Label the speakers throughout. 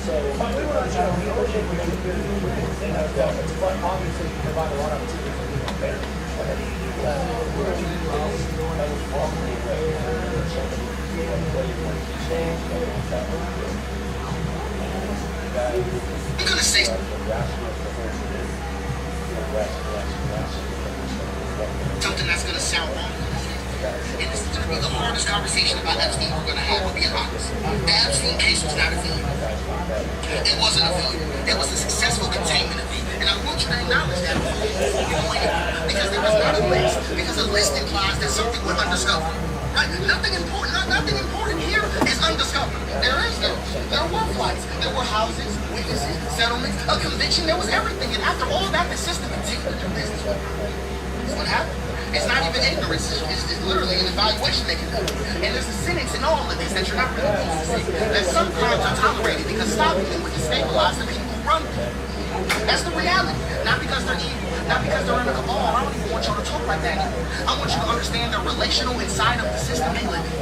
Speaker 1: So we were on channel, we always think we're going to do it, but obviously you provide a lot of opportunity for people there. We're going to do
Speaker 2: I'm going to say something that's going to sound wrong. And this is going to be the hardest conversation about Epstein we're going to have, to be honest. The Epstein case was not a failure. It wasn't a failure. It was a successful containment of it. And I want you to acknowledge that before you go in. Because there was not a list. Because a list implies that something was undiscovered. Right? Nothing important here is undiscovered. There is no. There were flights. There were houses, witnesses, settlements, a conviction. There was everything. And after all that, the system continued to do business. That's what happened. It's not even ignorance, it's literally an evaluation they conduct. And there's a sentence in all of this that you're not really supposed to see. That some crimes are tolerated because stopping them would destabilize the people who run them. That's the reality. Not because they're evil, not because they're under the law. I don't even want y'all to talk like that anymore. I want you to understand they're relational inside of the system they live in.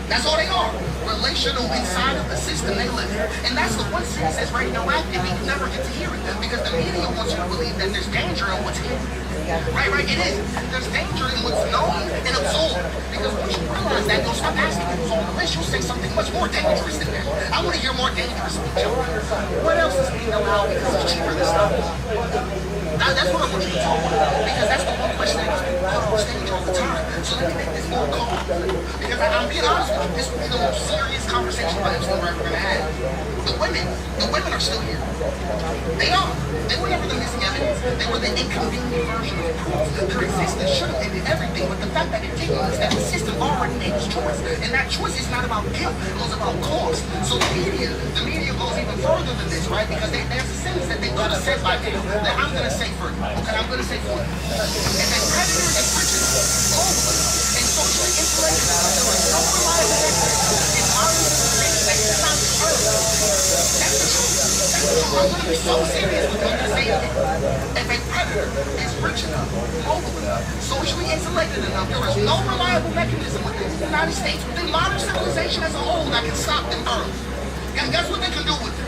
Speaker 2: That's all they are. Relational inside of the system they live in. And that's the one sentence that's radioactive and you never get to hear it. Because the media wants you to believe that there's danger in what's hidden. Right, it is. There's danger in what's known and absorbed. Because once you realize that, you'll stop asking who's on the list. You'll say something much more dangerous than that. I want to hear more dangerous speech. What else is being allowed because it's cheaper than stuff? That's what I want you to talk about. Because that's the one question that people put on stage all the time. So let me make this more calm. Because I'm being honest with you, this will be the most serious conversation about Epstein we're ever going to have. The women are still here. They are. They were never the missing evidence. They were the inconvenient version of proof. Their existence should have ended everything, but the fact that it didn't is that the system already made its choice. And that choice is not about guilt, it was about cost. So the media goes even further than this, right? Because there's a sentence that they could have said by now that I'm going to say for you. Okay, I'm going to say for you. And that predators and riches globally and socially insulated, there was no reliable evidence in modern civilization that is not the earth. That's the truth. I'm going to be so serious with what I'm saying. If a predator is rich enough, mobile enough, socially insulated enough, there is no reliable mechanism within the United States, within modern civilization as a whole, that can stop them early. And guess what they can do with it?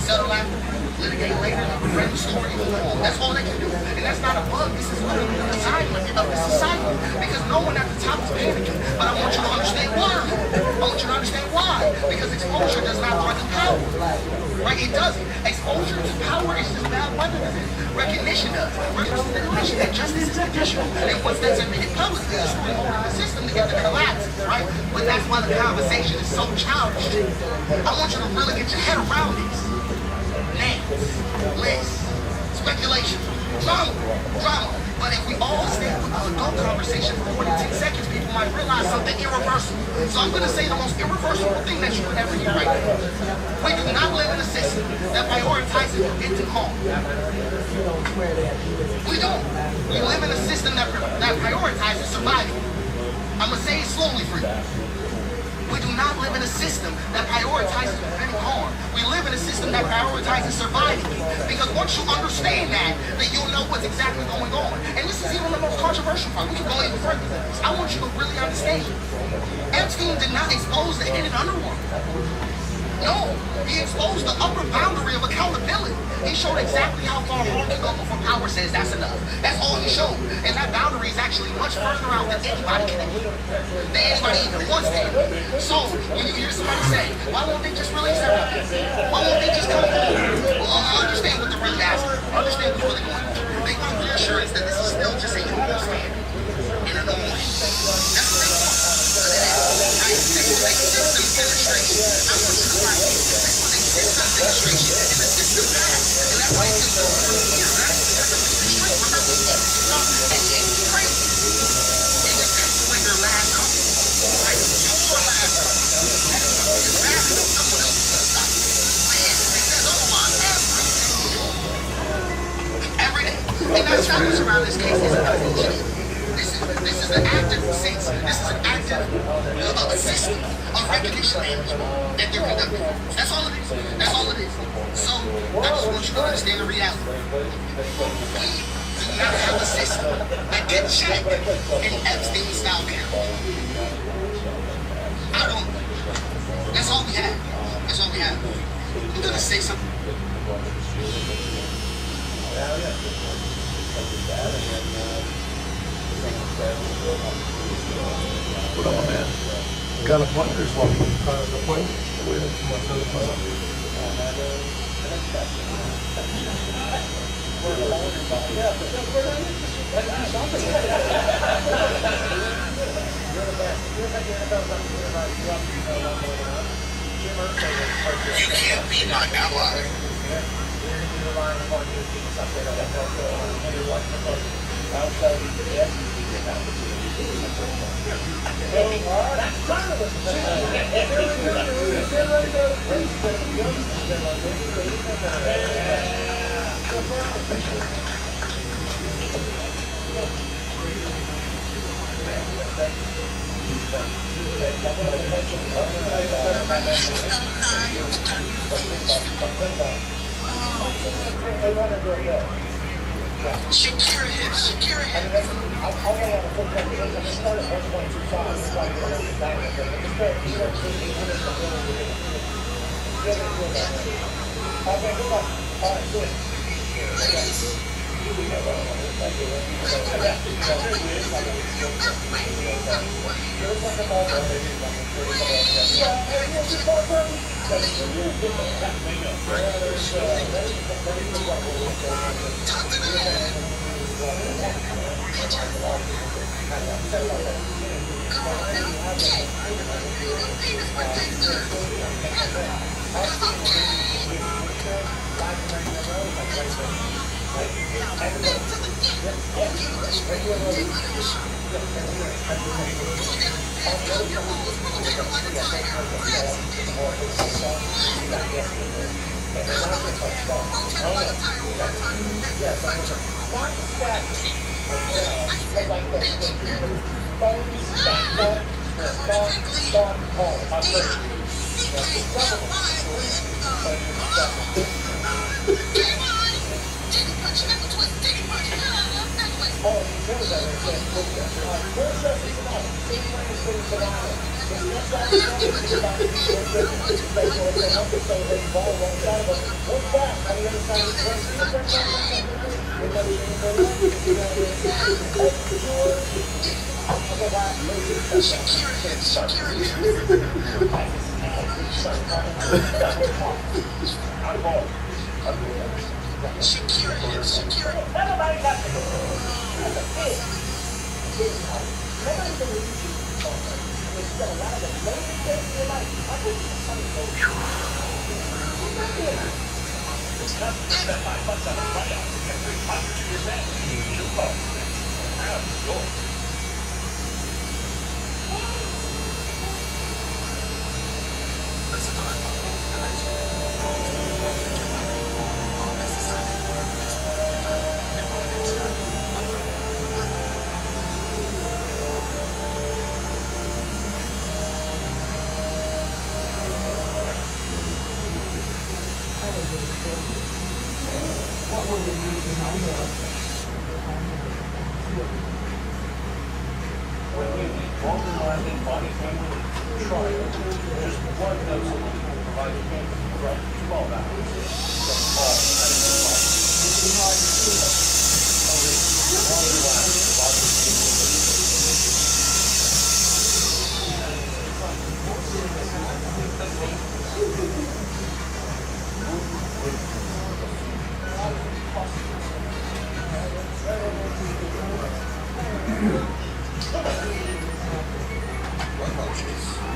Speaker 2: Settle after, litigate later, bring the story home. That's all they can do. And that's not a bug. This is literally an assignment of the society. Because no one at the top is panicking. But I want you to understand why. I want you to understand why. Because exposure does not bring power. Right? It doesn't. Exposure to power is just bad weather. Recognition does. Recognition that justice is conditional. And once that's admitted publicly, the story holding the system together collapses. Right? But that's why the conversation is so childish. I want you to really get your head around this. Names, lists, speculation, drama. But if we all stay with the adult conversation for more than 10 seconds, people might realize something irreversible. So I'm going to say the most irreversible thing that you could ever hear right now. We do not live in a system that prioritizes preventing harm. We don't. We live in a system that prioritizes surviving. I'm going to say it slowly for you. We do not live in a system that prioritizes preventing harm. We live in a system that prioritizes surviving. Because once you understand that, then you'll know what's exactly going on. And this is even the most controversial part. We can go even further than this. I want you to really understand. Epstein did not expose the hidden underworld. No, he exposed the upper boundary of accountability. He showed exactly how far harm can go before power says that's enough. That's all he showed. And that boundary is actually much further out than anybody can admit. Than anybody even wants to admit. So, when you hear somebody say, why won't they just release everything? Why won't they just come home? Well, I understand what they're really asking. I understand what's really going on. They want reassurance that this is still just a normal standard. In a normal way. That's what they want. This was a system demonstration. I want you to find this. This was a system demonstration. And the system passed. And that's why it's been going for years. That's it's crazy. It just takes away their last hope. Like, your last hope. It's bad to someone else to stop. Man, it says otherwise every day. And that challenge around this case is a This is an active sense. This is an active system of recognition management that they're conducting. That's all it is. That's all it is. So I just want you to understand the reality. We do not have a system that can check an Epstein-style count. I don't.
Speaker 3: What up, my man? Got a point? There's one.
Speaker 4: The point?
Speaker 2: You can't be my ally. Shakira hips.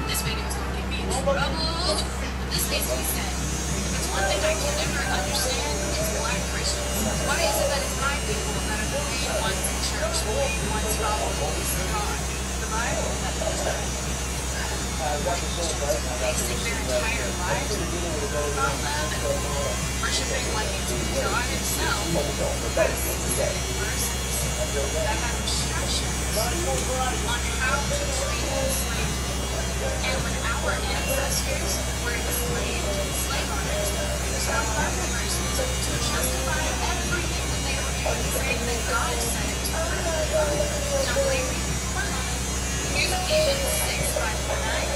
Speaker 5: This video is going to get me in trouble. This needs to be said. It's one thing I can never understand is black Christians. Why is it that it's my people that are bullied once in church, bullied once follow holy God? The Bible that does that. Wasting their entire lives about love and worshiping like it's God Himself. Versus that have instructions on how to treat enslaved people. And when our ancestors were enslaved, slave owners used our Bible verses to justify everything that they were doing, saying that God said it to them. Now, when they read the Quran, here's Ephesians 6:5-9.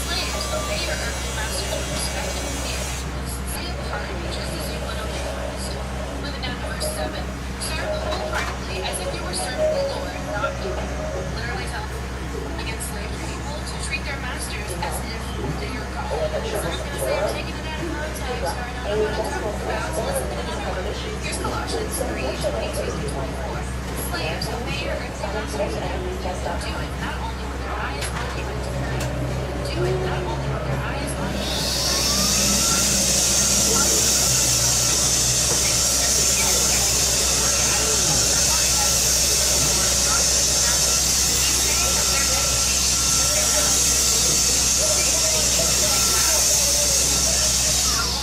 Speaker 5: Slaves, obey your earthly masters with respect and fear. See a part of just say I'm taking it out of context, or I'm not going to talk about, so listen to the next one. Here's Colossians 3:22-24. Slaves, obey your earthly masters in everything. Do it not only with their eyes on you, but with their do it not only with their eyes on you, but with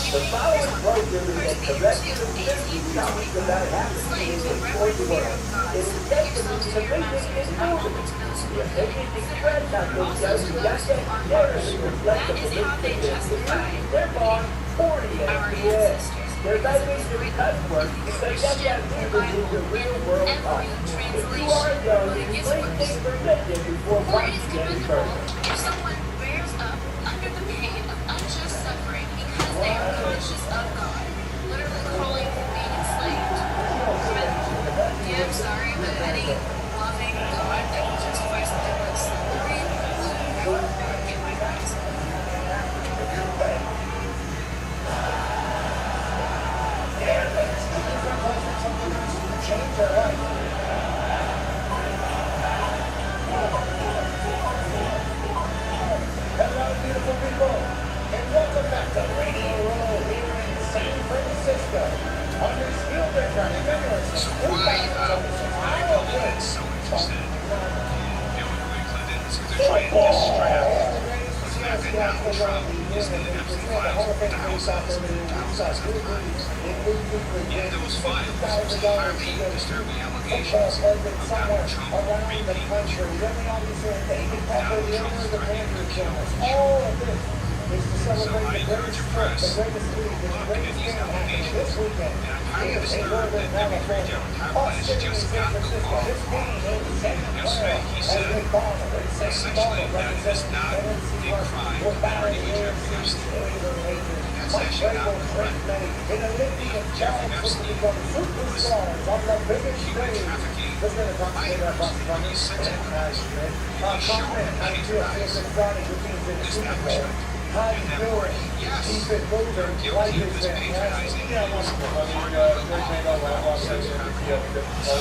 Speaker 1: The following program is a corrective safety challenge that happens before the world. It is testament to making it movement. If anything treads on those guys who got that clarity reflect the belief that therefore, 40 FPS. There's no need to be cut work because that's got to do with the real world life. If you are young, please take perspective before watching any further.
Speaker 5: if someone bears up under the pain of unjust suffering because they are conscious of God, literally calling being enslaved. But, yeah, I'm sorry, but any loving God that will justify something like slavery, I would get my guys.
Speaker 1: Change their life. Hello, beautiful people, and welcome back to Radio Row here in San Francisco. Under skilled attorney,
Speaker 2: So why are they so interested in Hillary Clinton? It's because they're trying to distract what's happening now. Trump is in the Epstein files with the House thousands of times. Yeah, those files, those highly disturbing allegations of Donald Trump raping children. Donald Trump threatening to kill children. So I encourage your press, look at these allegations, and I'm highly disturbed that every great Democrat has just got the ball wrong. Yesterday he said, essentially, that it is not a crime to marry Jeffrey Epstein. That's actually not correct. Jeffrey Epstein was human trafficking minors when he sentenced them. He showed them patronize establishment. And therefore, yes, they're guilty of this patronizing is part of the law of sex trafficking. So,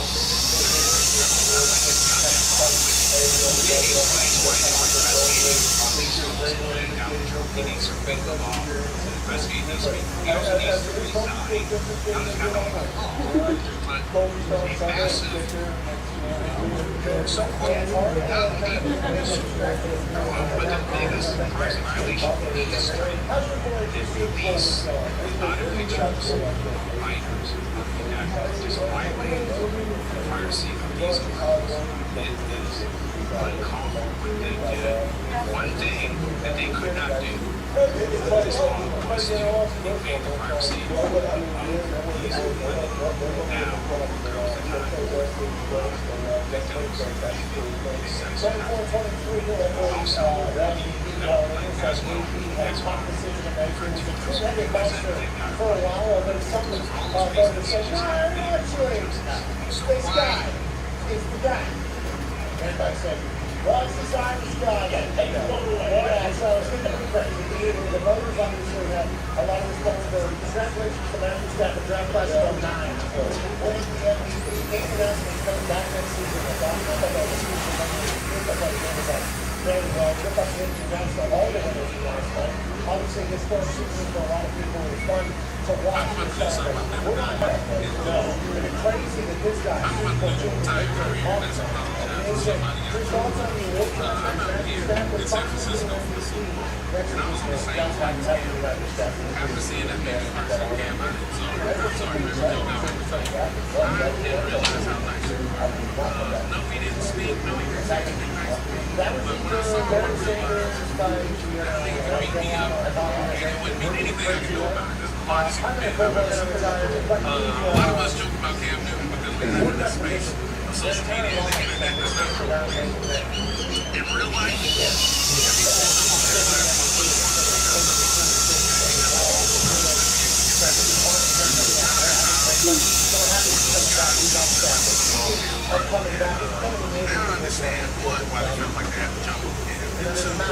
Speaker 2: they explain why they were investigating all these schools and Donald Trump. He needs to break the law to investigate these people. He also needs to resign. Now, there's not only the law, but a massive so-called not legal but the biggest privacy violation in history is release not of pictures of minors that just violate the privacy of these girls. It is uncalled for what they did. One thing that they could not do this law was to invade the privacy of these women. Now, girls that have victims of sex trafficking. Also, as well, as one referred to as president not
Speaker 1: for a while, and then something
Speaker 2: so
Speaker 1: this
Speaker 2: why
Speaker 1: guy is the guy. Everybody said, well, it's the sign of the guy. Yeah, so it's going to be crazy. The voters obviously have a lot of responsibility. Congratulations to them. It's got the draft class of 09. When the MVP came out and comes back next season, it's on the season. Very well. Good luck to him. Congrats to all the winners in last night. Obviously, this first season for a lot of people is fun to watch. We're not back there. No. But it's crazy that this guy is results on the award
Speaker 3: in San Francisco. And I was on the same flight as Cam. After seeing that baby first on Cam, I didn't sorry, remember Joe got ready to say, I didn't realize how nice you were. No, we didn't speak. No, he didn't say anything nice. But when I saw him, I think he could beat me up. And it wouldn't mean anything I could do about it. This is the largest human being I've ever seen. A lot of us joke about Cam Newton because we live in this space of social media and the internet. That's not true. In real life, I don't understand why they felt like they had to jump in.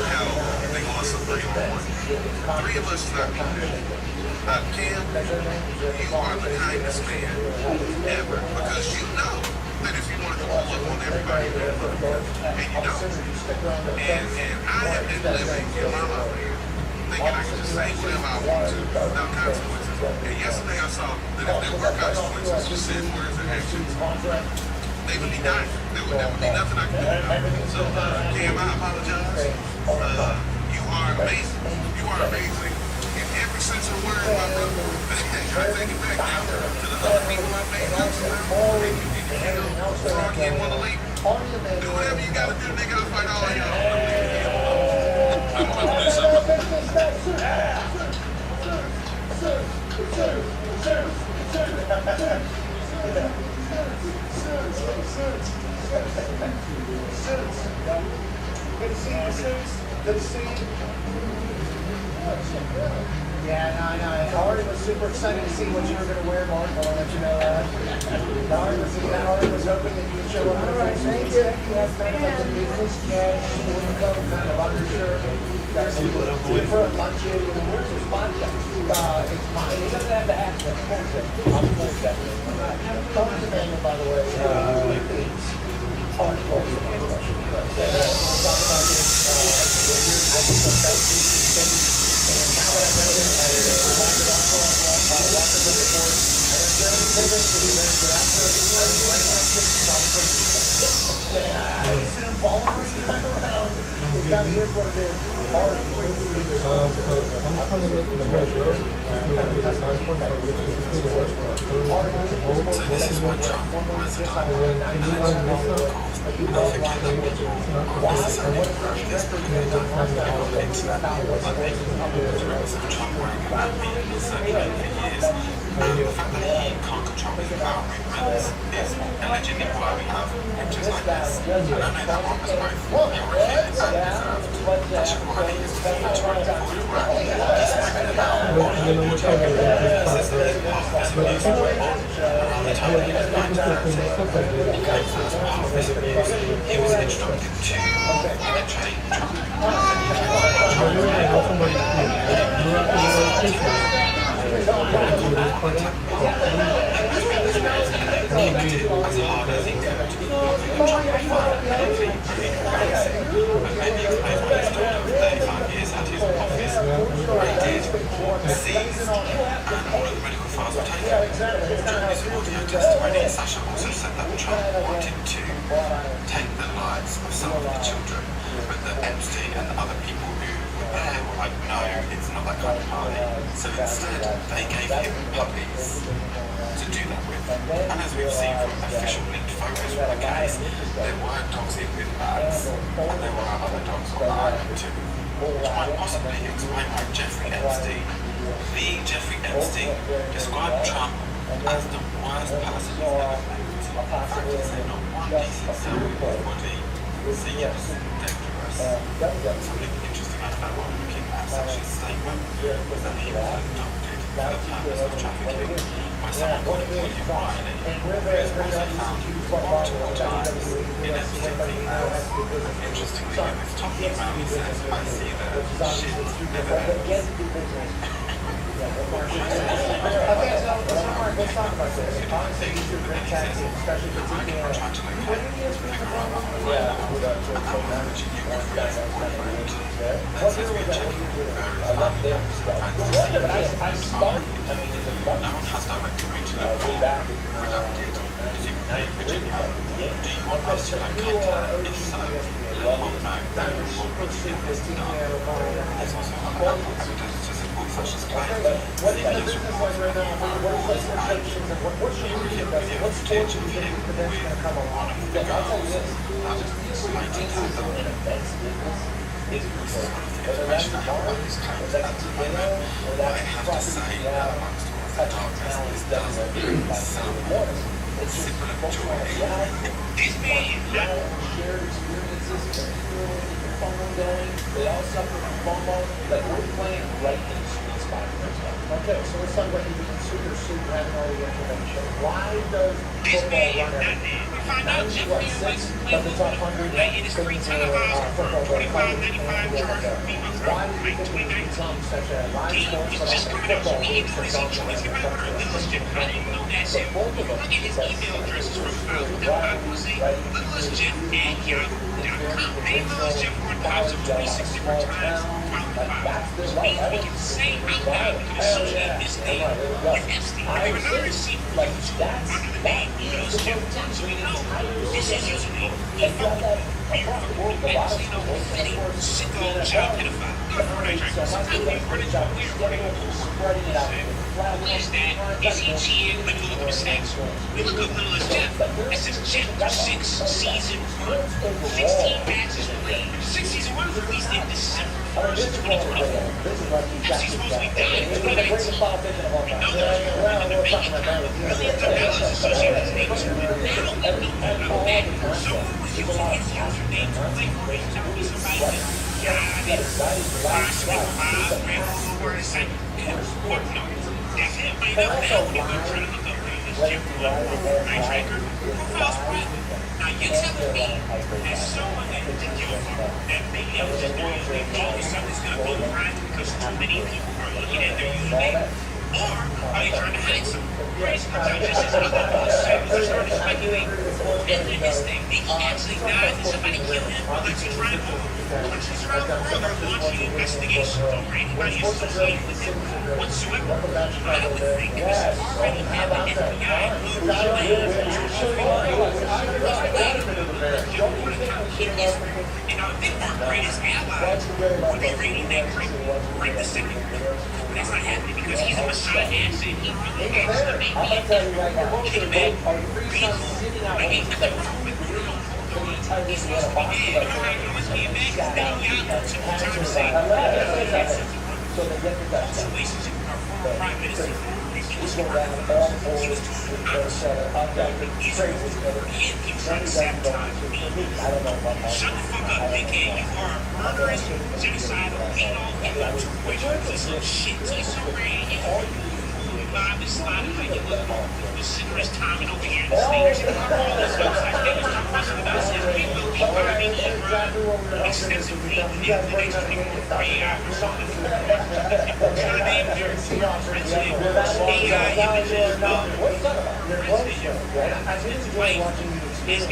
Speaker 3: How they lost somebody on one. Three of us is not going to do it. Cam, you are the kindest man ever because you know that if you wanted to pull up on everybody, you would. And you don't. And I have been living in my life thinking I can just say whatever I want to without consequences. And yesterday I saw that if there were consequences for said words and actions, they would be dying. There would be nothing I could do about it. So, Cam, I apologize. You are amazing. You are amazing. In every sense of the word, my brother. I take it back now to the other people I made jokes about. Frog in one of the league. Do whatever you gotta do, nigga. I'll fight all of y'all. I'm about to do something.
Speaker 1: Good to see you, Suits. Good to see you. Yeah, no, I know. Ari was super excited to see what you were going to wear, Mark. I want to let you know that. Ari was hoping that you would show up. All right, thank you. You have kind of like a business cash, kind of undershirt. Different lunches. Where's your spot? It's mine. He doesn't have the hat. I'll post that. Tony Demanda, by the way, is hardcore. We'll talk about this. And now that I know this, I reminded also Walker with the board. And then Jeremy Piven, who ran for that I see him following around. He's got here's what it is. Hard.
Speaker 3: So this is what Trump was talking about. The fact that he can't control his movements is allegedly why we have pictures like this. I don't know that one was both horrific and undeserved. That's why he is trying to avoid work. He's spoken about body torture. He says that he's part of this abuse around the time he was 1930. Because as part of this abuse, he was instructed to penetrate Trump. He did as hard as he could. I'm trying to find anything really basic, but maybe explain why he's done over 35 years at his office, where he did seize and all of the medical files were taken. During his audio testimony, Sasha also said that Trump wanted to take the lives of some of the children, but that Epstein and the other people who were there were like, no, it's not that kind of party. So instead, they gave him puppies to do that with. And as we've seen from official leaked photos from the case, there were dogs in with bags, and there were other dogs on the island too. Which might possibly explain why Jeffrey Epstein, the Jeffrey Epstein, described Trump as the worst person he's ever met. In fact, he said not one decent cell in his body seems dangerous. Something interesting I found while looking at Sasha's statement was that he was adopted for the purpose of trafficking by someone called William Riley, who is also found multiple times in Epstein's emails. Interestingly, in this top email he says, I see the shit never ends.
Speaker 1: Let's talk about this. Honestly, you should bring taxi, especially for taking
Speaker 3: I'm trying to locate him to figure out what I'm doing. I'm managing you with friends and boyfriend. That says we are checking various avenues for fantasy. No one has directed me to the pool. Redacted. Is it Dave Virginia? Do you want us to locate her? If so, let Bob know that we will put in this done. There's also other outlets who does to support Sasha's claims. CBS reports that he was video footage of him with one of the girls that slated her daughter. This is one of the information I have about his claims at the moment, but I have to say that amongst all of the darkness, this does bring some sipple of joy.
Speaker 2: This man,
Speaker 1: shared experiences, they all suffer from FOMO, like we're playing right in the sweet spot of this stuff. Okay, so let's talk about you being super having all the information. Why does football run at 96 of the top 100
Speaker 2: like in the streets of football, 25, 95 yards from me, my girl.
Speaker 1: Why
Speaker 3: like 2019. Game was just coming out. He didn't know his choice. He might order a Little's Gym. I didn't know that shit. Look at his email addresses from I want to say Little's Gym at yahoo.com. Name Little's Gym for pops of 26 different times throughout the file. Which means we can say out loud, we can associate this name with Epstein. We have another receipt for under the name Little's Gym. So we know this is username. He found that Epstein of fitting sicko child pedophile. Sometimes we run into a weird thing. Who is that? Is he cheating? Let me look up his stats. We look up Littlest Jeff. It says Chapter 6, Season 1. 16 matches played. 6 Season 1 was released in December 1st, 2024. Epstein supposedly died in 2019. We know that he was in the making. Millions of dollars associated with his name. Now we know about that. Someone was using his username to play for race. That would be somebody that, I mean, word is like, no. That's him. But now when you're trying to look up Littlest Gym Night Tracker, profile's private. Now you telling me, as someone that did give a fuck, that maybe that was just doing their thing, or something's gonna go private because too many people are looking at their username? Or are they trying to hide something? Crazy just as other people started speculating. And then this thing, did he actually die? Did somebody kill him? Or like to try to countries around the world are launching investigations over anybody associated with him whatsoever. I would think this already have an FBI and I think our greatest ally would be raiding that creep right the second. But that's not happening because he's a Messiah asset. He really wants to make me a kick back, I ain't nothing wrong with it. He's supposed to be dead. You know how you always get back? He's been on Yahoo too much time to say situations with our former prime minister. He was corrupt. He was too honest. He was trying to sabotage me. Shut the fuck up, dickhead. You are a murderous, genocidal, penal, this little shit. He's so ran. Live and sliding like it was Cigarette Tommy over here in the States. All this website. They were talking about says we will be buying extensively in the next 24 hours. Kind of name their president, AI images, president wife is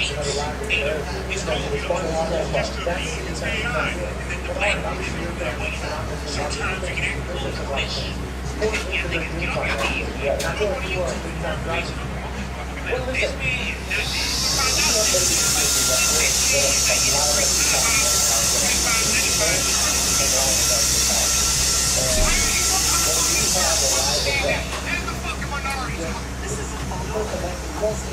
Speaker 3: Taylor. It's called, just a read, it's AI. And then the black woman, sometimes you can act a little glitch. Yeah, niggas, you don't got to eat. I don't want you to this man, find out
Speaker 5: This is a photo of a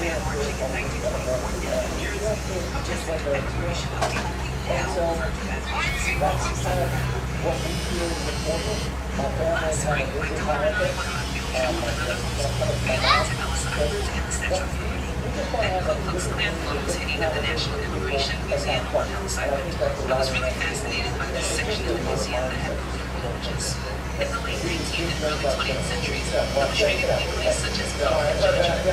Speaker 5: man marching in 1924 in New Jersey, just like the declaration of last spring, my daughter and I went on a field trip with another group. We went to Ellis Island and the Statue of Liberty. Then Ku Klux Klan photos hanging at the National Immigration Museum on Ellis Island. I was really fascinated by this section of the museum that had political images. In the late 19th and early 20th centuries, illustrated weeklies such as Vogue and Judge major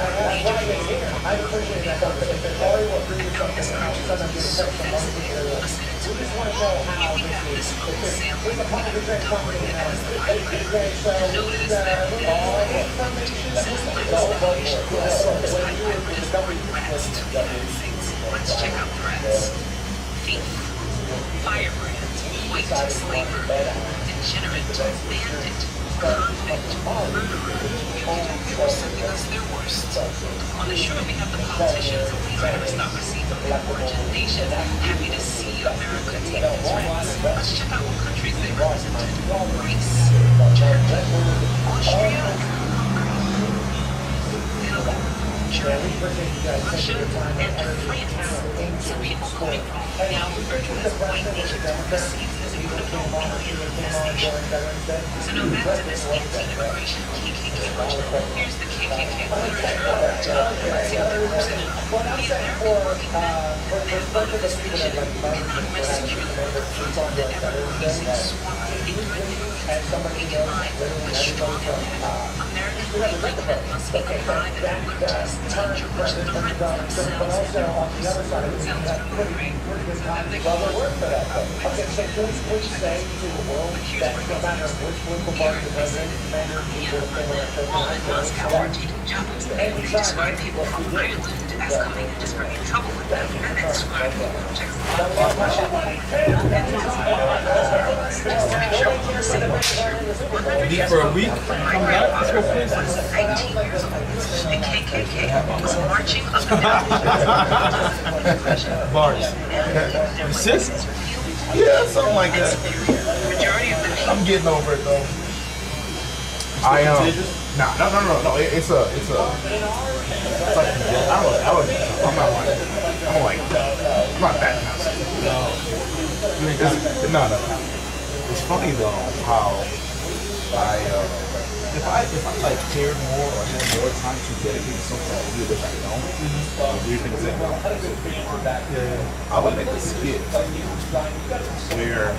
Speaker 5: this country was so fascinating. Listening to it. Here we have this little sampling covering it as the library. Notice that it says legislation class. This library is going rats to the United States. Let's check out the rats. Thief, firebrand, white slaver, degenerate, bandit, convict, murderer, or sending us their worst. On the shore we have the politicians, elite aristocracy from the origin nation, happy to see America take its rats. Let's check out what countries they represented. Greece, Germany, Austria, Hungary, Italy, Germany, Russia, and France. So people coming from now referred to as white nations were perceived as a uniform alien in this nation. So now back to this anti-immigration KKK legend. Here's the KKK literature. Let's see what they're representing. The American working men have voted this nation cannot rest securely from the ever-increasing swarm of ignorant immigrants. We can lie, but strong and bad. American white men must be alive and alert to this danger which threatens themselves and all peace. Sounds really great. Have they gone? But here's issues with those music. Here, they said, all in Moscow are taking jobs. They describe people from Ireland as coming and just bringing trouble with them, and then describe projects like Russia. And just to make sure we're safe.
Speaker 4: For a week, come back, let's go places.
Speaker 5: 19 years old, the KKK was marching up and down
Speaker 4: Bars. Six?
Speaker 6: Yeah, something like that.
Speaker 5: majority of the people
Speaker 6: I'm getting over it though. I No. It's like I'm not that constant. No. It's funny though how if I like cared more or had more time to dedicate to something I do which I don't, weird things I would make a skit where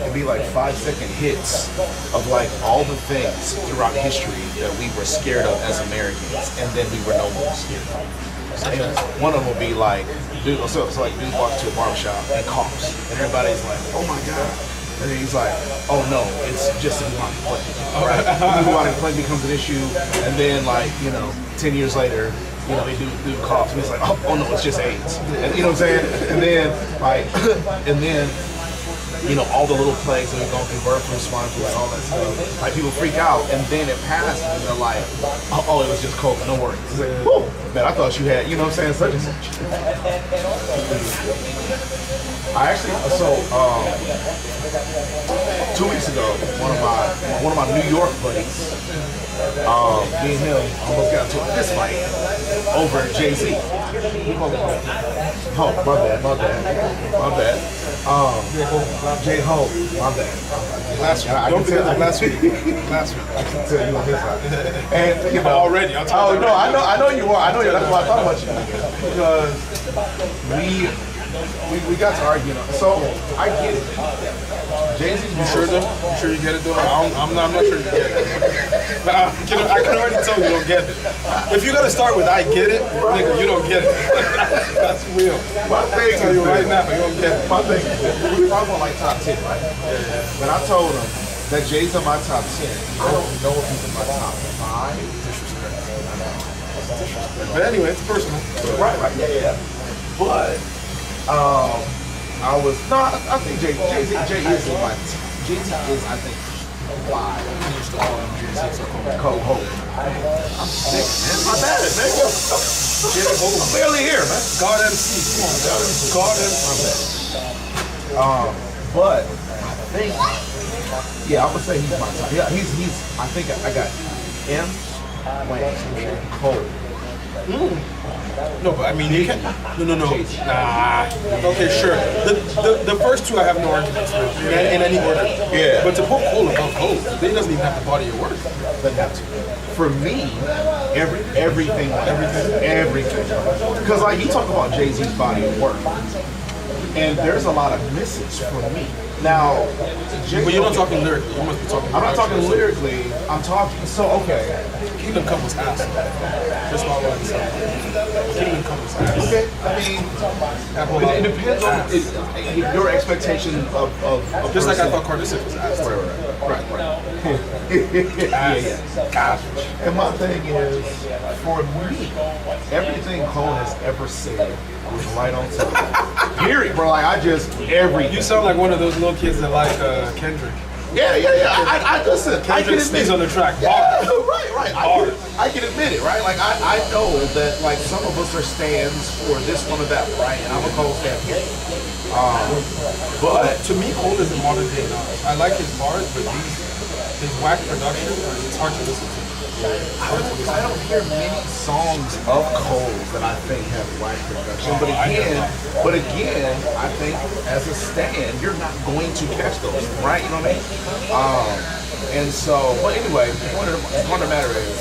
Speaker 6: it'd be like 5-second hits of like all the things throughout history that we were scared of as Americans, and then we were no more scared of. And one of them will be like, dude, so like dude walks to a barbershop and coughs, and everybody's like, oh my god. And then he's like, oh no, it's just a bubonic plague, right? The bubonic plague becomes an issue, and then like, 10 years later, they do coughs, and he's like, oh no, it's just AIDS. And, you know what I'm saying? And then like, all the little plagues that we've gone through, bird flu, swine flu, and all that stuff. Like people freak out, and then it passes, and they're like, oh, it was just COVID, no worries. It's like, whoa, man, I thought you had, such and such. I actually, 2 weeks ago, one of my New York buddies, me and him almost got into a fist fight over Jay-Z. Oh, my bad. J-Ho, my bad. Last week. I can tell you on his side. And
Speaker 4: Already, I'll tell you.
Speaker 6: no, I know you are. That's why I thought about you. Because we got to argue. So I get it. Jay-Z's
Speaker 4: You sure you get it though? I'm not sure you get it. But I can already tell you don't get it. If you're gonna start with I get it, nigga, you don't get it. That's real.
Speaker 6: My thing
Speaker 4: I'll tell you right now, you don't get it.
Speaker 6: My thing is this. We were talking about like top 10, right? When I told him that Jay's in my top 10, I don't know if he's in my top 5.
Speaker 4: But anyway, it's personal.
Speaker 6: Right, yeah. But I think Jay is in my Jay-Z is, I think, 5. Co-host. I'm sick, man. My bad, man. I'm barely here, man.
Speaker 4: God MC. Come on, God MC.
Speaker 6: But I think, I would say he's my top. Yeah, he's. I think I got M, Wayne, Cole.
Speaker 4: No, but I mean, you can't. No. Nah. Okay, sure. The first two I have no arguments with in any order.
Speaker 6: Yeah.
Speaker 4: But to put Cole above Cole, he doesn't even have the body of work.
Speaker 6: Doesn't have to. For me, everything. Because like you talk about Jay-Z's body of work, and there's a lot of misses for me. Now,
Speaker 4: But you're not talking lyrically. You must be talking.
Speaker 6: I'm not talking lyrically. I'm talking. So okay.
Speaker 4: Kingdom Come was ass. That's what I wanted to say. Kingdom Come was ass.
Speaker 6: Okay. I mean, it depends on your expectation of
Speaker 4: Just like I thought Carter Six was ass.
Speaker 6: Right. Gosh. And my thing is, for me, everything Cole has ever said was right on time. Period, bro. Like
Speaker 4: You sound like one of those little kids that like Kendrick.
Speaker 6: Yeah. I listen. I can
Speaker 4: Kendrick sneeze on the track.
Speaker 6: Yeah, right. I can admit it, right? Like I know that like some of us are stands for this one or that, right? And I'm a Cole stan. But
Speaker 4: to me, Cole is a modern day Nas. I like his bars, but his whack production, it's hard to listen to.
Speaker 6: I don't hear many songs of Cole that I think have whack production. But again, I think as a stan, you're not going to catch those, right? You know what I mean? And so, but anyway, the point of the matter is,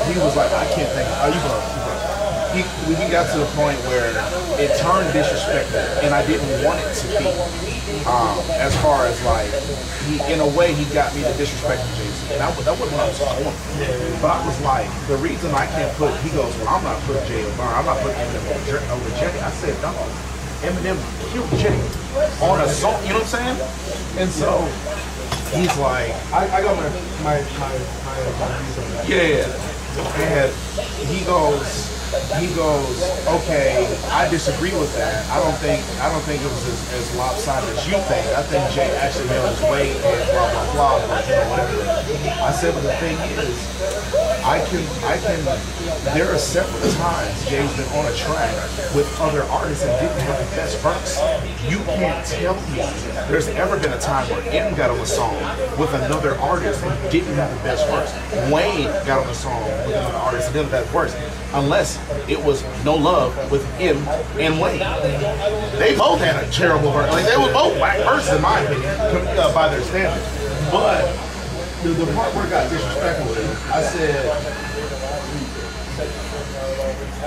Speaker 6: he was like, I can't think, we got to the point where it turned disrespectful, and I didn't want it to be. As far as like, in a way, he got me to disrespect Jay-Z. And that wasn't what I was doing. But I was like, the reason I can't put, he goes, well, I'm not putting Jay over, I'm not putting him over Jay. I said, no. Eminem killed Jay on a song, you know what I'm saying? And so he's like,
Speaker 4: I got my views on that.
Speaker 6: yeah. And he goes, okay, I disagree with that. I don't think it was as lopsided as you think. I think Jay actually held his weight and blah blah blah, but you know, whatever. I said, but the thing is, I can there are several times Jay's been on a track with other artists and didn't have the best verse. You can't tell me there's ever been a time where M got on a song with another artist and didn't have the best verse. Wayne got on a song with another artist and didn't have the best verse. Unless it was No Love with M and Wayne. They both had a terrible verse. Like, they were both whack verses in my opinion, by their standards. But the part where it got disrespectful is, I said,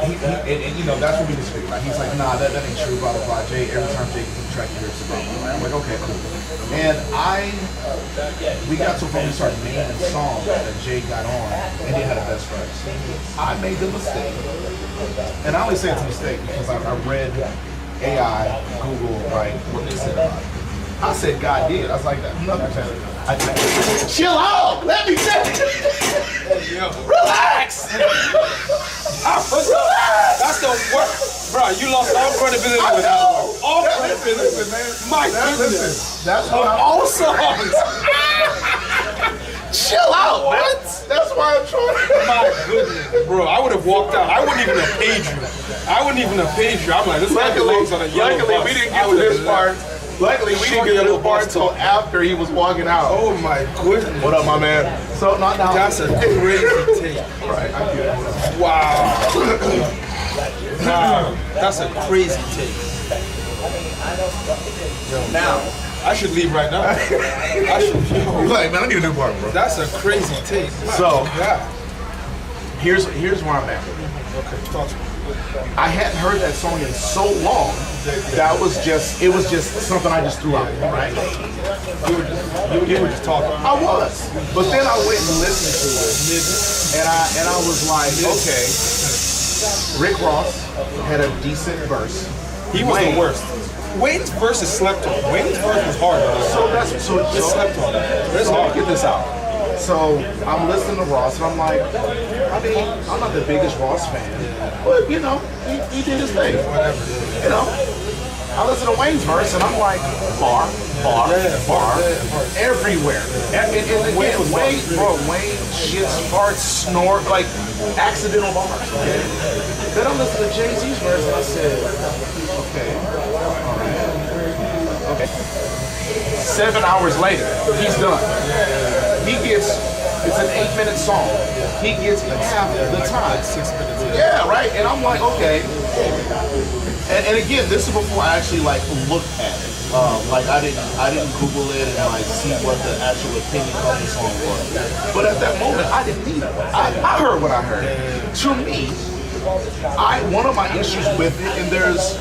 Speaker 6: and you know, that's what we disagree about. He's like, nah, that ain't true, blah, blah, blah. Jay, every time Jay gets on the track, he hears about blah. I'm like, okay, cool. And we got to a point we started naming songs that Jay got on and they had a best verse. I made the mistake, and I only say it's a mistake because I read AI, Google, right, what they said about it. I said God did. I was like, nothing. Chill out. Let me tell you. Relax.
Speaker 4: That's the worst. Bro, you lost all credibility with that one. All credibility. My goodness.
Speaker 6: That's what
Speaker 4: all songs.
Speaker 6: Chill out, man. That's why I'm trying.
Speaker 4: My goodness, bro. I would have walked out. I wouldn't even have paid you. I'm like, this belongs on a yellow bus.
Speaker 6: We didn't get to this part. Luckily, we didn't get to this part until after he was walking out.
Speaker 4: Oh my goodness.
Speaker 6: What up, my man? So, not now.
Speaker 4: That's a crazy take.
Speaker 6: Right, I get it.
Speaker 4: Wow. Nah, that's a crazy take.
Speaker 6: Now,
Speaker 4: I should leave right now. I should.
Speaker 6: You're like, man, I need a new part, bro.
Speaker 4: That's a crazy take.
Speaker 6: So,
Speaker 4: yeah.
Speaker 6: Here's where I'm at.
Speaker 4: Okay, talk to me.
Speaker 6: I hadn't heard that song in so long that it was just something I just threw out, right?
Speaker 4: You were just talking.
Speaker 6: I was, but then I went and listened to it, and I was like, okay, Rick Ross had a decent verse.
Speaker 4: He was the worst. Wayne's verse is slept on. Wayne's verse was hard.
Speaker 6: It's
Speaker 4: slept on. It's hard.
Speaker 6: Get this out. So I'm listening to Ross, and I'm like, I mean, I'm not the biggest Ross fan, but you know, he did his thing. You know, I listen to Wayne's verse, and I'm like, bar, everywhere. And again, Wayne shits, farts, snort, like accidental bars. Okay? Then I'm listening to Jay-Z's verse, and I said, okay, all right, okay. 7 hours later, he's done. It's an 8-minute song. He gets half the time.
Speaker 4: 6 minutes.
Speaker 6: Yeah, right. And I'm like, okay. And again, this is before I actually like looked at it. Like I didn't Google it and like see what the actual opinion of the song was. But at that moment, I didn't either. I heard what I heard. To me, one of my issues with it, and there's,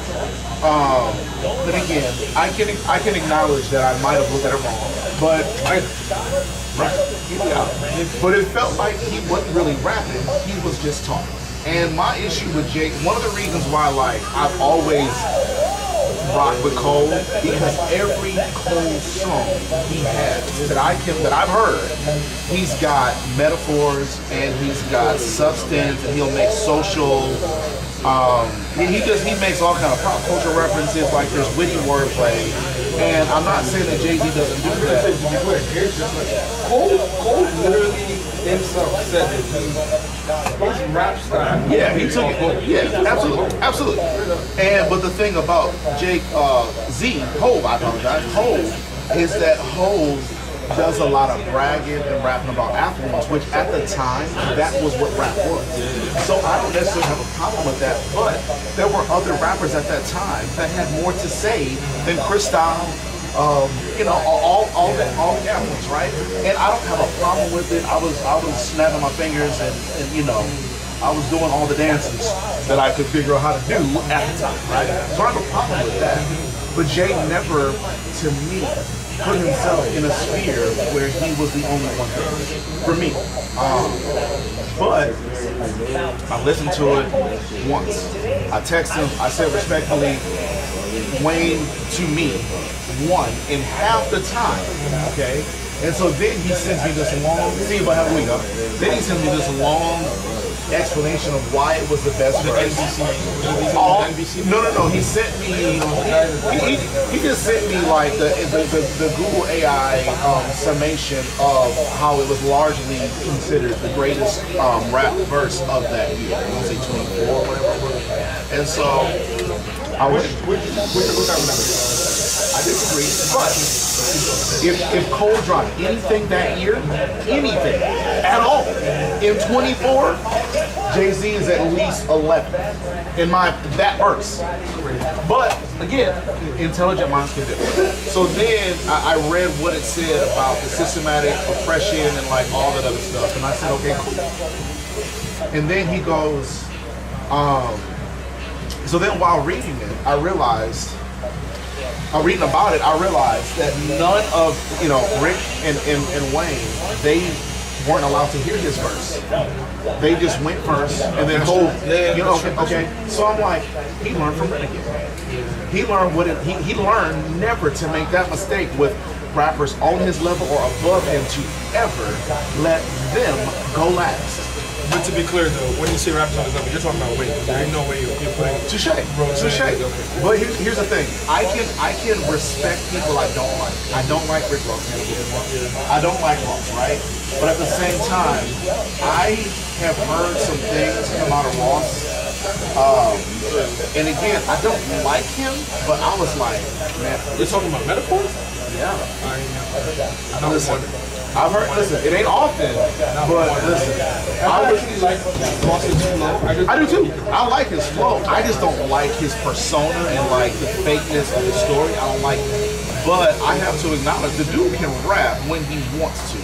Speaker 6: but again, I can acknowledge that I might have looked at it wrong. But but it felt like he wasn't really rapping. He was just talking. And my issue with Jake, one of the reasons why like I've always rocked with Cole, because every Cole song he has that I've heard, he's got metaphors and he's got substance and he'll make social. He makes all kind of pop culture references, like there's witty wordplay, and I'm not saying that Jay-Z doesn't do that.
Speaker 4: Cole literally himself said that his rap style.
Speaker 6: Yeah, he took it. Yeah, absolutely. And but the thing about Hov, I apologize, Hov, is that Hov does a lot of bragging and rapping about affluence, which at the time, that was what rap was. So I don't necessarily have a problem with that, but there were other rappers at that time that had more to say than Chris Style, you know, all the affluence, right? And I don't have a problem with it. I was snapping my fingers and you know, I was doing all the dances that I could figure out how to do at the time, right? So I have a problem with that. But Jay never, to me, put himself in a sphere where he was the only one there, for me. But I listened to it once. I texted him, I said respectfully, Wayne to me won in half the time. Okay. And so then he sends me this long, see about how we go. Then he sends me this long explanation of why it was the best verse. No. He sent me. He just sent me like the Google AI summation of how it was largely considered the greatest rap verse of that year. I want to say 24 or whatever it was. And so I went. I disagree, but if Cole dropped anything that year, anything at all, in 24, Jay-Z is at least 11 in that verse. But again, intelligent minds can do it. So then I read what it said about the systematic oppression and like all that other stuff, and I said, okay, cool. And then he goes, so then while reading it, I realized reading about it, I realized that none of, Rick and Wayne, they weren't allowed to hear his verse. They just went first and then told, okay. So I'm like, he learned from Renegade. He learned he learned never to make that mistake with rappers on his level or above him to ever let them go last.
Speaker 4: But to be clear though, when you say rappers on his level, you're talking about Wayne. There's no way you're putting
Speaker 6: Touche. But here's the thing. I can respect people I don't like. I don't like Rick Ross. I don't like Ross, right? But at the same time, I have heard some things come out of Ross. And again, I don't like him, but I was like, man.
Speaker 4: You're talking about metaphors?
Speaker 6: Yeah. Listen, it ain't often, but listen,
Speaker 4: I really like Ross's flow.
Speaker 6: I do too. I like his flow. I just don't like his persona and like the fakeness of the story. I don't like it. But I have to acknowledge the dude can rap when he wants to.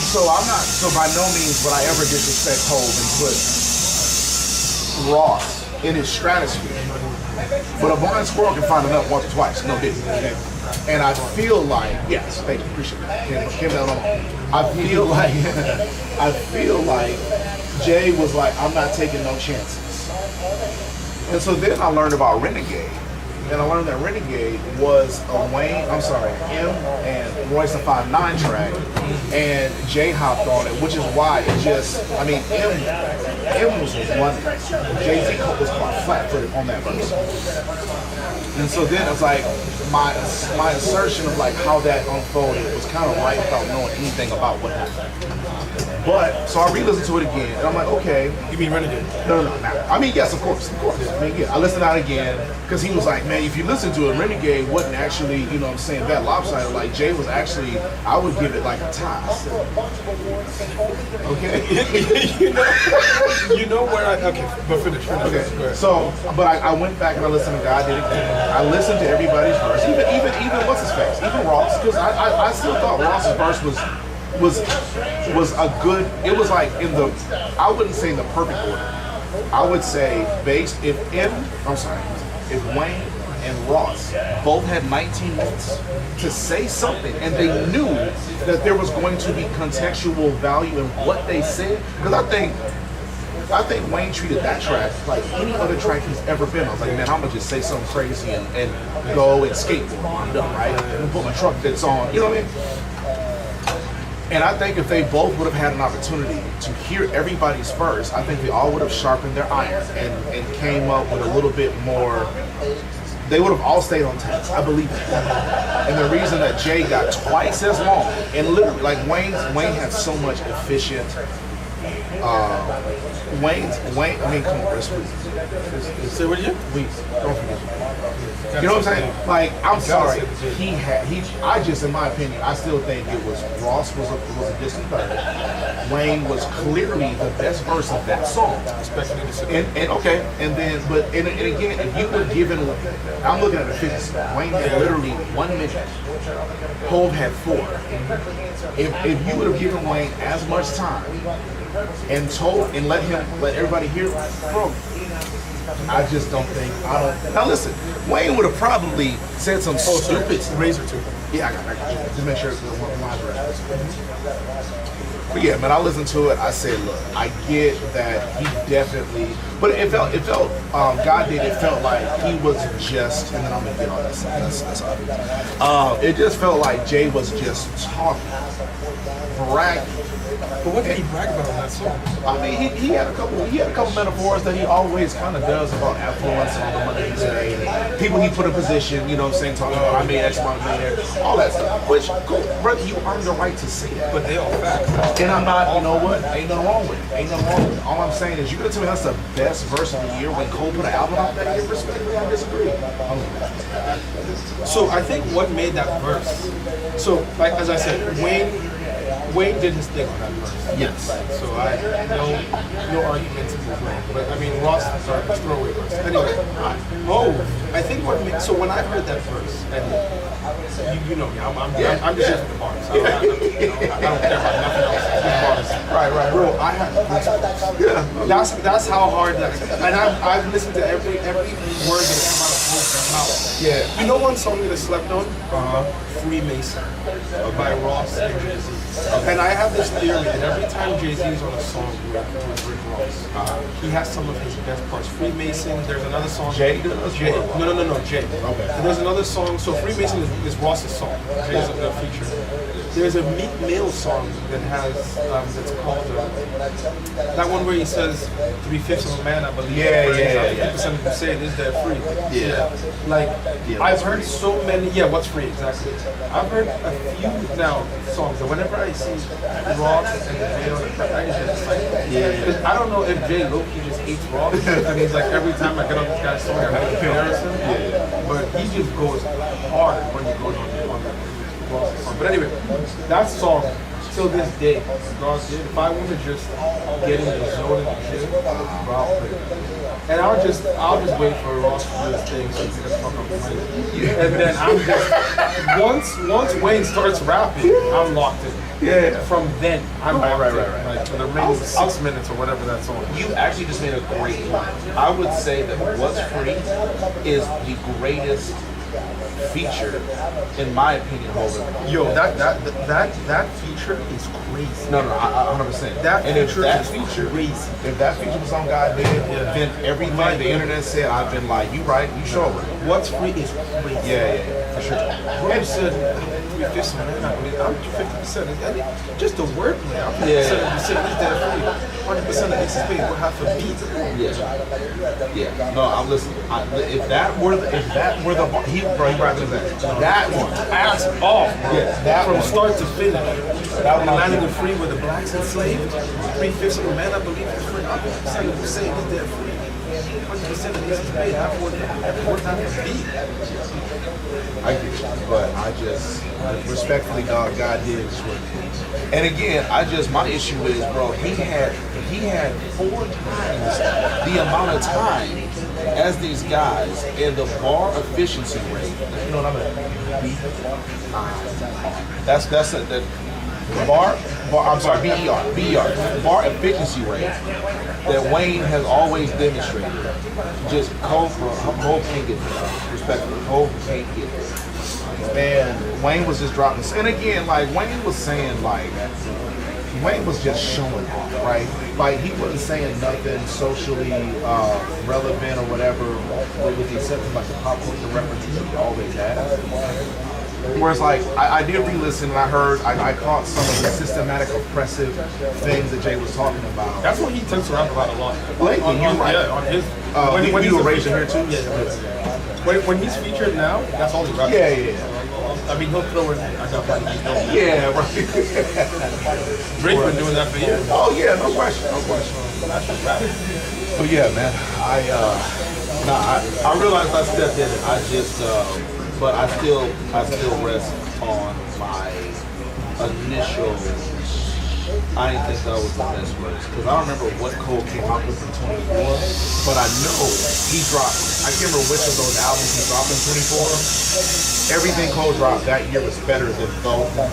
Speaker 6: So by no means would I ever disrespect Hov and put Ross in his stratosphere. But a blind squirrel can find enough once or twice, no big. Okay? And I feel like, yes, thank you, appreciate it. I feel like Jay was like, I'm not taking no chances. And so then I learned about Renegade. And I learned that Renegade was a M and Royce the 5'9" track, and Jay hopped on it, which is why it just, M was running. Jay-Z was quite flat-footed on that verse. And so then it's like, my assertion of like how that unfolded was kind of right without knowing anything about what happened. But, so I re-listened to it again, and I'm like, okay.
Speaker 4: You mean Renegade?
Speaker 6: No. I mean, yes, of course. I listened out again, because he was like, man, if you listen to it, Renegade wasn't actually, that lopsided. Like, Jay was actually, I would give it like a tie. Okay?
Speaker 4: But finish.
Speaker 6: Okay, so, but I went back and I listened to God Did It Again. I listened to everybody's verse, even what's his face, even Ross, because I still thought Ross's verse was a good, it was like I wouldn't say in the perfect order. I would say if Wayne and Ross both had 19 minutes to say something and they knew that there was going to be contextual value in what they said, because I think Wayne treated that track like any other track he's ever been on. I was like, man, I'm gonna just say something crazy and go and skateboard. I'm done, right? And put my truck that's on, you know what I mean? And I think if they both would have had an opportunity to hear everybody's verse, I think they all would have sharpened their iron and came up with a little bit more. They would have all stayed on task. I believe that. And the reason that Jay got twice as long, and literally, like Wayne had so much efficient. Wayne, I mean, come on, let's please.
Speaker 4: Say what you?
Speaker 6: Please, don't forget. You know what I'm saying? Like, I'm sorry. In my opinion, I still think it was Ross was a distant third. Wayne was clearly the best verse of that song. And again, if you were given, I'm looking at the figures. Wayne had literally 1 minute. Hov had 4. If you would have given Wayne as much time and let everybody hear from, I just don't think, now listen, Wayne would have probably said some stupid.
Speaker 4: Razor too.
Speaker 6: Yeah, I got you. Just make sure it's the one line right. But yeah, man, I listened to it. I said, look, I get that he definitely, but it felt, God did. It felt like he was just, and then I'm gonna get on this. That's all. It just felt like Jay was just talking, bragging.
Speaker 4: But what did he brag about on that song?
Speaker 6: I mean, he had a couple metaphors that he always kind of does about affluence and all the money he's made, and people he put in position. You know what I'm saying? Talking about I made X amount of million, all that stuff. Which, cool, brother, you earned the right to say it.
Speaker 4: But they all facts.
Speaker 6: And I'm not, you know what? Ain't nothing wrong with it. Ain't nothing wrong with it. All I'm saying is, you gonna tell me that's the best verse of the year when Cole put an album out that year? Respectfully, I disagree.
Speaker 4: So I think what made that verse. So like as I said, Wayne did his thing on that verse.
Speaker 6: Yes.
Speaker 4: So I no arguments in his Wayne. But I mean Ross, sorry, let's throw away verse. Anyway, I think what made, so when I heard that verse, and you know me, I'm just here for the bars. I don't care about nothing else. Just bars. Right. Bro, I had goosebumps. That's how hard that is. And I've listened to every word that came out of Wolf's mouth.
Speaker 6: Yeah.
Speaker 4: You know one song that I slept on? Freemason by Ross and Jay-Z. And I have this theory that every time Jay-Z is on a song with Rick Ross, he has some of his best parts. Freemason, there's another song.
Speaker 6: Jay does?
Speaker 4: Jay. No, Jay.
Speaker 6: Okay.
Speaker 4: And there's another song, so Freemason is Ross's song. Jay's a feature. There's a Meek Mill song that has, that's called, that one where he says, 3/5 of a man, I believe.
Speaker 6: Yeah.
Speaker 4: 50% of them say it is that free.
Speaker 6: Yeah.
Speaker 4: Like,
Speaker 6: Yeah,
Speaker 4: I've heard so many, what's free, exactly. I've heard a few now songs that whenever I see Ross and Jay on the track, I just like, because I don't know if Jay low-key just hates Ross. I mean, it's like every time I get on this guy's song, I make a comparison. But he just goes hard when he goes on the Ross song. But anyway, that song, till this day, God did, if I want to just get in the zone and the gym, I'll play it. And I'll just wait for Ross to do his thing so he can just fuck up the mic. And then I'm just, once Wayne starts rapping, I'm locked in.
Speaker 6: Yeah.
Speaker 4: From then, I'm locked in.
Speaker 6: Right.
Speaker 4: Like for the remaining 6 minutes or whatever that song is.
Speaker 6: You actually just made a great point. I would say that What's Free is the greatest feature, in my opinion, Hogan.
Speaker 4: Yo, that feature is crazy.
Speaker 6: No, 100%.
Speaker 4: That
Speaker 6: and if
Speaker 4: feature
Speaker 6: that
Speaker 4: is
Speaker 6: feature,
Speaker 4: crazy.
Speaker 6: if that feature was on God did, then everything the internet said, I've been like, you right, you sure right.
Speaker 4: What's free is crazy.
Speaker 6: Yeah, for sure.
Speaker 4: Rob said 3/5 man, I mean, I'm 50%. Just the wordplay. I'm 50% is that free. 100% of this is paid. What half a beat?
Speaker 6: Yeah. No, I'm listening. If that were the bar, he rapping that one.
Speaker 4: Ass off, bro.
Speaker 6: Yeah, that
Speaker 4: from
Speaker 6: one.
Speaker 4: start to finish.
Speaker 6: That
Speaker 4: The
Speaker 6: one.
Speaker 4: land of the free where the blacks enslaved. 3/5 of a man, I believe, is free. 100% of the same is that free. 100% of this is paid. What half a beat?
Speaker 6: I get you, but I just respectfully, God did is what. And again, my issue is, bro, he had 4 times the amount of time as these guys, and the bar efficiency rate. You know what I'm at? That's the bar. I'm sorry, BER. Bar efficiency rate that Wayne has always demonstrated. Just Cole can't get there. Respectfully, Cole can't get there. Man, Wayne was just dropping. And again, like Wayne was saying, like Wayne was just showing off, right? Like he wasn't saying nothing socially relevant or whatever, with the exception of like the pop culture references that he always has. Whereas like I did re-listen and I caught some of the systematic oppressive things that Jay was talking about.
Speaker 4: That's what he tends to rap about a lot.
Speaker 6: Lately, you're right.
Speaker 4: Yeah, on his.
Speaker 6: When you erase here too?
Speaker 4: Yeah. When he's featured now, that's all he raps.
Speaker 6: Yeah.
Speaker 4: I mean, he'll throw in. I got money.
Speaker 6: Yeah, right.
Speaker 4: Drake been doing that for years.
Speaker 6: Oh yeah, no question.
Speaker 4: That's just rap.
Speaker 6: But yeah, man, I realized I stepped in it. I just, but I still rest on my initial. I didn't think that was the best verse because I don't remember what Cole came out with in 24, but I know he dropped. I can't remember which of those albums he dropped in 24. Everything Cole dropped that year was better than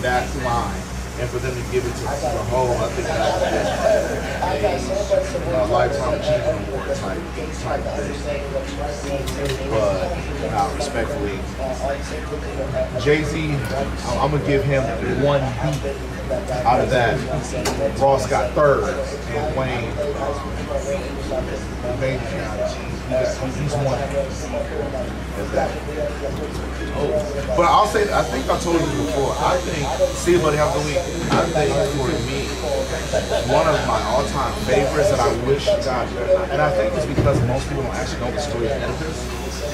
Speaker 6: that line. And for them to give it to the whole, I think that's a lifetime achievement award type thing. But respectfully, Jay-Z, I'm gonna give him one beat out of that. Ross got third, and Wayne, Baby he's one. But I'll say, I think I told you before, I think See Buddy Have the Week, I think for me, one of my all-time favorites that I wish God, and I think it's because most people don't actually know the story of Oedipus,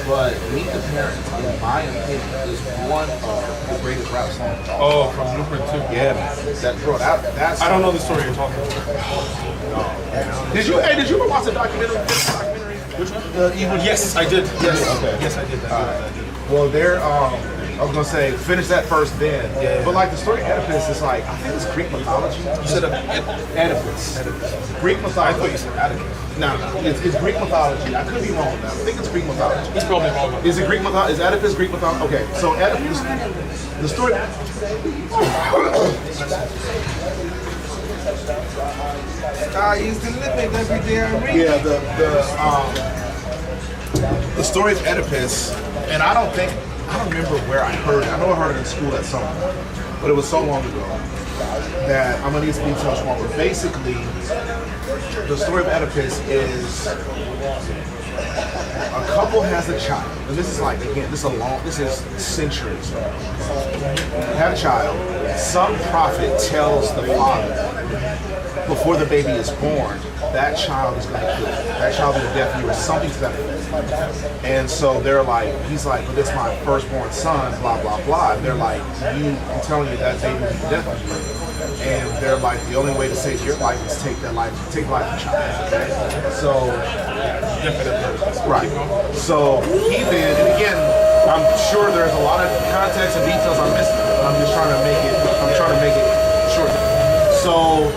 Speaker 6: but Meet the Parents, in my opinion, is one of the greatest rap songs.
Speaker 4: Oh, from Blueprint 2.
Speaker 6: Yeah, that bro, that's.
Speaker 4: I don't know the story you're talking about.
Speaker 6: Did you ever watch the documentary? Which one?
Speaker 4: Yes, I did.
Speaker 6: Yes. Okay.
Speaker 4: Yes, I did. I did.
Speaker 6: Well, I was gonna say finish that first then. Yeah. But like the story of Oedipus is like, I think it's Greek mythology.
Speaker 4: You said
Speaker 6: Oedipus. Greek mythology.
Speaker 4: I thought you said Atticus.
Speaker 6: No, it's Greek mythology. I could be wrong now. I think it's Greek mythology.
Speaker 4: He's probably wrong.
Speaker 6: Is it Greek mythology? Is Oedipus Greek mythology? Okay, so Oedipus, the story.
Speaker 4: I used to live it every day I read.
Speaker 6: Yeah, the story of Oedipus, and I don't remember where I heard it. I know I heard it in school at some point, but it was so long ago that I'm gonna need some details wrong. But basically, the story of Oedipus is a couple has a child, and this is like, again, this is centuries ago. Have a child. Some prophet tells the father before the baby is born, that child is going to kill him. That child is death or something to that effect. And so they're like, he's like, but it's my firstborn son, blah, blah, blah. And they're like, I'm telling you that baby will be death on you. And they're like, the only way to save your life is take the life of the child. Okay? So, right. So he then, and again, I'm sure there's a lot of context and details I'm missing, but I'm just trying to make it short. So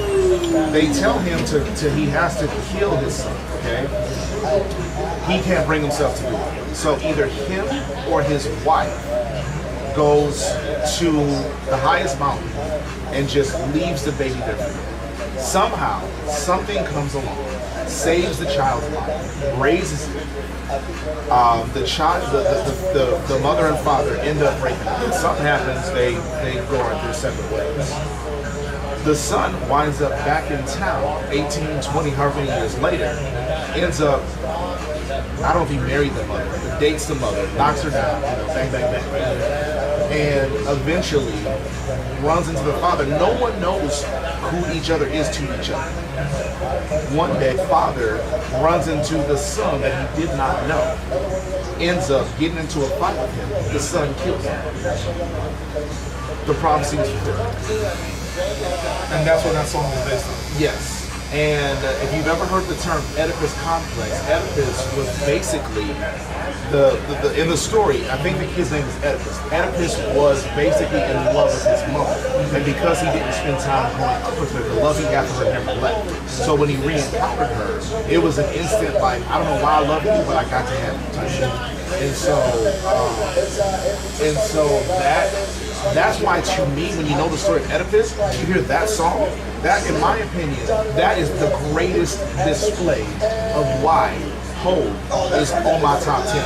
Speaker 6: they tell him he has to kill his son, okay? He can't bring himself to do it. So either him or his wife goes to the highest mountain and just leaves the baby there for him. Somehow, something comes along, saves the child's life, raises it. The child, the mother and father end up breaking up. Something happens, they go their separate ways. The son winds up back in town 18, 20, however many years later, ends up, I don't know if he married the mother, but dates the mother, knocks her down, bang, bang, bang, bang, and eventually runs into the father. No one knows who each other is to each other. One day, father runs into the son that he did not know, ends up getting into a fight with him. The son kills him. The prophecy was fulfilled.
Speaker 4: And that's what that song is based on.
Speaker 6: Yes. And if you've ever heard the term Oedipus complex, Oedipus was basically in the story, I think the kid's name is Oedipus. Oedipus was basically in love with his mother. And because he didn't spend time growing up with her, the love he had for her never left. So when he re-encountered her, it was an instant like, I don't know why I love you, but I got to have you type shit. And so that's why, to me, when you know the story of Oedipus, you hear that song, that, in my opinion, that is the greatest display of why Hov is on my top 10.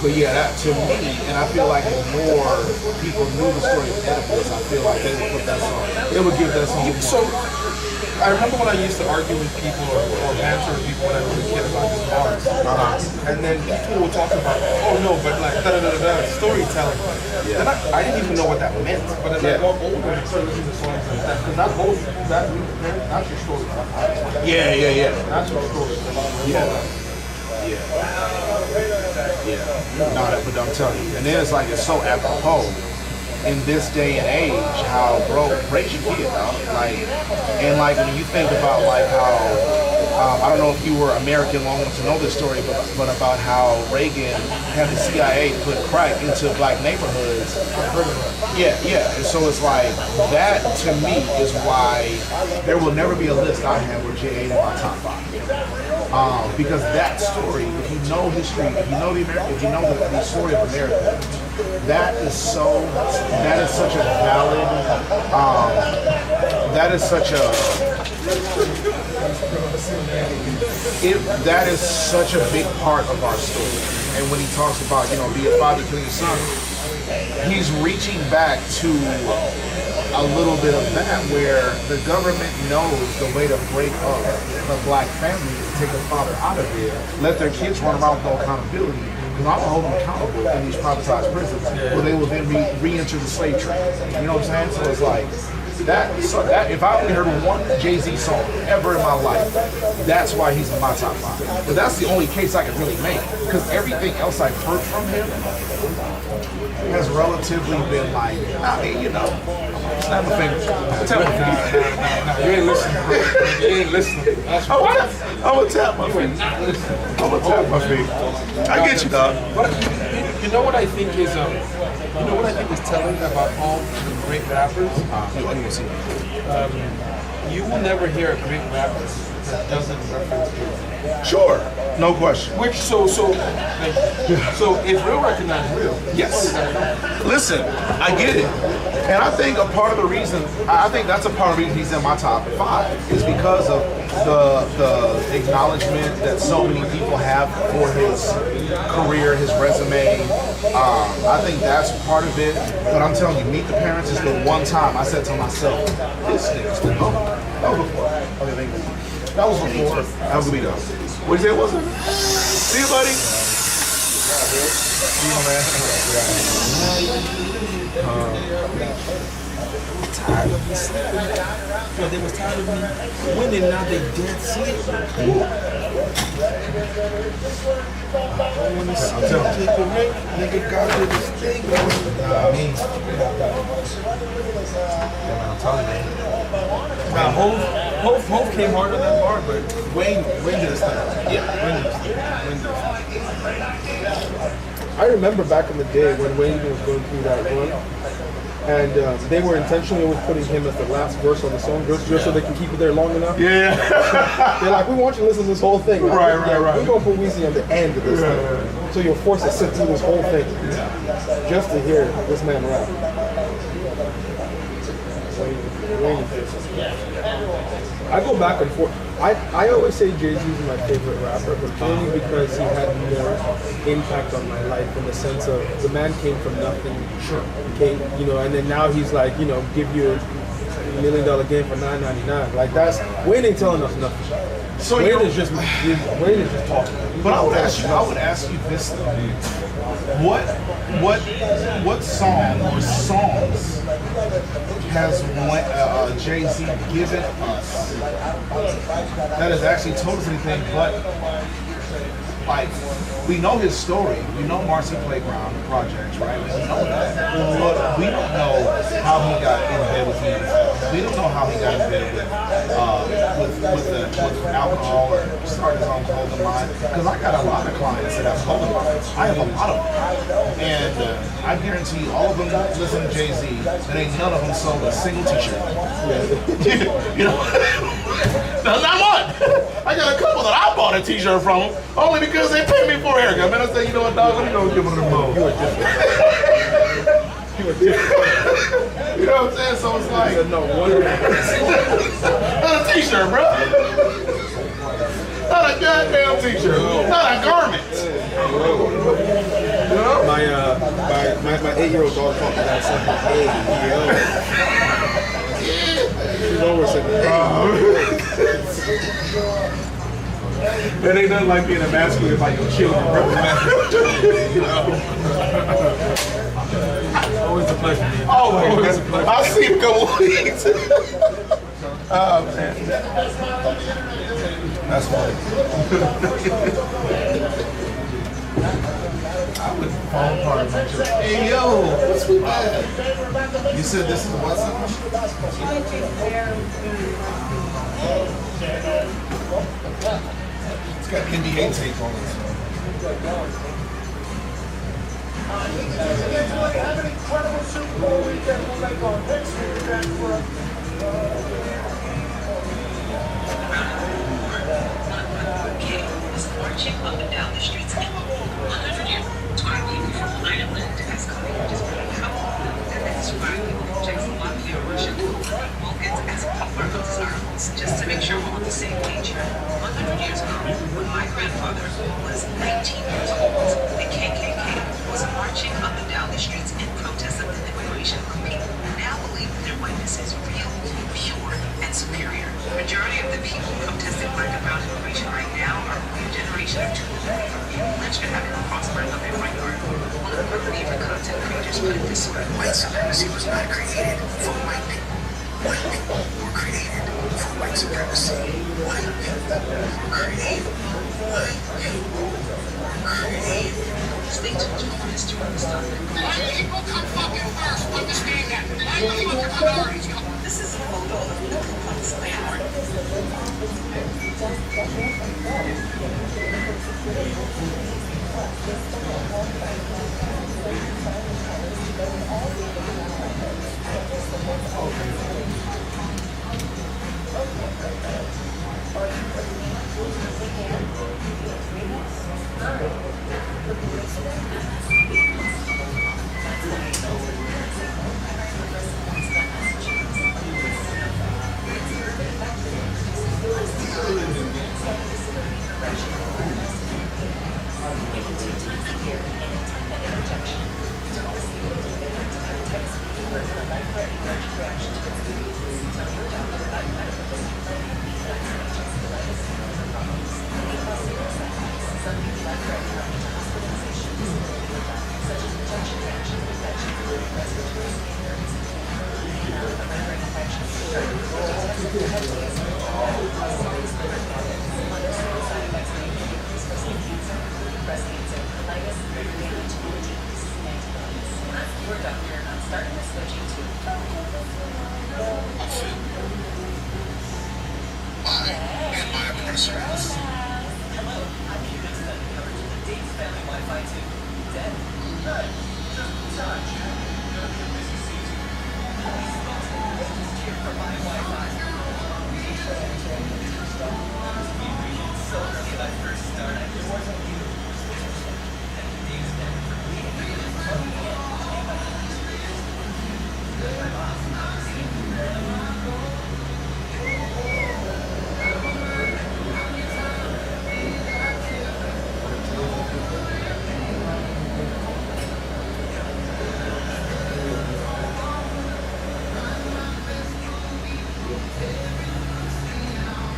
Speaker 6: But yeah, that to me, and I feel like if more people knew the story of Oedipus, I feel like they would put that song. They would give that song.
Speaker 4: So, I remember when I used to argue with people or banter with people when I was a kid about this art. And then people would talk about, oh no, but like storytelling.
Speaker 6: Yeah.
Speaker 4: And I didn't even know what that meant. But as I got older and started listening to songs like that, because that's your story.
Speaker 6: Yeah.
Speaker 4: That's your story.
Speaker 6: Yeah. No, but I'm telling you, and then it's like it's so apropos in this day and age how, bro, raise your kid, dog. Like, and like when you think about like how I don't know if you were American long enough to know this story, but about how Reagan had the CIA put crack into black neighborhoods. Yeah. And so it's like that to me is why there will never be a list I have where J ain't in my top 5. Because that story, if you know history, if you know the story of America, that is such a valid, that is such a That is such a big part of our story. And when he talks about, be a father to your son, he's reaching back to a little bit of that where the government knows the way to break up the black family is to take a father out of it, let their kids run around with no accountability. Because I'm gonna hold them accountable in these privatized prisons, where they will then re-enter the slave trade. You know what I'm saying? So it's like that. So that if I only heard one Jay-Z song ever in my life, that's why he's in my top 5. But that's the only case I could really make. Because everything else I've heard from him has relatively been like, snap my fingers. Tap my fingers.
Speaker 4: You ain't listening, bro. You ain't listening. That's
Speaker 6: I'm gonna tap my fingers. I'm gonna tap my fingers. I get you, dog.
Speaker 4: But you know what I think is telling about all the great rappers? You will never hear a great rapper that doesn't reference real.
Speaker 6: Sure, no question.
Speaker 4: So if real recognize real,
Speaker 6: Yes. Listen, I get it. And I think that's a part of the reason he's in my top 5 is because of the acknowledgement that so many people have for his career, his resume. I think that's part of it. But I'm telling you, Meet the Parents is the one time I said to myself, this nigga's the that was before. Okay, thank you. That was before. That was me though. What did you say it was? See you, buddy. See you, man.
Speaker 4: tired of me sleeping. Because they was tired of me winning, now they dead sleep. I want to see you take a ring. Nigga got with this thing. I'm telling you. Now, Hov came harder than Bar, but Wayne did his thing. Yeah, Wayne did his thing.
Speaker 7: I remember back in the day when Wayne was going through that run, and they were intentionally always putting him as the last verse on the song, just so they can keep it there long enough.
Speaker 6: Yeah.
Speaker 7: They're like, we want you to listen to this whole thing.
Speaker 6: Right.
Speaker 7: We're going to put Weezy on the end of this thing. So you're forced to sit through this whole thing just to hear this man rap. I go back and forth. I always say Jay-Z is my favorite rapper, but only because he had more impact on my life in the sense of the man came from nothing. Sure. Came, and then now he's like, give you $1 million game for $9.99. Like that's Wayne ain't telling us nothing.
Speaker 6: So
Speaker 7: Wayne is just talking.
Speaker 6: But I would ask you this though. What song or songs has Jay-Z given us that has actually told us anything but like we know his story, we know Marcy Playground projects, right? We know that, but we don't know how he got in bed with him. We don't know how he got in bed with alcohol or started his own clothing line. Because I got a lot of clients that have clothing lines. I have a lot of them, and I guarantee you, all of them listen to Jay-Z, and ain't none of them sold a single T-shirt. Not one. I got a couple that I bought a T-shirt from them only because they paid me for a haircut. Man, I said, you know what, dog? Let me go give them the move. You know what I'm saying? So it's like, not a T-shirt, bro. Not a goddamn T-shirt. Not a garment.
Speaker 7: My 8-year-old daughter talked to that something. She's always saying,
Speaker 6: It ain't nothing like being emasculated by your children, bro.
Speaker 4: Always a pleasure.
Speaker 6: Always a pleasure. I'll see you in a couple of weeks. Oh, man. That's funny. I would fall apart with my children. Hey, yo, what's with that? You said this is what song? It's got NBA tape on it.
Speaker 1: Have an incredible Super Bowl weekend. We'll make our next week back for
Speaker 8: was marching up and down the streets of 120 people from Ireland as communities were and describing Jackson Mafia worship Vulcans as power of desirables, just to make sure we're on the same page here. grandfather was 19 years old. The KKK was marching up and down the streets in protest of the immigration of people who now believe their whiteness is real, pure, and superior. The majority of the people protesting black and brown immigration right now are a new generation of two lynched for having a crossbar of their front yard. One of my favorite content creators put it this way: white supremacy was not created for white people. White people were created for white supremacy. White people were created. White people were created. Stay tuned for history of the stuff.
Speaker 2: White people come fucking first. Understand that. Black people are minorities.
Speaker 8: This is a photo of the Ku Klux Klan.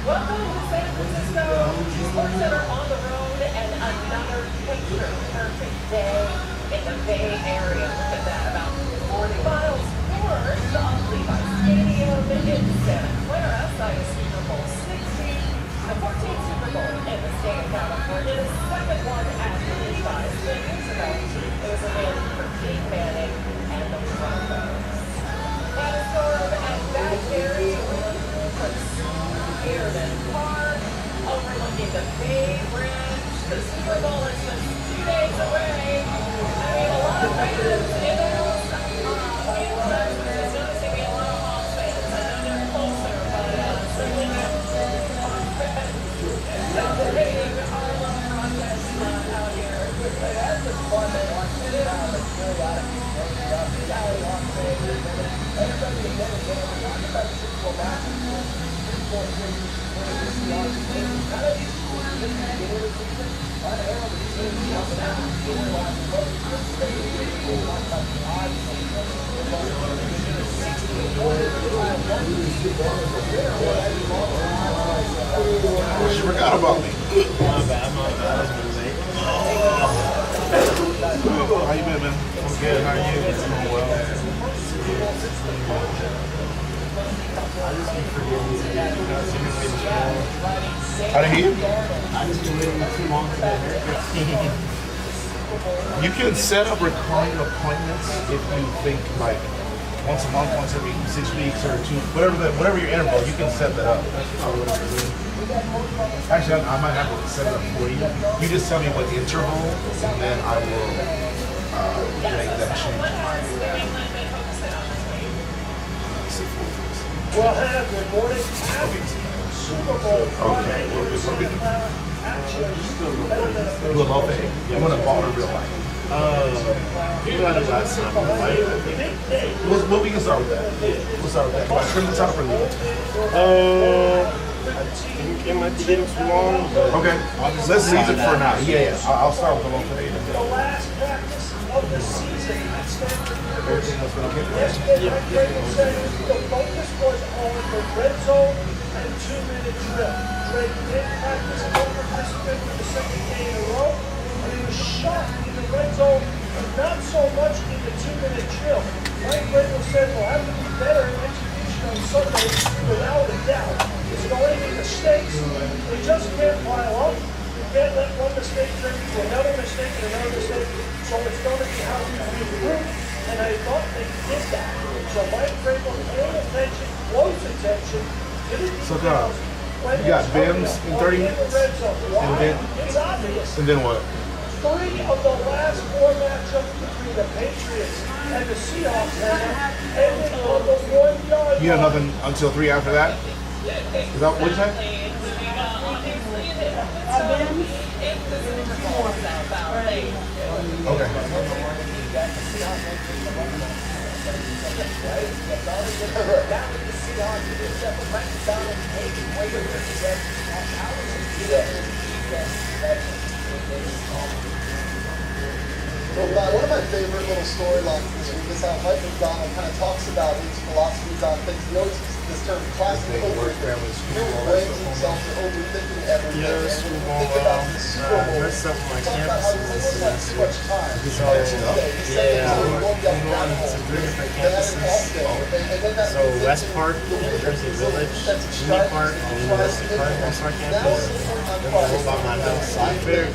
Speaker 9: Welcome to San Francisco Sports Center on the road and another picture-perfect day in the Bay Area. Look at that, about 40 miles north of Levi Stadium in Santa Clara, site of Super Bowl 60, the 14th Super Bowl in the state of California, the second one at Levi's 10 years ago. It was a win for Pete Manning and the Broncos. Sandstorm and Badberry here in Park, overlooking the Bay Bridge. The Super Bowl is just 2 days away. I mean, a lot of fans in the house. It's noticing me a lot of Hawks fans. I know they're closer, but certainly not Hawks fans. Celebrating our love contest out here. That's just fun to watch. It's periodic. Everybody again and again, we're talking about the Super Bowl match.
Speaker 6: She forgot about me.
Speaker 10: My bad.
Speaker 6: How you been, man?
Speaker 10: I'm good. How are you? It's going well. I just keep forgetting to get
Speaker 6: I didn't hear you.
Speaker 10: I just been waiting too long for that haircut.
Speaker 6: You can set up recurring appointments if you think like once a month, once every 6 weeks, or two, whatever your interval. You can set that up. Actually, I might have to set it up for you. You just tell me what interval, and then I will make that change.
Speaker 1: Well, good morning. Super Bowl.
Speaker 6: Okay, we'll do a low thing. I'm gonna ball in real life.
Speaker 10: You got it last time.
Speaker 6: Well, we can start with that. We'll start with that. Trim the top or leave it?
Speaker 10: think it might be getting too long, but
Speaker 6: Okay, let's leave it for now. Yeah, yeah. I'll start with the low fade.
Speaker 1: The last practice of the season at Stanford University. Yesterday, Mike Vrabel said the focus was on the red zone and 2-minute drill. Drake did practice a participant for the second day in a row, and he was shocked in the red zone, but not so much in the 2-minute drill. Mike Vrabel said we'll have to be better in execution on Sunday without a doubt. There's going to be mistakes. We just can't pile up. We can't let one mistake turn into another mistake and another mistake. So it's going to be how we regroup. And I thought they did that. So Mike Vrabel paying attention, close attention to the details.
Speaker 6: So, you got Bims in 30 minutes, and then
Speaker 1: It's obvious.
Speaker 6: and then what?
Speaker 1: 3 of the last 4 matchups between the Patriots and the Seahawks ended on the 1-yard
Speaker 6: You have
Speaker 1: line.
Speaker 6: nothing until 3 after that? Is that what you said?
Speaker 11: So, one of my favorite little storylines this week is how Mike McDonald kind of talks about his philosophies on things. He always uses this term, classic overthinking. He blames himself for overthinking everything.
Speaker 10: yeah,
Speaker 11: And
Speaker 10: Super
Speaker 11: when
Speaker 10: Bowl.
Speaker 11: you think about the Super Bowl,
Speaker 10: Messed up my
Speaker 11: talk about how he
Speaker 10: campuses
Speaker 11: almost had too much time.
Speaker 10: So,
Speaker 11: He said
Speaker 10: yeah,
Speaker 11: that he
Speaker 10: we're
Speaker 11: was going
Speaker 10: going
Speaker 11: down
Speaker 10: to 3 different
Speaker 11: they had an off
Speaker 10: campuses.
Speaker 11: day, and then that
Speaker 10: So
Speaker 11: leads
Speaker 10: West
Speaker 11: into
Speaker 10: Park,
Speaker 11: the weird
Speaker 10: Jersey Village,
Speaker 11: sense of
Speaker 10: Uni
Speaker 11: strife,
Speaker 10: Park, and
Speaker 11: trust,
Speaker 10: University Park, that's our
Speaker 11: Now
Speaker 10: campus.
Speaker 11: it's on
Speaker 10: Then
Speaker 11: Friday.
Speaker 10: we're about my house, side fair.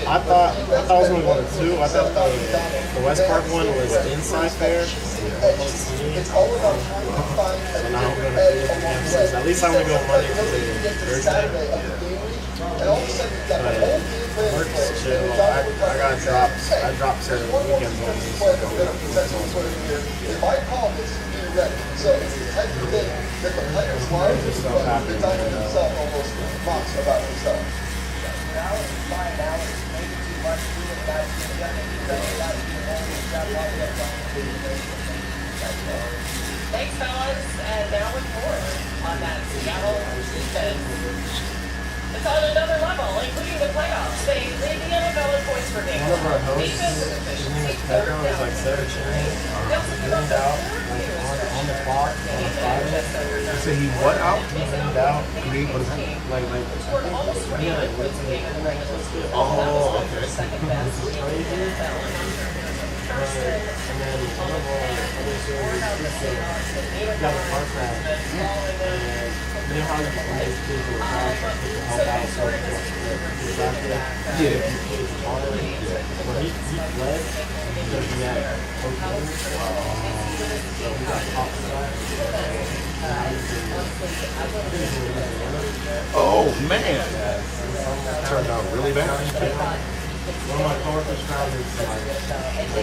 Speaker 10: I thought I was gonna go to 2. I thought the West Park one was inside fair.
Speaker 11: It's all about trying to find a
Speaker 10: So now I'm
Speaker 11: different
Speaker 10: going to 3
Speaker 11: edge
Speaker 10: different
Speaker 11: along the
Speaker 10: campuses.
Speaker 11: way.
Speaker 10: At least I'm gonna go Monday,
Speaker 11: Because
Speaker 10: Tuesday,
Speaker 11: you get to
Speaker 10: Thursday.
Speaker 11: Saturday of the game week, and all of a sudden you've got the whole game plan in
Speaker 10: Works
Speaker 11: place.
Speaker 10: chill.
Speaker 11: and John would
Speaker 10: I got
Speaker 11: say,
Speaker 10: drops.
Speaker 11: hey,
Speaker 10: I dropped
Speaker 11: there's
Speaker 10: certain
Speaker 11: one more
Speaker 10: weekends on
Speaker 11: defensive
Speaker 10: these.
Speaker 11: play that's going to potentially put in here. If I call this, be ready. So it's the type of thing that the players love, but the diamond himself almost mocks about himself.
Speaker 9: Thanks, fellas. And now with more on that Seattle defense. It's on another level, including the playoffs. They lead the NFL in points per game.
Speaker 10: One of our hosts,
Speaker 9: Defensive
Speaker 10: his
Speaker 9: efficiency,
Speaker 10: name is
Speaker 9: third
Speaker 10: Pedro, is
Speaker 9: down.
Speaker 10: like 17.
Speaker 9: They also give up
Speaker 10: Cleaned
Speaker 9: the
Speaker 10: out,
Speaker 9: third
Speaker 10: like
Speaker 9: fewest
Speaker 10: on the clock, on a Friday.
Speaker 6: Say he what out?
Speaker 10: Cleaned out.
Speaker 6: Green, what is that?
Speaker 10: Like,
Speaker 9: Scored almost 29 points a game in the regular season.
Speaker 6: Oh, okay.
Speaker 9: Second best league in the NFL. First in
Speaker 10: and then one of our other series, got a car crash. And you know how you can just get into a crash and people help out so much distracted?
Speaker 6: Yeah.
Speaker 10: When he fled, because he had cocaine. So we got caught for that.
Speaker 6: Oh man, turned out really bad.
Speaker 10: One of my coworkers found his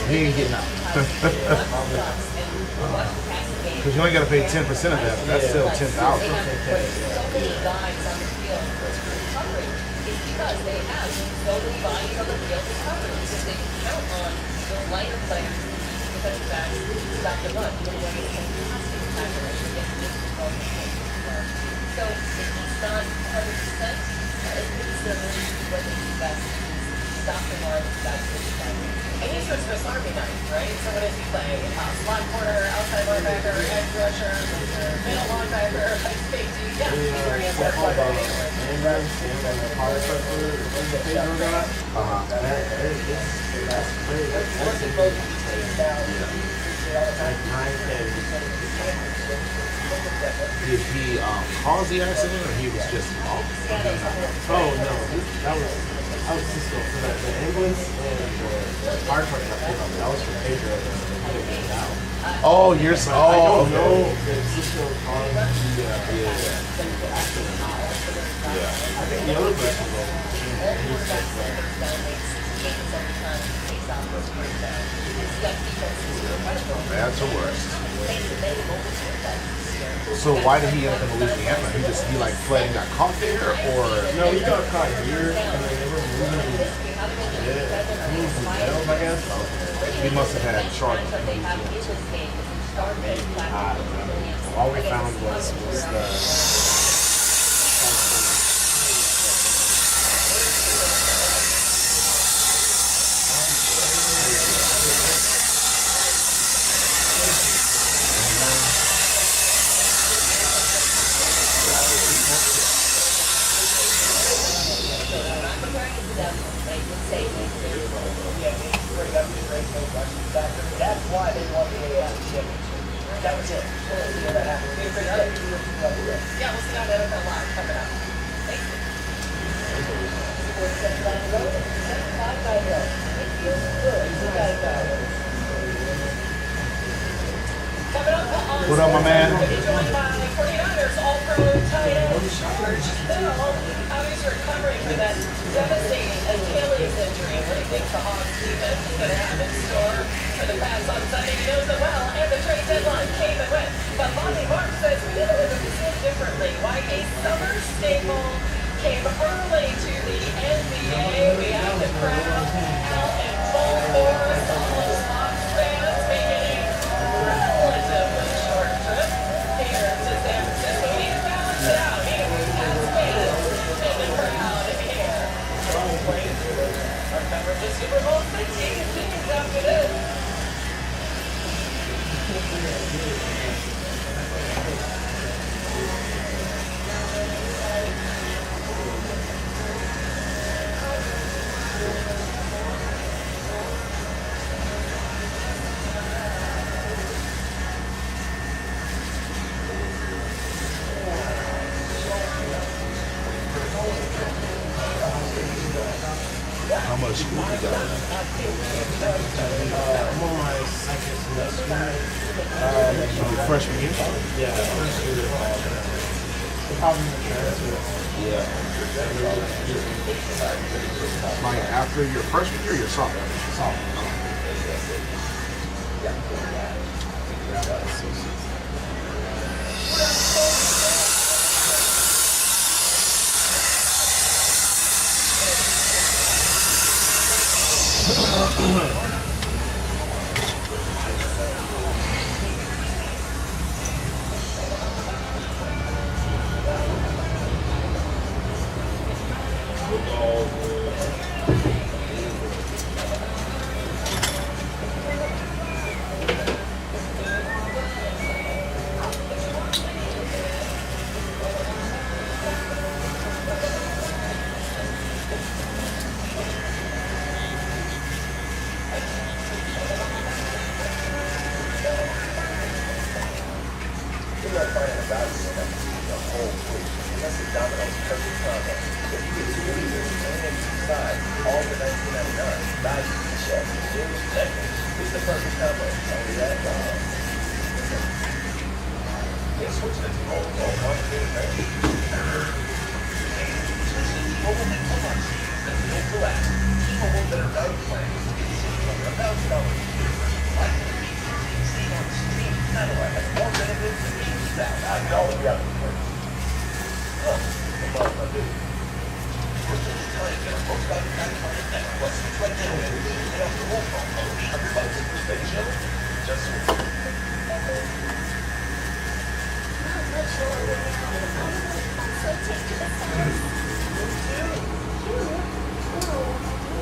Speaker 6: He ain't getting out. Because you only got to pay 10% of that. But that's still 10,000.
Speaker 9: guys on the field. Recovery is because they have so many bodies on the field recovery because they can count on the lighter players, defensive backs, stop the run. Even when it's fantastic tackle, it gets difficult to hit. So if he's not 100%, it's the ability to do what they do best. Stop the run, that's what he's done. And he's your Swiss Army knife, right? So what does he play? Slot corner, outside linebacker, edge rusher, middle linebacker, safety. Yeah, he's very important.
Speaker 6: Did he cause the accident or he was just off?
Speaker 10: Oh no, that was Cisco. So that the ambulance and the fire truck that pulled up, that was for Pedro. How they got out.
Speaker 6: Oh, you're
Speaker 10: I
Speaker 6: oh,
Speaker 10: don't know
Speaker 6: okay.
Speaker 10: if Cisco caused the accident or not. I think the other person was.
Speaker 6: Bad to worst. So why did he end up in Louisiana? He like fled and got caught there, or
Speaker 10: No, he got caught here, and then they were I guess.
Speaker 6: He must have had Shawn.
Speaker 10: All we found was the.
Speaker 1: That's why they won the AFC championship. That was it. That happened.
Speaker 9: Yeah, we'll see on NFL Live coming up. Thank you. Coming up on
Speaker 6: What up, my man?
Speaker 9: We'll be joined by 49ers All-Pro tight end George Hill. How he's recovering from that devastating Achilles injury. What do you think the Hawks defense is going to have in store for the Pats on Sunday? He knows it well, and the trade deadline came and went. But Bobby Mark says we need to look at this differently. Why a summer staple came early to the NBA. We have the crowd out in full force. All those Hawks fans making a relatively short trip here to San Francisco. We need to balance it out. We need Pats fans in the crowd here. Our coverage of Super Bowl 50 continues after this.
Speaker 6: How much school you got?
Speaker 10: I'm on my second semester.
Speaker 6: Your freshman year?
Speaker 10: Yeah, first year. Probably the transfer.
Speaker 6: Yeah. Like after your freshman year, or your sophomore?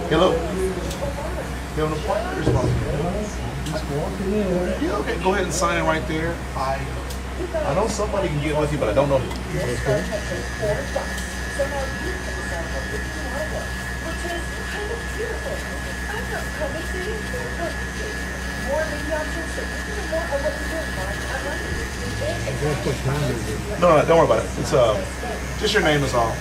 Speaker 6: Hello. You having a point? Yeah, okay. Go ahead and sign it right there. I know somebody can get with you, but I don't know who. No, don't worry about it. It's just your name is all.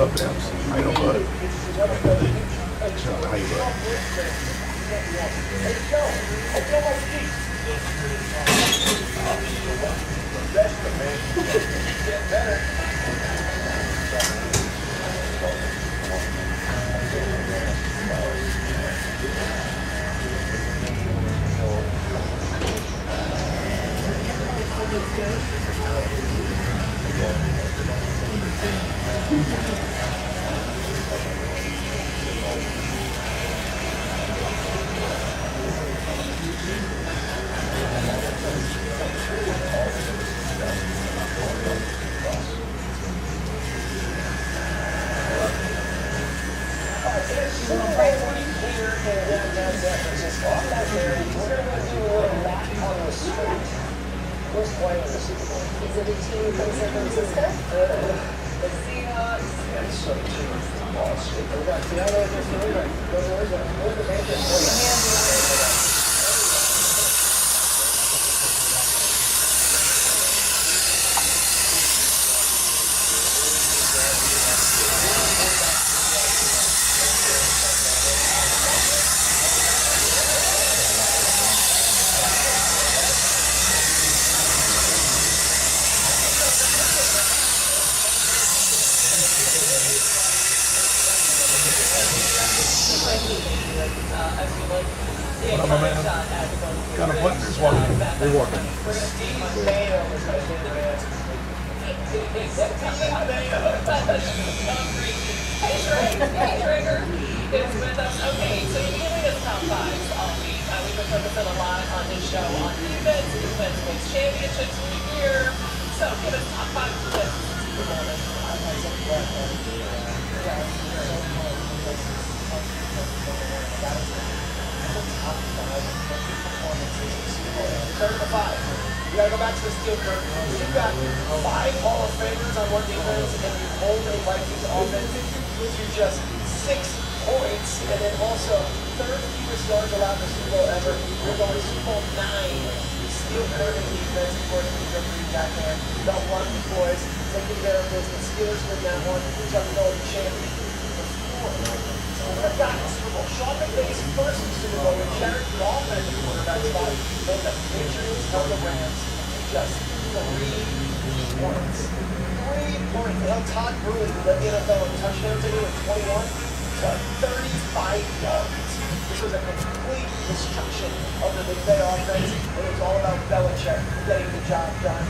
Speaker 6: up, Dams? How you doing, bud? Chill, how you doing?
Speaker 1: Who's playing the Super Bowl?
Speaker 9: Is it a team from San Francisco?
Speaker 1: The Seahawks. And so too is the boss. We got Seattle against New England. Where's the Panthers?
Speaker 6: What up, my man? Got a button. Just walking. We're walking.
Speaker 9: Hey, Trigger is with us. Okay, so you're giving us top fives all week. We've been focusing a lot on this show on defense wins championships year. So give us top five defense.
Speaker 1: Turn to five. You gotta go back to the steel curtain. You've got 5 Hall of Famers on one defense, and you hold a Vikings offense to just 6 points, and then also third fewest yards allowed in the Super Bowl ever. You're going to Super Bowl 9. Steel curtain defense, according to your free back there. The run boys taking care of business. Steelers win that one. Chuck Nolan champion. Got the Super Bowl. Shawn McVay's first Super Bowl with Jared Goff as the quarterback spot, and the Patriots held the Rams to just 3 points. 3 points. Now Todd Gurley led the NFL in touchdowns today with 21 to 35 yards. This was a complete destruction of the McVay offense, and it was all about Belichick getting the job done.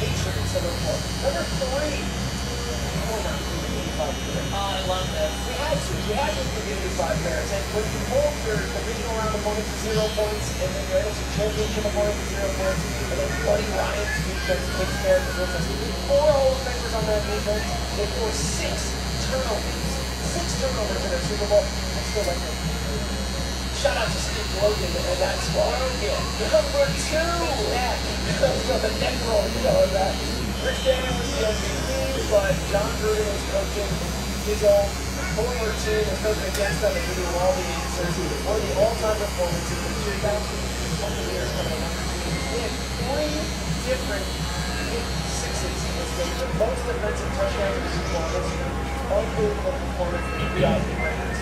Speaker 1: Patriots to look for. Number 3.
Speaker 9: I love this.
Speaker 1: We had to give you 5 pairs. And when you hold your divisional round opponent to 0 points, and then your NFC championship opponent to 0 points, and then Buddy Ryan's defense takes care of the business. 4 Hall of Famers on that defense. They forced 6 turnovers. 6 turnovers in a Super Bowl. I still like it. Shout out to Steve Logan and that squad. Number 2. Yeah. So the neck roll, you know that. Rich Daniel was the MVP, but John Gruden was coaching his own former team, was coaching against them and giving all the answers. One of the all-time performances in 2000 years coming up. We had 3 different pick sixes in this game. The most defensive touchdowns in the Super Bowl this year. Unbelievable performance from the Rams.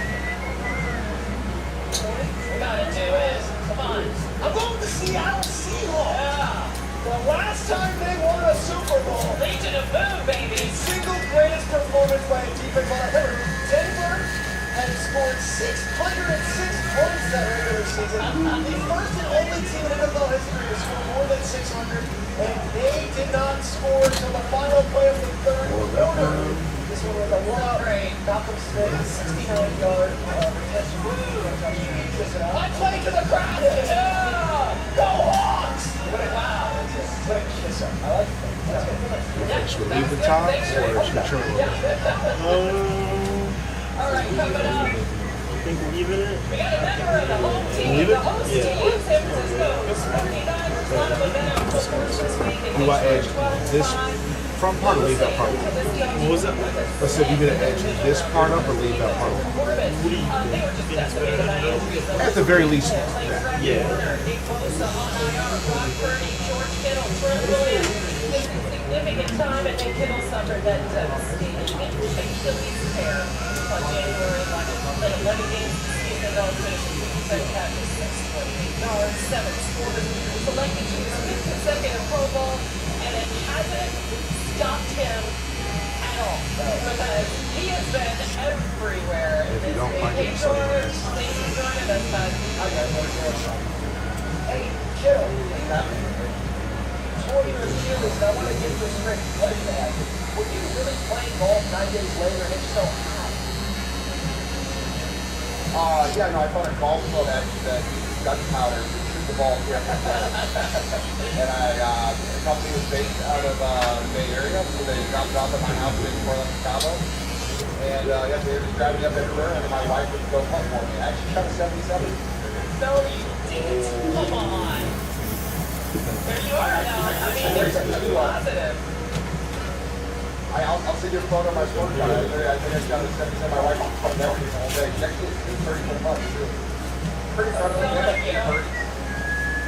Speaker 9: We gotta do it. Come on.
Speaker 1: I'm going to Seattle Seahawks.
Speaker 9: Yeah.
Speaker 1: The last time they won a Super Bowl.
Speaker 9: Legion of Boom, baby.
Speaker 1: Single greatest performance by a defense on that. Denver had scored 606 points that regular season. The first and only team in NFL history to score more than 600, and they did not score until the final play of the third quarter. This one was a blowout. Malcolm Smith, 69-yard retention. I play to the crowd. Yeah. Go Hawks. Wow. What a kiss up. I like that.
Speaker 6: Should we leave the top or should we trim it?
Speaker 9: All right, coming up.
Speaker 10: I think we're leaving it.
Speaker 9: We got a member of the home team.
Speaker 10: Leave it?
Speaker 9: The host team, San Francisco. 49ers run of event this week.
Speaker 6: Do I edge this front part or leave that part?
Speaker 10: What was that?
Speaker 6: I said you gonna edge this part up or leave that part up? At the very least, that.
Speaker 10: Yeah.
Speaker 9: Significant time, and then Kittle some suffered that devastating Achilles tear on January 11th. Played 11 games this season, though, finished 57 catches, 628 yards, 7 scores, selected to his 5th consecutive Pro Bowl, and it hasn't stopped him at all because he has been everywhere.
Speaker 6: If you don't find
Speaker 9: Hey,
Speaker 6: him,
Speaker 9: George, thanks for joining us, bud.
Speaker 1: Hey, Joe. 4 years series, I want to get this straight. What is that? Were you really playing golf 9 days later? And if so, how?
Speaker 11: Yeah, no, I found a golf club that uses gunpowder to shoot the ball here. And the company was based out of the Bay Area, so they dropped it off at my house in Portland, Chicago. And yeah, they were just driving me up everywhere, and my wife would go putt for me. I actually shot a 77.
Speaker 9: No, you didn't. Come on. There you are now. I mean, there's positive.
Speaker 11: I'll send you a photo of my scorecard. I think I shot a 77. My wife was putting everything all day. She actually did 34 putts, too. Pretty fun.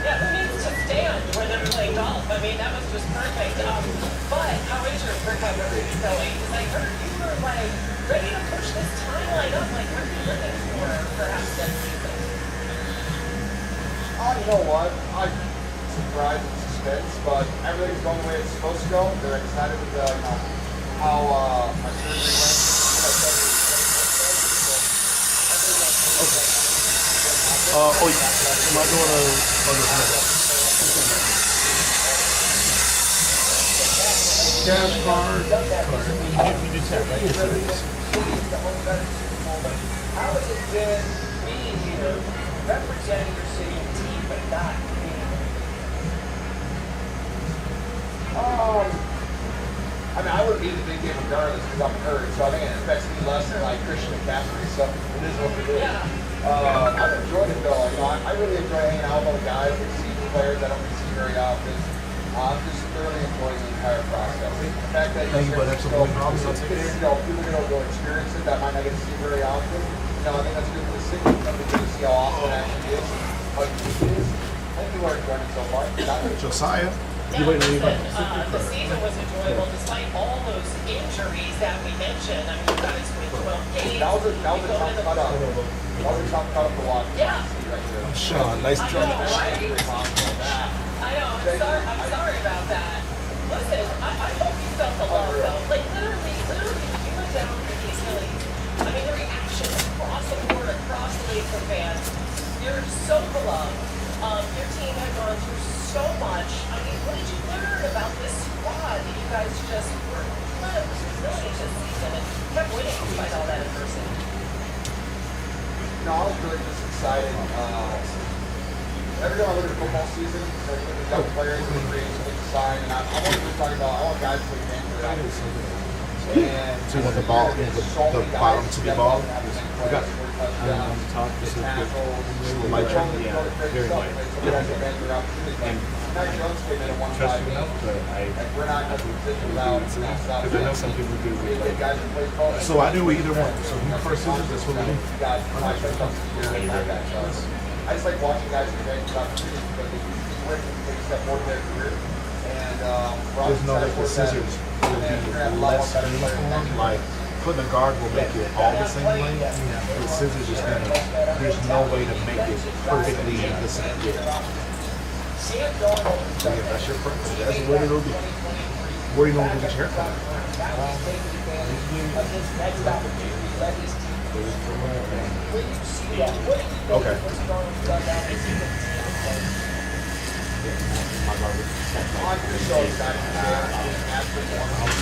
Speaker 9: Yeah, who needs to stand when they're playing golf? I mean, that was just perfect. But how is your recovery going? Because I heard you were like ready to push this timeline up. Like, what are you looking for perhaps next season?
Speaker 11: Oh, you know what? I'm surprised and suspense, but everything's going the way it's supposed to go. They're excited with how my surgery went.
Speaker 6: Oh, yeah. Am I doing a
Speaker 4: Cash card.
Speaker 6: You did tap, right? Yes, it is.
Speaker 1: How has it been being here, representing your city and team, but not being here?
Speaker 11: I mean, I would be the big game regardless because I'm hurt, so I think it affects me less than like Christian McCaffrey, so it is what it is. I've enjoyed it though. You know, I really enjoy hanging out with all the guys, the senior players I don't really see very often. I'm just thoroughly enjoying the entire process. The fact that
Speaker 6: Thank you, but that's a
Speaker 11: people
Speaker 6: point. I'll take care.
Speaker 11: people are gonna go experience it that might not get to see very often. You know, I think that's good for the city. It's something good to see how awesome it actually is, how unique it is. I think people are enjoying it so far.
Speaker 6: Josiah.
Speaker 9: Now, listen, the season was enjoyable despite all those injuries that we mentioned. I mean, you guys played 12 games.
Speaker 11: That was a tough cut up. That was a tough cut up to watch.
Speaker 9: Yeah.
Speaker 6: Shawn, nice
Speaker 9: I
Speaker 6: job.
Speaker 9: know, right? I know. I'm sorry about that. Listen, I hope you felt the love, though. Like, literally, you went down with the Achilles. I mean, the reaction across the board, across the league from fans. You're so beloved. Your team had gone through so much. I mean, what did you learn about this squad that you guys just were resilient this season and kept winning despite all that adversity?
Speaker 11: No, I was really just excited. Every time I look at the football season, I look at the young players and the free agents sign, and I want to just talk about, I want guys to play games for that. And
Speaker 6: So you want the ball, the bottom to be ball?
Speaker 10: We got on the top, this is good.
Speaker 6: Light turn?
Speaker 10: Yeah, very light.
Speaker 11: And Mac Jones came in at 158.
Speaker 10: Trust me enough, but
Speaker 11: Like, we're not in a position without,
Speaker 10: because I know some people do
Speaker 11: we
Speaker 10: with
Speaker 11: get
Speaker 10: like,
Speaker 11: guys who play phone.
Speaker 6: So I do either one. So you first scissors, that's what we do.
Speaker 11: You got 5 touchdowns a year and that does. I just like watching guys who make opportunities because they win and take a step forward in their career. And we're
Speaker 6: Just know that the scissors will be less uniform. Like putting a guard will make it all the same length. The scissors is gonna. There's no way to make it perfectly the same. So yeah, that's your preference. That's what it'll be. Where are you going to get your haircut? Okay.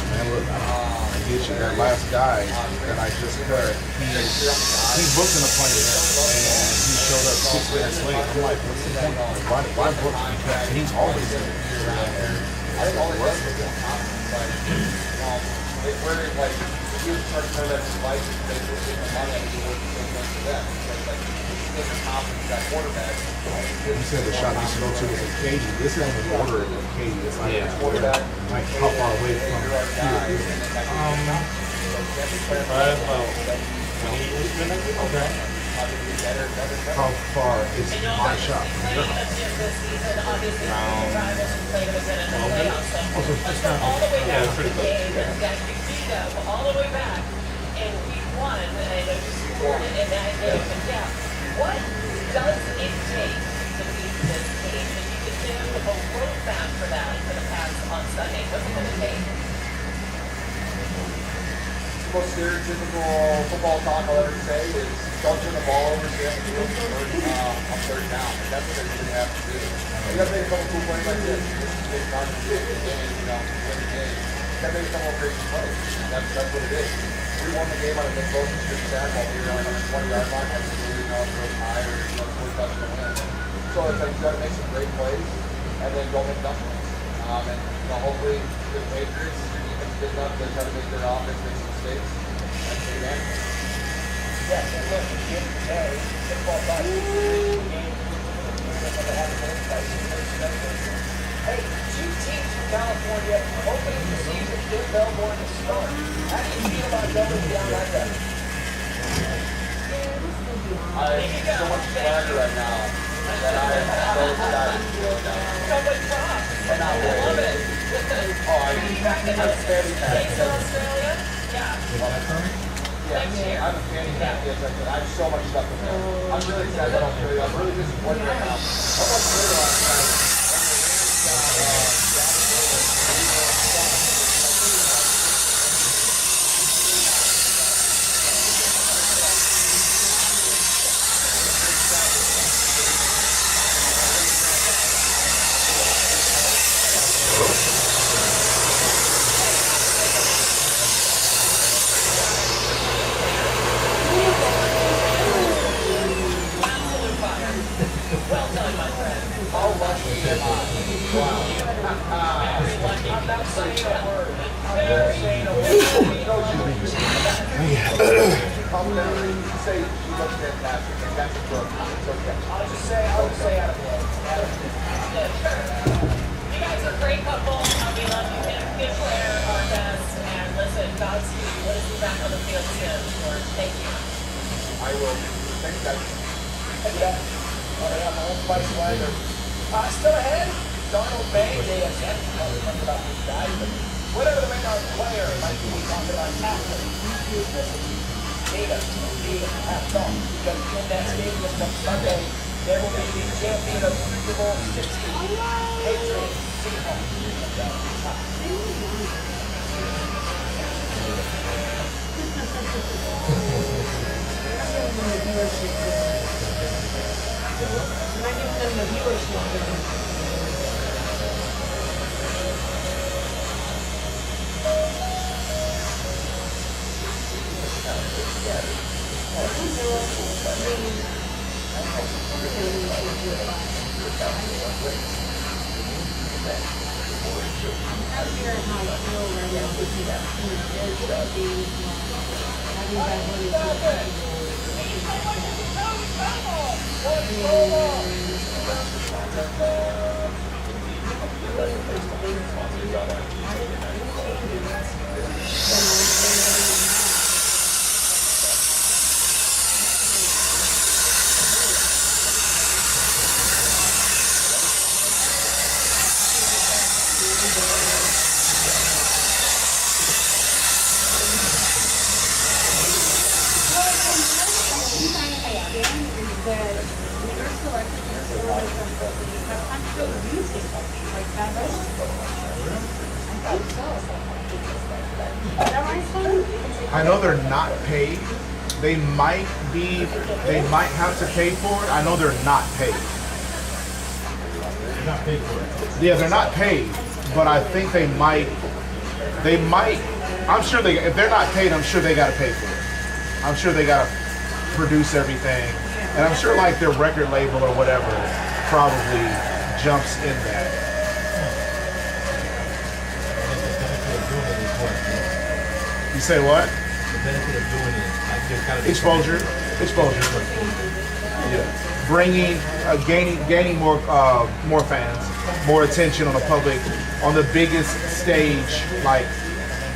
Speaker 6: Man, look, I get you. That last guy that I just cut, he booked an appointment and he showed up 6 minutes late. I'm like, what's the point? Like, why book him? Because he's always there.
Speaker 11: I think all it does is get confidence. Like, where like you start to know that it's like they just get the money and you work the same thing for them. Because like you get the confidence that quarterback.
Speaker 6: You said the shot needs to go to is in Katy. This isn't the border of Katy. It's like
Speaker 11: Quarterback.
Speaker 6: like how far away from here is it?
Speaker 10: about 20 years ago. Okay.
Speaker 6: How far is my shot from your house?
Speaker 9: Yeah, pretty close. them all the way back in week 1, and I know you scored in that game. But yeah, what does it take to beat this team? If you could give a roadmap for that for the Pats on Sunday, what's it going to take?
Speaker 11: Most stereotypical football talk I'll ever say is don't turn the ball over, stay on the field on third down. And that's what they really have to do. You got to make a couple cool plays like this. Big time to win the game, win the game. You got to make a couple crazy plays. That's what it is. We won the game on a Nick Bosa strip sack while we were on the 20-yard line. That's really throw high or force touch to win. So it's like you got to make some great plays and then go make dumb ones. And hopefully the Patriots, your defense good enough to try to make their offense make some mistakes. That's the game.
Speaker 1: Yes, and look, at the end of the day, football guys, the game hey, 2 teams from California opening the season in Melbourne to start. How do you feel about going down like that?
Speaker 11: I have so much swagger right now that I am so excited to go down. And I love it. Oh, I'm very happy.
Speaker 9: Australia? Yeah.
Speaker 11: Yeah, I'm a fan of that. Yes, I have so much stuff in there. I'm really excited about Australia. I'm really disappointed right now. I watched Australia last night.
Speaker 9: Well done, my friend.
Speaker 11: How lucky am I? Wow.
Speaker 1: I'm not saying a word. I'm not saying a word.
Speaker 11: You say she looks fantastic, and that's a book. It's okay.
Speaker 1: I'll just say out of love.
Speaker 9: You guys are a great couple. We love you. Good player, our best. And listen, Godspeed. Let us be back on the field soon. Thank you.
Speaker 11: I will. Thanks, guys.
Speaker 1: Yeah. I have my own spice swagger. Still ahead, Donald May, JSN. Talk about these guys, but whatever the radar player might be talking about athletes. Data, hats off. Because in that stadium next Sunday, there will be the champion of Super Bowl 60, Patriots Seahawks.
Speaker 6: I know they're not paid. They might have to pay for it. I know they're not paid.
Speaker 10: They're not paid for it.
Speaker 6: Yeah, they're not paid, but I think they might, I'm sure if they're not paid, I'm sure they gotta pay for it. I'm sure they gotta produce everything. And I'm sure like their record label or whatever probably jumps in that. You say what?
Speaker 10: The benefit of doing it, like just kind of
Speaker 6: Exposure. Yeah. Bringing, gaining more fans, more attention on the biggest stage like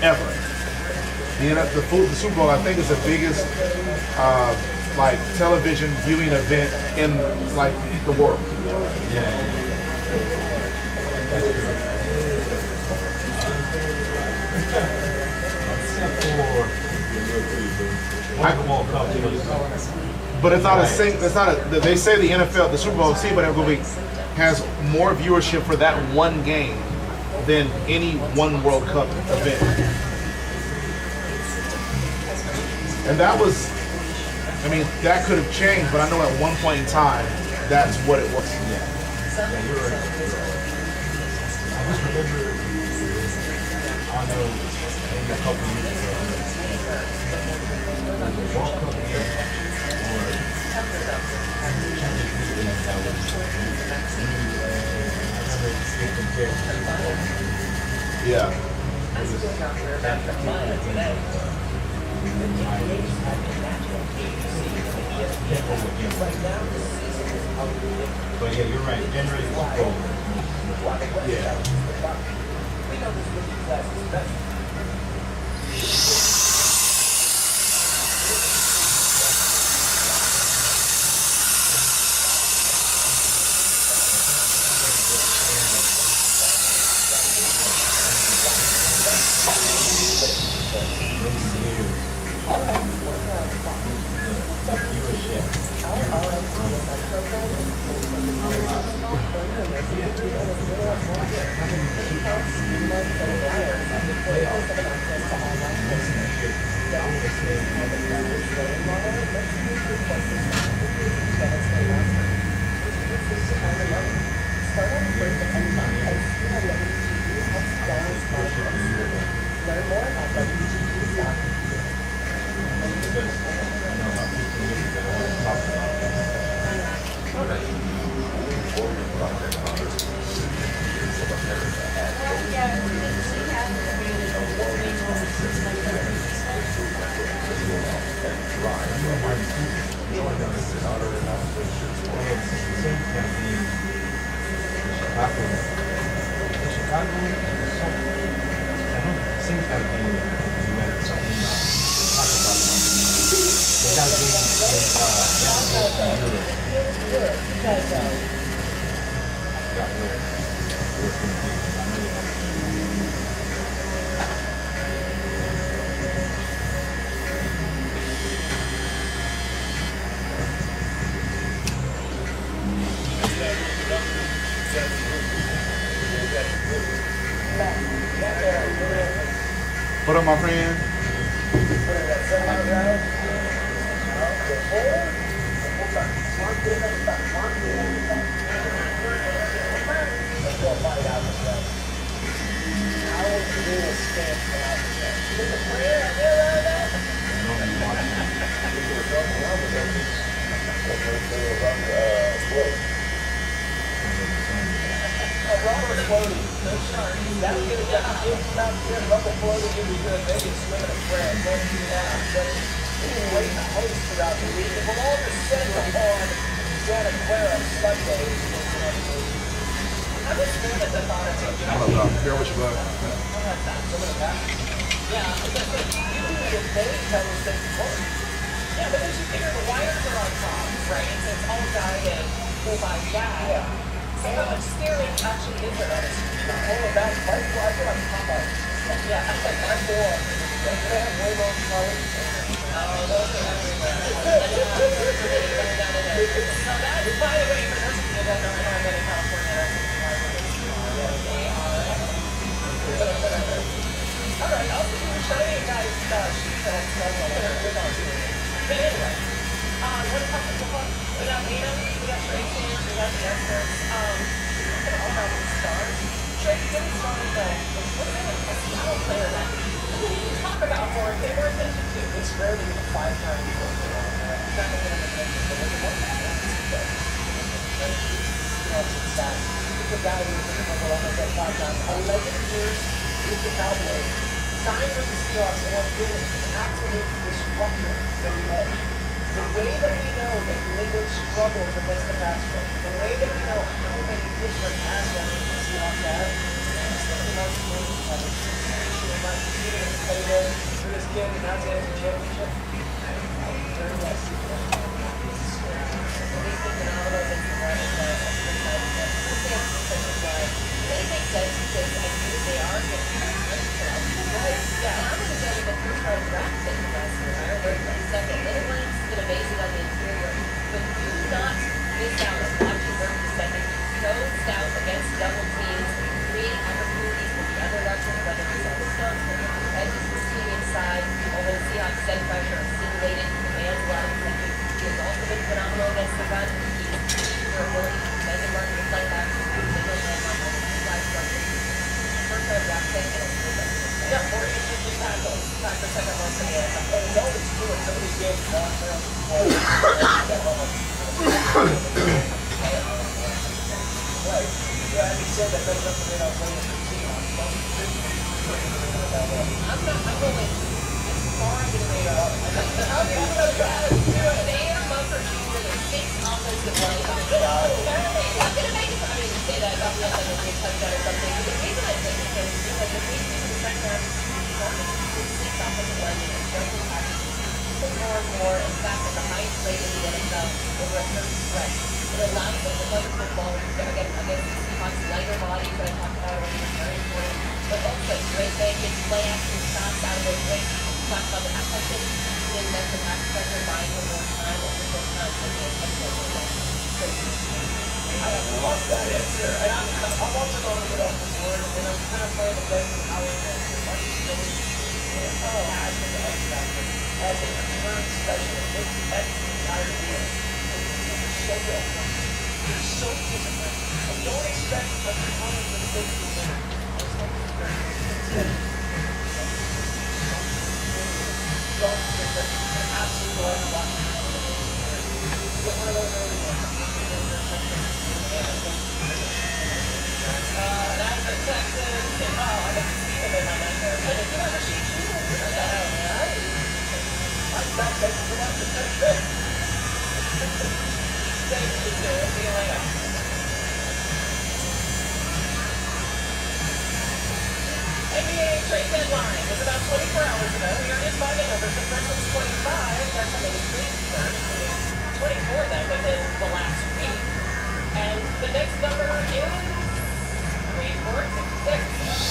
Speaker 6: ever. The Super Bowl, I think, is the biggest like television viewing event in like the world.
Speaker 10: Yeah.
Speaker 6: But it's not a sing. It's not a. They say the NFL, the Super Bowl, has more viewership for that one game than any one World Cup event. And that was, I mean, that could have changed, but I know at one point in time, that's what it was.
Speaker 10: Yeah, you're right. I just remember, I know maybe a couple years ago, the World Cup year, or Champions League game that was, I remember it compared to the Super Bowl.
Speaker 6: Yeah.
Speaker 10: But yeah, you're right. Generally, Super Bowl.
Speaker 6: Yeah. What up, my friend?
Speaker 9: Yeah, because you figure the wires are on top, right? So it's all guided by that. So how much steering actually is there on it? I feel like Papa. Yeah, my boy. They have way more colors. Oh, those are everywhere. So that's, by the way, for those of you that don't have any California, they are. All right, I'll show you guys shoes that I'm smoking. But anyway, when it comes to football, we got Nina, we got Tracy, we got the experts. We're all about these stars. Tracy didn't start though. What's the name of a Seattle player that you talk about for it? Pay more attention to. It's rare to get a 5-time Pro Bowl. He's not going to get an attention, but look at what happens. It's sad. He's a guy who's been in the level at 5 times. 11 years with the Cowboys. Signed with the Seahawks and has been an absolute disruptor that we had. The way that we know that New England struggles against the pass rush, the way that we know how many different pass rushers the Seahawks have, for this kid and not getting the championship. Very nice. He's been phenomenal since the
Speaker 5: It makes sense because I think they are getting yeah, I'm going to go with the first round draft pick last year. They're second. Little Link's going to base it on the interior
Speaker 9: miss out on watching their defending so stout against double teams, creating opportunities for the other rushers, whether it's on stunts or edges of the team inside, although Seahawks send pressure and simulated and run. He has also been phenomenal against the run. He's their ability to defend and mark the play back to the middle and on the side structure. First round draft pick and a full back. Yeah, 4 inches tackles. Time for second one for the NFL.
Speaker 1: And it's always true in some of these games, long-term, right. Yeah, having said that, doesn't mean I'm playing for the Seahawks.
Speaker 9: I'm going as far as it may go. How do you know that? Sam Mumford Jr., their 6th offensive line. I'm going to make it. I mean, say that about the other big touchdown or something. But the reason I think it is because if we see the second half, six offensive linemen and jumping packages more and more. In fact, at the highest rate in the NFL, over a 30 threat. It allows them to play football against the Seahawks' lighter bodies that I talked about earlier, very important. But also, great making play action shots out of those races. Talk about the athletic, then that's the pass pressure, buying them more time, over more time, so they have to
Speaker 1: I love that answer. And I'm also going to get off the board, and I'm kind of playing against how it is. Much silly. As an X factor, as a return specialist, it's the entire deal. It's so good. You're so disciplined. And don't expect a ton of mistakes to win. Don't expect that. Absolutely love watching. Get one of those early ones.
Speaker 9: That's a Texan. Oh, I didn't see him in my nightmare. But if you have a sheet, you will do that.
Speaker 1: I'm not taking it out to Texas.
Speaker 9: Thank you, sir. See you later. NBA trade deadline was about 24 hours ago. We are just by the numbers. The first one's 25. That's how many trades were. 24 then within the last week. And the next number is 3, 4, 6, 6.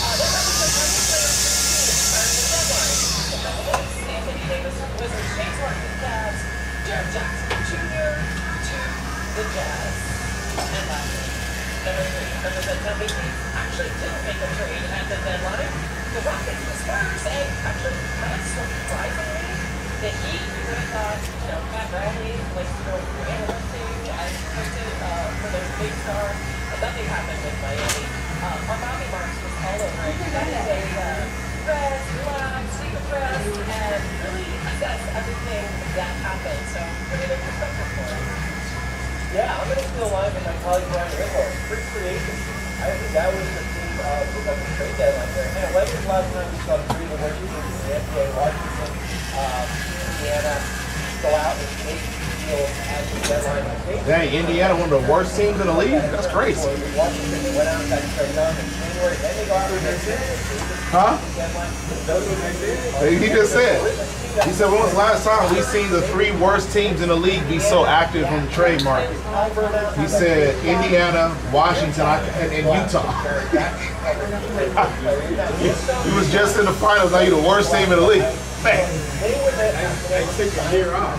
Speaker 9: That represents how many players for the team are in the deadline. The Cowboys, Anthony Davis, Wizards, James Harden, Cavs, Jared Jackson Jr. to the Jazz. And lastly, number 3 represents how many teams actually didn't make a trade at the deadline. The Rockets, the Spurs, and actually, not surprisingly, the Heat, you would have thought, Pat Riley was still interesting as posted for their big star. And nothing happened with Miami. Our Bobby Marks was all over it. That is a rest, relax, take a rest, and really assess everything that happened. So, put it in perspective for us.
Speaker 1: Yeah, I'm going to steal a line from my colleague Brian Ritlow. Free agency. I think that was the theme of the trade deadline there. Man, when was the last time we saw 3 of the worst teams in the NBA, Washington, Indiana, go out and make deals at the deadline?
Speaker 6: Dang, Indiana, one of the worst teams in the league? That's crazy.
Speaker 1: Washington went out and got Trey Young in January, then they go out and
Speaker 6: Huh? He just said. He said, when was the last time we seen the 3 worst teams in the league be so active in the trade market? He said Indiana, Washington, and Utah. He was just in the finals. Now you're the worst team in the league. Man.
Speaker 7: Take a year off.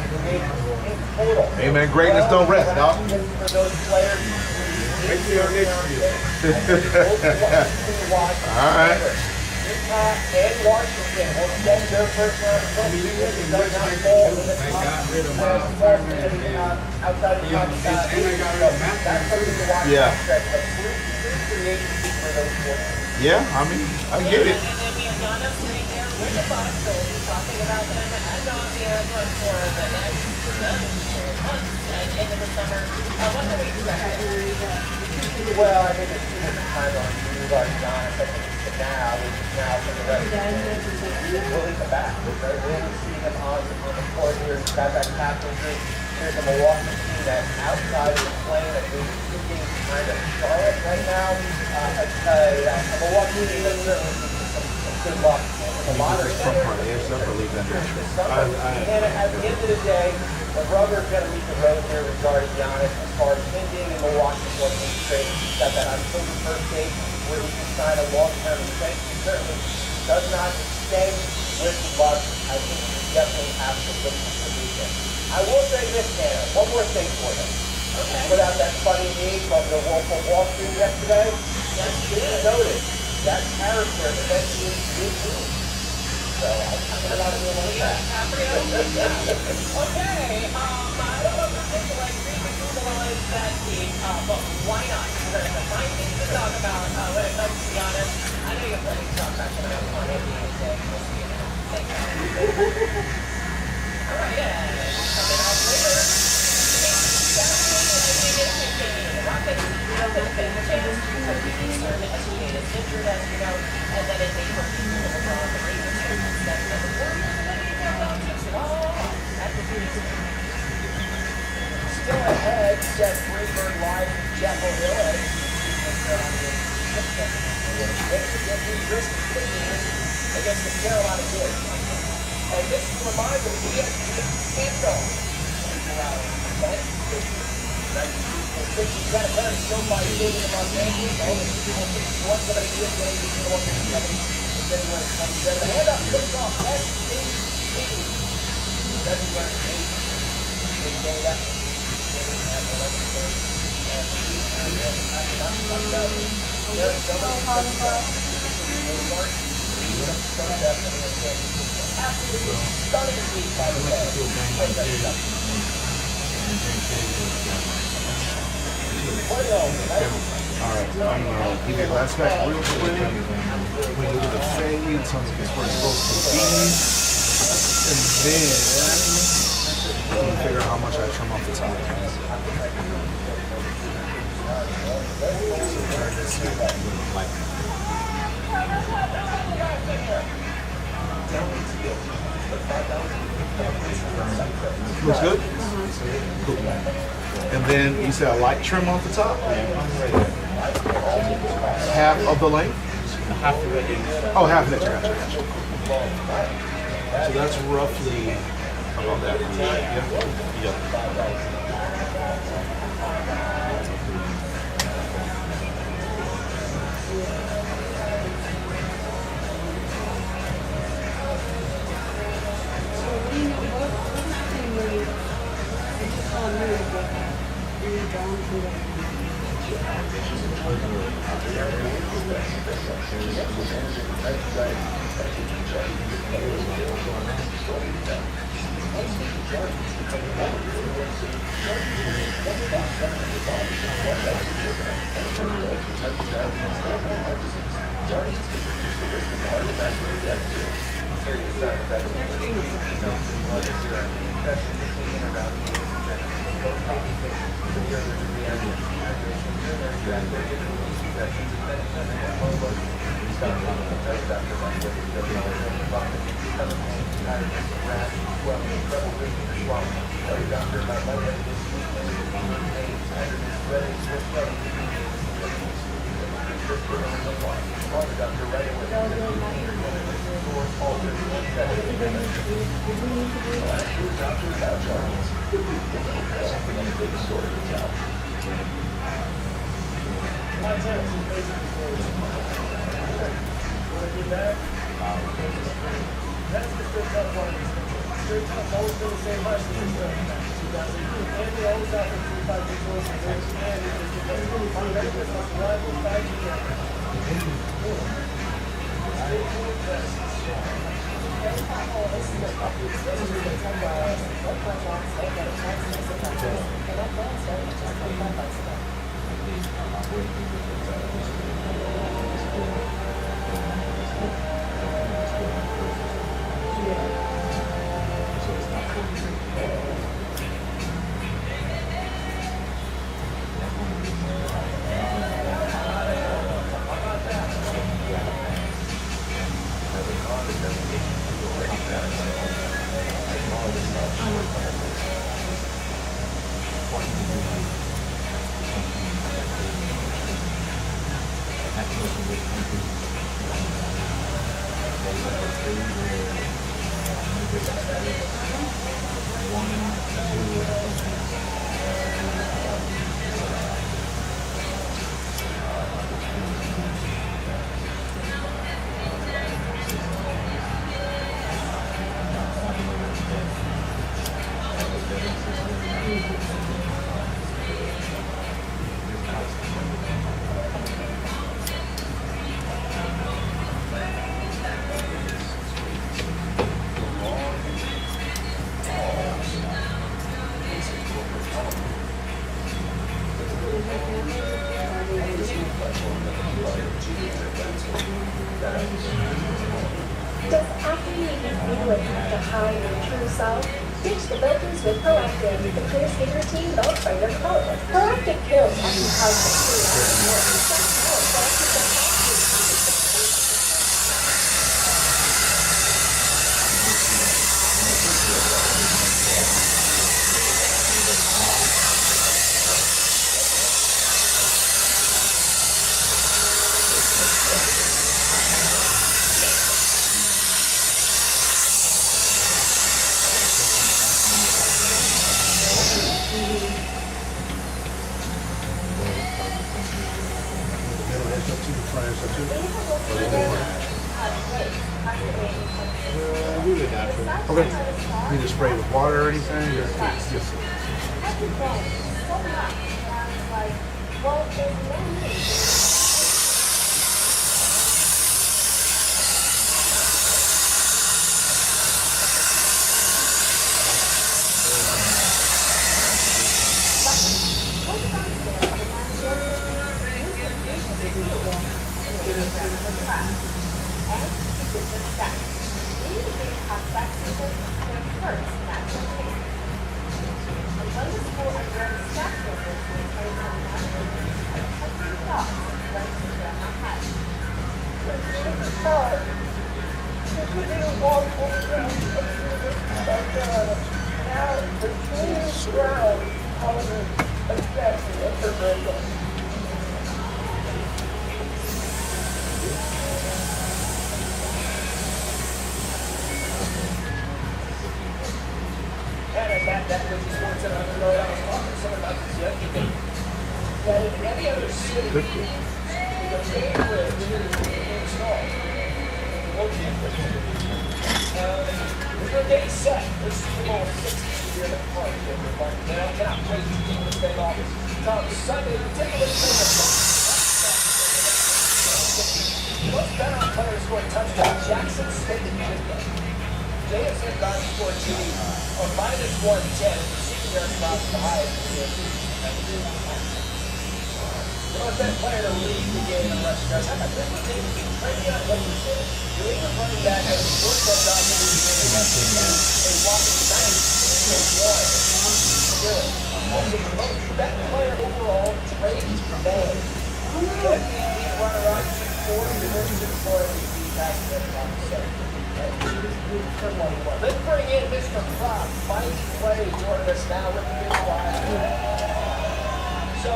Speaker 6: Hey man, greatness don't rest, dog.
Speaker 7: Wait till next year.
Speaker 6: All right.
Speaker 1: And Washington will get their first round of outside of
Speaker 6: Yeah. Yeah, I mean, I get it.
Speaker 9: And then we have gone up right there with the Bucks, so we'll be talking about them ad nauseam for the next months and into the summer. What can we expect?
Speaker 1: Well, I think it's 2 different timelines. We've already gone. I think it's the now, which is now for the rest of the year. We'll hit the back, right? We'll see him on the court here. He's got that calf injury. Here's a Milwaukee team that's outside of the plane. I think it's 2 games behind of Charlotte right now. A Milwaukee team that's certainly some good luck in the lottery. And at the end of the day, the rubber's going to meet the road here regarding Giannis as far as him being in Milwaukee for the trade. He's got that October 1st date where he can sign a long-term extension. He certainly does not stay with the Bucks. I think he definitely has to look for the weekend. I will say this, Tanner, one more thing for you. put out that funny meme from the Wolf of Wall Street yesterday. It's noted that character eventually did too. So I'm not doing like that.
Speaker 9: Okay, I don't know if it's like read between the lines that deep, but why not? There's a fine things to talk about when it comes to Giannis. I know you have plenty to talk about coming up on NBA Day. We'll see you now. Thanks. All right, and coming up later, the Rockets have a chance to be Eastern as he is injured, as you know, and then in April, LeBron, the Ravens, that's number 4, and then he comes out to at the Phoenix.
Speaker 1: Still ahead, Seth Greenberg live from Chapel Hill. Against the Carolina Kid. And this is a reminder that ESPN Central. Since you've got a very show by Stadium in Los Angeles, once somebody is going to be the one that's coming in February 27th. The handoff kicks off SAT. February 8th. Big data. At 11:30. Absolutely stunning week, by the way.
Speaker 6: Alright, I'm gonna give you a last back real quick. We do the fades on the where it's supposed to be. And then we'll figure out how much I trim off the top. So turn this looks good? Cool. And then you said a light trim off the top? Half of the length?
Speaker 10: Half of it.
Speaker 6: Oh, half an inch, gotcha.
Speaker 10: So that's roughly about that.
Speaker 6: Yeah.
Speaker 5: Does acne make you feel like you have to hide your true self? Ditch the filters with Proactive, the clear skin routine built by your color. Proactive kills acne causing
Speaker 6: Okay. Need to spray with water or anything? Or just
Speaker 1: that was the sports that I was talking to someone about this yesterday. That in any other city, the main bridge is installed. There's no date set. This is the most 60 year of park. Now, cannot wait to keep the state office. So Sunday, particularly most veteran players scored touchdowns. Jackson Smith and JSN guys scored two or minus 110. Receiving yards about the highest in the league. The most best player to lead the game in rushing yards. How about this one? Training on what you said. New England running back has a short step down to the game against a walking 9-1. Also, the most bet player overall, Drake May. MVP runner-up, 4 divisions for MVP past the conversation. Let's bring in Mr. Prop. Mike Clay joining us now with the big wire. So,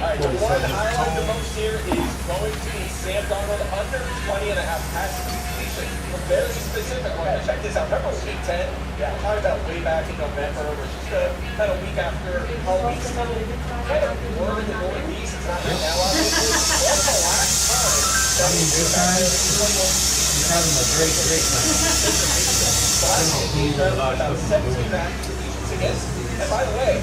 Speaker 1: Alright, the one highlight the most here is going to be Sam Darnold under 20.5 passes completion. A very specific one. Check this out. Remember week 10? Yeah, I'm talking about way back in November, which is kind of week after Halloween. Kind of word in the Northeast. It's not right now, obviously. That's the last time.
Speaker 6: I mean, this time, he's having a great time.
Speaker 1: About 17 completions against. And by the way,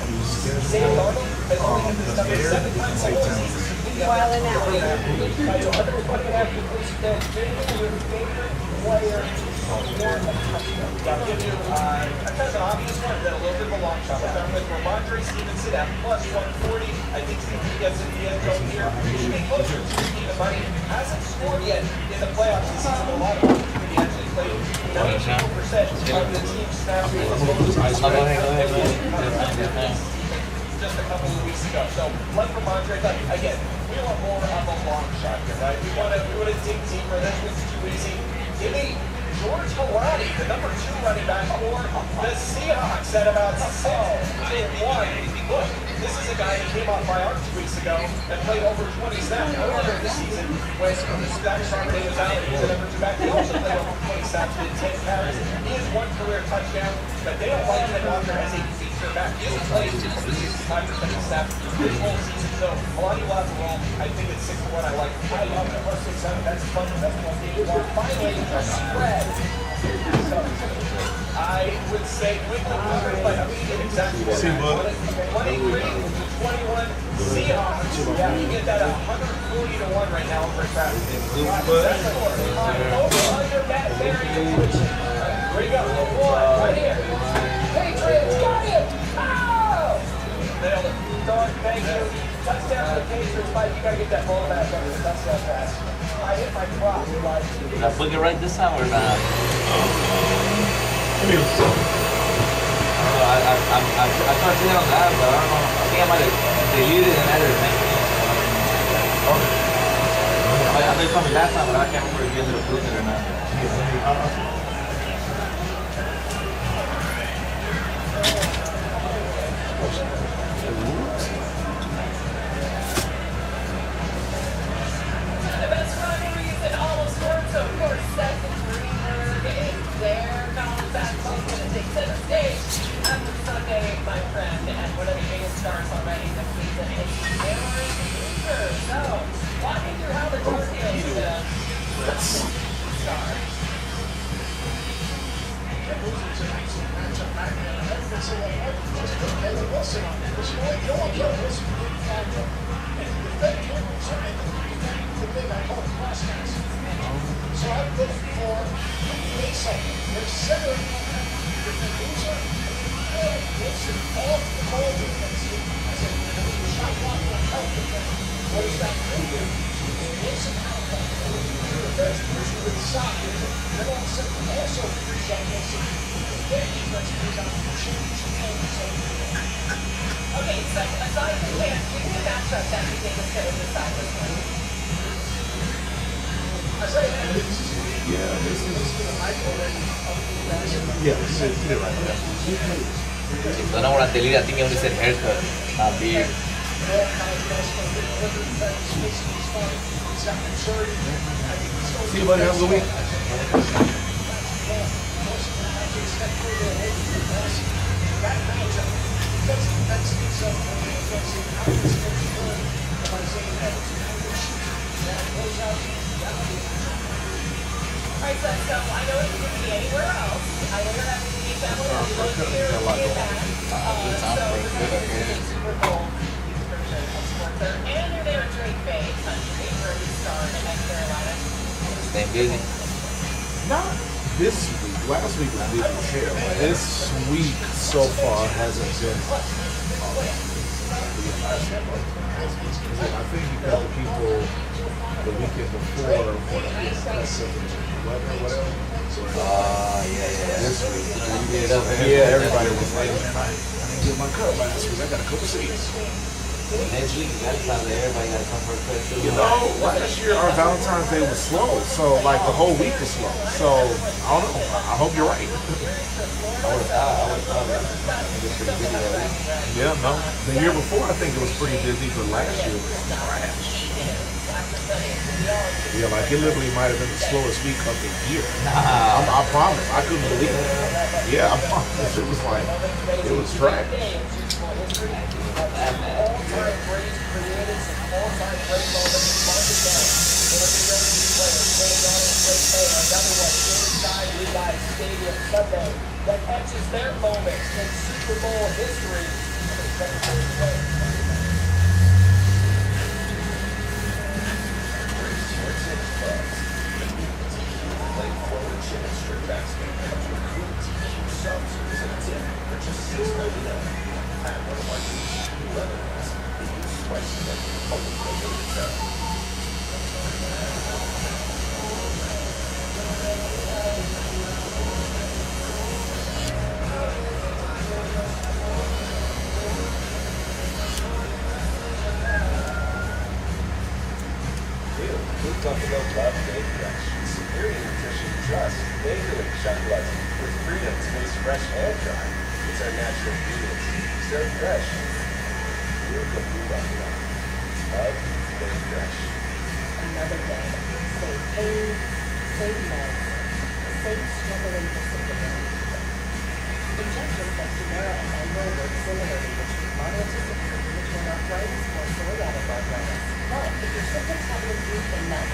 Speaker 1: Sam Darnold has only hit this number 7 times all season.
Speaker 5: While in that one.
Speaker 1: Your favorite player scored a touchdown. I'll give you a kind of an obvious one, then a little bit of a long shot. We're done with Ramondre Stevenson at plus 140. I think he gets in the end zone here. He should be closer to even money. Hasn't scored yet in the playoffs this season. A lot of opportunity. He actually played 92% of the team snaps. Just a couple of weeks ago. So, like Ramondre, again, we want more of a long shot here, right? We want to dig deeper. This was too easy. Give me George Halani, the number 2 running back for the Seahawks at about 6-1. Look, this is a guy who came off IR 2 weeks ago and played over 20 snaps earlier this season when Zach Charbonnet was out. He was the number 2 back. He also played over 20 snaps with 10 carries. He has 1 career touchdown, but they don't like him Walker as a feature back. He hasn't played over 65% of snaps this whole season. So Halani will have a role. I think it's 6-1. I like it. I love it. Plus 6-7. That's fun. That's one thing you want. Finally, a spread. I would say Wickman exactly what 23-21 Seahawks. Yeah, you get that 140-1 right now over traffic. That's the score. Over under Matt Berry. Here we go. One right here. Patriots got him. Oh! Nailed it. Thank you. Touchdown to the Patriots, Mike. You gotta get that ball back under the touchdown pass. I hit my prop, like.
Speaker 10: I book it right this time or not? I don't know. I tried to hit on that, but I don't know. I think I might have deleted and added it next time. I think something last time, but I can't remember if you ended up doing it or not.
Speaker 9: The best rivalries in all of sports, of course, Seth and Greenberg is there. Collins basketball is going to take center stage after Sunday, my friend, and one of the biggest stars already this season is Aaron Cooper. So, walking through how the Tar Heels star.
Speaker 1: So I'm looking for Mason. Their center, Wilson off the ball defense. I said, shot block will help defense. What does that do? Wilson out of the best person with side. Then all of a sudden, also frees up Wilson. Their defense frees out to change
Speaker 9: Okay, so aside from Chance, give me a matchup that you think is going to decide this one.
Speaker 10: So I don't want to delete. I think you only said haircut, not beard.
Speaker 6: See you, buddy. Have a good week.
Speaker 9: Alright, so I know it could be anywhere else. I know you're having to meet family or you live here or you back. So the Super Bowl version of Sportster. And they're there at Drake Bay Country where we starred in Carolina.
Speaker 10: Staying busy.
Speaker 6: Not this week. Last week was busy as hell. This week so far hasn't been. I think because the people the weekend before were because of the weather or whatever.
Speaker 10: Yeah.
Speaker 6: This week.
Speaker 10: Yeah,
Speaker 6: Everybody was like, man, I didn't get my cut last week. I got a couple seats.
Speaker 10: Next week, that's how everybody got to come for a cut too.
Speaker 6: You know, last year our Valentine's Day was slow, so like the whole week was slow. So I don't know. I hope you're right.
Speaker 10: I would have thought it was pretty busy that week.
Speaker 6: Yeah, no. The year before I think it was pretty busy, but last year was trash. Yeah, like it literally might have been the slowest week of the year. I promise. I couldn't believe it. Yeah, I promise. It was like, it was trash.
Speaker 1: That etches their moments in Super Bowl history.
Speaker 12: Talk about love day fresh. Superior nutrition just daily chocolate with freedom to taste fresh and dry. It's our natural ingredients. Served fresh. Real good food on the love day fresh.
Speaker 13: Another day. Save pain, save meds, save struggling disability. Injections like Humira and Enroll work similarly to treat moderate to severe rheumatoid arthritis or psoriatic arthritis. But if your symptoms haven't improved enough,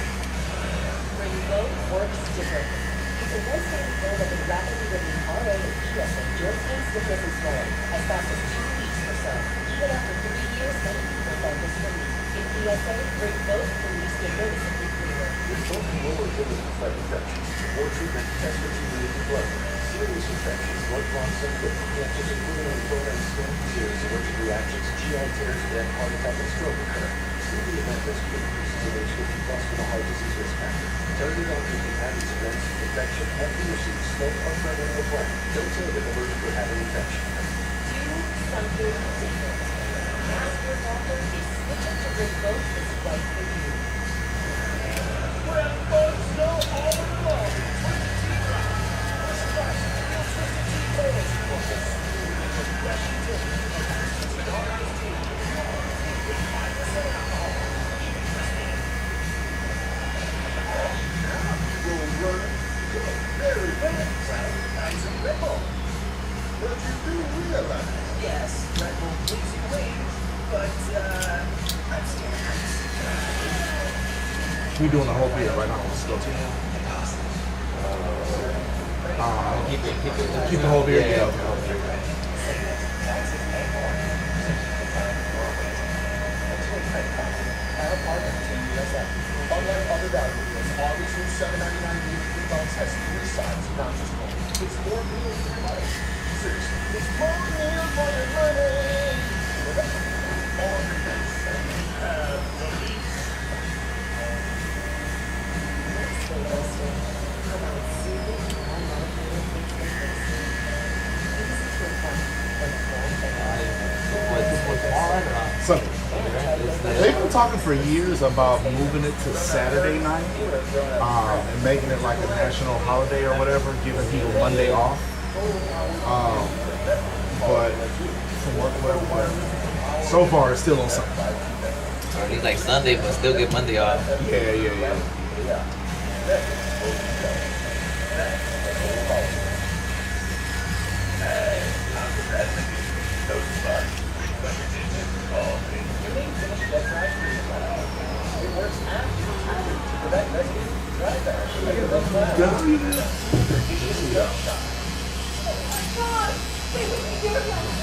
Speaker 13: Ringvote works differently. It's a once-daily pill that can rapidly relieve RA and PSA joint pain, stiffness, and swelling as fast as 2 weeks or so. Even after 3 years, many people find this relief. In PSA, Ringvote relieves the noticeably clearer.
Speaker 12: This both can lower liver side effects. More treatment, test for treatment with blood. serious infections, blood-borne symptoms, cancers, including lymphoma and skin, serious allergic reactions, GI tears, death, heart attack, and stroke occur. See the event risk group, age 50 plus with a heart disease risk factor. Tell your doctor if you have these events, infection, empty or see smoke or burning in the blood. Don't say that allergic or have an infection.
Speaker 9: Do something different. Ask your doctor if switching to remote is right for you. Grab folks, go all in one. Twisted Tea Drop. Push fresh, feel Twisted Tea flavors. Fresh utility. Twisted Hard Iced Tea. With 5% alcohol.
Speaker 11: Will run very fast.
Speaker 9: Nice and ripple.
Speaker 11: But you do realize
Speaker 9: Yes, Red Bull losing weight, but I'm still nice.
Speaker 6: We doing a whole beer right now. Let's go to keep the whole beer. Yeah.
Speaker 1: Unlike other value deals, August new $7.99 beef box has 3 sides, not just one. It's more meals for your money. Seriously, it's more meals for your money. All your next have the beef.
Speaker 6: Sunday. They've been talking for years about moving it to Saturday night and making it like a national holiday or whatever, giving people Monday off. But from work, whatever. So far, it's still on Sunday.
Speaker 14: Or at least like Sunday, but still get Monday off.
Speaker 6: Yeah.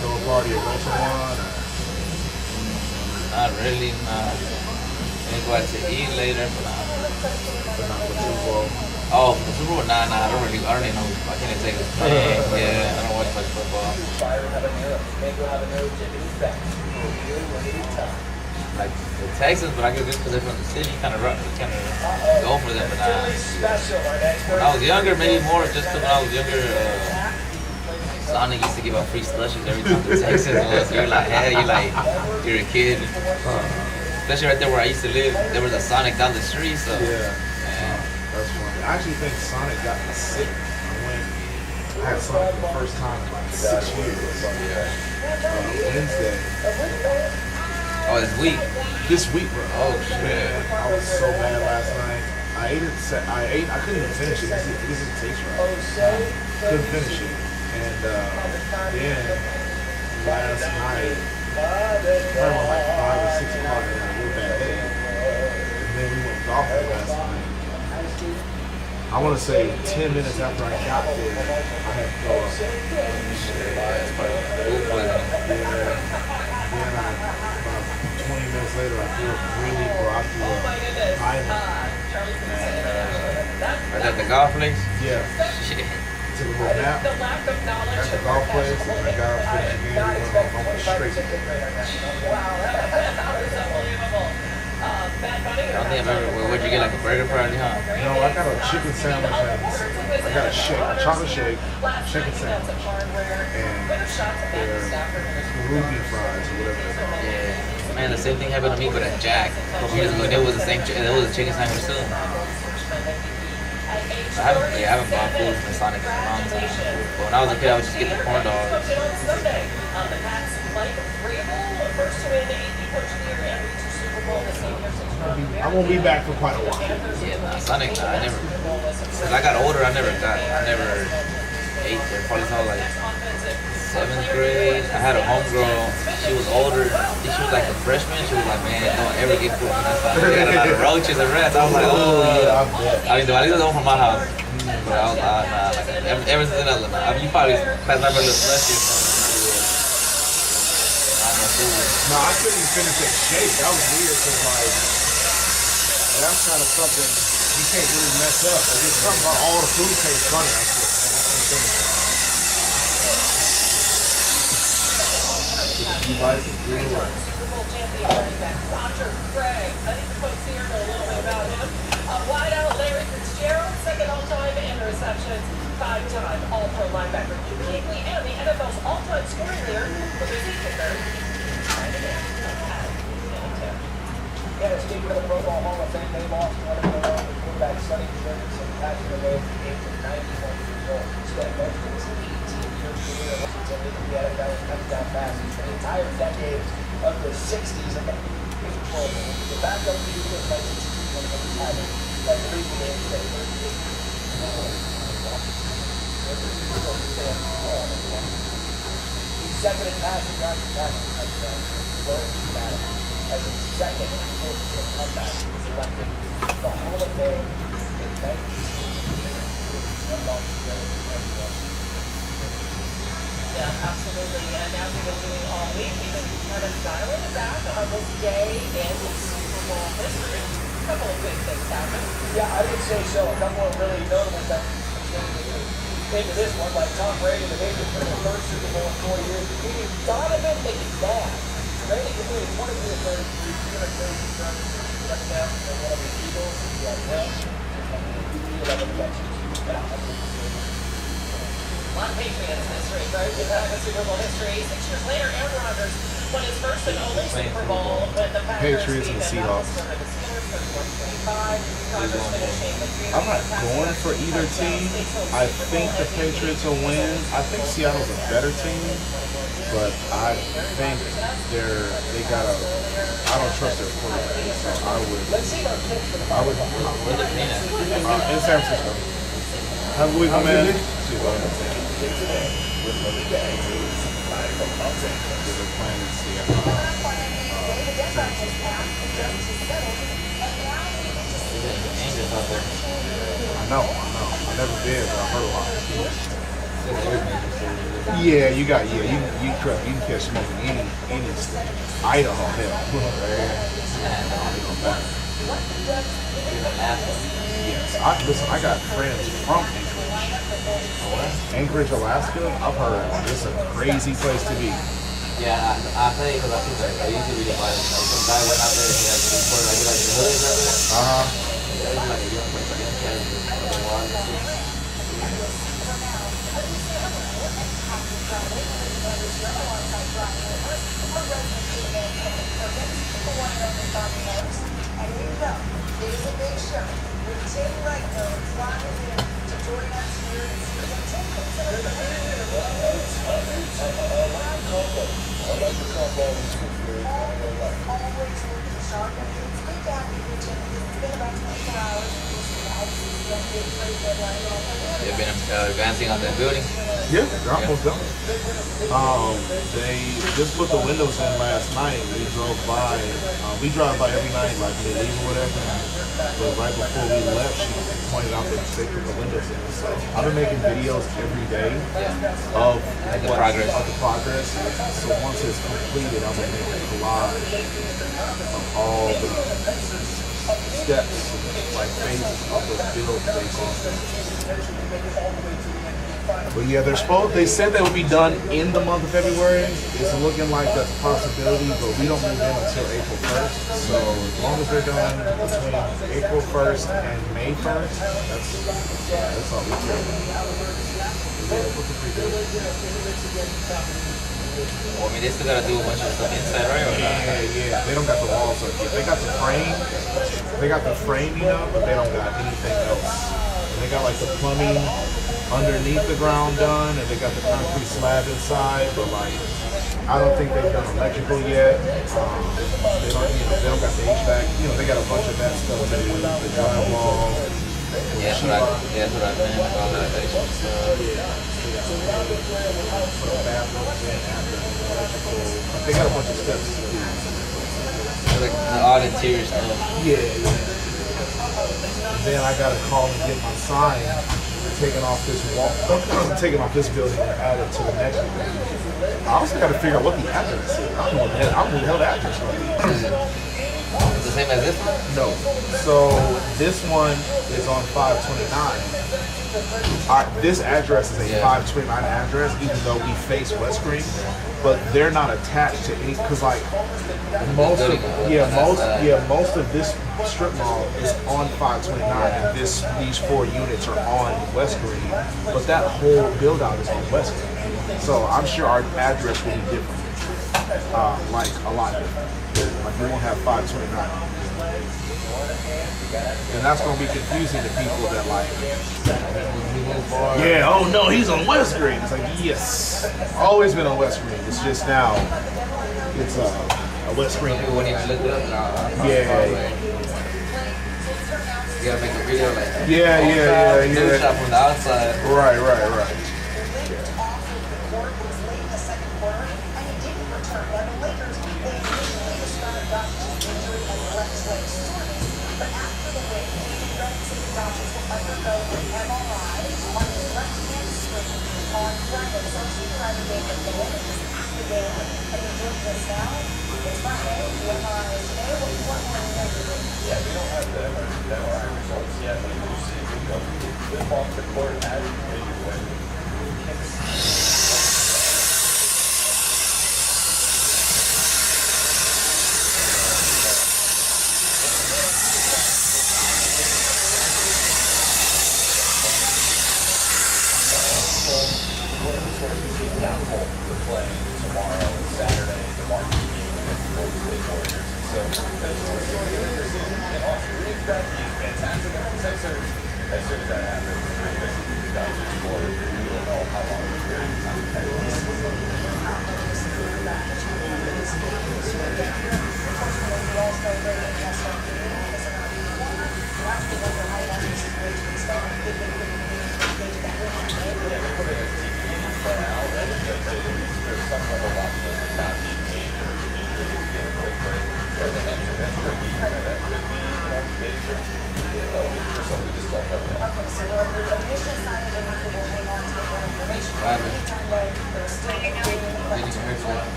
Speaker 6: Throw a party at Rosa
Speaker 14: Not really, nah. Maybe go out to eat later, but nah.
Speaker 6: but not for Super Bowl.
Speaker 14: Oh, for the Super Bowl? Nah, I don't really know. I can't take it. Yeah, I don't watch much football. Like the Texans, but I guess because they're from the city, kind of go for them. But when I was younger, maybe more just because when I was younger, Sonic used to give out free slushies every time the Texans was. You're like, hey, you're a kid. Especially right there where I used to live, there was a Sonic down the street, so.
Speaker 6: Yeah. That's funny. I actually think Sonic got me sick. I had Sonic the first time in like 6 years. Wednesday.
Speaker 14: Oh, this week?
Speaker 6: This week, bro.
Speaker 14: Oh, shit.
Speaker 6: Man, I was so bad last night. I couldn't even finish it. This didn't taste right. Couldn't finish it. And then last night, around like 5 or 6 o'clock, I got a real bad headache. And then we went golfing last night. I want to say 10 minutes after I got there, I had to go up. Then about 20 minutes later, I feel really groggy up.
Speaker 14: Was that the golf place?
Speaker 6: Yeah.
Speaker 14: Shit.
Speaker 6: Took a little nap at the golf place, and I got up, finished the game, and went straight to bed.
Speaker 14: I don't think I've ever. What'd you get, like a burger party, huh?
Speaker 6: No, I got a chicken sandwich and I got a shake, a chocolate shake, chicken sandwich, and their ruby fries or whatever they're called.
Speaker 14: Yeah. Man, the same thing happened to me, but at Jack. A couple years ago, it was the same. It was a chicken sandwich too. I haven't bought food from Sonic in a long time. But when I was a kid, I would just get the corn dogs.
Speaker 6: I'm gonna be back for quite a while.
Speaker 14: Yeah, nah, Sonic, nah, I never. As I got older, I never ate there. Probably until like 7th grade. I had a homegirl. She was older. She was like a freshman. She was like, man, don't ever get food from this Sonic. They got a lot of roaches and rats. I was like, oh yeah. I mean, at least it was from my house. But I was like, ever since then, I mean, you probably passed by for a little slushy or something.
Speaker 6: No, I couldn't finish that shake. That was weird because like that's kind of something you can't really mess up. There's something about all the food tastes funny. I can't finish it. You like it?
Speaker 9: Three-time Super Bowl champion running back Roger Craig. I think the folks here know a little bit about him. Wideout Larry Fitzgerald, second all-time in receptions, five-time All-Pro linebacker Luke Kuechly, and the NFL's all-time scoring leader for the kicker.
Speaker 1: Yeah, speaking of the Pro Bowl Hall of Fame, they lost one of their own quarterback, Sonny Jurgensen, passing away at the age of 91 years old. Spent most of his 18-year career in the NFL and comes down fast. For the entire decade of the 60s and the Pro Bowl. The backup leader was 1961 when he retired. Like the reason they say, he's second in passing yards and passing touchdowns. As a second comeback, he was elected the Hall of Fame in 1960.
Speaker 9: Yeah, absolutely. And as we've been doing all week, we've been kind of dialing it back on this day in Super Bowl history. A couple of big things happened.
Speaker 1: Yeah, I would say so. A couple of really notable things. Into this one, like Tom Brady, the Patriots for the first Super Bowl in 4 years. He Donovan McNabb. Brady completed 23 of 33, 332 runs, touchdown, and one of the Eagles. He had 11 catches.
Speaker 9: A lot of Patriots history, right? We've had Super Bowl history. 6 years later, Aaron Rodgers won his first and only Super Bowl with the
Speaker 6: Patriots and the Seahawks. I'm not going for either team. I think the Patriots will win. I think Seattle's a better team, but I think they got a. I don't trust their quarterback, so I would. In San Francisco. Have a good week, man. I know. I never been, but I heard a lot. Yeah, you can catch smoke in any state. Idaho, hell. Yes, listen, I got friends from Anchorage, Alaska. I've heard it's a crazy place to be.
Speaker 14: Yeah, I think because I think I usually read about it. Like some guy went out there and he had to report like the hood right there. Yeah, he's like a young cat in the water.
Speaker 5: And here you go. It is a big show. With Tim Legno flying in to join us here in season 10. Always looking sharp. And it's good to have you here, Tim. It's been about 24 hours.
Speaker 14: They've been advancing on that building.
Speaker 6: Yeah, they're almost done. They just put the windows in last night. We drove by. We drive by every night, like they leave or whatever. But right before we left, she pointed out that they put the windows in. So I've been making videos every day of
Speaker 14: the progress.
Speaker 6: So once it's completed, I'm gonna make a collage of all the steps, like phases of the build they've gone through. But yeah, they said they would be done in the month of February. It's looking like that's a possibility, but we don't move in until April 1st. So as long as they're done between April 1st and May 1st, that's all we care about.
Speaker 14: Well, I mean, they still gotta do a bunch of stuff inside, right? Or not?
Speaker 6: Yeah. They don't got the walls up yet. They got the frame. They got the framing up, but they don't got anything else. They got like the plumbing underneath the ground done, and they got the concrete slab inside. But like, I don't think they've done electrical yet. They don't got the HVAC. They got a bunch of that stuff to do. The drywall.
Speaker 14: Yeah, that's what I meant. All that extra stuff.
Speaker 6: They got a bunch of steps to do.
Speaker 14: Like all interior stuff.
Speaker 6: Yeah. And then I gotta call and get my sign taken off this wall, taken off this building and added to the next building. I also gotta figure out what the address is. I don't know what the hell the address is.
Speaker 14: The the same as this one?
Speaker 6: No. So this one is on 529. This address is a 529 address, even though we face West Green, but they're not attached to any, because like most of this strip mall is on 529, and these 4 units are on West Green, but that whole build out is on West Green. So I'm sure our address will be different, like a lot different. Like we won't have 529. And that's gonna be confusing to people that like, yeah, oh no, he's on West Green. It's like, yes, always been on West Green. It's just now, it's a West Green.
Speaker 14: People wouldn't even look it up now.
Speaker 6: Yeah.
Speaker 14: You gotta make a video like that.
Speaker 6: Yeah.
Speaker 14: Shot from the outside.
Speaker 6: Right.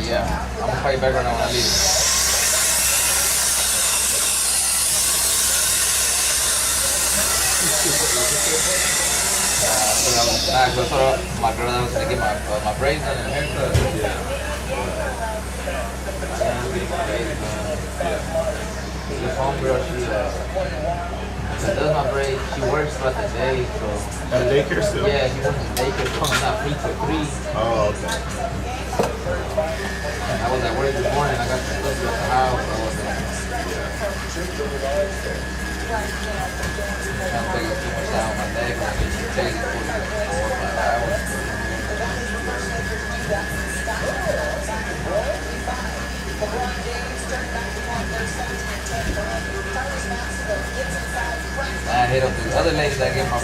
Speaker 14: Yeah. I'm gonna call you back right now when I leave. My girl that was gonna get my braids done and haircut. This homegirl, she does my braids. She works throughout the day, so.
Speaker 6: At a daycare still?
Speaker 14: Yeah, she works at daycare. She's not free till 3.
Speaker 6: Oh, okay.
Speaker 14: I was at work this morning. I got the stuff at the house. I was I'm taking too much time on my day. I'm taking 4 or 5 hours. I hit up the other lady that gave my,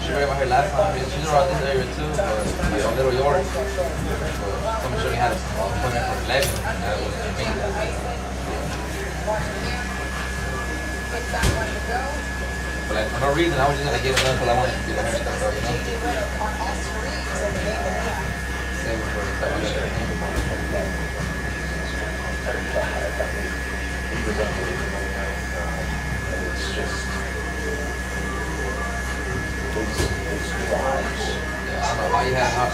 Speaker 14: she raised my hair last time. She's around this area too, but Little York. Someone showed me how to put in for 11. That was amazing. But like for no reason, I was just gonna get it done because I wanted to get a haircut, though, you know? Save it for the time I got it.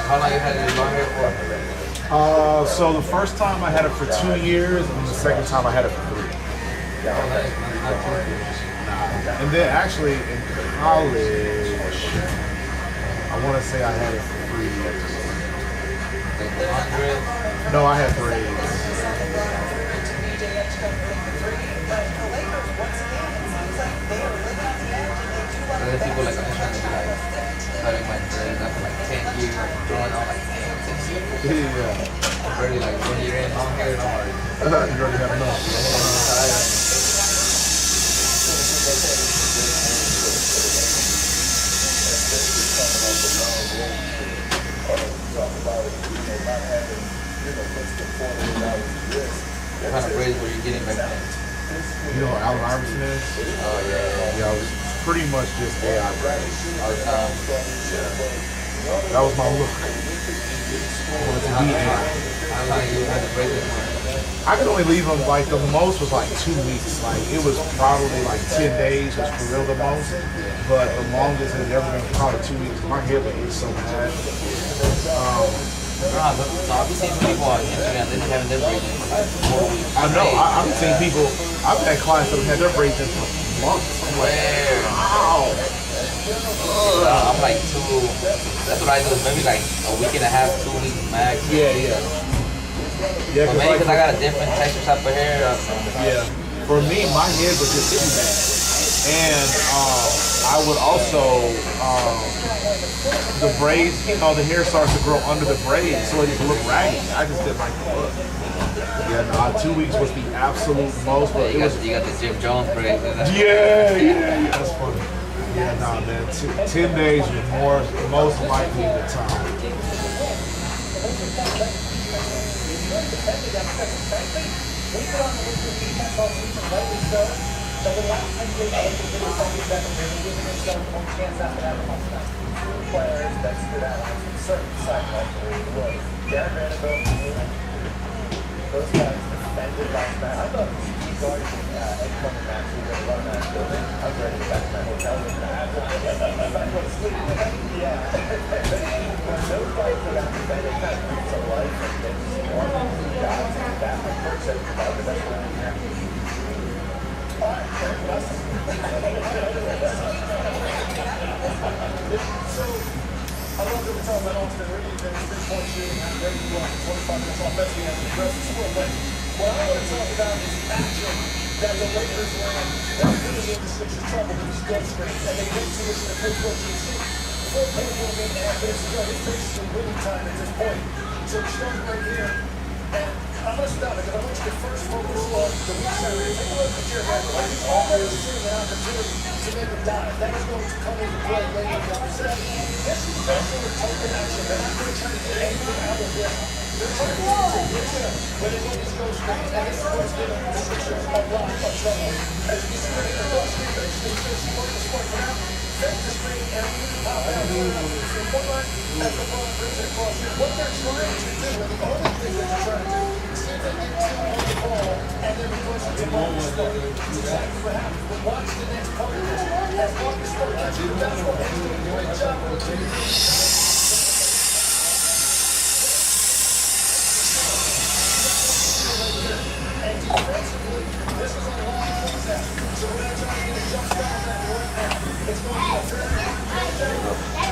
Speaker 14: How long you had it long hair for?
Speaker 6: So the first time I had it for 2 years, and the second time I had it for 3. And then actually in college, I want to say I had it for 3 years. No, I had braids.
Speaker 14: Other people like I'm trying to be like cutting my dreads after like 10 years, growing out like 10 years.
Speaker 6: Yeah.
Speaker 14: I'm already like 1 year in, long hair, and I'm already.
Speaker 6: You already have enough.
Speaker 14: What kind of braids were you getting back then?
Speaker 6: You know what Allen Iverson is?
Speaker 14: Oh yeah.
Speaker 6: Yeah, it was pretty much just AI braids.
Speaker 14: All the time.
Speaker 6: That was my look. I wanted to be AI.
Speaker 14: How long you had the braids for?
Speaker 6: I could only leave them like the most was like 2 weeks. Like it was probably like 10 days was for real the most. But the longest it had ever been probably 2 weeks. My hair would be so bad.
Speaker 14: Nah, but so I've been seeing some people on Instagram, they've been having their braids in for like 4 weeks.
Speaker 6: I know. I've seen people. I've had clients that have had their braids in for months. I'm like, wow.
Speaker 14: I'm like that's what I do, maybe like a week and a half, 2 weeks max.
Speaker 6: Yeah. Yeah,
Speaker 14: But maybe because I got a different texture type of hair.
Speaker 6: Yeah. For me, my head was just too bad. And I would also, the braids, you know, the hair starts to grow under the braids, so it just looked raggedy. I just didn't like the look. Yeah, no, 2 weeks was the absolute most. But
Speaker 14: You got the Jim Jones braids.
Speaker 6: Yeah, that's funny. Yeah, nah, man, 10 days was most likely the time.
Speaker 1: So the last time they played the video something that was really giving themselves one chance after that amongst them. Two players that stood out on a certain side like the was Darren Vanderbilt and those guys defended last night. I thought he guarded Ed Clement match. We were going to run that building. I was ready to go back to my hotel room and I had to go to sleep. Yeah. When those guys go out to bed, they kind of bring to life and they just warm guys and that like Kirk said, it's about the best one in here. So, I love that we're talking about Austin Reeves and his three-point shooting. How great he was, 25 minutes offensively as he addressed the score. But what I want to talk about is the action that the Lakers ran that really gave the Sixers trouble with these gun screens. And they went to this in the first one. You see, before playing one game and a half minutes ago, his face is in winning time at this point. So he starts right here. And I'm going to stop it because I want you to first focus on the weak side. Take a look at your head. Like he's already seeing an opportunity to make a dive. That is going to come into play later in the session. This is that sort of token action. They're not really trying to get anything out of this. They're trying to get to when they want these ghost screens. And this is what's giving the Sixers a lot of trouble. As you can see, they're going to ghost screen, but it's going to work the sport for now. Fake the screen and pop out from one line as the ball brings it across here. What they're trying to do, and the only thing that they're trying to do, see if they get two on the ball and then reverse it to Marcus Smart. It's exactly what happens. But watch the next part of this. As Marcus Smart catches the basketball, he's doing a great job rotating. And defensively, this is a long closeout. So we're not trying to get a jump shot on that one. It's going to be a fair closeout.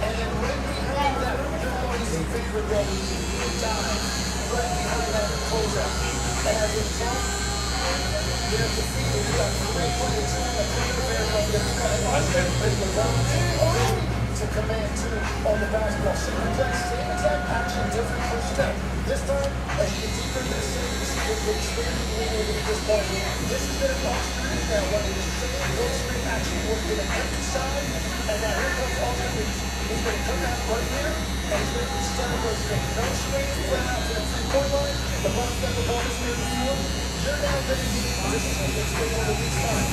Speaker 1: And then right behind that, you're going to see favorite row dive right behind that closeout. And as a result, you have to feel you got 3 players on the favorite row. You've got to command two on the basketball. Same exact action, different personnel. This time, as you can see from this scene, you see the expanding lead at this point. This has been an Austin Reeves now running the same goal screen action working an empty side. And now here comes Austin Reeves. He's going to come out right here, and he's going to start a goal screen. No screen, flat out to the three-point line. The ball's got the ball is near the field. You're now going to need this is what's going on the weak side.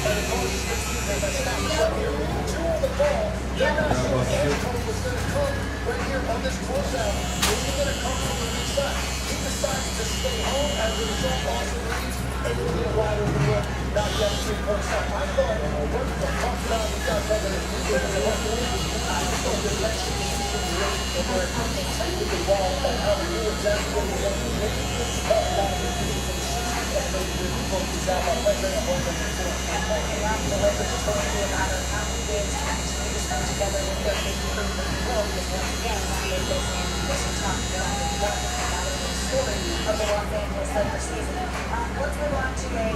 Speaker 1: And the ball is going to be there. That's not right here. Two on the ball. They're not sure the hand cone was going to come right here on this closeout. Is he going to come from the weak side? He decides to stay home as a result. Austin Reeves able to get a wide open look. Not yet a three-point shot. I thought what the fuck did I do? I thought that it was going to I thought the next position really where he taking the ball and how to do exactly what he wanted to do. A lot of confusion for the Sixers and they really focused out on playing that one number 4.
Speaker 13: The Lakers are going to be a matter of how many days to continue to spend together with their big group of people. Because once again, Ryan goes in and we talked about it. That is the story of the Los Angeles Lakers season. Let's move on to a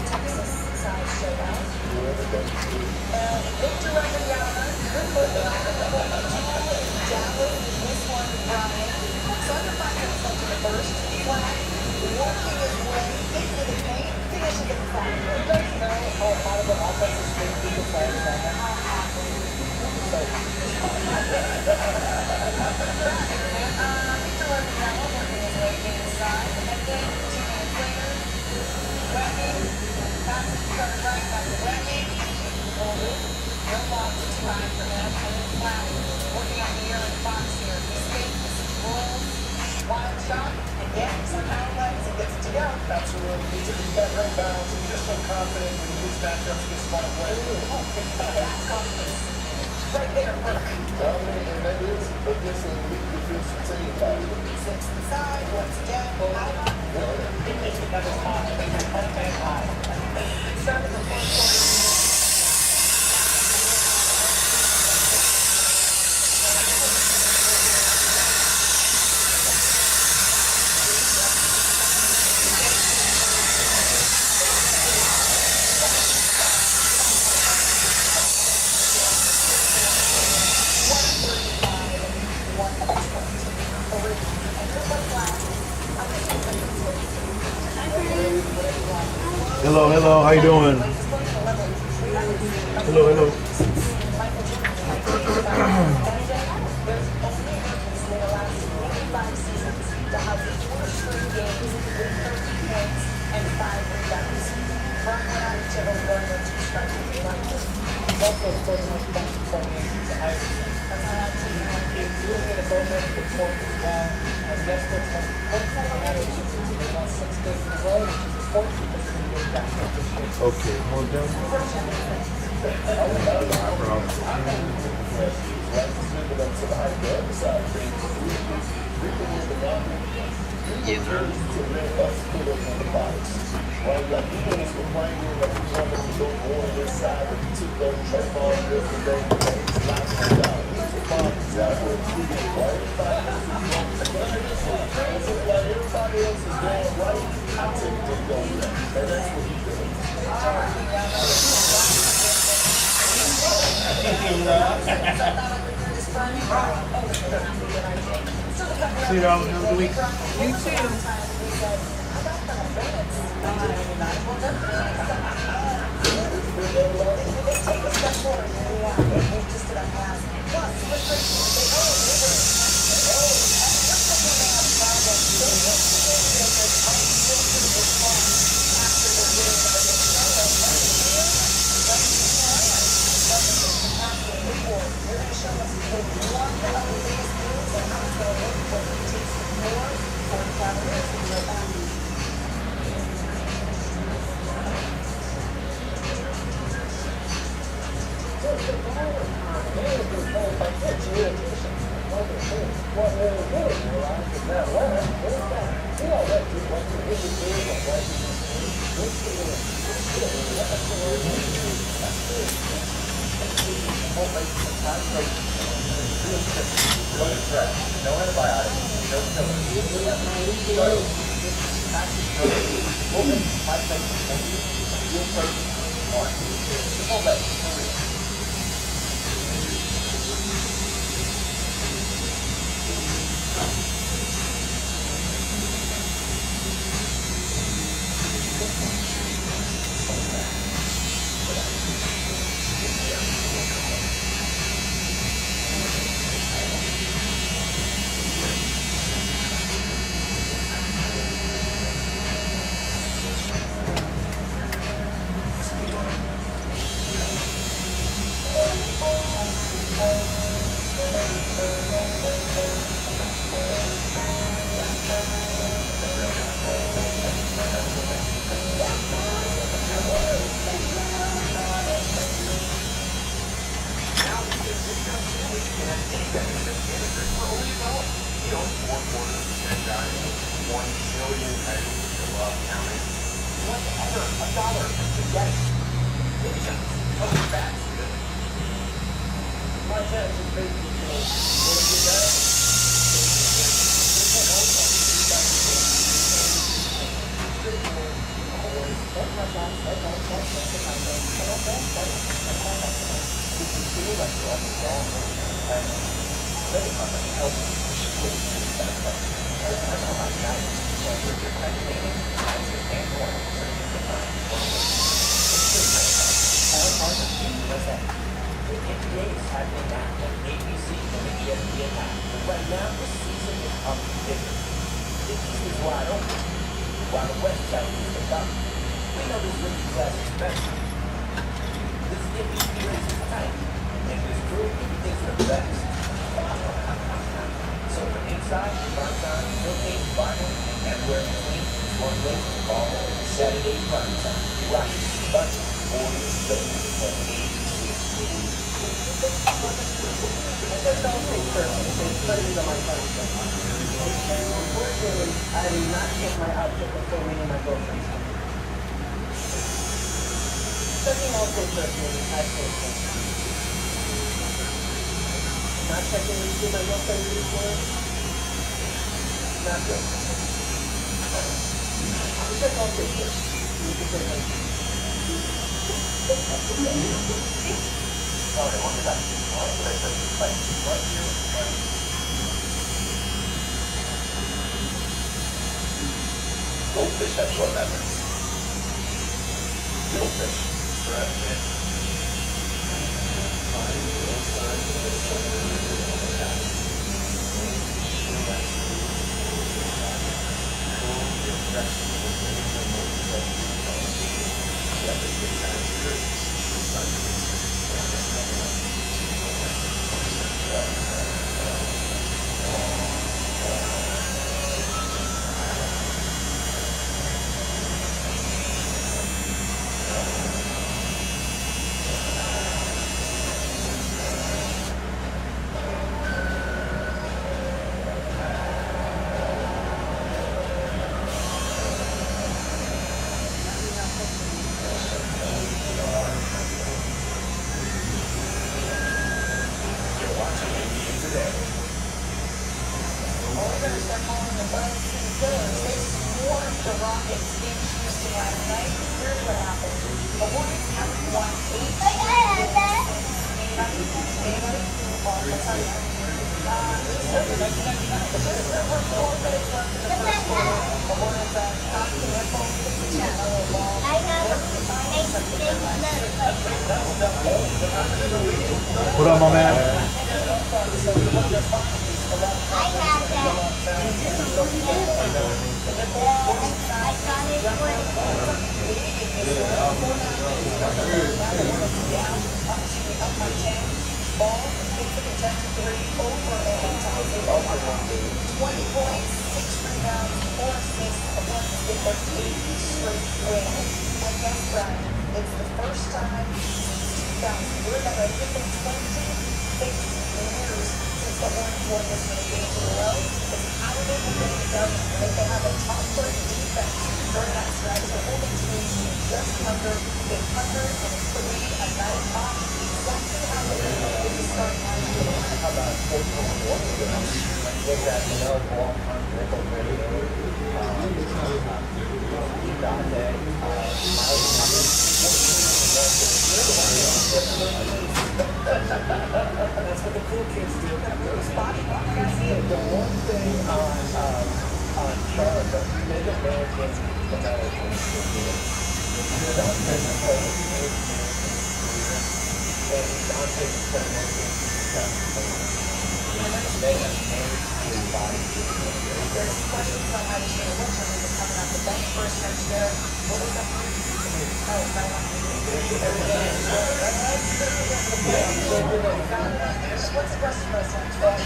Speaker 13: Texas side showdown. Victor Wembanyama, good looking on the Dallas in this one, Ryan. Southern finds himself in the first flag, working his way into the paint, finishing at the back.
Speaker 1: You guys know how hard of an offensive spin people play in that?
Speaker 13: Victor Wembanyama working his way inside, and then 2 minutes later, Wemby passes to Trevor Bragg, back to Wemby. No loss, it's time for him, and then Flash working on the Aaron Fox here. Escapes, rolls,
Speaker 9: wild shot, and yeah, somehow he gets it to go.
Speaker 1: Absolutely. He's got great balance. He's just so confident when he hits matchups this small play.
Speaker 9: That confidence. Right there, Burke.
Speaker 11: And that is a different defensive team.
Speaker 9: Slips inside, once again, out. That was hot. Okay, high. Starting the fourth quarter.
Speaker 6: Hello, hello, how you doing? Hello, hello. Okay, hold down. See y'all in the week.
Speaker 9: You too.
Speaker 1: Inside,
Speaker 12: Everywhere in between, one link, call Saturday prime time. Right, but 47 and
Speaker 10: Unfortunately, I did not check my outfit before meeting my girlfriend. Checking outfit personally, I think. Not checking to see my girlfriend before. Not good. Check outfit first. You can check outfit.
Speaker 12: All right, one more time. All right, right here, right. Goldfish have short memories. Goldfish. Right.
Speaker 4: What up, my man?
Speaker 9: It's the first time since 2000. We're at a different 26 years since the Hornets won this many games in a row. It's how do they get it done? If they have a top 30 defense during that stretch, they're holding teams to just under 800 and 3 a night off. Exactly how they're going to get the starting line.
Speaker 12: How about 14-1? Look at Mel Ball, Nickel Radio, Dante,
Speaker 10: That's what the cool kids do.
Speaker 12: The one thing on Charlotte, the Mid-Americans, the Americans will do it. And Dante is playing one game. They have managed his body.
Speaker 9: There's questions on how to stay with him. He was coming off the bench for a stretch there. What was that? What's the rest of us on 12?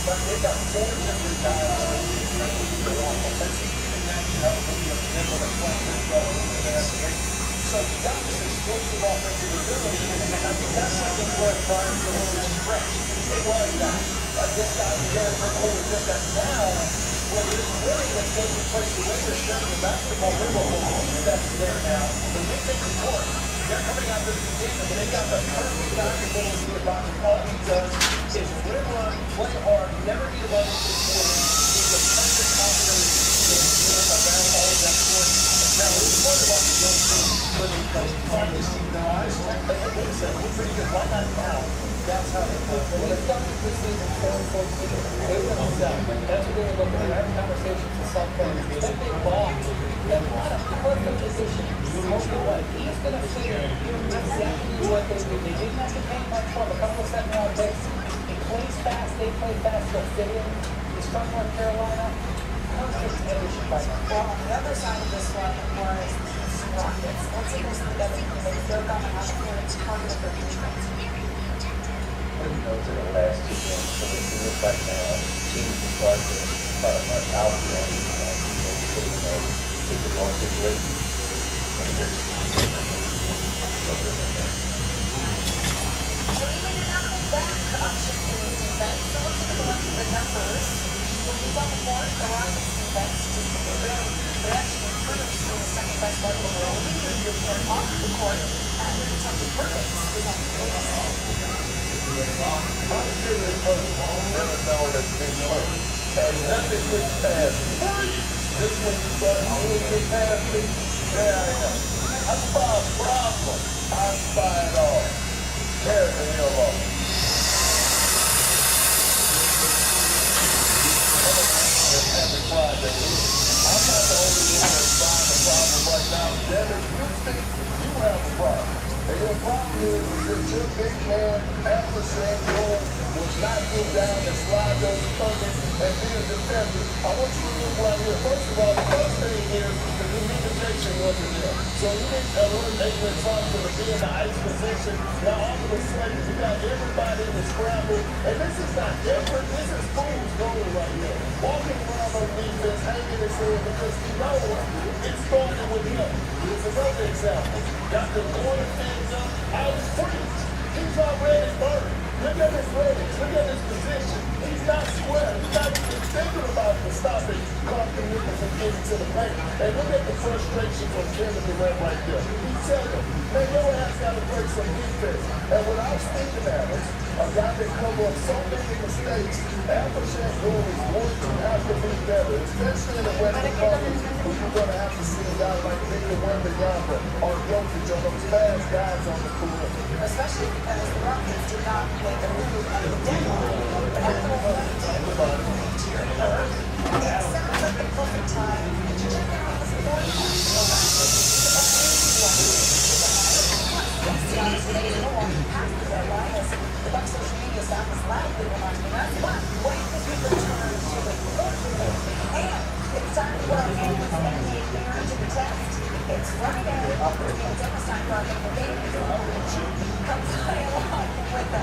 Speaker 12: But they've got 4 different guys. So you got this explosive offensive ability, and I think that's something where Brian was a little bit stretched. It was that. This guy was there for over just that now. Well, there's really what's taking place. The way they're shutting the basketball, they're going to believe that's there now. The way they report, they're coming out this game, and they got the perfect guy to go into the box. All he does is rim run, play hard, never need a ball to score. He's a perfect operator around all of that court. Now, what's fun about the young team when they finally see their eyes? They said, we're pretty good. Why not now? That's how they play.
Speaker 10: When they started this season, 4-14, they were on that. That's what they were looking at. I had conversations with some players. That big ball, and what a perfect position. You know what? He's going to fit in exactly what they do. They didn't have to pay much for him. A couple of second-round picks. He plays fast. They play fast. They'll fit in. He's from North Carolina. Perfect addition by them.
Speaker 9: Well, on the other side of this one was Rockets. Once it goes together, they're coming out here and targeted for defense.
Speaker 12: You know, to the last 2 games, so this is right now. teams to start to outfit take the ball situation.
Speaker 5: So even an back option in his defense. So let's take a look at the numbers. When he's on the board, the Rockets defense just they actually improved in the second best level overall. They're off the court, and the Kentucky Perfect is on the latest.
Speaker 12: Never known as big play. And nothing gets past me. This when you start doing big past me, there I am. I spy a problem. I spy it all. There's the real law. I'm not the only one that's spying a problem right now. Dennis, you think you have a problem. And your problem is that your big man, after Shawn was not get down and slide those thunder and be a defender. I want you to look right here. First of all, the first thing is the communication wasn't there. So you need to eliminate the Thompson to be in the ice position. Now all of a sudden you got everybody in the scramble. And this is not different. This is fool's gold right here. Walking around on defense, hanging his head because he knows it started with him. Here's another example. Got the corner things up. I was free. He's already burned. Look at his legs. Look at his position. He's not square. He's not even thinking about the stopping Compton Nickel from getting to the paint. And look at the frustration from Kevin Durant right there. He's telling him, man, your ass got to play some defense. And what I was thinking at is, a guy that cover up so many mistakes, after Shawn is going to have to be better, especially in the Western Conference, where you're going to have to see a guy like Victor Wembanyama or Jokic or those fast guys on the court.
Speaker 5: Especially because the Rockets did not play the move at the deadline. But after all that, it sounds like the perfect time to check out the fourth. Giannis made it on past the deadline as the Bucks social media staff is loudly reminding us, but wait as we return to the court. And it's time to put our fans and the mirror to the test. It's Friday. It's almost time for our little baby. Come play along with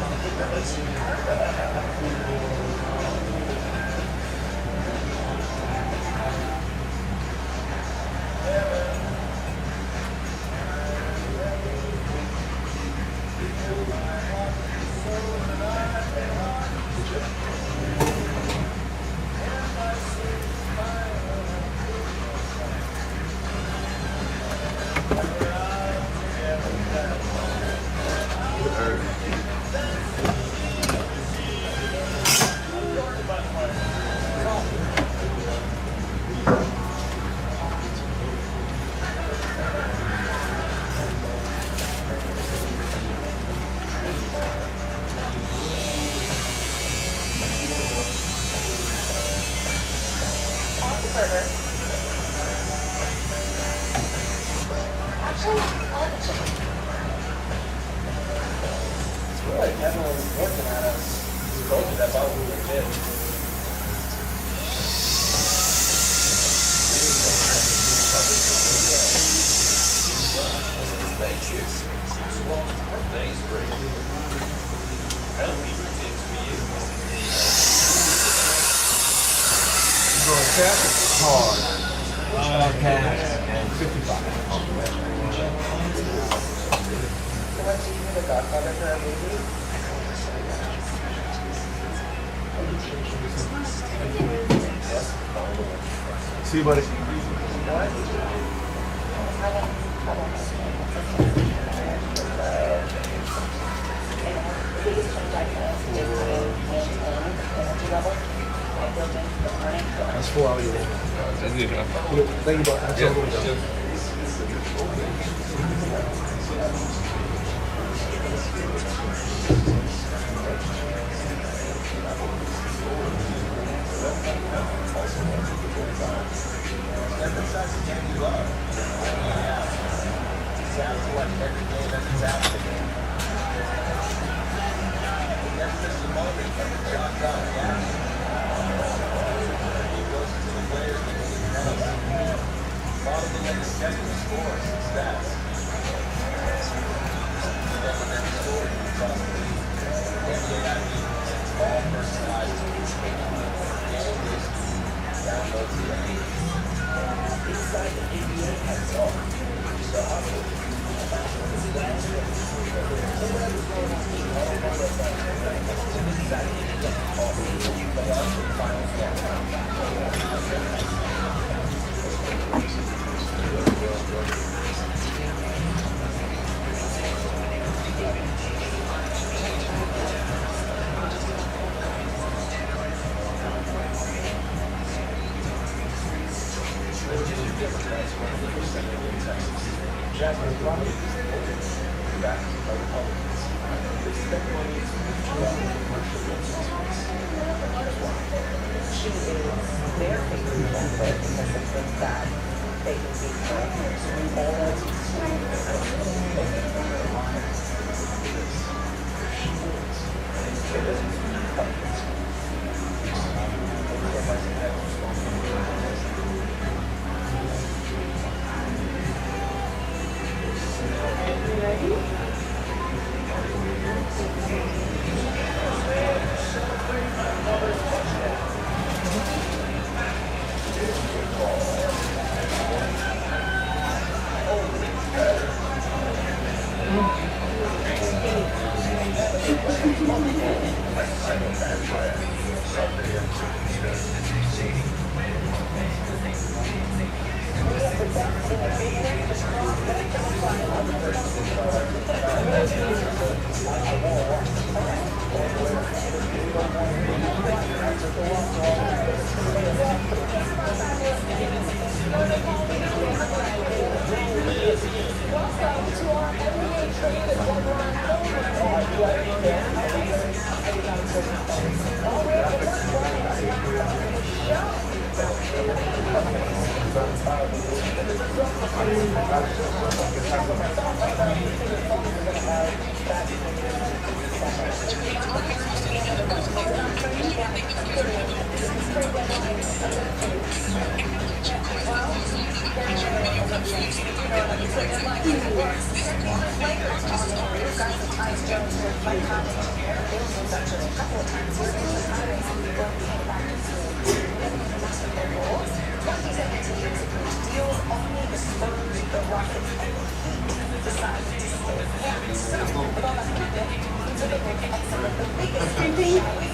Speaker 6: See you, buddy. That's 4 hours.
Speaker 14: That's good, huh?
Speaker 6: Thank you, bud. That's all good.
Speaker 9: She is their favorite chocolate because of things that they can be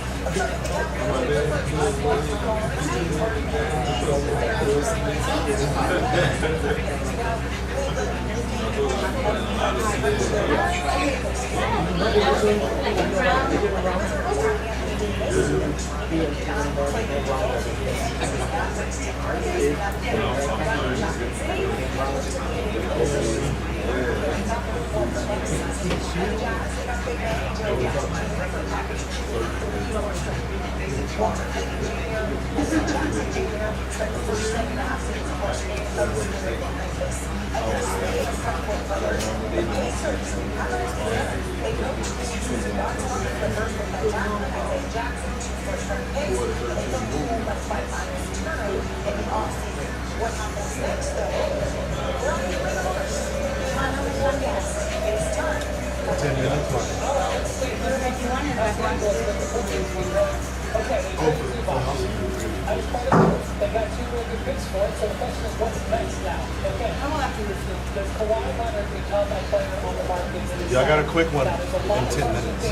Speaker 6: Yeah, I got a quick one in 10 minutes.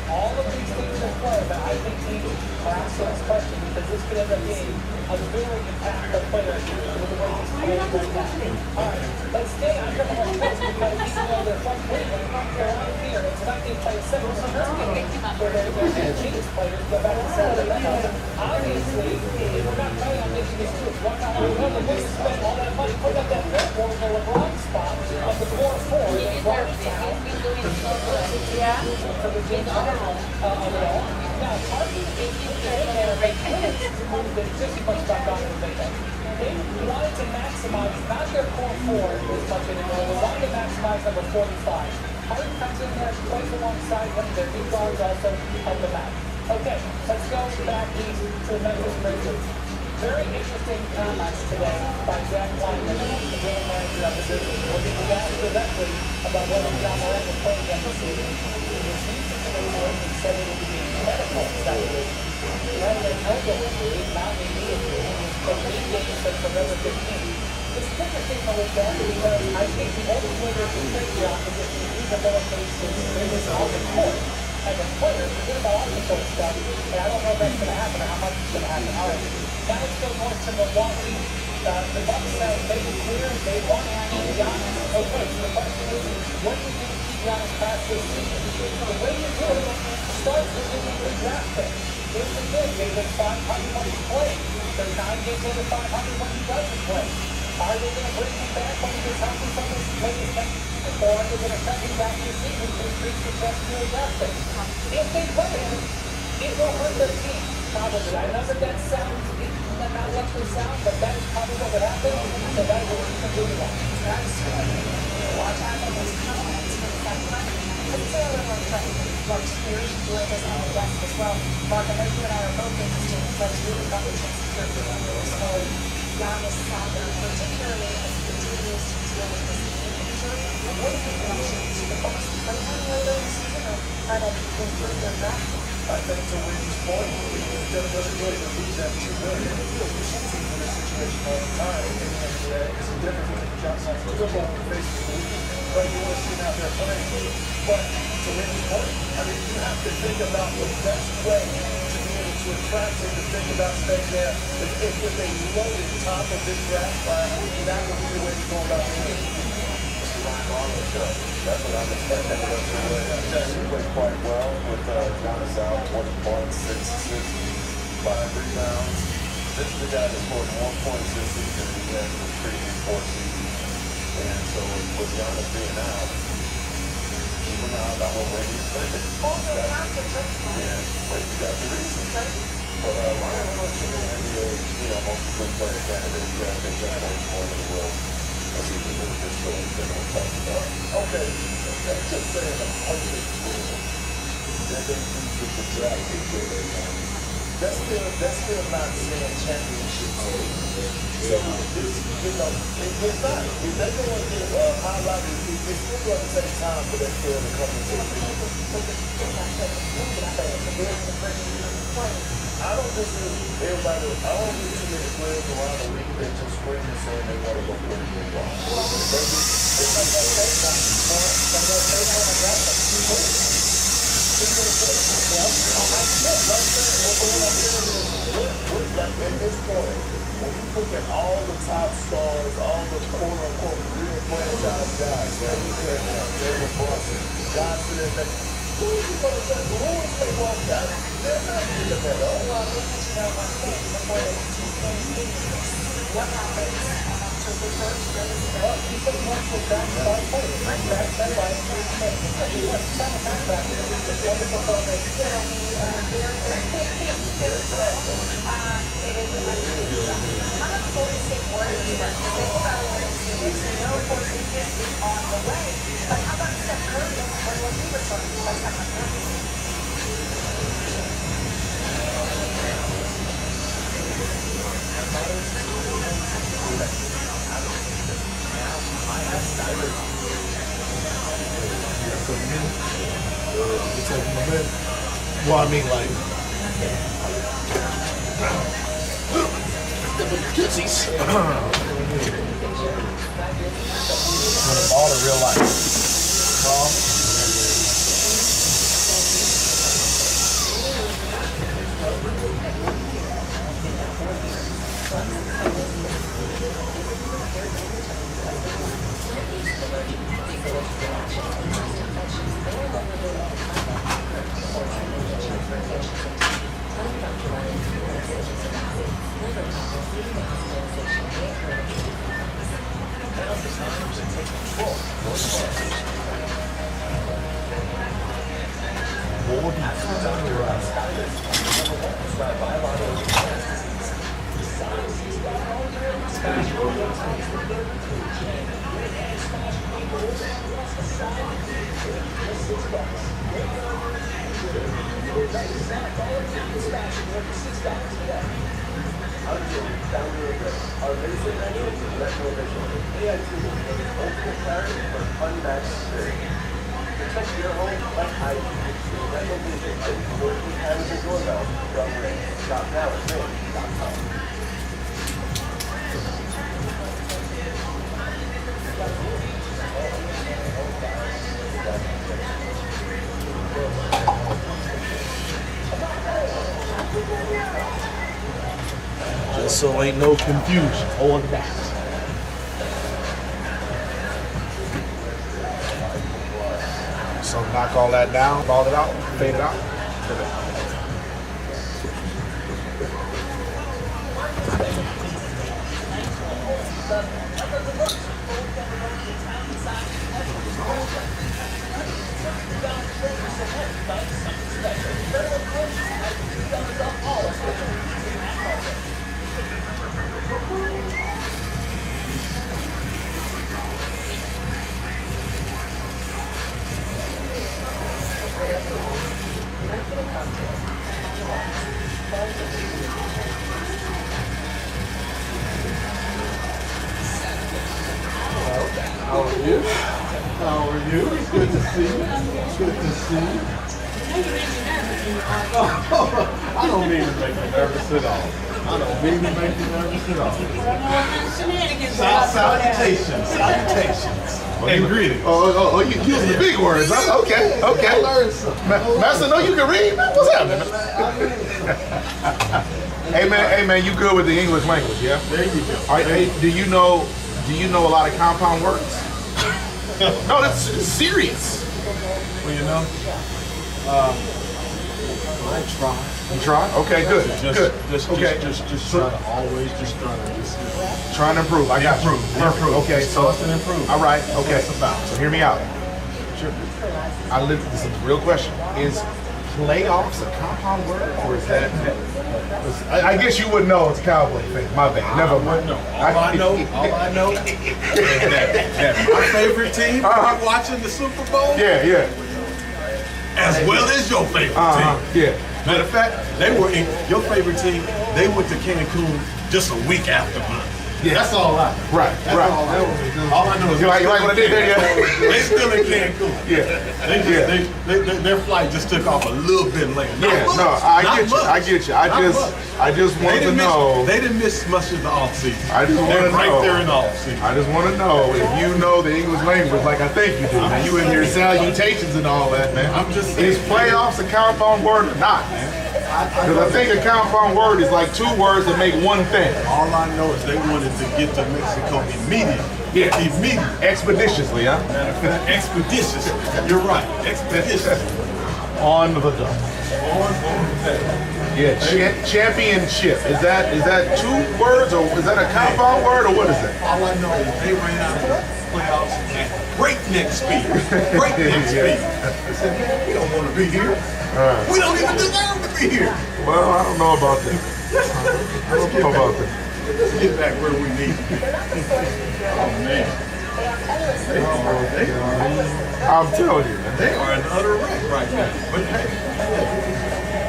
Speaker 10: All of these things in play, but I think he are asking this question because this could end up being a very impactful player with the way he's playing right now. All right, let's stay on Triple H because even though they're from Cleveland, they're out here. It's not being played seven game where they're Kings players go back and forth. Obviously, if we're not playing on making these two, why not have another way to spend all that money, put up that airport in the LeBron spot of the 4-4 in Barstown.
Speaker 13: Yeah.
Speaker 10: For the James Harden of it all. Now, Harden is in there, but just as much about Donovan Mitchell. They wanted to maximize not their core four as much anymore. They wanted to maximize number 45. Harden comes in there, plays alongside him. Their new guards also help them out. Okay, let's go back east to the Memphis Grizzlies. Very interesting comments today by Jack Lyman, the general manager of the Grizzlies. We'll get asked directly about whether John Morant will play again this season. Rather than elbow injury, not knee injury, but knee games for November 15th. It's interesting to look at because I think the only way they can take the opposition is rehabilitate his fitness on the court. As a player, forget about off the court stuff, and I don't know if that's going to happen or how much it's going to happen. All right, now let's go north to Milwaukee. The Bucks have made it clear they want to keep Giannis. Okay, so the question is, what do you do to keep Giannis past this season? The way you do it starts with giving him a draft pick. Here's the thing, they've been 500 when he's played. They're 9 games over 500 when he doesn't play. Are they going to bring him back when he gets healthy from this latest thing? Or are they going to cut him back this season to increase the chance to a draft pick? If they play him, it will hurt their team, probably. I know that sounds not luxury sound, but that is probably what would happen. So that is what we can do to that.
Speaker 5: Watch out for those comments for the fact that it's a little unfriendly. Like Spears, like us on the West as well. Mark, I know you and I are both interested, but really got the chance to hear from this whole Giannis saga, particularly as he continues to deal with this knee injury. What is the connection to the Bucks play him later in the season, or kind of improve their draft?
Speaker 12: I think to Wendy's point, it doesn't really lose that too good. We've seen teams in this situation all the time, and it's a difference between Johnson and football on the face of the league, but you want to see him out there playing. But to Wendy's point, I mean, you have to think about the best way to be able to attract him to think about staying there. If with a loaded top of this draft class, that would be the way to go about it. That's what I'm expecting. He played quite well with Giannis out, 20 points, 6 assists, 5 rebounds. This is the guy that scored more points this season than he has in the previous 4 seasons. And so with Giannis being out, keep him out. I hope Wendy's playing. Yeah, Wendy's got the reason. But Ryan Reynolds is an NBA, most good player candidate. Yeah, I think that's more than he will. Okay, that's just saying a hundred people. That they think the draft is good. That's still not saying championship team. So this, it's not. If they go and get highlighted, it's still going to take time for that player to come into the league. I don't think everybody, I don't think too many players around the league that just screaming saying they want to go play football. It's like that face on the front, some of that face on the back, like two players. Like at this point, when you look at all the top stars, all the quote-unquote real franchise guys, Larry Kirkland, David Brunson, guys to their next, who is he going to say? Who is they want that? They're not doing that at all.
Speaker 5: Well, we'll let you know one thing before the what happens on October 1st.
Speaker 10: Well, he said he wants to draft five players. That's why he wants to sign a contract. It's wonderful for him.
Speaker 5: How much Golden State Warriors work? They know Porzingis is on the way. But how about Steph Curry? When will he return? That's not my question.
Speaker 6: Well, I mean, like, tootsies. Ball in real life.
Speaker 12: especially your home. I was a doorbell from shopnowatray.com.
Speaker 6: Just so ain't no confusion on that. So knock all that down, ball it out, fade it out.
Speaker 15: How are you? How are you? It's good to see you. Good to see you. I don't mean to make you nervous at all. I don't mean to make you nervous at all. Salutations. Salutations. And greetings.
Speaker 6: Oh, you using the big words, huh? Okay.
Speaker 15: I learned something.
Speaker 6: Master, know you can read? What's happening? Hey man, you good with the English language, yeah?
Speaker 15: There you go.
Speaker 6: Hey, do you know a lot of compound words? No, that's serious.
Speaker 15: Well, you know, I try.
Speaker 6: You try? Okay, good. Good.
Speaker 15: Just try to always
Speaker 6: trying to improve. I got you.
Speaker 15: Improve.
Speaker 6: Okay, so
Speaker 15: constant improvement.
Speaker 6: all right. Okay.
Speaker 15: That's about.
Speaker 6: So hear me out. This is a real question. Is playoffs a compound word, or is that? I guess you wouldn't know. It's a Cowboy thing. My bad. Never mind.
Speaker 15: All I know is that my favorite team watching the Super Bowl.
Speaker 6: Yeah.
Speaker 15: As well as your favorite team.
Speaker 6: Yeah.
Speaker 15: Matter of fact, your favorite team. They went to Cancun just a week after mine.
Speaker 6: Yeah.
Speaker 15: That's all I know.
Speaker 6: Right.
Speaker 15: All I know is
Speaker 6: You like what I did there? Yeah.
Speaker 15: they still in Cancun.
Speaker 6: Yeah.
Speaker 15: Their flight just took off a little bit later.
Speaker 6: I get you. I just want to know.
Speaker 15: They didn't miss much of the off season.
Speaker 6: I just want to know.
Speaker 15: Right there in the off season.
Speaker 6: I just want to know if you know the English language like I think you do. Man, you in your salutations and all that, man.
Speaker 15: I'm just saying.
Speaker 6: Is playoffs a compound word or not, man? Because I think a compound word is like two words that make one thing.
Speaker 15: All I know is they wanted to get to Mexico immediately.
Speaker 6: Yeah.
Speaker 15: Immediately.
Speaker 6: Expeditiously, huh?
Speaker 15: Expeditiously. You're right. Expeditiously.
Speaker 6: On the dot. Yeah, championship. Is that two words or is that a compound word or what is it?
Speaker 15: All I know is they ran out of the playoffs at breakneck speed. Breakneck speed. They said, man, we don't want to be here. We don't even deserve to be here.
Speaker 6: Well, I don't know about that.
Speaker 15: Let's get back where we need to be. Oh man.
Speaker 6: I'm telling you, man.
Speaker 15: They are an utter wreck right now. But hey,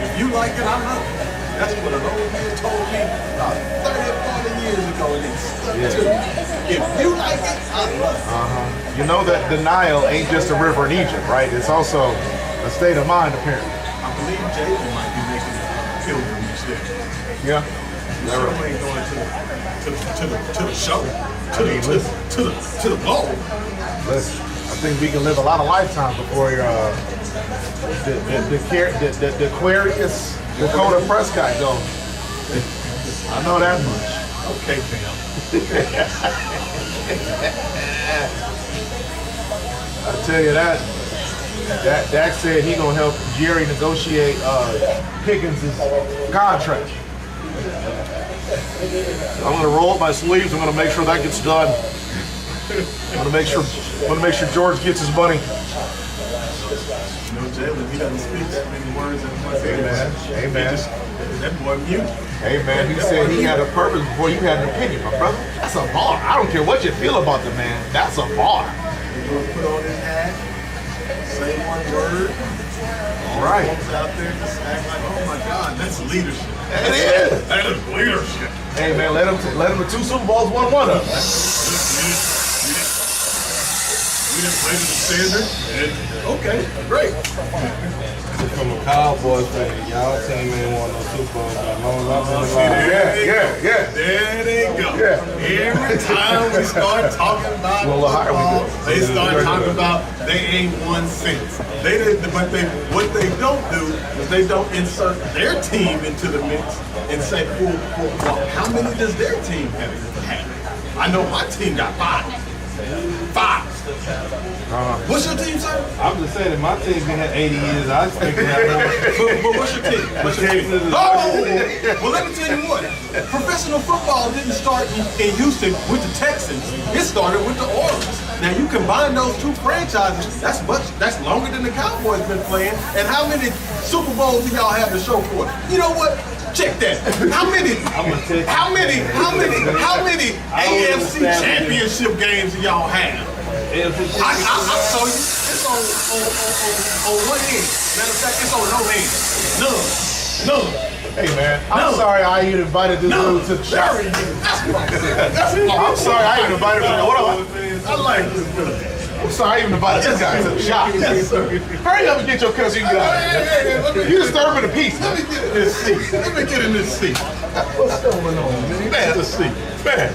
Speaker 15: if you like it, I love it. That's what an old man told me about 30 or 40 years ago, and it's stuck to me. If you like it, I love it.
Speaker 6: You know that the Nile ain't just a river in Egypt, right? It's also a state of mind, apparently.
Speaker 15: I believe Jalen might be making a pilgrimage there.
Speaker 6: Yeah.
Speaker 15: Never ain't going to the show, to the bowl.
Speaker 6: Listen, I think we can live a lot of lifetimes before the Aquarius Dakota Prescott goes. I know that much.
Speaker 15: Okay, fam.
Speaker 6: I tell you that Dak said he gonna help Jerry negotiate Pickens' contract. I'm gonna roll up my sleeves. I'm gonna make sure that gets done. I'm gonna make sure George gets his money.
Speaker 15: You know, Jalen, he doesn't speak that many words in one sentence.
Speaker 6: Amen.
Speaker 15: That boy mute.
Speaker 6: Hey man, he said he had a purpose before you had an opinion, my brother. That's a bar. I don't care what you feel about the man. That's a bar.
Speaker 15: He's gonna put on his hat, say one word.
Speaker 6: All right.
Speaker 15: Folks out there just act like, oh my God, that's leadership.
Speaker 6: It is.
Speaker 15: That is leadership.
Speaker 6: Hey man, let him to 2 Super Bowls, won one of them.
Speaker 15: We We didn't play to the standard. And okay, great.
Speaker 16: From a Cowboys fan, y'all team ain't won no Super Bowl as long as I've been alive.
Speaker 15: There they go. Every time we start talking about football, they start talking about they ain't won since. They didn't, but what they don't do is they don't insert their team into the mix and say, well, how many does their team have? I know my team got 5. 5. What's your team, sir?
Speaker 16: I'm just saying that my team been had 80 years. I expect to have more.
Speaker 15: But what's your team? Oh! Well, let me tell you what. Professional football didn't start in Houston with the Texans. It started with the Oilers. Now you combine those two franchises, that's longer than the Cowboys been playing. And how many Super Bowls do y'all have to show for it? You know what? Check that. How many AFC championship games do y'all have? I'll show you. It's on one hand. Matter of fact, it's on no hand. None.
Speaker 6: Hey man, I'm sorry I even invited this dude to the shop. I'm sorry I even invited him. I like this dude. I'm sorry I even invited this guy to the shop. Yes, sir. Hurry up and get your cousin. You can get out of here. You disturbing the peace.
Speaker 15: Let me get in this seat. What's going on, man?
Speaker 6: Man, the seat. Man,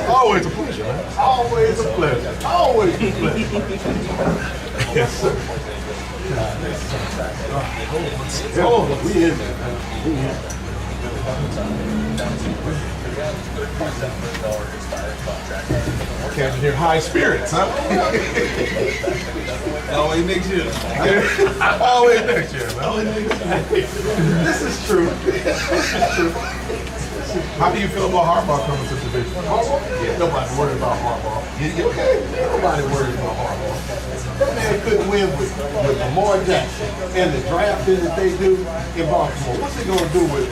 Speaker 6: always a pleasure, man. Always a pleasure. Always a pleasure. Yes, sir. Oh, we in there, man. We in. Catching your high spirits, huh?
Speaker 16: Always next year.
Speaker 6: Always next year, man. This is true. How do you feel about Harbaugh coming to the division? Harbaugh? Yeah, nobody worried about Harbaugh. Okay, nobody worried about Harbaugh. That man couldn't win with Lamar Jackson and the draft that they do in Baltimore. What's he gonna do with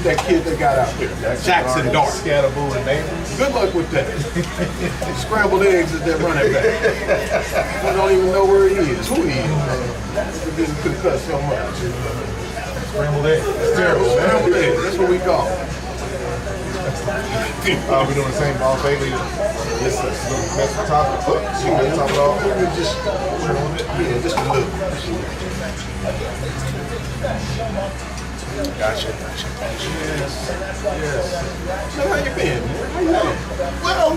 Speaker 6: that kid they got out there? Jackson Dart. Scatterboo and Neighbors. Good luck with that. Scrambled eggs is that running back. I don't even know where he is. Who he is? He didn't concuss so much. Scrambled eggs. That's terrible. Scrambled eggs. That's what we call it. We're doing the same ball Bailey. Yes, sir. That's the top. She can top it off. Just a little bit. Yeah, just a little. Gotcha. Yes. So how you been, man? How you been? Well,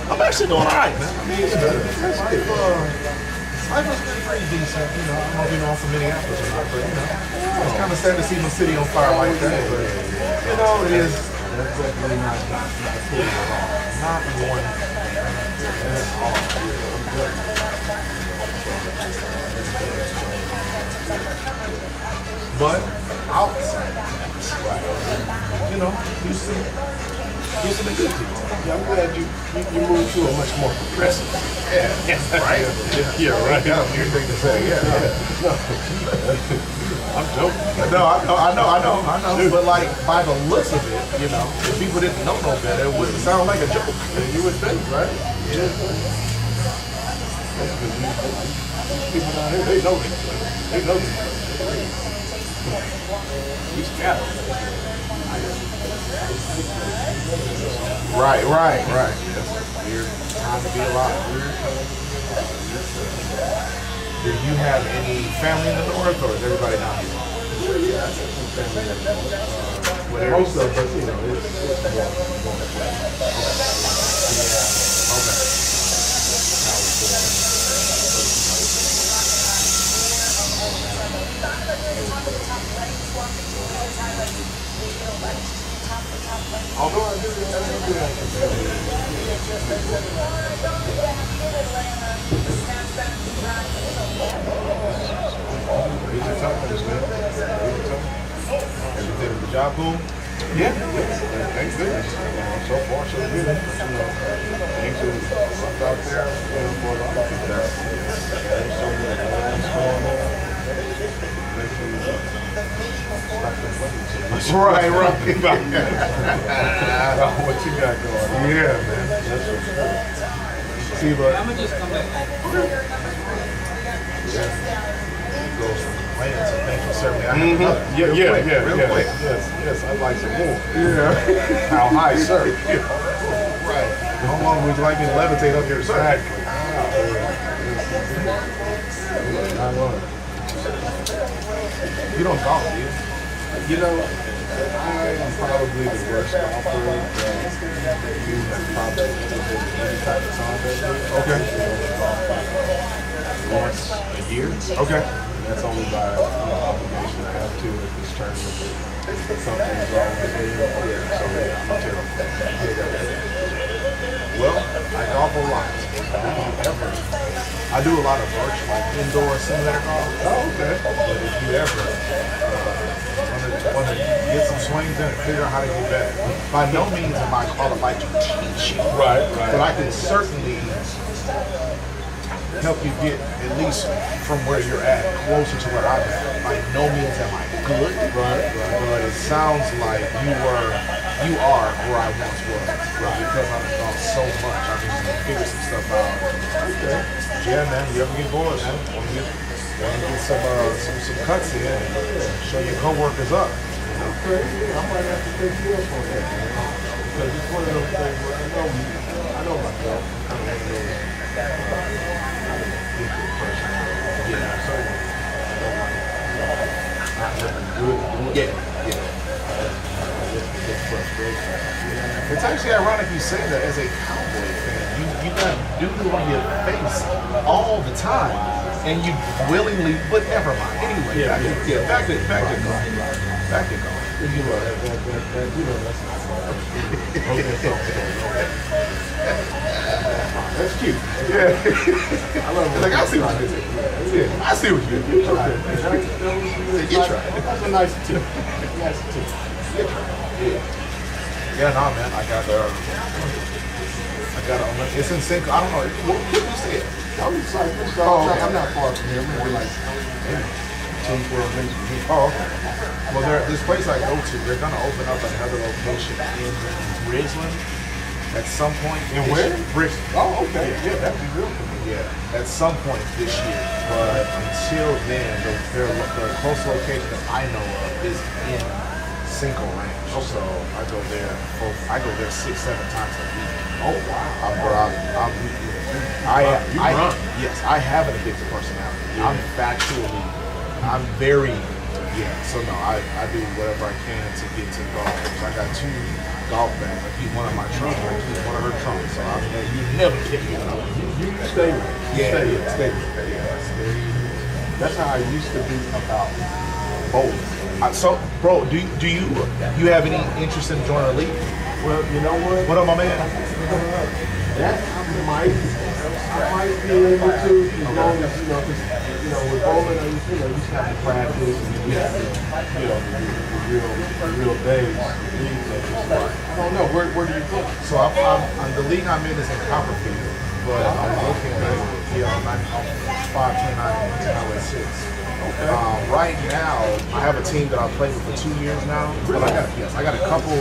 Speaker 6: I'm actually doing all right, man. I mean, life has been pretty decent. You know, I don't know if you know I'm from Minneapolis or not, but you know, it's kind of sad to see my city on fire like that. But you know, it is. That's definitely not cool at all. Not one at all. But outside, you know, Houston a good team. Yeah, I'm glad you moved to a much more progressive. Yeah, right. Yeah, right. I don't hear things to say. Yeah. I'm joking. No, I know. But like by the looks of it, you know, if people didn't know no better, it wouldn't sound like a joke. You would think, right? Yeah. That's good. People down here, they know this. They know this. We scattered. Right. Yes. Weird time to be alive. Do you have any family in the north, or is everybody down here? Yeah, family in the north. Most of us, you know, it's more. Okay. Although I do Everything with the job cool? Yeah. Thank goodness. So far, so good. You know, things are rough out there for a lot of people. There's so many things going on. Right. What you got going on? Yeah, man. That's what's good. See, but I'm gonna just come back. Yeah. Goes from plans to things. Certainly, I have another. Real quick. Yes, I'd like some more. Yeah. How high, sir? Right. How long would you like me to levitate up here, sir? Exactly. You don't golf, do you?
Speaker 16: You know, I am probably the worst golfer that you have probably ever been in any type of contest with.
Speaker 6: Okay.
Speaker 16: Once a year.
Speaker 6: Okay.
Speaker 16: And that's only by obligation I have to at this tournament. Something's wrong with me. So yeah, I'm a terrible player.
Speaker 6: Well, I golf a lot. I do a lot of virtual, like indoor simulator golf.
Speaker 16: Oh, okay.
Speaker 6: But if you ever want to get some swings in and figure out how to get better, by no means am I qualified to teach you.
Speaker 16: Right.
Speaker 6: But I can certainly help you get at least from where you're at closer to where I'm at. By no means am I good, but it sounds like you are where I once was. Because I've gone so much, I can figure some stuff out. Okay. Yeah, man. You ever get bored, man? Want to get some cuts in and show your coworkers up.
Speaker 16: Okay. I might have to take you up on that, man. Because it's one of those things where I know myself. I'm kind of one of those gifted personalities. Yeah, certainly.
Speaker 6: It's actually ironic you say that as a Cowboy fan. You got doo-doo on your face all the time, and you willingly, but never mind. Anyway, back to golf.
Speaker 16: You know, that's cute.
Speaker 6: Yeah. I love it. Like, I see what you did. Yeah, I see what you did. You tried. You tried.
Speaker 16: That's a nice tip. Nice tip.
Speaker 6: You tried. Yeah, nah, man. I got it's in sync. I don't know. What did you say?
Speaker 16: I'm excited.
Speaker 6: Okay.
Speaker 16: I'm not far from here. Maybe like 10, 12 minutes from here.
Speaker 6: Oh, okay. Well, this place I go to, they're gonna open up another location in Ridgeland at some point.
Speaker 16: In where?
Speaker 6: Ridgeland.
Speaker 16: Oh, okay. Yeah, that'd be real for me.
Speaker 6: Yeah, at some point this year. But until then, the close location that I know of is in Cinco Ranch. So I go there 6-7 times a week.
Speaker 16: Oh wow!
Speaker 6: Yes, I have an addictive personality. Yeah. I'm very, so no, I do whatever I can to get to golf. So I got 2 golf bags. I keep one in my trunk, I keep one of her trunks. So you never get me.
Speaker 16: You stay with it. Stay with it. That's how I used to be about bowling.
Speaker 6: So, bro, do you have any interest in joining a league?
Speaker 16: Well, you know what?
Speaker 6: What up, my man?
Speaker 16: That I might be able to, as long as, with bowling, I used to have to practice and you have to, the real days. I don't know, where do you go?
Speaker 6: So the league I'm in is in Copperfield, but I'm looking at, I'm 529 Highway 6. Okay. Right now, I have a team that I've played with for 2 years now. Really? I got a couple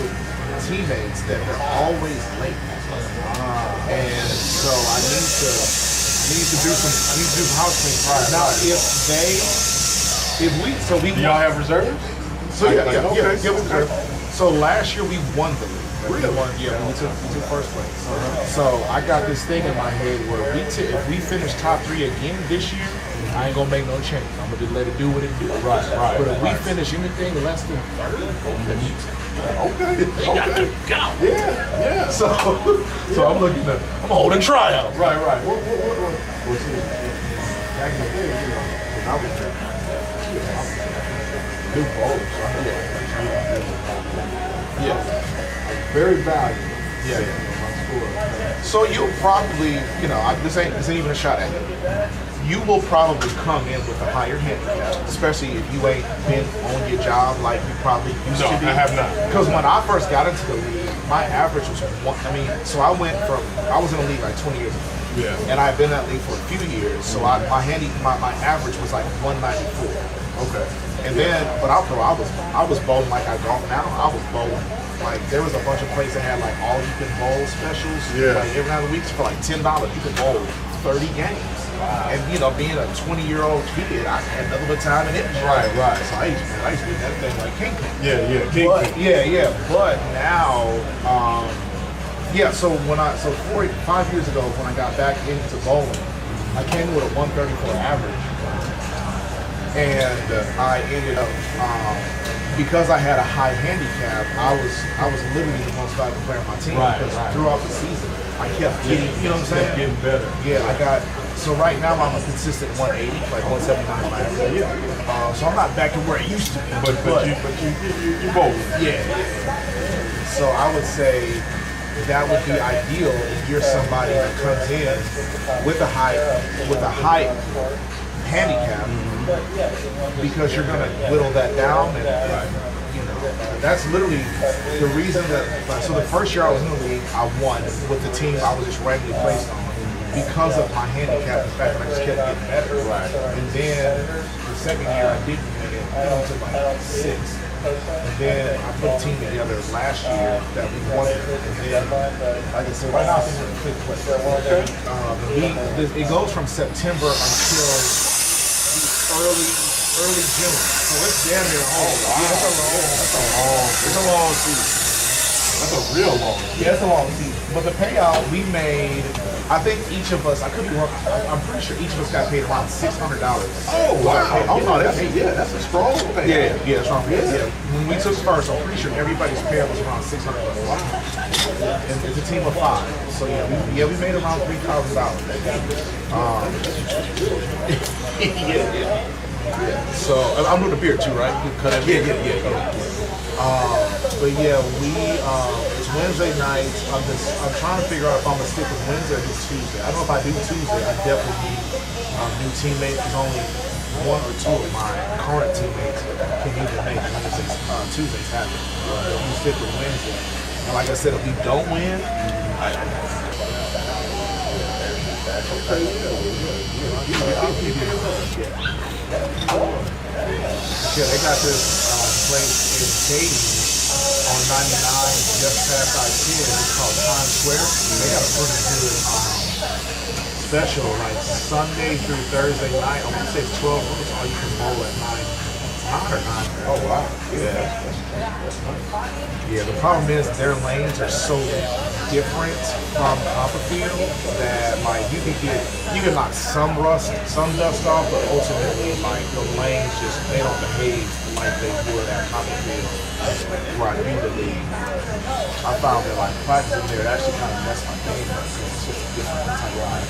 Speaker 6: teammates that are always late, and so I need to do some house cleaning. Right. Now, do y'all have reserves? So So last year we won the league.
Speaker 16: Really?
Speaker 6: We took first place. So I got this thing in my head where if we finish top 3 again this year, I ain't gonna make no change. I'm gonna just let it do what it do.
Speaker 16: Right.
Speaker 6: But if we finish anything less than 3rd,
Speaker 16: okay.
Speaker 6: Go.
Speaker 16: Yeah.
Speaker 6: So I'm looking at, I'm holding tryout.
Speaker 16: Right. Well, see, back in the day, when I was good bowlers.
Speaker 6: Yeah.
Speaker 16: Very valuable.
Speaker 6: Yeah. So you'll probably, this ain't even a shot at you. You will probably come in with a higher handicap, especially if you ain't been on your job like you probably used to be.
Speaker 16: No, I have not.
Speaker 6: Because when I first got into the league, my average was I was in the league like 20 years ago.
Speaker 16: Yeah.
Speaker 6: And I've been in that league for a few years, so my average was like 194.
Speaker 16: Okay.
Speaker 6: And then, but I was bowling like I golf now. I was bowling. Like, there was a bunch of places that had like all you can bowl specials.
Speaker 16: Yeah.
Speaker 6: Like every night of the week for like $10, you could bowl 30 games. Wow. And being a 20-year-old kid, I had nothing but time and energy.
Speaker 16: Right.
Speaker 6: So I used to do that thing like kingpin.
Speaker 16: Yeah, kingpin.
Speaker 6: But now, so 5 years ago when I got back into bowling, I came in with a 134 average. and I ended up because I had a high handicap. I was literally the most valuable player on my team because throughout the season I kept getting, you know what I'm saying?
Speaker 16: Getting better.
Speaker 6: Yeah, I got. So right now I'm a consistent 180, like 179 my average. So I'm not back to where it used to be.
Speaker 16: But you both.
Speaker 6: Yeah. So I would say that would be ideal if you're somebody that comes in with a high handicap, because you're gonna whittle that down, and you know that's literally the reason that. So the first year I was in the league, I won with the team I was just randomly placed on because of my handicap, the fact that I just kept getting better. And then the second year I didn't win it, I went to like 6th. And then I put a team together last year that we won it. And then, like I said, right now I think we're in 5th place. It goes from September until early June. So it's damn near home. Yeah, it's a long season.
Speaker 16: That's a real long season.
Speaker 6: Yeah, it's a long season. But the payout we made, I think each of us, I could be wrong, I'm pretty sure each of us got paid around $600.
Speaker 16: Oh, wow. Oh, no, that's a strong pay.
Speaker 6: Yeah, strong pay. Yeah. When we took first, I'm pretty sure everybody's pay was around $600. Wow. And it's a team of 5. So we made around $3,000. Yeah. So I'm doing the beer too, right? You cut it. Yeah. But yeah, it's Wednesday nights. I'm trying to figure out if I'm gonna stick with Wednesday or do Tuesday. I don't know if I do Tuesday. I definitely need new teammates. There's only 1 or 2 of my current teammates can even make Tuesdays happen. You stick with Wednesday. And like I said, if we don't win, yeah, they got this place in Katy on 99 just past I-10. It's called Times Square. They got a pretty good special, like Sunday through Thursday night. I want to say it's 12 rooms, or you can bowl at 9 or 9. Oh wow, yeah. Yeah, the problem is their lanes are so different from Copperfield that like you can knock some dust off, but ultimately like the lanes they don't behave like they would at Copperfield. Right, immediately. I found that like practicing there, it actually kind of messed my game up because it's just a different type of ride.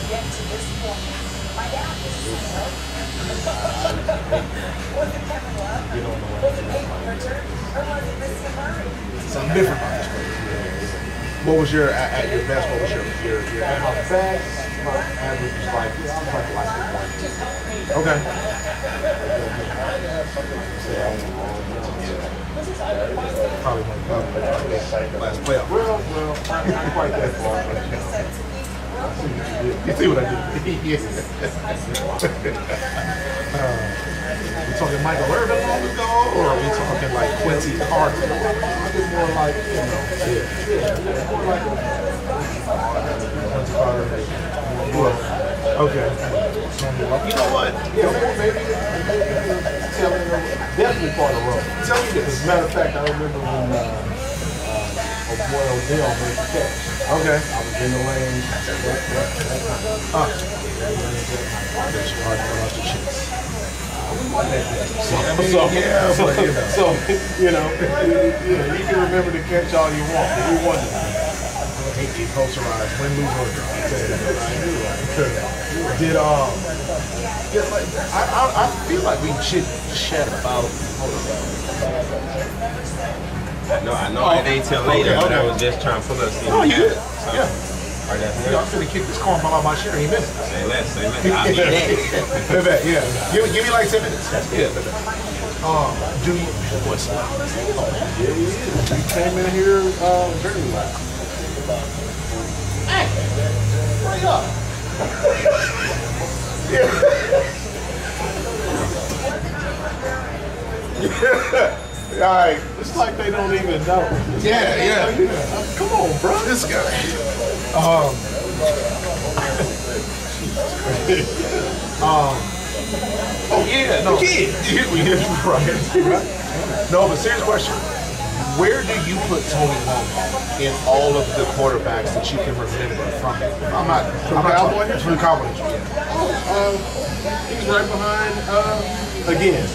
Speaker 9: Get to this point. My dad was
Speaker 6: Something different about this place. What was your at your best? What was your
Speaker 16: At my best, my average was like
Speaker 6: okay. Probably last playoff.
Speaker 16: Well, not quite that far.
Speaker 6: You see what I did? We talking Michael Irvin long ago, or are we talking like Quincy Carter?
Speaker 16: It's more like, more like
Speaker 6: Quincy Carter. Okay. You know what?
Speaker 16: Yeah, maybe definitely part of the road.
Speaker 6: Tell me this.
Speaker 16: As a matter of fact, I remember when Odell made the catch.
Speaker 6: Okay.
Speaker 16: I was in the lane. So you can remember the catch all you want, but we won it.
Speaker 6: I hate being posterized. Win, lose, or draw. I feel like we should chat about.
Speaker 17: I know it ain't till later, but I was just trying to pull up.
Speaker 6: Oh, you good? Yeah. I'm gonna kick this cornball out my shirt. He missed it.
Speaker 17: Say less. I'll be there.
Speaker 6: Yeah. Give me like 10 minutes. Yeah. Do you? What's up?
Speaker 16: Yeah, he is. He came in here very loud.
Speaker 6: Hey, hurry up. Yeah. All right.
Speaker 16: It's like they don't even know.
Speaker 6: Yeah.
Speaker 16: Come on, bro.
Speaker 6: This guy. Oh yeah, no. Kid. Right. No, but serious question. where do you put Tony Romo in all of the quarterbacks that you can remember from it? I'm not
Speaker 15: Cowboy
Speaker 6: talking from Cowboys. Yeah.
Speaker 15: He's right behind. Again,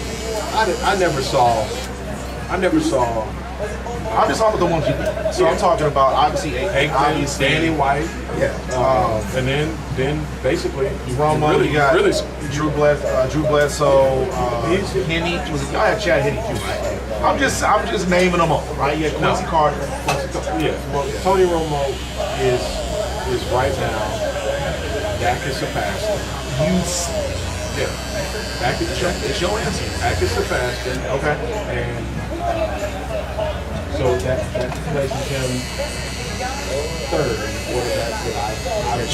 Speaker 15: I never saw.
Speaker 6: I'm just talking about the ones you did. So I'm talking about obviously
Speaker 15: Danny White.
Speaker 6: Yeah.
Speaker 15: And then basically
Speaker 6: Romo,
Speaker 15: really,
Speaker 6: you got
Speaker 15: really
Speaker 6: Drew Bledsoe, Henney. Y'all had Chad Henney too, right? I'm just naming them all, right? Yeah, Quincy Carter.
Speaker 15: Yeah. Well, Tony Romo is right now. Dak is surpassing. Yeah. Dak is
Speaker 6: It's your answer.
Speaker 15: Dak is surpassing.
Speaker 6: Okay.
Speaker 15: And so that places him third quarterback that I've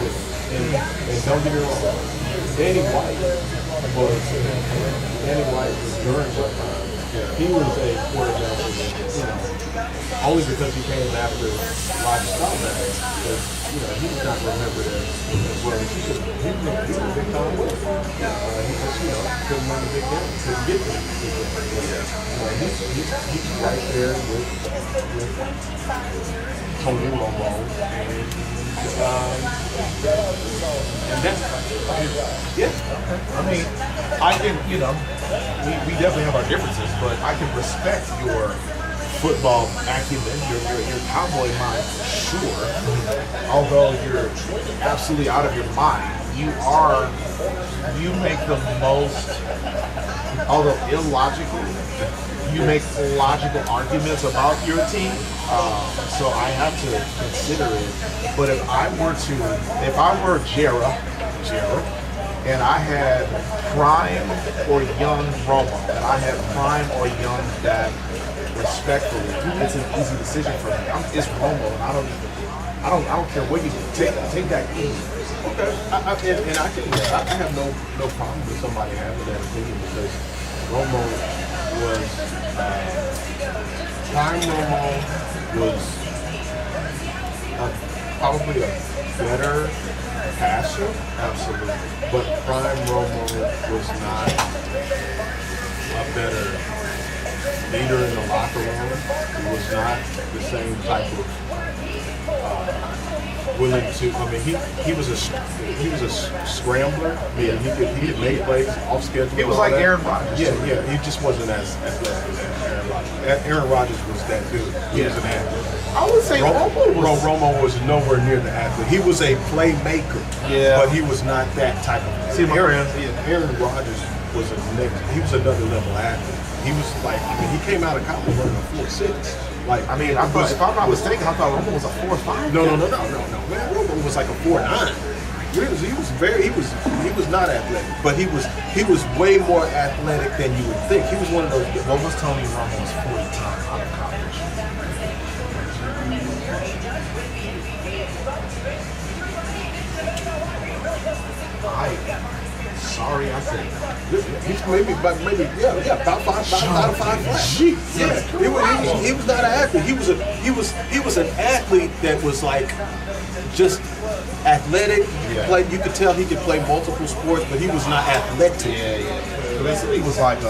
Speaker 15: with. And don't get me wrong, Danny White was during my time. He was a quarterback that, only because he came after Roger Staubach, because he was not remembered as well as he was. He was a big time winner. He just couldn't run the big game, couldn't get to the big game. He's right there with Tony Romo and that's
Speaker 6: yeah. I mean, I can, we definitely have our differences, but I can respect your football acumen, your cowboy mind, sure. Although you're absolutely out of your mind, you make the most, although illogical, you make logical arguments about your team. So I have to consider it. But if I were Jera, and I had prime or young Romo, and I had prime or young Dak, respectfully, it's an easy decision for me. It's Romo, and I don't care what you do. Take that easy.
Speaker 15: Okay, I have no problem with somebody having that opinion because Romo was prime Romo was probably a better passer, absolutely, but prime Romo was not a better leader in the locker room. He was not the same type of willing to. I mean, he was a scrambler. Yeah, he could make plays off schedule.
Speaker 6: It was like that. Aaron Rodgers.
Speaker 15: Yeah. He just wasn't as athletic as Aaron Rodgers. Aaron Rodgers was that dude. He was an athlete.
Speaker 6: I would say
Speaker 15: Romo was nowhere near the athlete. He was a playmaker.
Speaker 6: Yeah,
Speaker 15: but he was not that type of. Aaron Rodgers was he was another level athlete. He was like, he came out of college running a 4.6. Like,
Speaker 6: if I'm not mistaken, I thought Romo was a 4.5.
Speaker 15: No. Man, Romo was like a 4.9. He was not athletic, but he was way more athletic than you would think. He was one of those.
Speaker 6: What was Tony Romo's 40 time out of college? Sorry, I said
Speaker 15: maybe about 5 flat. Yeah, he was not an athlete. He was an athlete that was like just athletic.
Speaker 6: Yeah.
Speaker 15: You could tell he could play multiple sports, but he was not athletic.
Speaker 6: Yeah. He was like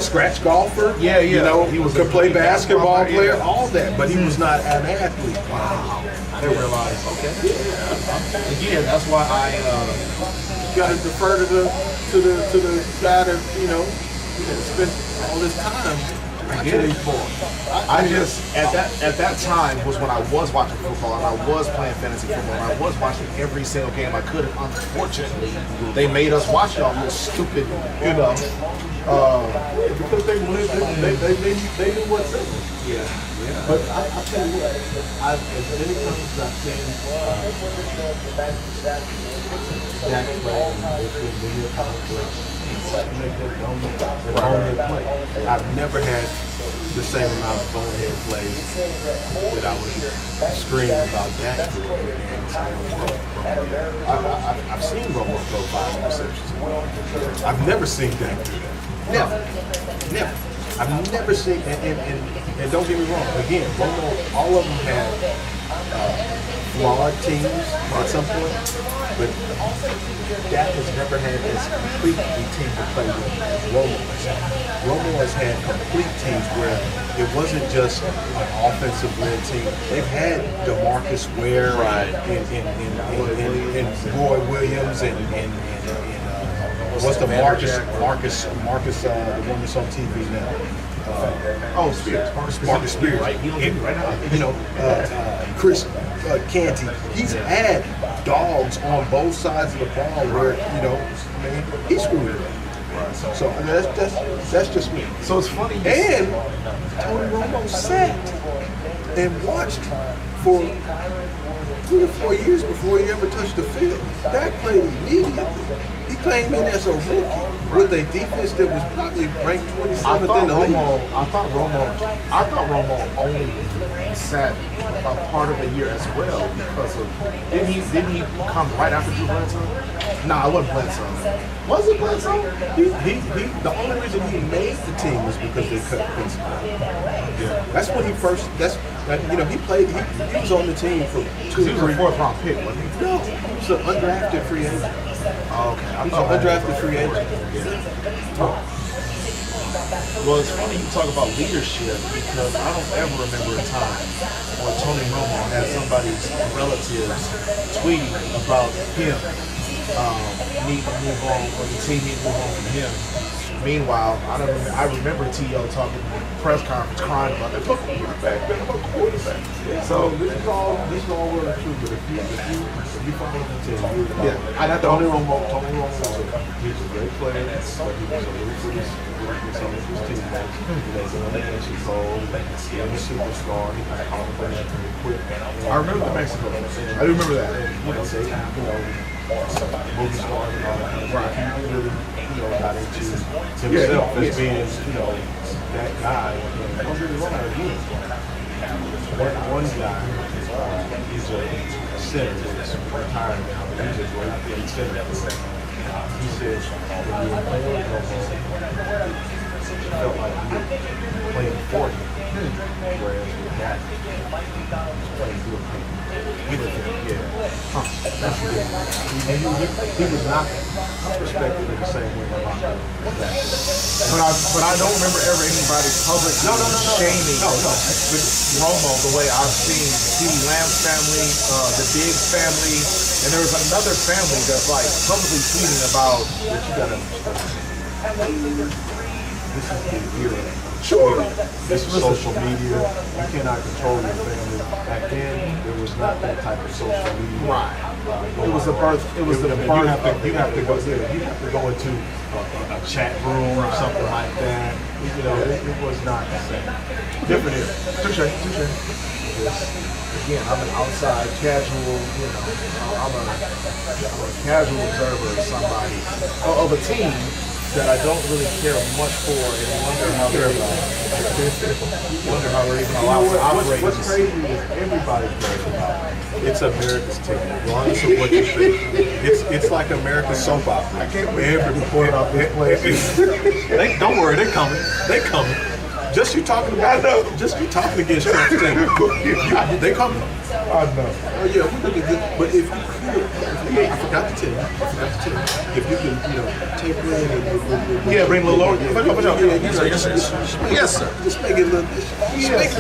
Speaker 15: scratch golfer.
Speaker 6: Yeah.
Speaker 15: He could play basketball player, all that, but he was not an athlete.
Speaker 6: Wow. I didn't realize. Okay. Yeah. Again, that's why I
Speaker 15: got to defer to the guy that spent all this time.
Speaker 6: I get it. I just at that time was when I was watching football and I was playing fantasy football and I was watching every single game I could. And unfortunately, they made us watch it all this stupid,
Speaker 15: because they knew what's in it.
Speaker 6: Yeah.
Speaker 15: But I tell you what, as many times as I've seen Dak play and many times make that bonehead play. I've never had the same amount of bonehead plays that I would scream about Dak. I've seen Romo throw 5 interceptions. I've never seen Dak do that. Never. I've never seen, and don't get me wrong, again, Romo, all of them had
Speaker 18: flawed teams at some point, but Dak has never had as complete a team to play with as Romo has had. Romo has had complete teams where it wasn't just an offensive-led team. They've had DeMarcus Ware and Roy Williams and what's the Marcus the one that's on TV now?
Speaker 15: Spears.
Speaker 18: Marcus Spears.
Speaker 15: Right.
Speaker 18: Chris Canty. He's had dogs on both sides of the ball where, man, he screwed it up. So I mean, that's just me.
Speaker 15: So it's funny.
Speaker 18: And Tony Romo sat and watched for 3 or 4 years before he ever touched the field. Dak played immediately. He came in as a rookie with a defense that was probably ranked 27th in the league.
Speaker 15: I thought Romo only sat a part of the year as well because of didn't he come right after Drew Bledsoe?
Speaker 18: Nah, it wasn't Bledsoe.
Speaker 15: Was it Bledsoe?
Speaker 18: He the only reason he made the team was because they cut Quincy. Yeah. That's when he first he played he was on the team for 2
Speaker 15: He was a 4th round pick, wasn't he?
Speaker 18: No, he was an undrafted free agent.
Speaker 15: Oh, okay.
Speaker 18: He was an undrafted free agent.
Speaker 15: Well, it's funny you talk about leadership because I don't ever remember a time when Tony Romo had somebody's relatives tweeting about him needing to move on, or the team needing to move on from him. Meanwhile, I remember T.O. talking in the press conference crying about that quarterback.
Speaker 18: So this is all well and true, but if you follow the team,
Speaker 15: I'd have to
Speaker 18: Tony Romo he's a great player, but he was a ruthless with some of his teammates. He was an elementary goal, he was a superstar, he was confident very quick.
Speaker 15: I remember the Mexico. I do remember that.
Speaker 18: Movie star and all that. Right. He really, got into himself as being, that guy. And don't get me wrong, again. One guy, he's a center that's retired now, but he's a great center. He says when he was playing with Romo, he felt like he was playing for him. Whereas with that, he's playing with him. He was he was not respected in the same way in the locker room.
Speaker 15: But I don't remember ever anybody publicly shaming Romo the way I've seen CeeDee Lamb's family, the Diggs family, and there was another family that's like publicly tweeting about.
Speaker 18: But you gotta this is the era.
Speaker 15: Sure.
Speaker 18: This is social media. You cannot control your family. Back then, there was not that type of social media.
Speaker 15: Right.
Speaker 18: It was the birth. It was the birth. You have to go. You have to go into a chat room or something like that. It was not the same. Different era.
Speaker 15: Touche.
Speaker 18: Again, I'm an outside casual. I'm a casual observer of somebody of a team that I don't really care much for, and wonder how they're even allowed to operate. What's crazy is everybody cares about it. It's America's team, regardless of what you think. It's like America's soap opera. I can't wait to report off this place. Don't worry, they're coming. They're coming. Just you talking about just you talking against Trump's team. They coming.
Speaker 15: I know.
Speaker 18: Oh yeah, we look at this. But if you could, I forgot to tell you. If you can, take in
Speaker 15: bring a little lower. Yes, sir.
Speaker 18: Just make it look.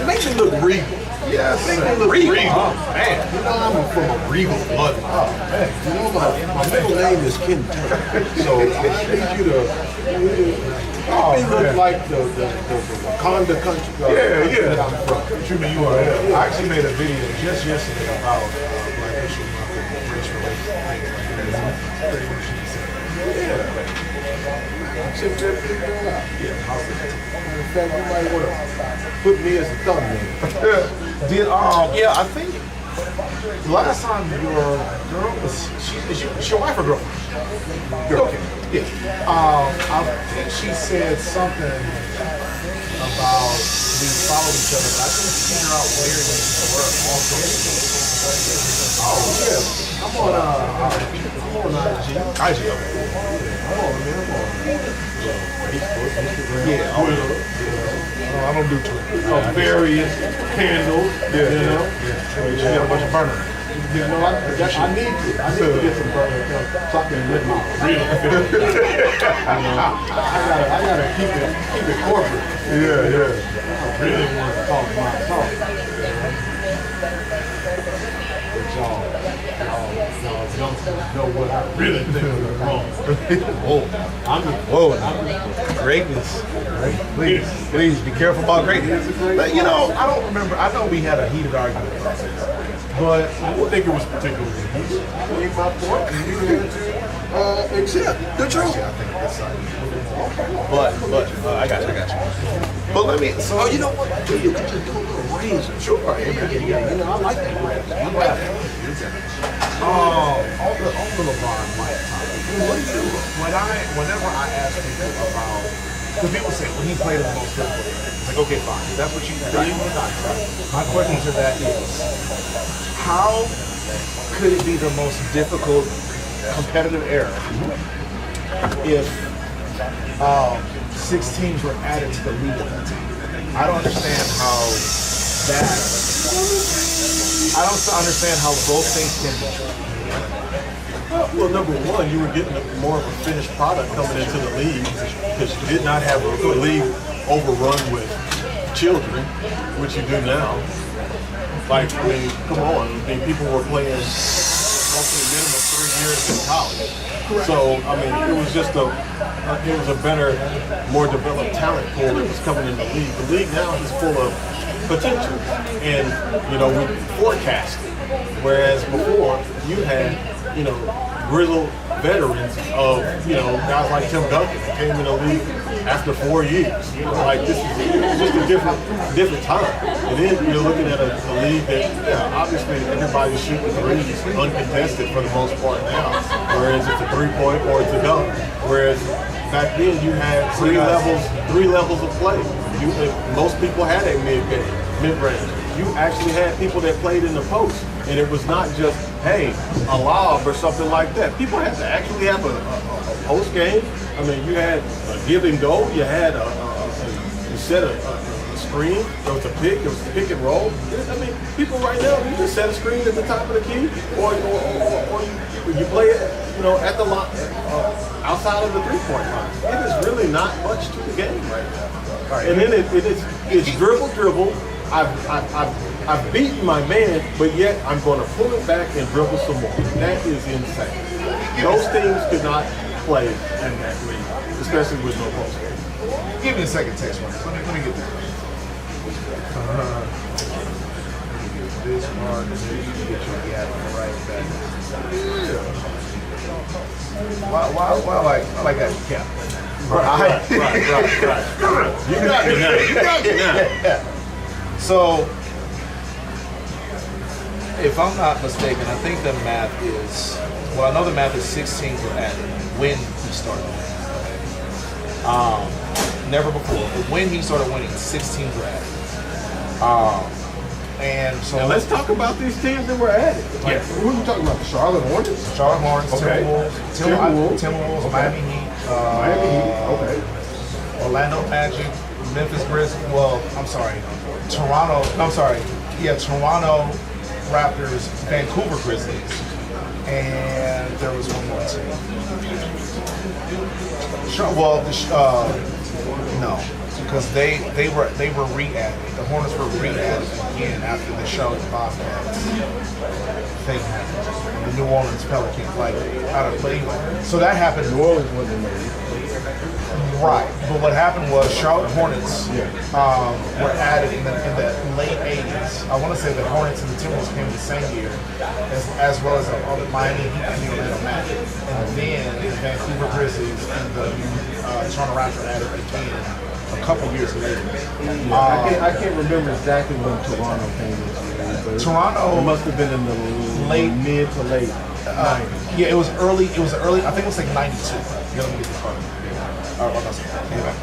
Speaker 18: Make it look regal.
Speaker 15: Yes,
Speaker 18: make it look regal.
Speaker 15: Man,
Speaker 18: I'm from a regal bloodline. My middle name is Ken Turner, so I need you to. They look like the Wakanda country.
Speaker 15: That I'm from. What you mean you are? I actually made a video just yesterday about Black History Month and race
Speaker 18: In fact, you might want to put me as a thumbnail.
Speaker 15: I think last time your girl was is your wife or girlfriend? Girl. Okay. Yeah. I think she said something about we follow each other, but I couldn't figure out where it is to work all day.
Speaker 18: Oh yeah. I'm on IG.
Speaker 15: Okay.
Speaker 18: I'm on Facebook, Instagram,
Speaker 15: Twitter. I don't do Twitter.
Speaker 18: various handles.
Speaker 15: She got a bunch of burners.
Speaker 16: You know, I need to get some burger so I can live my real feel. I gotta keep it corporate. Yeah. I really want to talk my talk. But y'all youngsters know what I really think is wrong.
Speaker 6: Greatness. Please be careful about greatness. But you know, I don't remember. I know we had a heated argument about this, but
Speaker 16: I don't think it was particularly heated. I made my point, and you had to accept the truth.
Speaker 6: I think this side. But I got you. But let me. So
Speaker 16: you know what? You could just do a little raise. Sure. Yeah. You know, I like that. I'm glad.
Speaker 6: On the LeBron mic topic, whenever I ask people about, because people say, well, he played in the most difficult area. It's like, okay, fine. If that's what you believe in. My question to that is, how could it be the most difficult competitive era if 6 teams were added to the league at that time? I don't understand how that. I don't understand how both things can be true.
Speaker 16: Well, number one, you were getting more of a finished product coming into the league because you did not have a league overrun with children, which you do now. Like, I mean, come on. I mean, people were playing roughly minimum 3 years in college. So, I mean, it was just a better, more developed talent pool that was coming in the league. The league now is full of potential, and you know, we forecast it. Whereas before, you had, you know, grizzled veterans of, you know, guys like Tim Duncan that came in the league after 4 years. You know, like this is just a different time. And then you're looking at a league that, yeah, obviously everybody's shooting threes uncontested for the most part now. Whereas it's a 3-point or it's a dunk. Whereas back then you had three levels of play. Most people had a mid-range. You actually had people that played in the post, and it was not just, hey, a lob or something like that. People had to actually have a post game. I mean, you had a give and go. You had you set a screen. There was a pick and roll. I mean, people right now, you just set a screen at the top of the key, or you play it, you know, at the line, outside of the 3-point line. It is really not much to the game right now. Right. And then it's dribble. I've beaten my man, but yet I'm going to pull it back and dribble some more. That is insane. Those teams could not play in that league, especially with no post.
Speaker 6: Give me a second text one. Let me get that. This part, and then you get your gap right back. Why I like that cap? Right. You got me now. So, if I'm not mistaken, I think the math is, well, I know the math is 16 were added when he started. Never before, but when he started winning, 16 were added. And so
Speaker 16: now let's talk about these teams that were added. Like, who are you talking about? The Charlotte Hornets?
Speaker 6: Charlotte Hornets,
Speaker 16: okay.
Speaker 6: Timberwolves, Miami Heat,
Speaker 16: okay.
Speaker 6: Orlando Magic, Memphis Grizzlies. Well, I'm sorry, Toronto Raptors, Vancouver Grizzlies, and there was one more team. No, because they were re-added. The Hornets were re-added again after the Charlotte Bobcats thing happened. And the New Orleans Pelicans, like, out of play. So that happened.
Speaker 16: New Orleans wasn't made.
Speaker 6: Right, but what happened was Charlotte Hornets were added in the late 80s. I want to say the Hornets and the Timberwolves came the same year, as well as the Miami Heat and the Orlando Magic. And then the Vancouver Grizzlies and the Toronto Raptors added again a couple years later.
Speaker 16: I can't remember exactly when Toronto came into the league.
Speaker 6: Toronto
Speaker 16: must have been in the mid to late 90s.
Speaker 6: Yeah, it was early. I think it was like 92. Let me get this part. Anyway.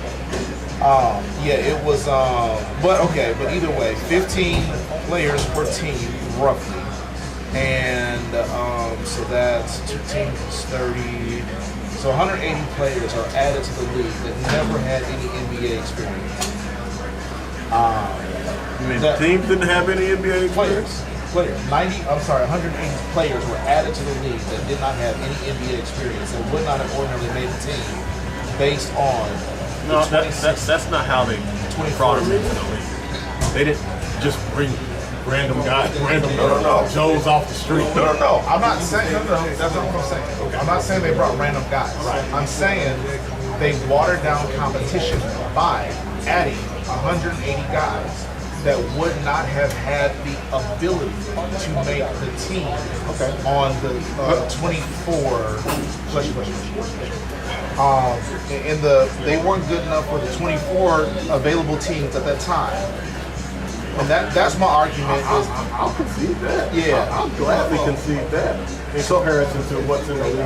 Speaker 6: It was, but either way, 15 players per team, roughly. And so that's 2 teams, 30. So 180 players are added to the league that never had any NBA experience.
Speaker 16: You mean the teams didn't have any NBA experience?
Speaker 6: players, 180 players were added to the league that did not have any NBA experience and would not have ordinarily made the team based on
Speaker 15: No, that's not how they brought them into the league. They didn't just bring random guys, Joes off the street.
Speaker 6: No. I'm not saying, that's not what I'm saying. Okay. I'm not saying they brought random guys. Right. I'm saying they watered down competition by adding 180 guys that would not have had the ability to make the team on the 24. They weren't good enough for the 24 available teams at that time. And that's my argument.
Speaker 16: I'll concede that.
Speaker 6: Yeah.
Speaker 16: I'll gladly concede that in comparison to what's in the league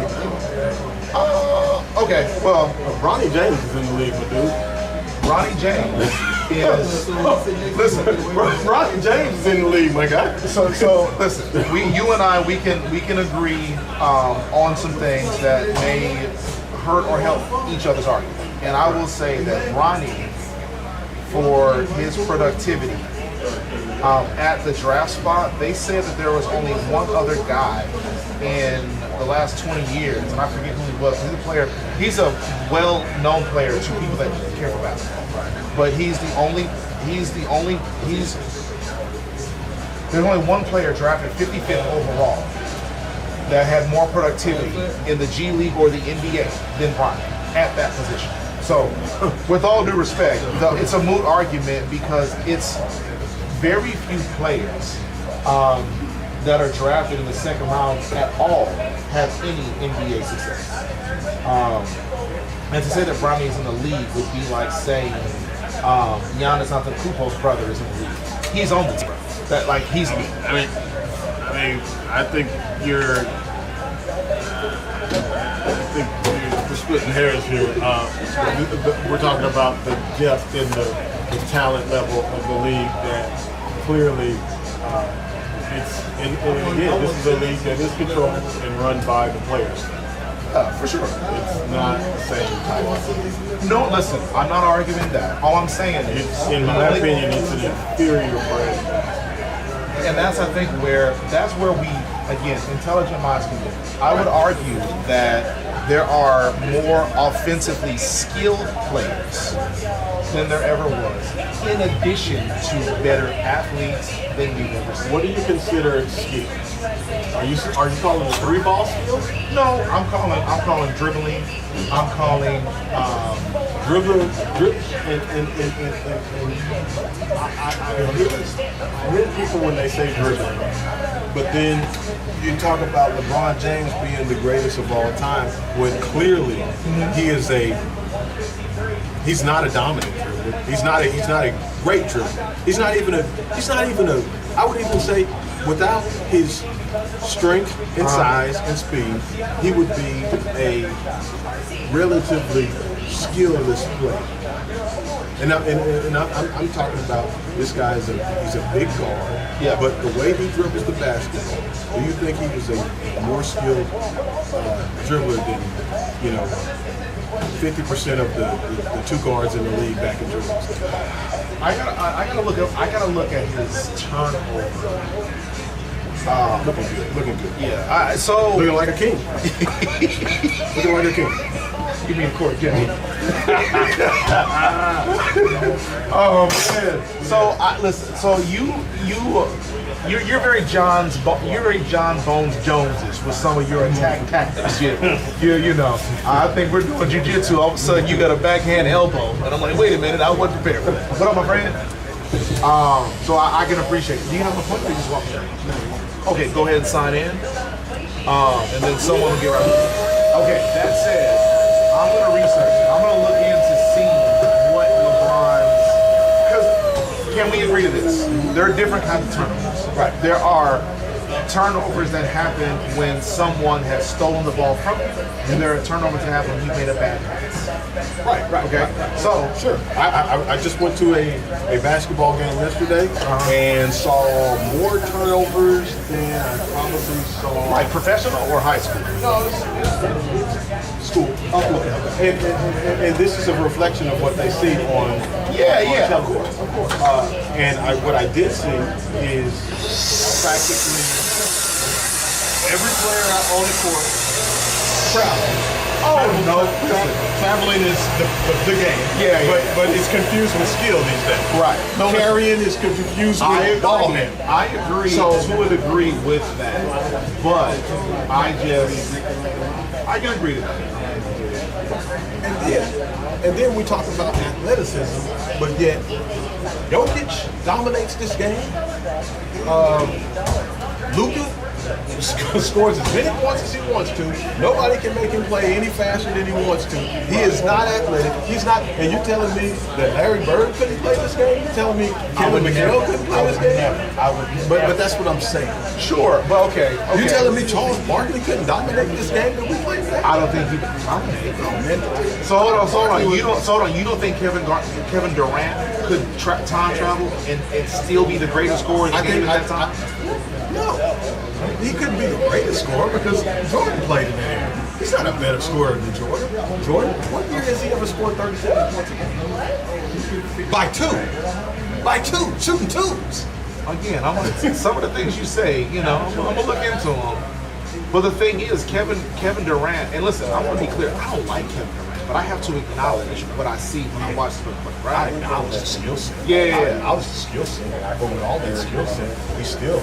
Speaker 16: now.
Speaker 6: Okay, well,
Speaker 16: Ronnie James is in the league, my dude.
Speaker 6: Ronnie James is. Listen,
Speaker 16: Ronnie James is in the league, my guy.
Speaker 6: So listen, you and I, we can agree on some things that may hurt or help each other's argument. And I will say that Ronnie, for his productivity at the draft spot, they said that there was only one other guy in the last 20 years, and I forget who he was. He's a player. He's a well-known player to people that care for basketball. But there's only one player drafted 55th overall that had more productivity in the G League or the NBA than Ronnie at that position. So, with all due respect, it's a moot argument because it's very few players that are drafted in the second round at all have any NBA success. And to say that Bronny is in the league would be like saying Giannis Antetokounmpo's brother is in the league. He's on the team. That like he's.
Speaker 15: I think you're splitting hairs here. We're talking about the depth in the talent level of the league that clearly and again, this is a league that is controlled and run by the players.
Speaker 6: For sure.
Speaker 15: It's not the same type of league.
Speaker 6: No, listen, I'm not arguing that. All I'm saying is,
Speaker 15: in my opinion, it's an inferior brand.
Speaker 6: And that's, I think, that's where we, again, intelligent minds can get. I would argue that there are more offensively skilled players than there ever was, in addition to better athletes than we've ever seen.
Speaker 15: What do you consider skill? Are you calling the three ball skill?
Speaker 6: No, I'm calling dribbling. I'm calling
Speaker 15: dribbling. I hear people when they say dribbling,
Speaker 16: but then you talk about LeBron James being the greatest of all time, when clearly he's not a dominant dribbler. He's not a great dribbler. He's not even a. I would even say, without his strength and size and speed, he would be a relatively skillless player. And I'm talking about this guy he's a big guard.
Speaker 6: Yeah.
Speaker 16: But the way he dribbles the basketball, do you think he was a more skilled dribbler than 50% of the two guards in the league back in dribbles?
Speaker 6: I gotta look at his turnover.
Speaker 16: Looking good.
Speaker 6: Yeah.
Speaker 16: Looking like a king. Looking like a king.
Speaker 6: Give me a court, Jimmy. Oh man. So listen. So you're very John Bones Jones-ish with some of your attack tactics. You know. I think we're doing jiu-jitsu. All of a sudden you got a backhand elbow, and I'm like, wait a minute, I wasn't prepared. What up, my friend? So I can appreciate it. Do you have a point? Or you just walk in? Okay, go ahead and sign in. And then someone will get right with it. Okay, that said, I'm going to research it. I'm going to look into seeing what LeBron's... Because can we agree to this? There are different kinds of turnovers. Right. There are turnovers that happen when someone has stolen the ball from you, and there are turnovers that happen when you made a bad pass.
Speaker 16: Right.
Speaker 6: Okay. So
Speaker 16: sure. I just went to a basketball game yesterday and saw more turnovers than I probably saw.
Speaker 6: Like professional or high school?
Speaker 16: No, school. Okay. And this is a reflection of what they see on television. Of course. And what I did see is
Speaker 15: practically every player out on the court travels.
Speaker 18: Oh no!
Speaker 15: Traveling is the game.
Speaker 18: Yeah, yeah.
Speaker 15: But it's confused with skill these days.
Speaker 18: Right.
Speaker 15: Carrying is confused with ball handling.
Speaker 18: I agree to a degree with that, but I can agree to that.
Speaker 15: And then we talk about athleticism, but yet Jokic dominates this game. Luka scores as many points as he wants to. Nobody can make him play any faster than he wants to. He is not athletic. He's not. And you're telling me that Larry Bird couldn't play this game? You're telling me Kevin McHale couldn't play this game? But that's what I'm saying.
Speaker 18: Sure, but okay.
Speaker 15: You're telling me Charles Barkley couldn't dominate this game that we played today?
Speaker 18: I don't think he could dominate. So hold on. You don't think Kevin Durant could time travel and still be the greatest scorer in the game at that time?
Speaker 15: No. He couldn't be the greatest scorer because Jordan played in that era. He's not a better scorer than Jordan. Jordan, what year has he ever scored 37 points a game? By two, shooting twos.
Speaker 18: Again, some of the things you say, I'm gonna look into them. But the thing is, Kevin Durant, and listen, I want to be clear, I don't like Kevin Durant, but I have to acknowledge what I see when I watch him play, right?
Speaker 15: I acknowledge the skill set.
Speaker 18: Yeah.
Speaker 15: I acknowledge the skill set. But with all that skill set, he still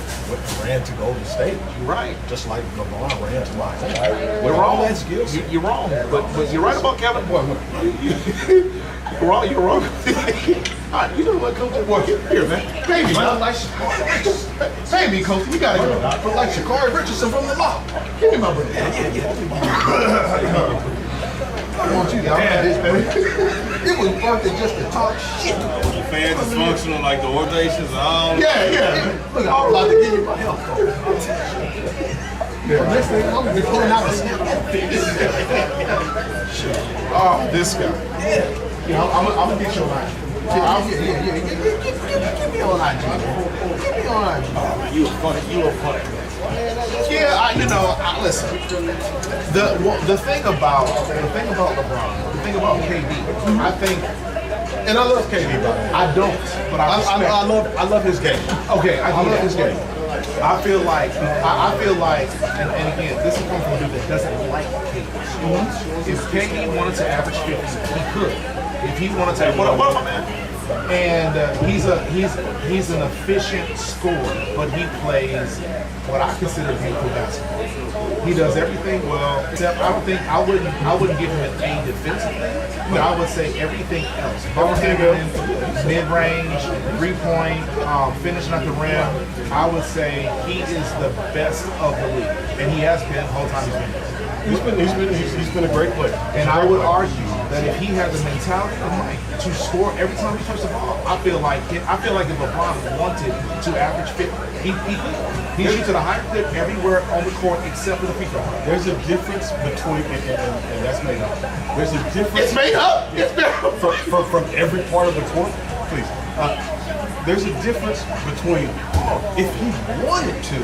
Speaker 15: ran to Golden State.
Speaker 18: You're right.
Speaker 15: Just like LeBron ran to Miami.
Speaker 18: You're wrong.
Speaker 15: All that skill set.
Speaker 18: You're wrong. But you're right about Kevin. You're wrong. You know what, Coach?
Speaker 15: Well, here, man. Pay me, man. Pay me, Coach. You gotta go. But like Shakari Richardson from the mob. Give me my money. Yeah. I want you to this, baby. It was worth it just to talk shit.
Speaker 3: The fans dysfunctional, like the organizations and all.
Speaker 15: Yeah. Look, I'm about to give you my health card. Next thing, I'm gonna be pulling out a snap.
Speaker 18: Oh, this guy.
Speaker 15: Yeah. I'm gonna get you on IG. Yeah. Give me on IG. Give me on IG.
Speaker 18: You were funny. Yeah, listen. The thing about LeBron, the thing about KD, I think,
Speaker 15: and I love KD, by the way.
Speaker 18: I don't, but
Speaker 15: I love his game.
Speaker 18: Okay, I
Speaker 15: love his game.
Speaker 18: I feel like, and again, this is coming from a dude that doesn't like KD. If KD wanted to average 50, he could. If he wanted to, what am I, man? And he's an efficient scorer, but he plays what I consider beautiful basketball. He does everything well, except I wouldn't give him an A defensively, but I would say everything else. Ball handling, mid-range, 3-point, finishing at the rim. I would say he is the best of the league, and he has been the whole time he's been there.
Speaker 15: He's been a great player.
Speaker 18: And I would argue that if he had the mentality of Mike to score every time he touches the ball, I feel like if LeBron wanted to average 50, he could. He shoots at a high clip everywhere on the court except for the free throw line.
Speaker 15: There's a difference between, and that's made up. There's a difference.
Speaker 18: It's made up. It's made up.
Speaker 15: From every part of the court, please. There's a difference between if he wanted to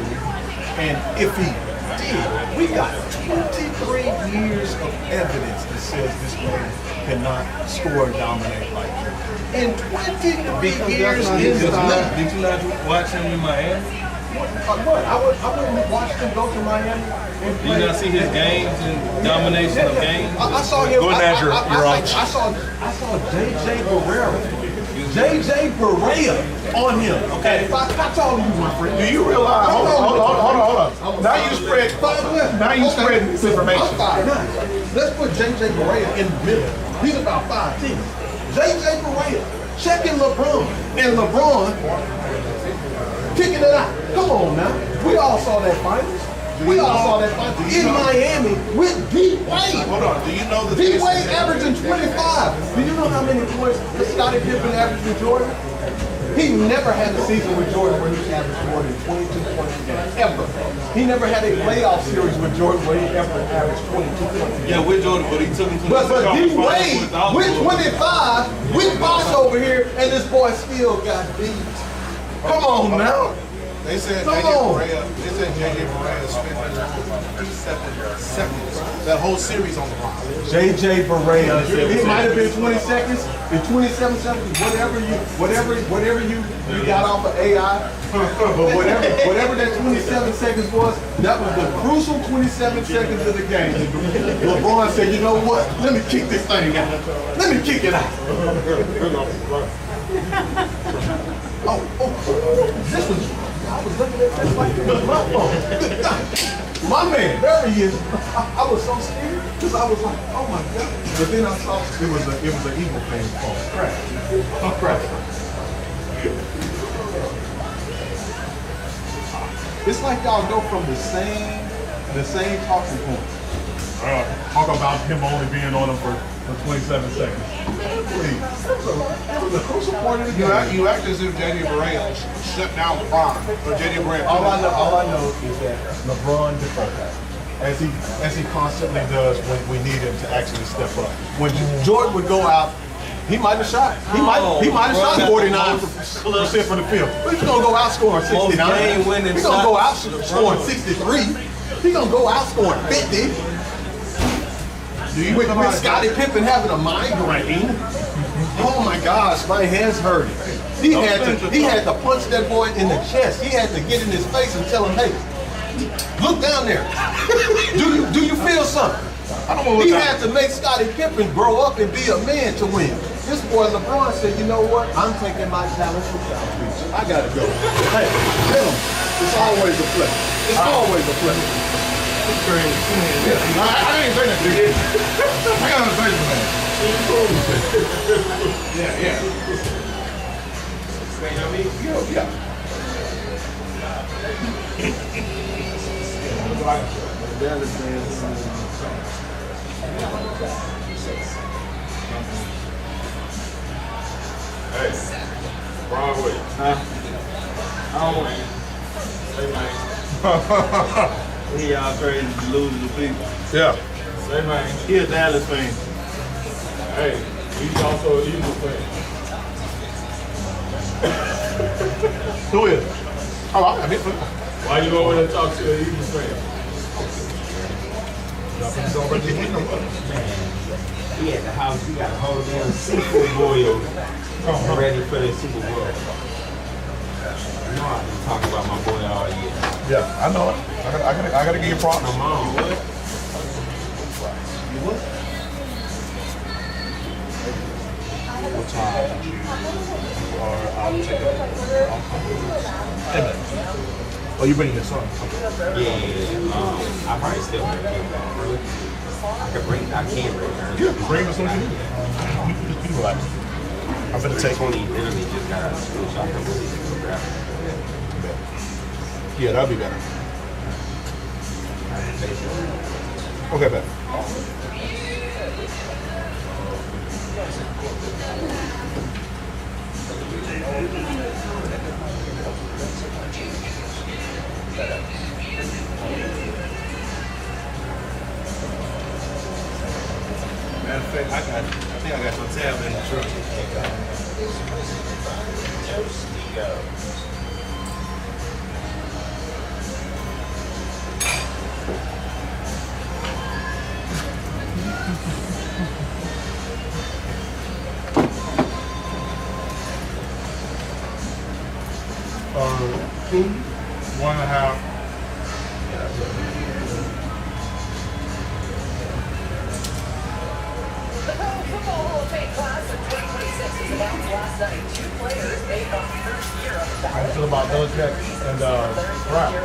Speaker 15: and if he did. We got 23 years of evidence that says this man cannot score and dominate like that. In 23 years,
Speaker 3: Did you not watch him in Miami?
Speaker 15: What? I wouldn't watch him go to Miami.
Speaker 3: Did you not see his games and domination of games?
Speaker 15: I saw him.
Speaker 3: Go ahead, you're on.
Speaker 15: I saw J.J. Barea on him. Okay, if I told you, my friend.
Speaker 18: Do you realize? Hold on. Now you spread misinformation.
Speaker 15: I'm 5'9". Let's put J.J. Barea in the middle. He's about 5'10". J.J. Barea checking LeBron, and LeBron kicking it out. Come on now. We all saw that finals. We all saw that finals in Miami with D. Wade.
Speaker 18: Hold on. Do you know the
Speaker 15: D. Wade averaging 25. Do you know how many points Scottie Pippen averaged with Jordan? He never had a season with Jordan where he averaged more than 22 points a game, ever. He never had a playoff series with Jordan where he ever averaged 22 points a game.
Speaker 3: Yeah, with Jordan, but he took him to
Speaker 15: But
Speaker 3: the
Speaker 15: D. Wade, with 25, with Bosh over here, and this boy still got beat. Come on now. They said
Speaker 18: Come
Speaker 15: J.J.
Speaker 18: on.
Speaker 15: Barea. They said J.J. Barea spent 57 seconds. That whole series on the rock.
Speaker 18: J.J. Barea. It might have been 20 seconds, in 27 seconds, whatever you got off of AI, but whatever that 27 seconds was, that was the crucial 27 seconds of the game. LeBron said, you know what? Let me kick this thing out. Let me kick it out. This was, I was looking at this like it was my phone. My man, there he is. I was so scared because I was like, oh my God. But then I saw it was an Eagle fan phone. Crash. It's like y'all go from the same talking points. Talk about him only being on him for 27 seconds. Please. That was a crucial point of the game.
Speaker 15: You act as if J.J. Barea shut down LeBron. Or J.J. Barea.
Speaker 18: All I know is that LeBron deferred, as he constantly does when we need him to actually step up. When Jordan would go out, he might have shot. He might have shot 49% from the field. But he's gonna go out scoring 69. He's gonna go out scoring 63. He's gonna go out scoring 50. With Scottie Pippen having a migraine. Oh my gosh, my hands hurt. He had to punch that boy in the chest. He had to get in his face and tell him, hey, look down there. Do you feel something? He had to make Scottie Pippen grow up and be a man to win. This boy LeBron said, you know what? I'm taking my talent from South Beach. I gotta go. Hey, tell him. It's always a pleasure. It's always a pleasure. It's crazy. Yeah. I didn't say that, dude. I got on the face, man. Yeah. You know what I mean? Yeah.
Speaker 3: Hey, Broadway.
Speaker 16: I don't want
Speaker 3: Say, man.
Speaker 16: he y'all crazy to lose to people.
Speaker 15: Yeah.
Speaker 3: Say, man.
Speaker 16: He a Dallas fan.
Speaker 3: Hey, he's also an Eagles fan.
Speaker 15: Who is? Oh, I mean,
Speaker 3: Why you over there talk to an Eagles fan?
Speaker 17: He at the house, he got a whole damn seafood boil ready for the Super Bowl. You know I've been talking about my boy all year.
Speaker 15: yeah, I know it. I gotta give you props.
Speaker 17: Come on.
Speaker 15: What time? Or I'll take it. Oh, you bringing your son?
Speaker 17: Yeah. I probably still bring him. I can bring her.
Speaker 15: Yeah, bring the son. You relax. I'm gonna take
Speaker 17: 20 literally just got out of school, so I can really just go grab her.
Speaker 15: Yeah, that'd be better. Okay, bet.
Speaker 18: Matter of fact, I think I got some tab in the truck.
Speaker 15: Two, 1.5.
Speaker 9: The Pro Football Hall of Fame class of 2026 was announced last night. 2 players made on the first year of the ballot.
Speaker 15: I feel about Belichick and Brown.
Speaker 9: 2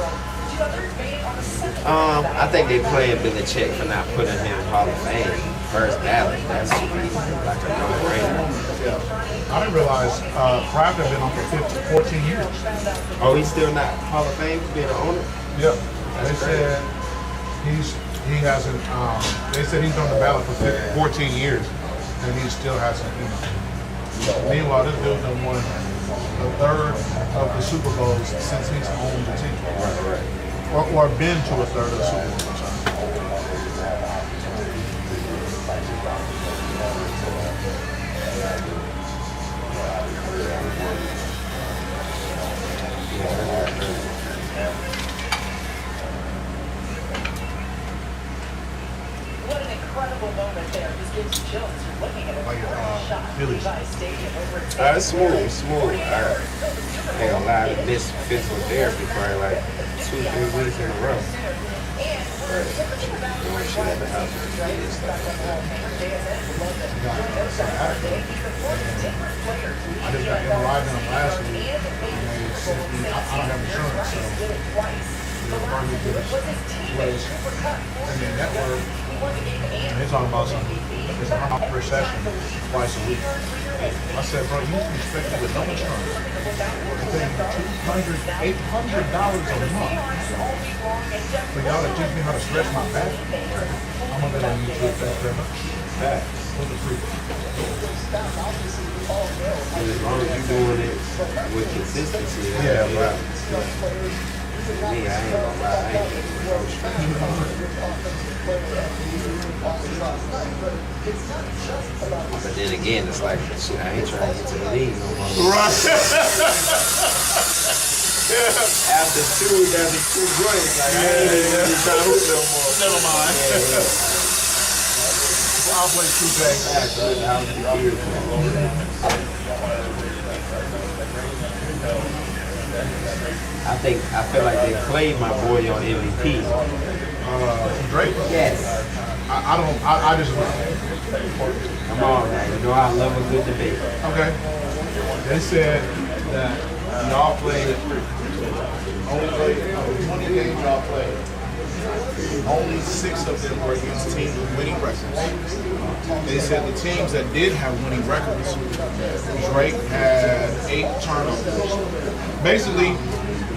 Speaker 9: others made on the second
Speaker 14: I think they playing Belichick for not putting him in Hall of Fame. First ballot, that should be like a no-brainer.
Speaker 15: I didn't realize Kraft had been on for 14 years.
Speaker 14: Oh, he's still not Hall of Fame being an owner?
Speaker 15: Yep. They said he hasn't. They said he's on the ballot for 14 years, and he still hasn't. Meanwhile, this dude done won a third of the Super Bowls since he's owned the team. Right. Or been to a third of the Super Bowls.
Speaker 18: Phillies.
Speaker 17: It's smooth, it's smooth. I ain't gonna lie, I missed physical therapy probably like 2-3 weeks in a row. Doing shit at the house with the kids, stuff like that.
Speaker 18: I just got MRI done last week, and they said I don't have insurance, so they referred me to this place in the network, and they're talking about something. It's a heart per session twice a week. I said, bro, you can expect me with no insurance. I'm paying $800 a month for y'all to teach me how to stretch my back. I'm gonna let you do that back.
Speaker 17: As long as you're doing it with consistency,
Speaker 18: yeah, right.
Speaker 17: Me, I ain't gonna lie, I ain't doing no stretching. But then again, it's like, shit, I ain't trying to get to the league no more.
Speaker 18: Right.
Speaker 17: After two joints, like, I ain't even trying to hoop no more.
Speaker 18: Never mind. I'll play 2K.
Speaker 17: I feel like they played my boy on MVP.
Speaker 18: Drake?
Speaker 17: Yes.
Speaker 18: I just.
Speaker 17: Come on, man. You know I love a good debate.
Speaker 18: Okay. They said that y'all played, only played, 20 games y'all played. Only 6 of them were against teams with winning records. They said the teams that did have winning records, Drake had 8 turnovers. Basically,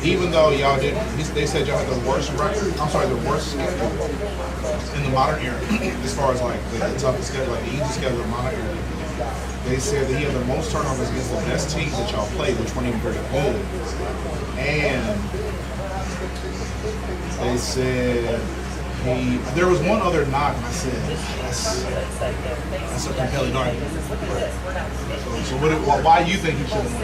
Speaker 18: even though y'all didn't, they said y'all had the worst record, the worst schedule in the modern era, as far as like the toughest schedule, like the easiest schedule in the modern era. They said that he had the most turnovers against the best teams that y'all played, which weren't even very good. And they said there was one other knock, and I said, that's a compelling argument. So why do you think he should have won?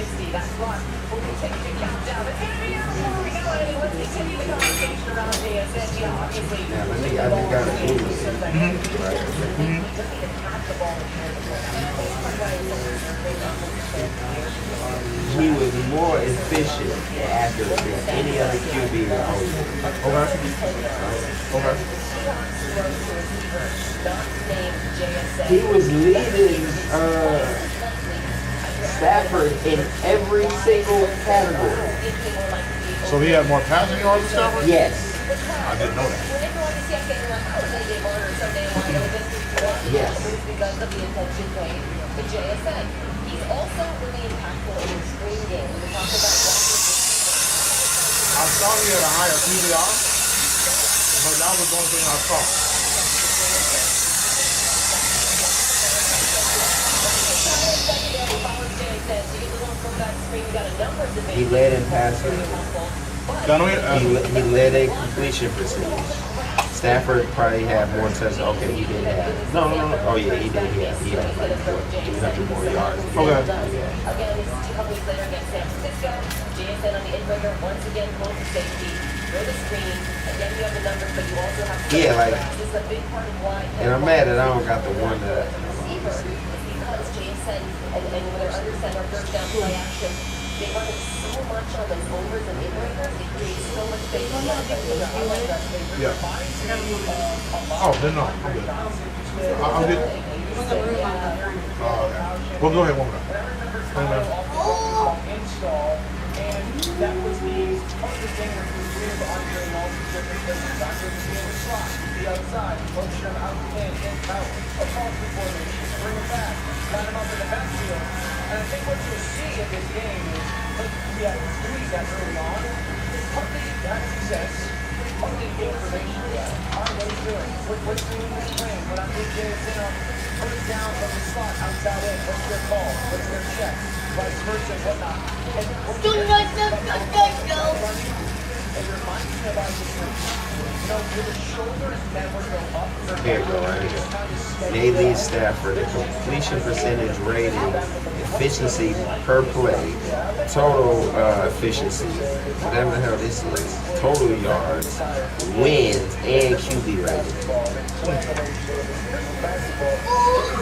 Speaker 17: I just got to do it. He was more efficient and accurate than any other QB in the whole league. He was leading Stafford in every single category.
Speaker 18: So he had more passing yards than Stafford?
Speaker 17: Yes.
Speaker 18: I didn't know that.
Speaker 17: Yes.
Speaker 13: He's also really impactful in the screen game. We talk about
Speaker 18: I saw he had a higher PBR, but that was the only thing I saw.
Speaker 17: He led in passing. He led in completion percentage. Stafford probably had more touchdowns. Okay, he did have. No. Oh yeah, he did. He had like 300 more yards.
Speaker 18: Okay.
Speaker 13: Again, this is 2 weeks later against San Francisco. JSN on the inbreaker once again pulls the safety. Throw the screen. Again, you have the numbers, but you also have.
Speaker 17: Yeah, like.
Speaker 13: This is a big part of why.
Speaker 17: And I'm mad that I don't got the one that.
Speaker 13: Because JSN and when they're under center, third down play action, they run it so much on those overs and inbreakers. It creates so much space.
Speaker 18: Yeah. Oh, then no. I'm good. I'm good. Well, go ahead, one more.
Speaker 10: That was the part of the game where he was weird, Andre and all these different things. Andre was in the slot, the outside, motion out in power, across the formation, bring it back, line him up in the backfield. And I think what you'll see in this game is, we have doing that early on, partly access, partly the information. All right, what he's doing, what's doing in this plan, when I'm with JSN on first down from the slot, outside in, what's their call, what's their check, vice versa, and whatnot. And
Speaker 17: Here you go, right here. They lead Stafford, the completion percentage rating, efficiency per play, total efficiency, whatever the hell this is, total yards, wins, and QB rating.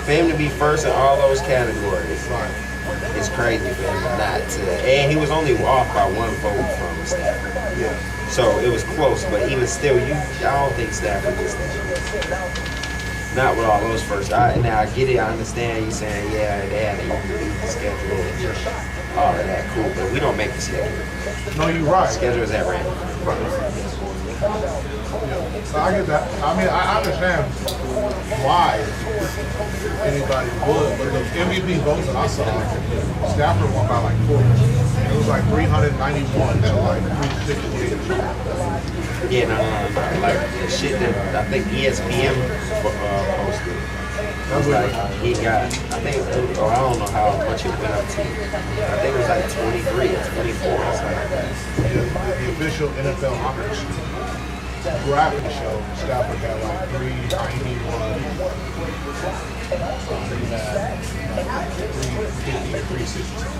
Speaker 17: For him to be first in all those categories, it's crazy for him not to. And he was only off by 1 vote from Stafford.
Speaker 18: Yeah.
Speaker 17: So it was close, but even still, I don't think Stafford gets that. Not with all those first. Now I get it, I understand you saying, yeah, they had a schedule and all of that, cool, but we don't make the schedule.
Speaker 18: No, you're right.
Speaker 17: The schedule is at random.
Speaker 18: Yeah. So I get that. I mean, I understand why anybody would, but the MVP votes that I saw, Stafford won by like 4. It was like 391 to like 358.
Speaker 17: Yeah, no. Like the shit that I think ESPN posted. It was like he got, I think, or I don't know how much it went up to. I think it was like 23 or 24 or something like that.
Speaker 18: The official NFL honors graphic show, Stafford got like 391. He had 350 or 360.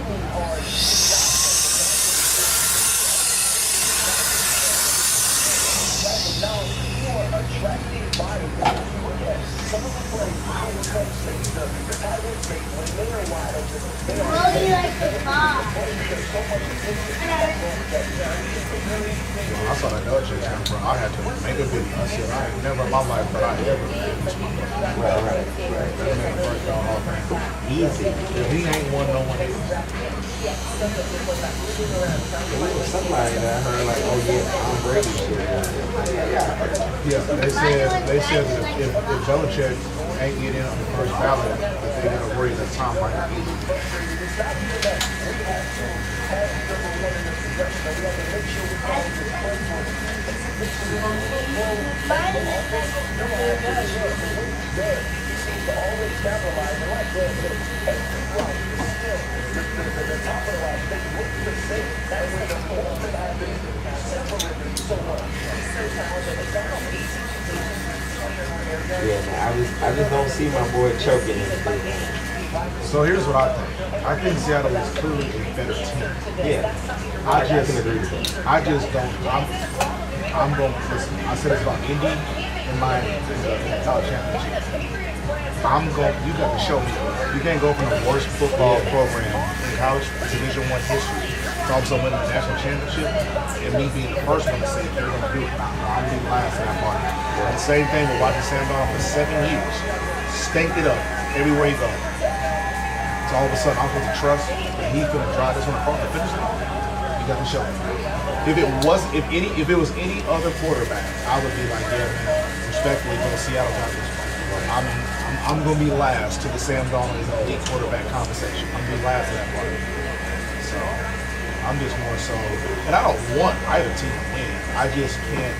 Speaker 18: I saw that other chick come from. I had to make a video. I said, I ain't never in my life that I ever been this one. Right. That man first down all things.
Speaker 17: Easy.
Speaker 18: If he ain't one, no one is.
Speaker 17: Somebody that I heard like, oh yeah, Tom Brady shit.
Speaker 18: Yeah, they said that if Belichick ain't get in on the first ballot, that they gotta worry that Tom might not be.
Speaker 17: Yeah, man, I just don't see my boy choking in the big game.
Speaker 18: So here's what I think. I think Seattle is clearly a better team.
Speaker 17: Yeah, I can agree with that.
Speaker 18: I just don't. I'm going to listen. I said it's about Indy and Miami in the college championship. You got to show me. You can't go from the worst football program in college Division I history to also winning a national championship and me being the first one to say they're going to do it. I'm going to be last in that part. And the same thing with watching Sam Darnold for 7 years. Stanked it up everywhere he goes. So all of a sudden, I'm supposed to trust that he's going to drive this one across the finish line. You got to show me. If it was any other quarterback, I would be like, yeah, man, respectfully, go to Seattle got this one. I'm going to be last to the Sam Darnold is an elite quarterback conversation. I'm going to be last to that part. So I'm just more so, and I don't want either team to win. I just can't.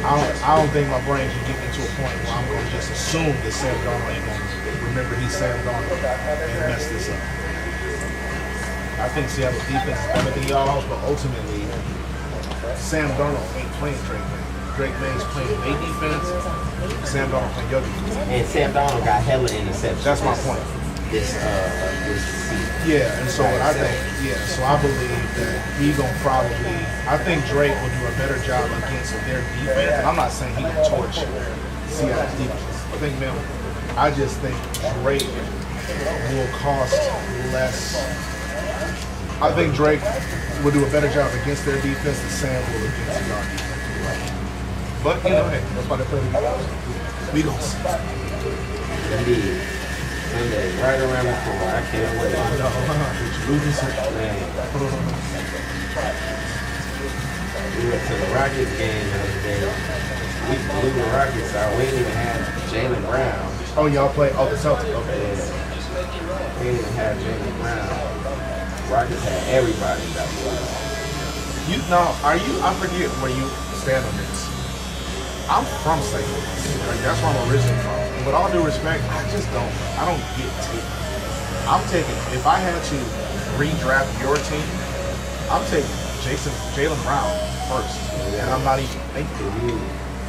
Speaker 18: I don't think my brain can get me to a point where I'm going to just assume that Sam Darnold ain't going to remember he's Sam Darnold and mess this up. I think Seattle's defense is better than y'all's, but ultimately, Sam Darnold ain't playing Drake May. Drake May's playing May defense. Sam Darnold playing your defense.
Speaker 17: And Sam Darnold got hella interceptions.
Speaker 18: That's my point.
Speaker 17: This season.
Speaker 18: Yeah, and so what I think, so I believe that he gonna probably, I think Drake will do a better job against their defense. And I'm not saying he will torch Seattle's defense. I just think Drake will cost less. I think Drake will do a better job against their defense than Sam will against our defense. But hey, that's why they play the game. We gonna see.
Speaker 17: Indeed. Sunday, right around the corner. I can't wait. Man. We went to the Rockets game the other day. We blew the Rockets out. We didn't even have Jaylen Brown.
Speaker 18: Oh, y'all play? Oh, the Celtics. Okay.
Speaker 17: Yeah. We didn't even have Jaylen Brown. Rockets had everybody that was.
Speaker 18: I forget where you stand on this. I'm from St. Louis. Like, that's where I'm originally from. And with all due respect, I don't get taken. I'm taking, if I had to redraft your team, I'm taking
Speaker 6: Jaylen Brown first, and I'm not even thinking.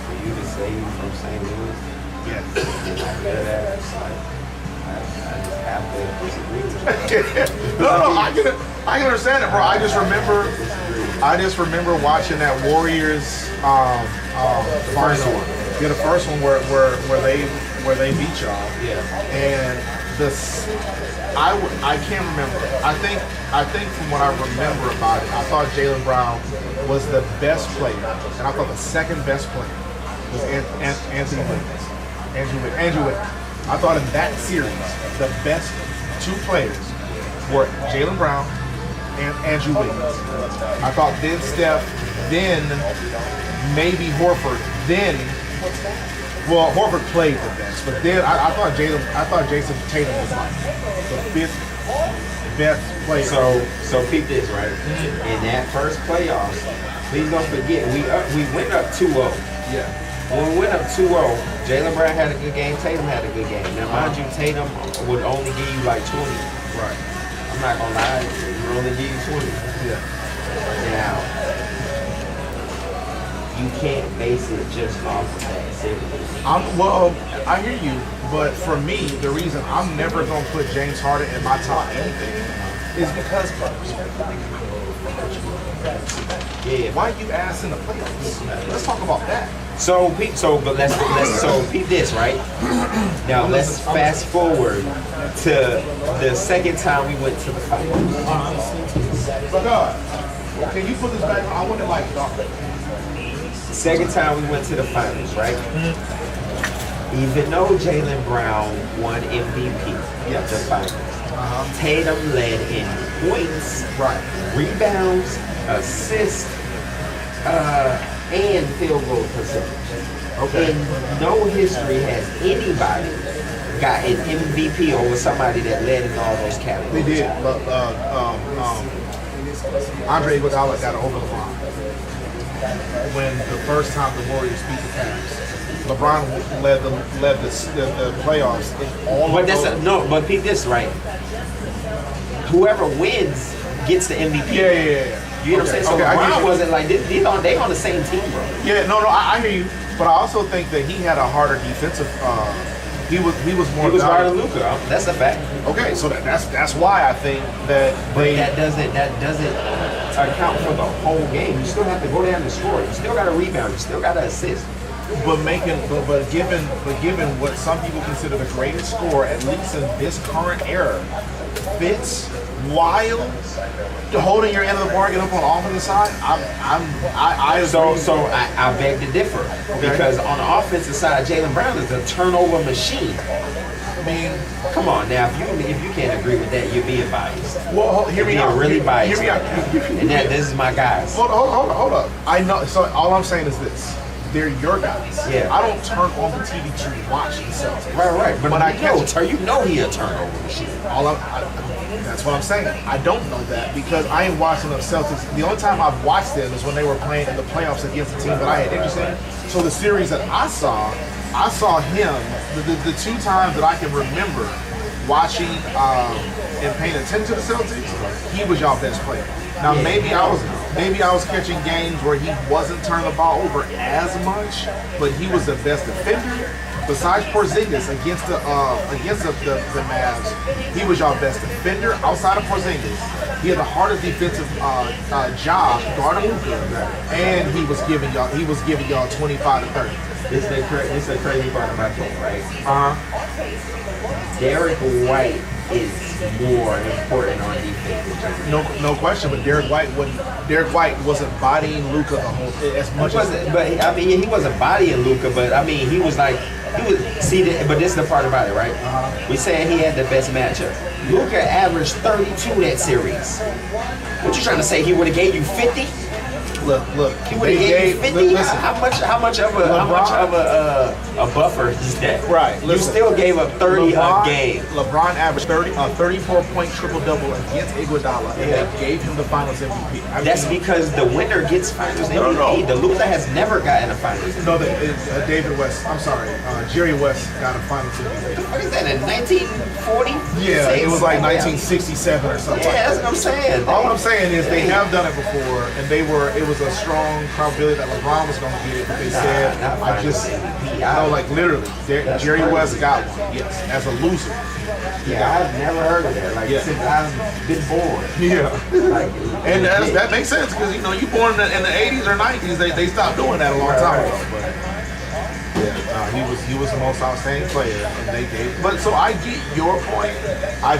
Speaker 17: For you to say you from St. Louis,
Speaker 6: Yeah.
Speaker 17: and I hear that, it's like, I just have to disagree with you.
Speaker 6: No, I can understand it, bro. I just remember watching that Warriors
Speaker 17: The first one.
Speaker 6: Yeah, the first one where they beat y'all.
Speaker 17: Yeah.
Speaker 6: And I can't remember. I think from what I remember about it, I thought Jaylen Brown was the best player, and I thought the second best player was Anthony Wiggins. Andrew Wiggins. I thought in that series, the best two players were Jaylen Brown and Andrew Wiggins. I thought then Steph, then maybe Horford, then Horford played the best, but then I thought Jason Tatum was like the fifth best player.
Speaker 17: So keep this right. In that first playoffs, please don't forget we went up 2-0.
Speaker 6: Yeah.
Speaker 17: When we went up 2-0, Jaylen Brown had a good game, Tatum had a good game. Now mind you, Tatum would only give you like 20.
Speaker 6: Right.
Speaker 17: I'm not gonna lie, he would only give you 20.
Speaker 6: Yeah.
Speaker 17: Now, you can't base it just off of that series.
Speaker 6: I hear you, but for me, the reason I'm never gonna put James Harden in my top anything is because why you ass in the playoffs? Let's talk about that.
Speaker 17: So peep this, right? Now let's fast forward to the second time we went to the finals.
Speaker 6: Can you put this back on? I want it like dark.
Speaker 17: Second time we went to the finals, right? Even though Jaylen Brown won MVP, the finals, Tatum led in points, rebounds, assists, and field goal percentage.
Speaker 6: Okay.
Speaker 17: In no history has anybody got an MVP over somebody that led in all those categories.
Speaker 6: They did. Andre Iguodala got over LeBron when the first time the Warriors beat the Cavs. LeBron led the playoffs in all.
Speaker 17: But but peep this, right? Whoever wins gets the MVP.
Speaker 6: Yeah.
Speaker 17: You know what I'm saying? So LeBron wasn't like they on the same team, bro.
Speaker 6: Yeah, no, I hear you, but I also think that he had a harder defensive. He was more.
Speaker 17: He was harder than Luka. That's a fact.
Speaker 6: Okay, so that's why I think that.
Speaker 17: But that doesn't account for the whole game. You still have to go down and score. You still got to rebound. You still got to assist.
Speaker 6: But given what some people consider the greatest scorer, at least in this current era, Fitz, while holding your end of the bargain up on the offensive side, I
Speaker 17: beg to differ, because on the offensive side, Jaylen Brown is a turnover machine.
Speaker 6: I mean,
Speaker 17: come on now, if you can't agree with that, you're being biased.
Speaker 6: Well, hear me out.
Speaker 17: Really biased.
Speaker 6: Hear me out.
Speaker 17: And this is my guys.
Speaker 6: Hold up. I know. So all I'm saying is this. They're your guys.
Speaker 17: Yeah.
Speaker 6: I don't turn on the TV to watch the Celtics.
Speaker 17: Right. But
Speaker 6: when I catch
Speaker 17: he a turnover machine.
Speaker 6: That's what I'm saying. I don't know that because I ain't watching the Celtics. The only time I've watched them is when they were playing in the playoffs against the team that I had interest in. So the series that I saw him the two times that I can remember watching and paying attention to the Celtics. He was y'all best player. Now maybe I was catching games where he wasn't turning the ball over as much, but he was the best defender. Besides Porzingis against the Mavs, he was y'all best defender outside of Porzingis. He had the hardest defensive job guarding Luka, and he was giving y'all 25 to 30.
Speaker 17: This is the crazy part about it, right? Derek White is more important on defense.
Speaker 6: No question, but Derek White wasn't bodying Luka the whole as much.
Speaker 17: He wasn't bodying Luka, but I mean he was. But this is the part about it, right? We saying he had the best matchup. Luka averaged 32 that series. What you trying to say? He would have gave you 50?
Speaker 6: Look.
Speaker 14: He would have gave 50.
Speaker 6: Listen,
Speaker 14: How much of a buffer is that?
Speaker 6: Right.
Speaker 14: You still gave up 30 a game.
Speaker 6: LeBron averaged 34-point triple-double against Iguodala, and they gave him the Finals MVP.
Speaker 14: That's because the winner gets Finals MVP.
Speaker 6: No.
Speaker 14: The loser has never gotten a Finals MVP.
Speaker 6: No, David West. I'm sorry, Jerry West got a Finals MVP.
Speaker 14: What is that, in 1940?
Speaker 6: Yeah, it was like 1967 or something.
Speaker 14: Yeah, that's what I'm saying.
Speaker 6: All I'm saying is they have done it before, and it was a strong probability that LeBron was going to get it, but they said, like literally, Jerry West got one, yes, as a loser.
Speaker 17: Yeah, I've never heard of that. Like, since I've been born.
Speaker 6: Yeah. And that makes sense, because, you born in the 80s or 90s, they stopped doing that a long time ago. But he was the most outstanding player, and they gave. But so I get your point. I'm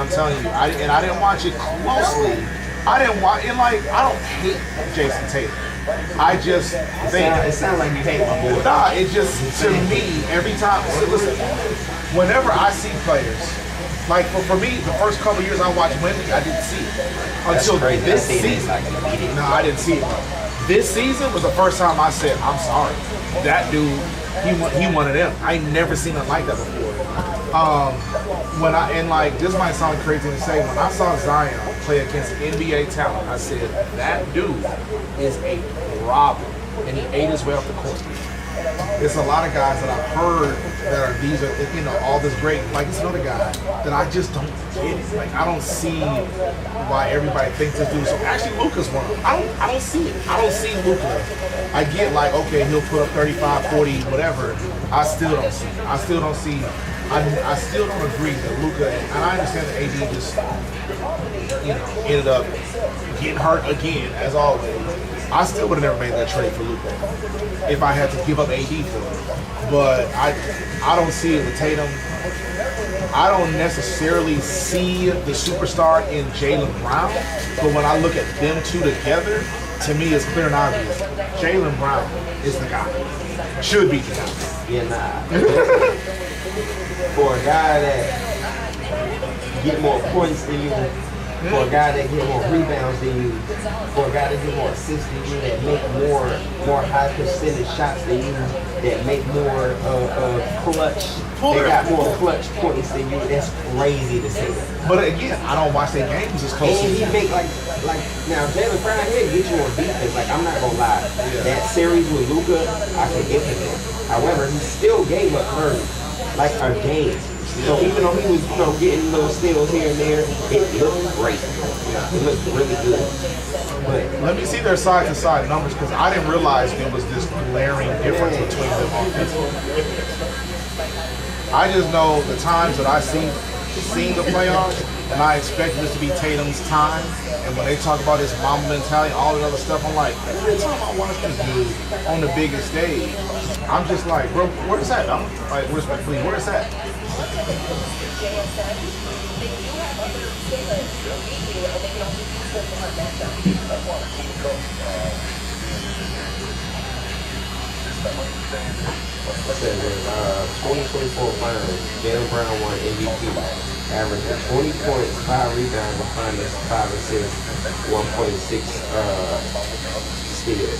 Speaker 6: telling you, I didn't watch it closely. I don't hate Jason Tatum. I just think
Speaker 14: it sounds like you hate my boy.
Speaker 6: Nah, it just to me every time. Listen, whenever I see players, like for me, the first couple years I watched Wemby, I didn't see it until this season. No, I didn't see it. This season was the first time I said, "I'm sorry, that dude, he one of them." I never seen it like that before. This might sound crazy to say, when I saw Zion play against NBA talent, I said, that dude is a problem, and he ate his way off the court. It's a lot of guys that I've heard that are all this great, like it's another guy that I just don't get it. Like, I don't see why everybody thinks this dude. So actually Luka's one of them. I don't see it. I don't see Luka. I get like, okay, he'll put up 35, 40, whatever. I still don't see it. I still don't agree that Luka, and I understand that AD just ended up getting hurt again, as always. I still would have never made that trade for Luka if I had to give up AD for it. But I don't see it with Tatum. I don't necessarily see the superstar in Jaylen Brown, but when I look at them two together, to me it's clear and obvious. Jaylen Brown is the guy. Should be the guy.
Speaker 17: Yeah, nah. For a guy that get more points than you, for a guy that get more rebounds than you, for a guy that get more assists than you, that make more high percentage shots than you, that make more clutch, they got more clutch points than you. That's crazy to say that.
Speaker 6: But again, I don't watch their games as close.
Speaker 17: And he make like now Jaylen Brown here get you on defense. Like, I'm not gonna lie, that series with Luka, I can get him there. However, he still gave up 30, like a game. So even though he was, getting little steals here and there, it looked great. It looked really good. But
Speaker 6: let me see their side-to-side numbers, because I didn't realize there was this glaring difference between them offensively. I just know the times that I seen the playoffs, and I expected this to be Tatum's time. And when they talk about his Mamba mentality, all that other stuff, I'm like, every time I watch this dude on the biggest stage, I'm just like, bro, where's that? I'm like, respectfully, where's that?
Speaker 17: says in 2024 finals, Jaylen Brown won MVP, averaging 20 points, 5 rebounds, 5 assists, 1.6 steals.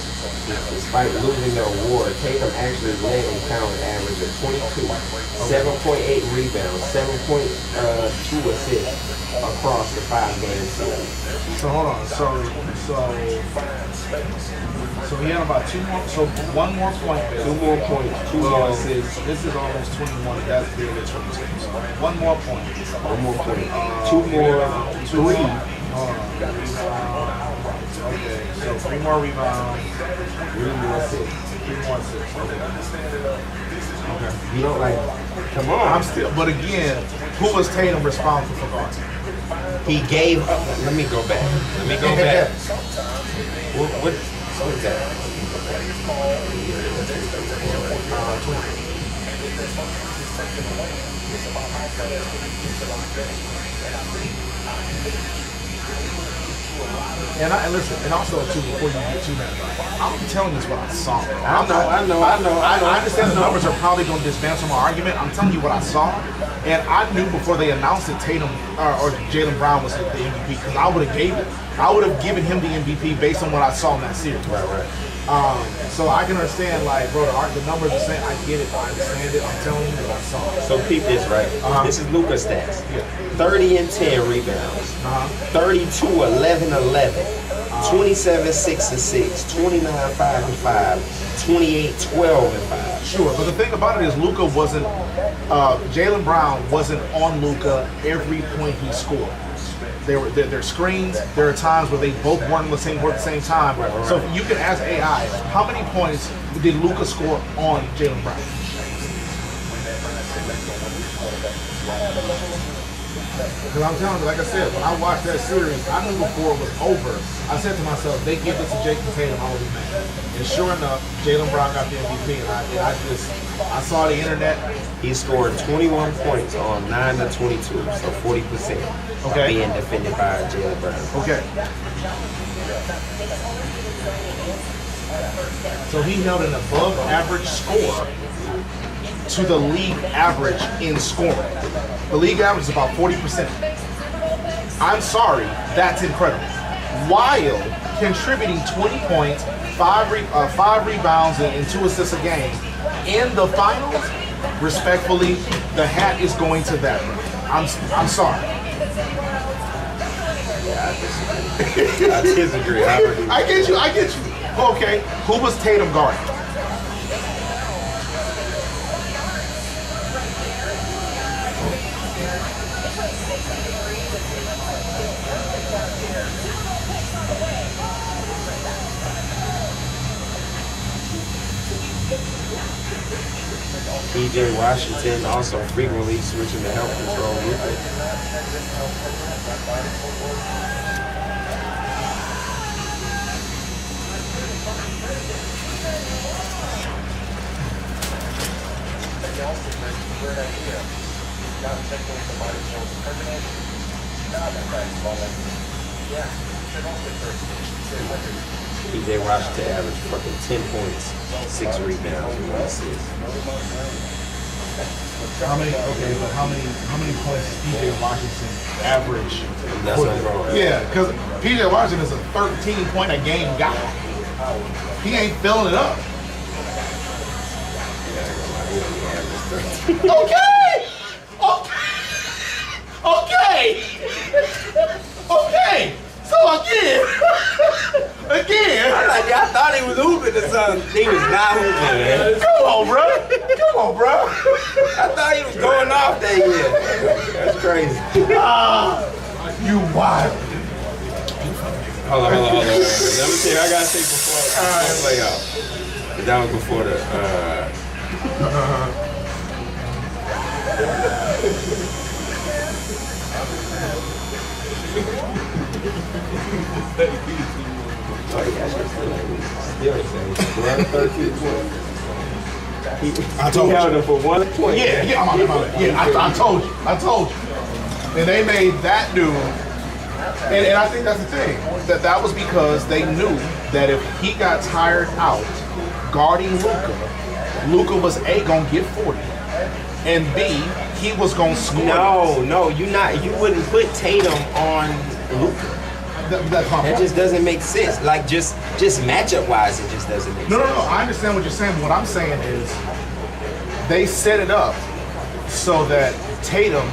Speaker 17: Despite losing the award, Tatum actually led in count average of 22, 7.8 rebounds, 7.2 assists across the 5-game series.
Speaker 6: So hold on. So he had about 2 more. So 1 more point.
Speaker 17: 2 more points. 2 more assists.
Speaker 6: This is almost 21. That's barely 22. So 1 more point.
Speaker 17: 1 more point. 2 more. 3.
Speaker 6: Okay. So 3 more rebounds.
Speaker 17: 3 more assists.
Speaker 6: 3 more assists. Okay.
Speaker 17: You don't like. Come on.
Speaker 6: I'm still. But again, who was Tatum responsible for guarding?
Speaker 14: He gave up. Let me go back. What is that?
Speaker 6: And listen, and also too, before you get too mad about it, I'm telling you what I saw.
Speaker 17: I know.
Speaker 6: I understand the numbers are probably going to dismantle my argument. I'm telling you what I saw, and I knew before they announced that Tatum or Jaylen Brown was the MVP because I would have given him the MVP based on what I saw in that series.
Speaker 17: Right.
Speaker 6: So I can understand, like, bro, the numbers are saying, I get it, I understand it. I'm telling you what I saw.
Speaker 17: So peep this, right? This is Luka's stats.
Speaker 6: Yeah.
Speaker 17: 30 and 10 rebounds. 32, 11, 11. 27, 6 and 6. 29, 5 and 5. 28, 12 and 5.
Speaker 6: Sure, but the thing about it is Luka wasn't, Jaylen Brown wasn't on Luka every point he scored. There screens. There are times where they both weren't on the same board at the same time. So you can ask AI, how many points did Luka score on Jaylen Brown? Because I'm telling you, like I said, when I watched that series, I knew before it was over. I said to myself, they give this to Jason Tatum, I will be mad. And sure enough, Jaylen Brown got the MVP, and I saw the internet.
Speaker 17: He scored 21 points on 9 to 22, so 40%.
Speaker 6: Okay.
Speaker 17: Being defended by Jaylen Brown.
Speaker 6: Okay. So he held an above average score to the league average in scoring. The league average is about 40%. I'm sorry, that's incredible. While contributing 20 points, 5 rebounds, and 2 assists a game in the finals, respectfully, the hat is going to that. I'm sorry.
Speaker 17: I disagree.
Speaker 6: I get you. Okay, who was Tatum guarding?
Speaker 17: PJ Washington also frequently switching to help control Luka. PJ Washington averaged fucking 10 points, 6 rebounds, and 1 assist.
Speaker 6: How many points does PJ Washington average?
Speaker 17: That's what I'm going.
Speaker 6: Yeah, because PJ Washington is a 13-point a game guy. He ain't filling it up. Okay. So again.
Speaker 17: I thought he was hooping or something. He was not hooping, man.
Speaker 6: Come on, bro.
Speaker 17: I thought he was going off that year. That's crazy.
Speaker 6: You wild.
Speaker 17: Hold on. Let me see. I gotta say before the play out. That was before the.
Speaker 6: I told
Speaker 17: you for 1 point.
Speaker 6: I told you. And they made that dude. And I think that's the thing. That was because they knew that if he got tired out guarding Luka was A, gonna get 40. And B, he was gonna score.
Speaker 17: No, you wouldn't put Tatum on Luka. That just doesn't make sense. Like just matchup wise, it just doesn't make sense.
Speaker 6: No. I understand what you're saying, but what I'm saying is they set it up so that Tatum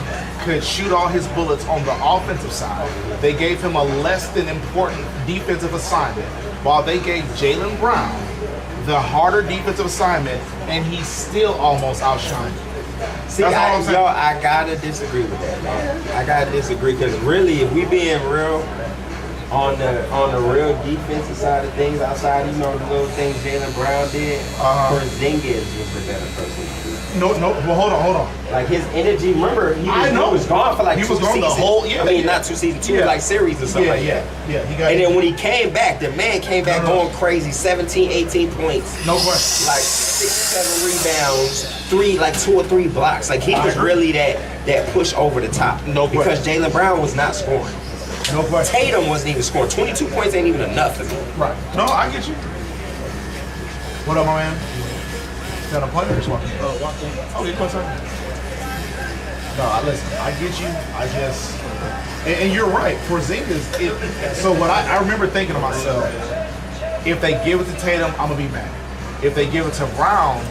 Speaker 6: could shoot all his bullets on the offensive side. They gave him a less than important defensive assignment, while they gave Jaylen Brown the harder defensive assignment, and he still almost outshined him.
Speaker 17: See, I gotta disagree with that, man. I gotta disagree because really, if we being real on the real defensive side of things, outside the little things Jaylen Brown did, Porzingis was the better person.
Speaker 6: No. Well, hold on.
Speaker 17: Like his energy. Remember, he was gone for like 2 seasons.
Speaker 6: The whole. Yeah,
Speaker 17: I mean, not 2 seasons, 2 like series or something like that.
Speaker 6: Yeah.
Speaker 17: And then when he came back, the man came back going crazy. 17, 18 points.
Speaker 6: No question.
Speaker 17: Like 6, 7 rebounds, 2 or 3 blocks. Like he was really that push over the top.
Speaker 6: No
Speaker 17: because Jaylen Brown was not scoring.
Speaker 18: No question.
Speaker 17: Tatum wasn't even scoring. 22 points ain't even enough for me.
Speaker 6: Right. No, I get you. What up, my man? Is that a punter or something? Okay, come on, sir. No, listen, I get you. I just, and you're right. For Zingas, so what I remember thinking to myself, if they give it to Tatum, I'm gonna be mad. If they give it to Brown,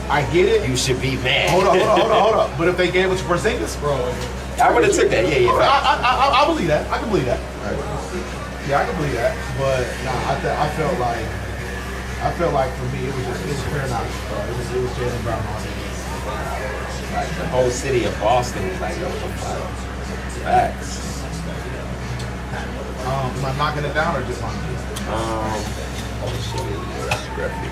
Speaker 6: I get it.
Speaker 17: You should be mad.
Speaker 6: Hold up. But if they gave it to Porzingis, bro,
Speaker 17: I would have took that. Yeah.
Speaker 6: I believe that. I can believe that. Yeah, I can believe that. But nah, I felt like for me it was clear knowledge. It was Jaylen Brown all day.
Speaker 17: Like the whole city of Boston is like facts.
Speaker 6: Am I knocking it down or just mine?
Speaker 17: Oh shit, that's graphic.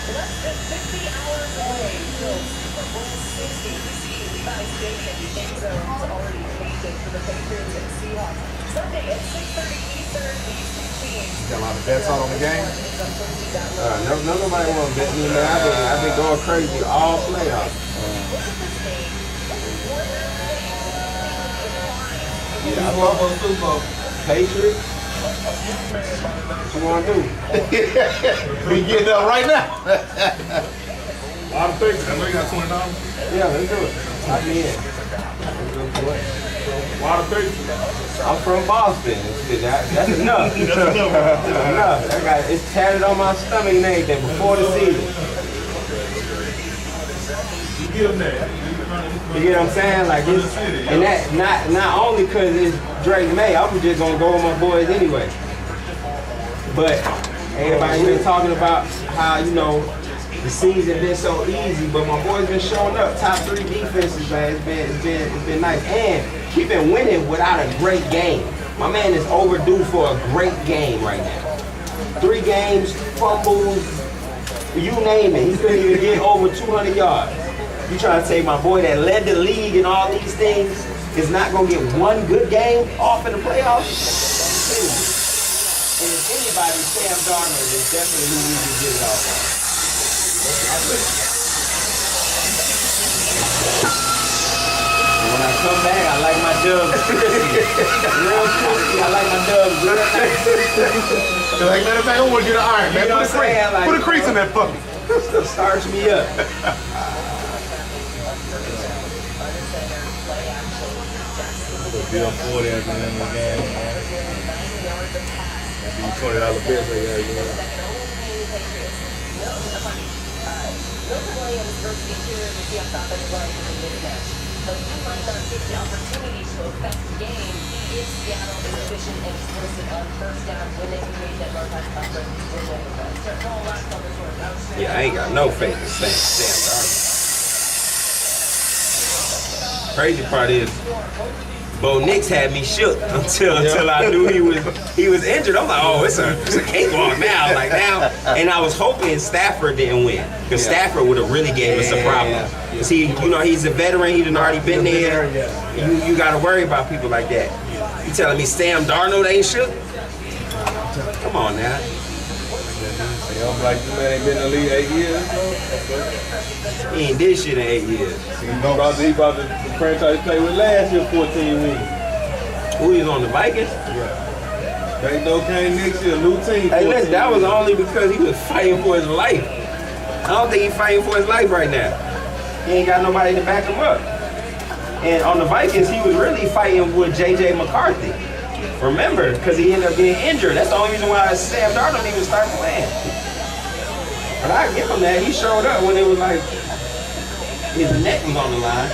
Speaker 9: Less than 60 hours away till Super Bowl 60. You see Levi's Stadium, the end zone's already painted for the Patriots and Seahawks. Sunday at 6:30 Eastern, these two teams.
Speaker 6: Got a lot of bets out on the game.
Speaker 16: Nobody want to bet me, man. I've been going crazy all playoffs. Yeah, I love those Super Bowl. Patriots. What you want to do?
Speaker 6: We getting up right now.
Speaker 3: I'm thinking. I know you got $20.
Speaker 16: Yeah, let's do it. I mean,
Speaker 3: Why the Patriots?
Speaker 16: I'm from Boston. That's enough. That's enough. It's tatted on my stomach and everything before the season.
Speaker 3: You get them there.
Speaker 16: You get what I'm saying? Like it's, and that not only because it's Drake May, I was just gonna go with my boys anyway. But everybody been talking about how, you know, the season been so easy, but my boys been showing up. Top 3 defenses, man. It's been nice. And keeping winning without a great game. My man is overdue for a great game right now. 3 games, fumbles, you name it. He couldn't even get over 200 yards. You trying to say my boy that led the league and all these things is not gonna get one good game off in the playoffs? And if anybody, Sam Darnold is definitely who we can get it off on. And when I come back, I like my dubs crispy. Real crispy. I like my dubs real nice.
Speaker 6: Like, matter of fact, I want to get an iron, man.
Speaker 16: You know what I'm saying? Like,
Speaker 6: put a crease in that puppy.
Speaker 16: Starch me up.
Speaker 3: Bill 40 at the end of the game, man. $20 bets right there, you know.
Speaker 9: Milton Williams versus the interior of the Seahawks offensive line is a mismatch. But he might not get the opportunity to affect the game if Seattle is efficient and explosive on first down when they create that long-time conference win over them.
Speaker 17: Yeah, I ain't got no faith in Sam Darnold. Crazy part is, Bo Nix had me shook until I knew he was injured. I'm like, oh, it's a cakewalk now. Like now, and I was hoping Stafford didn't win because Stafford would have really gave us a problem. Cause he's a veteran. He done already been there. You got to worry about people like that. You telling me Sam Darnold ain't shook? Come on now.
Speaker 3: I'm like, this man ain't been in the league 8 years,
Speaker 17: He ain't did shit in 8 years.
Speaker 3: He brought the franchise play with last year 14 wins.
Speaker 17: Who is on the Vikings?
Speaker 16: Yeah. They know Kane next year, new team.
Speaker 17: Hey, listen, that was only because he was fighting for his life. I don't think he's fighting for his life right now. He ain't got nobody to back him up. And on the Vikings, he was really fighting with J.J. McCarthy. Remember, because he ended up getting injured. That's the only reason why Sam Darnold didn't even start playing. But I give him that. He showed up when it was like his neck was on the line.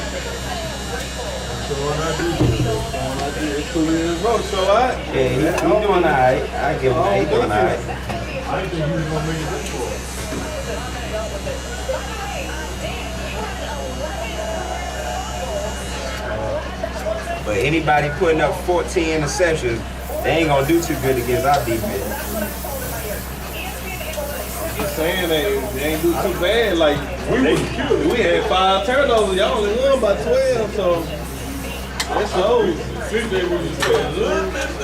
Speaker 16: It's 2 years in a row, so I.
Speaker 17: Yeah, he's doing all right. I give him that. He's doing all right.
Speaker 16: I didn't think he was going to make it this far.
Speaker 17: But anybody putting up 14 interceptions, they ain't gonna do too good against our defense.
Speaker 16: Just saying they ain't do too bad. Like we had 5 turnovers. Y'all only won by 12, so that shows.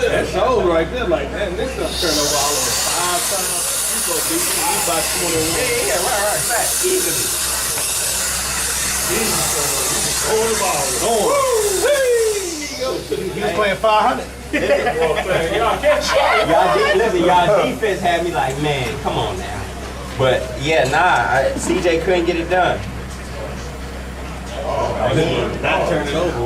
Speaker 16: That shows right there. Like man, this stuff turnover all over 5 times. You go beat me by 21.
Speaker 17: Yeah, right, fat, easily.
Speaker 16: Hold the ball. He was playing 500.
Speaker 17: Y'all defense had me like, man, come on now. But yeah, CJ couldn't get it done.
Speaker 16: Not turn it over.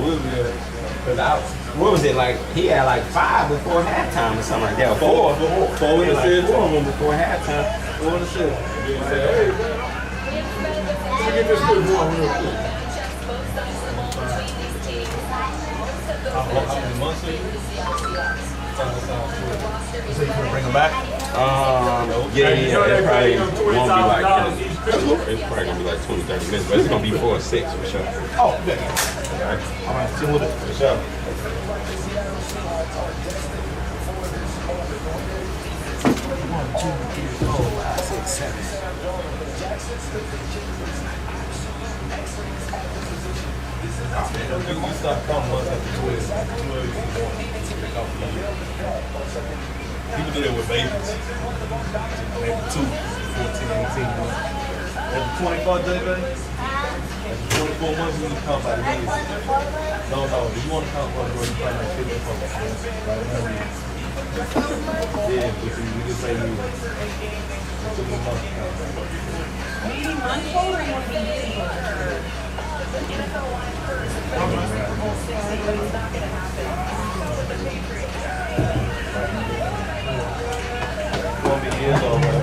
Speaker 17: What was it like? He had like 5 before halftime or something like that. 4
Speaker 16: interceptions.
Speaker 17: 4 of them before halftime.
Speaker 16: 4 interceptions. Let me get this quick one real quick. How many months are you? So you gonna bring them back?
Speaker 17: Yeah, it probably won't be like, it's probably gonna be like 20, 30 minutes, but it's gonna be 4 or 6 for sure.
Speaker 16: Oh, good. All right, see what it is.
Speaker 17: For sure.
Speaker 15: 6, 7.
Speaker 16: You start coming once after 12. People do that with babies. Maybe 2, 14, 18 months. Every 24 days, baby? Every 24 months, you can count by the days. No, if you want to count by the days, you probably like 50 months. Yeah, but you just say you. Won't be years old, man.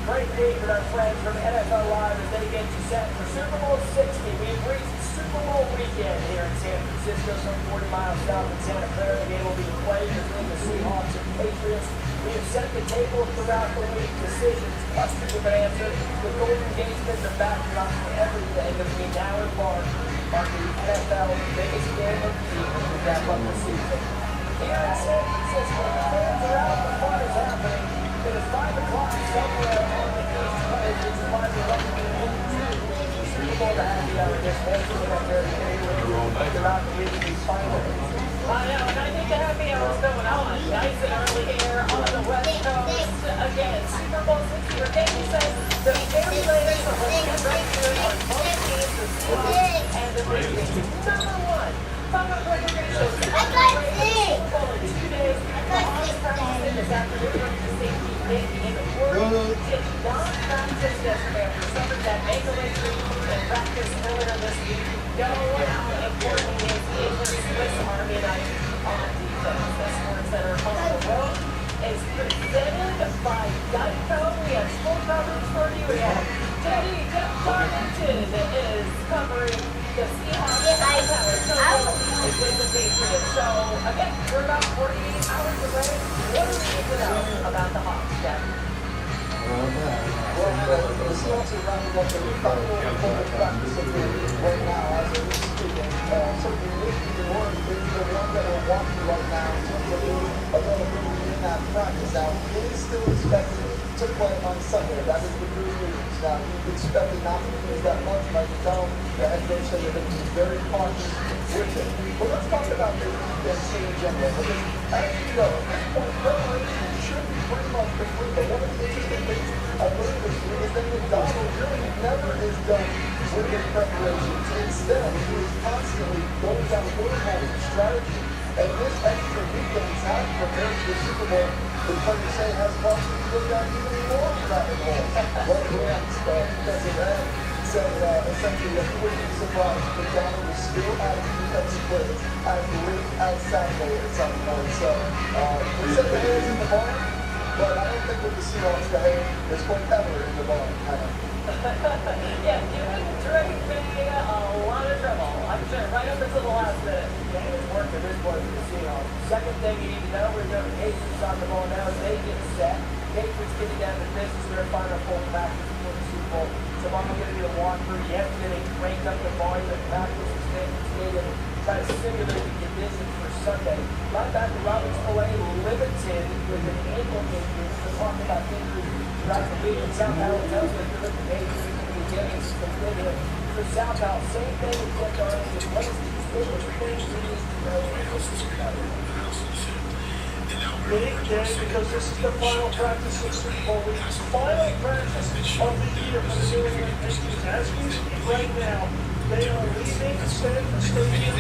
Speaker 10: Great week with our friends from NFL Live as they get you set for Super Bowl 60. We've reached Super Bowl weekend here in San Francisco, some 40 miles south of Santa Clara. The game will be played between the Seahawks and Patriots. We have set the table throughout the week. Decisions, questions have been answered. The Golden Gate Pins are back dropping everything between now and March. Marking the NFL's biggest game of the year to wrap up the season. Here in San Francisco, the fans are out, the fun is happening. It is 5 o'clock somewhere on the East Coast. It's 5 o'clock Super Bowl to have you out this morning. We're up there throughout the week. We finally. I know, and I think the happy hour is going on. Nice and early here on the West Coast. Again, Super Bowl 60. Your game says the very latest of what we right here on both teams, the Seahawks and the Patriots. Number 1. Congratulations. I got it. Super Bowl in 2 days. The hottest practice in this afternoon. In the world, did not practice yesterday after suffering that ankle injury and practice earlier this week. Go how important is the Swiss Army knife on defense. The Sports Center on the road is presented by Geico. We have full coverage for you. We have Jeff Darlington is covering the Seahawks. Is with the
Speaker 9: Patriots. So, again, we're about 48 hours away. What do we need to know about the Hawks, Jeff?
Speaker 11: Well, the Seahawks are rounding up their final full practice of the year right now as we're speaking. Certainly, maybe the one that we're watching right now in terms of availability in that practice. Now, he is still expected to play on Sunday. That is the good news. Now, he's expected not to use that much. Mike McDonald, the head coach, said they're going to be very cautious with it. But let's talk about the defense in general. Because, as you know, at this point, preparation should be pretty much complete. But one of the interesting things I believe is that McDonald really never is done with his preparations. Instead, he is constantly going down wormhole strategy. And this extra weekend he's had prepared for the Super Bowl, the country say has caused him to go down even more rabbit holes. One Rams defensive end said essentially that he wouldn't be surprised if McDonald was still adding defensive plays as late as Saturday at some point. So we said the hair is in the barn, but I don't think with the Seahawks the hair is quite ever in the barn.
Speaker 9: Yeah, giving Drake May a lot of trouble. I'm sure right up until the last minute.
Speaker 10: Game is working this point for the Seahawks. Second thing you need to know, we're doing Patriots on the ball now as they get set. Patriots getting down to business. Their final full practice before the Super Bowl. Tomorrow we're going to do a walkthrough. Yesterday they cranked up the volume of practice at Stanford Stadium, try to simulate the conditions for Sunday. Linebacker Robert Spillane limited with an ankle injury. We're talking about injuries throughout the week. And South Alabama is going to the Patriots and the Giants completed for South Al. Same thing with Jeff Darling. What is the things we need to know?
Speaker 1: Big day because this is the final practice of Super Bowl week. Final practice of the year for the New England Patriots. As we speak right now, they are leaving Stanford Stadium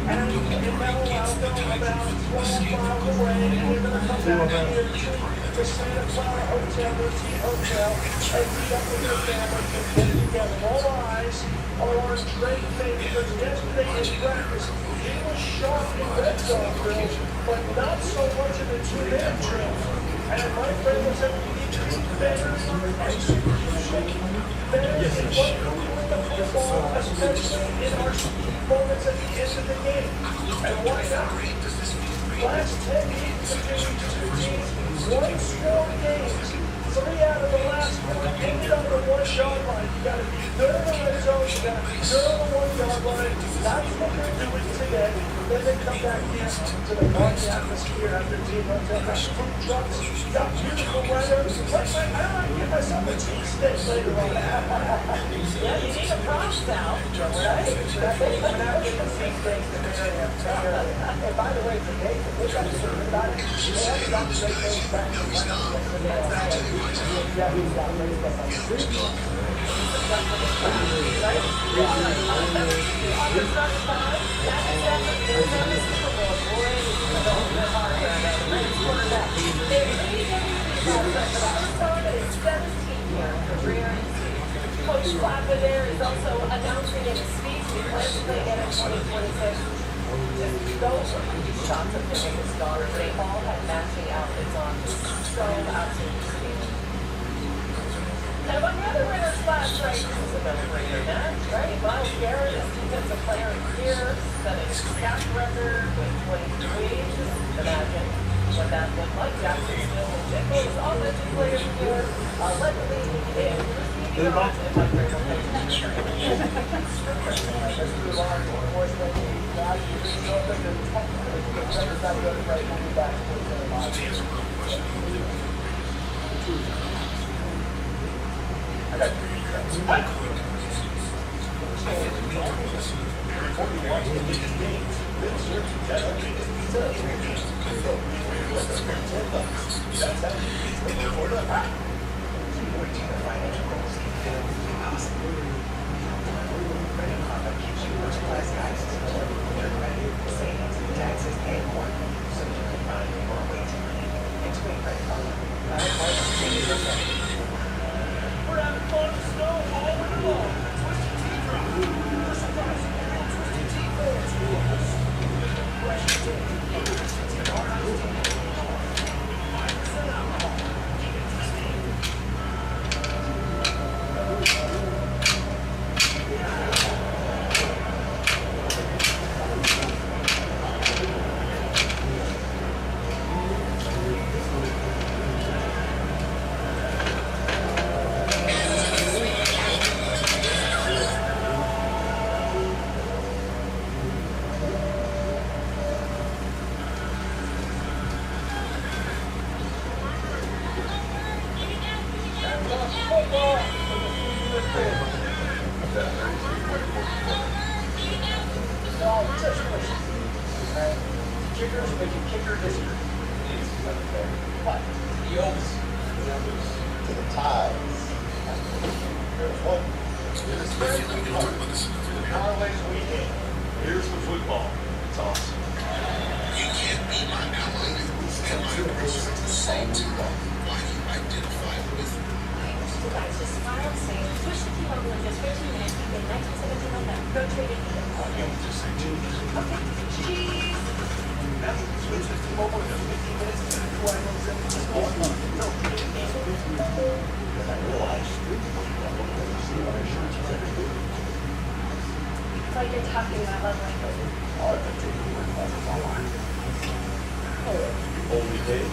Speaker 1: and in Palo Alto about 12 miles away. And they're going to come back here to the Santa Clara Hotel, their team hotel, and meet up with their families and get together. All eyes are on Drake May because yesterday in practice, he was sharp in red zone drills, but not so much in the two-minute drills. And my friend was saying we need to be better in execution, better in what we're doing with the football, especially in our speed moments at the end of the game. And why not? Last 10 games between these two teams, one-score games. 3 out of the last 4 ended on the 1-yard line. You got to be good in the red zone. You got to be good on the 1-yard line. That's what they're doing today. Then they come back here to the party atmosphere after team hotel. Got food trucks. Got beautiful weather. I might give myself a cheesesteak later on.
Speaker 9: Yeah, you need a prom style, right?
Speaker 10: That's what we're not getting the cheesesteaks in the area. And by the way, today, they got to serve about it. They haven't got to make those back. Yeah, he's got to make that.
Speaker 9: Coach Clapper there is also announcing in his speech he plans to play again in 2026. Those shots of him and his daughter, they all had matching outfits on. So absolutely stunning. Now, among the other winners last night, this is a no-brainer match, right? Miles Garrett is defensive player of the year, setting a sack record with 23. Just imagine what that looked like. Jacksonville Nichols, offensive player of the year, led the league in receiving yards and
Speaker 1: I got 3 We're having fun in the snow all winter long. Twisted Tea Drop. First price, real Twisted Tea fans. Fresh tea. Twisted Tea hard iced tea. 5% alcohol. Keep it twisted. I'll tell you what. Kickers making kicker history. What? The Oaks. To the ties. There's one. Parlays weekend. Here's the football. It's awesome.
Speaker 2: You can't be my ally and my person at the same time. Why do you identify with me?
Speaker 5: So guys, just smile and say, switch the key on just 15 minutes. You get 1917 on that. Go trade it here.
Speaker 12: Just say cheese.
Speaker 5: Okay, cheese.
Speaker 1: Switch the team over to 15 minutes.
Speaker 5: It's like you're talking that love language.
Speaker 12: Only day.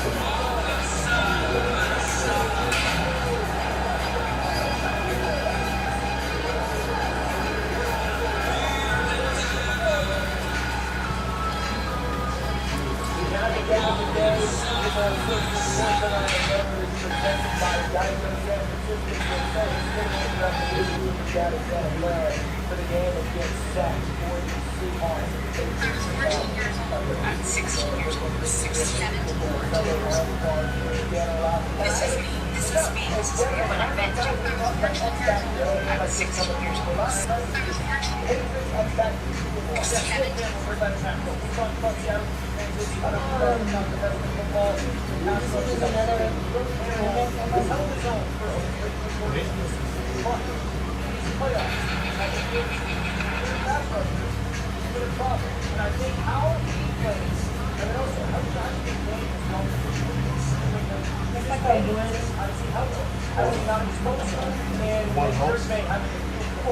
Speaker 8: At 16 years old, 67 to 14 years old. This is me. This is me. This is me when I met you. I was 14 years old. I was 16 years old. I was 67 to
Speaker 18: One horse?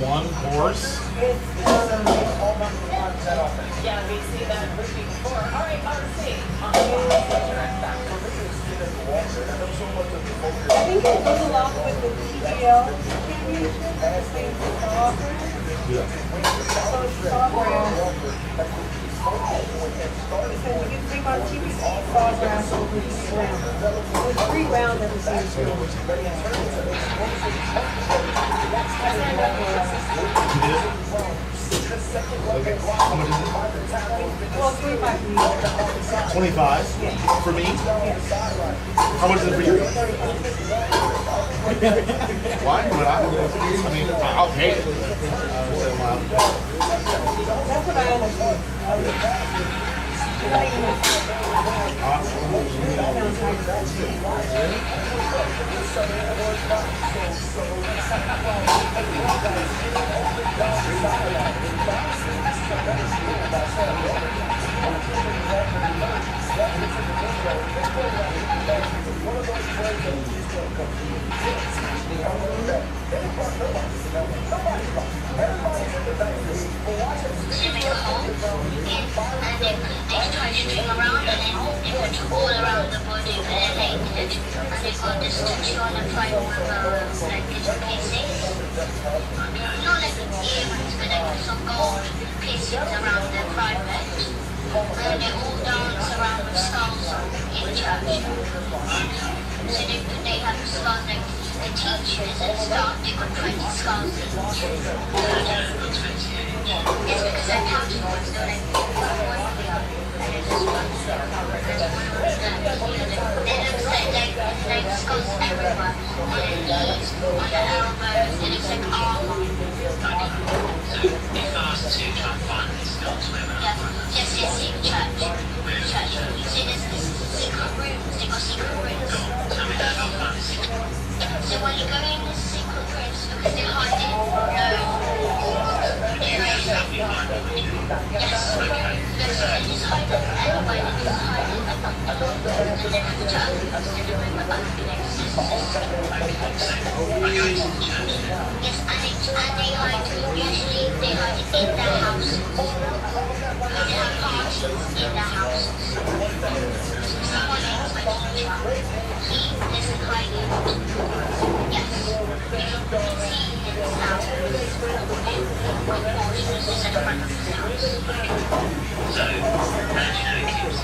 Speaker 18: One horse, One horse?
Speaker 9: Yeah, we see that movie before. All right, RC.
Speaker 19: I think it goes along with the PGL championship, the same soccer.
Speaker 18: Yeah.
Speaker 19: So it's sawgrass. Because you can think about TBC sawgrass over the round. It's 3 rounds at the same time.
Speaker 18: Okay. How much is it?
Speaker 19: Well, 25 for you.
Speaker 18: 25 for me? How much is it for you? Why? But I mean, I'll pay it.
Speaker 19: That's what I understand.
Speaker 5: Around and then they put all around the body and then they and they got this tattoo on the front with like little piercings. Not like earrings, but like some gold piercings around the private. And then they all dance around with skulls in church. So they have skulls like the teachers and stuff. They got 20 skulls each. It's because they're counting ones, they're like one here. Like skulls everywhere. On the knees, on the elbows, and it's like armor.
Speaker 2: If asked to try and find these skulls, where would I find them?
Speaker 5: Yes, in church. Church. You see, there's this secret rooms. They got secret rooms.
Speaker 2: Tell me how to find the secret.
Speaker 5: So when you go in the secret rooms, because they hide it,
Speaker 2: You just help me find them, would you?
Speaker 5: yes.
Speaker 2: Okay.
Speaker 5: Yes, they just hide it. Anyway, they just hide it. And then have to turn in the room above the next. Yes, and they hide it. Usually they hide it in their houses. They have parties in their houses. Someone else, my teacher, he doesn't hide it. Yes, you can see in his house. With portions at the front of his house.
Speaker 2: So, how do you know it keeps?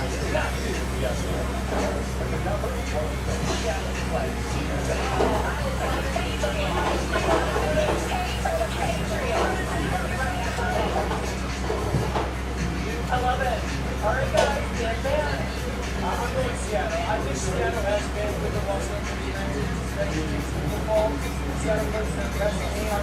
Speaker 10: I love it. All right, guys, get back. I'm going to Seattle. I think Seattle has been with the Los Angeles Rams, especially football. Seattle versus the best game.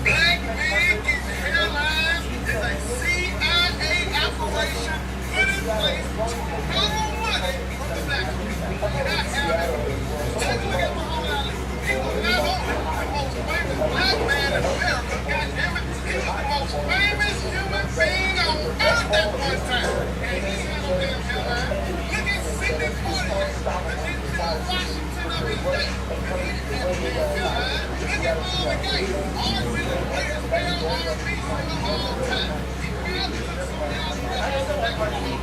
Speaker 15: Black man gets paralyzed is a CIA operation put in place to funnel money from the black community. Not happening. Take a look at Muhammad Ali. He was not only the most famous black man in America, goddammit, he was the most famous human being on earth at one time. And he had no damn hairline. Look at Sidney Poitier, the Denzel Washington of his day. And he didn't have no damn hairline. Look at Marvin Gaye, always been
Speaker 2: Understand?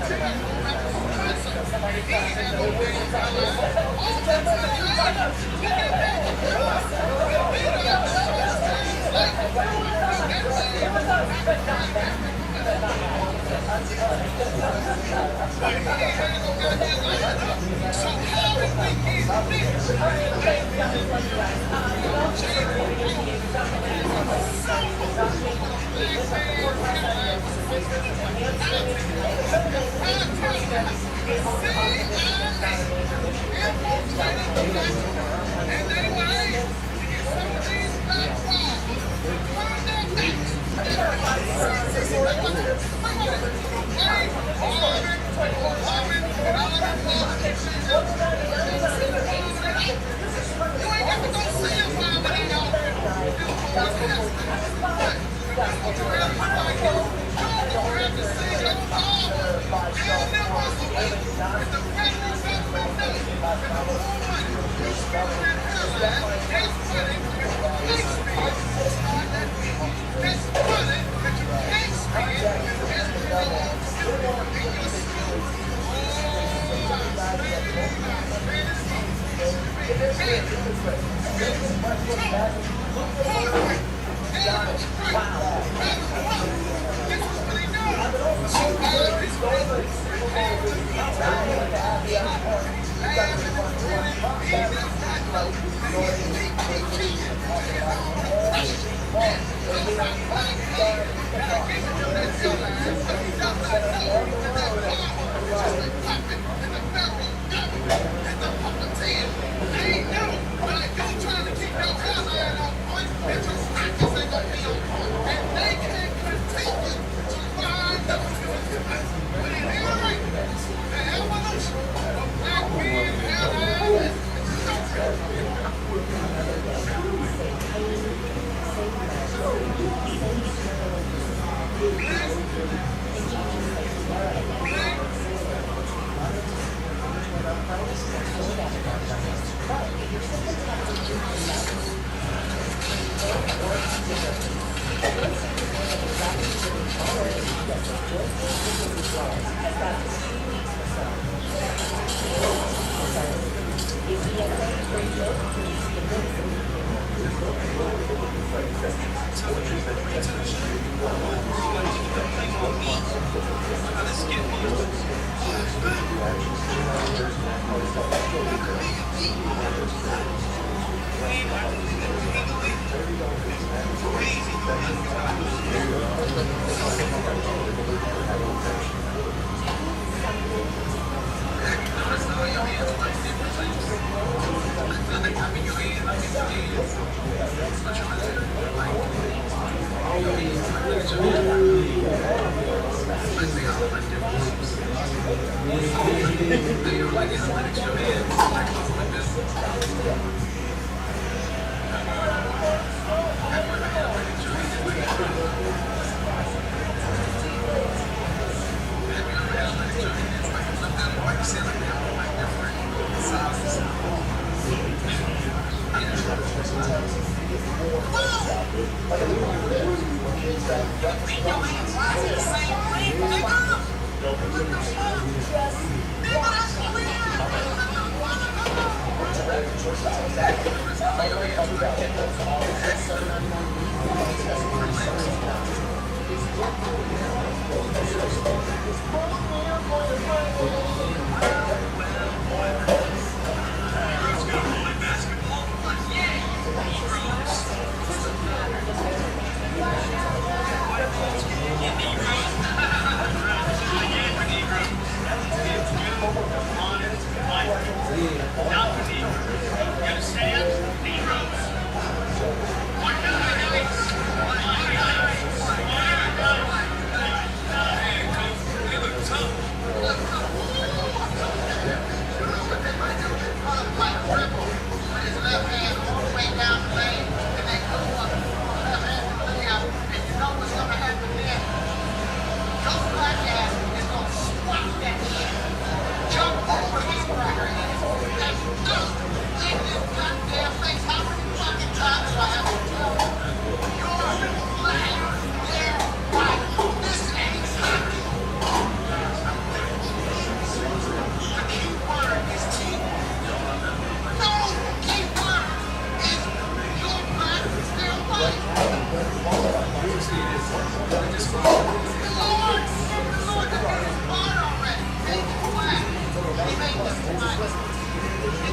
Speaker 2: Negroes.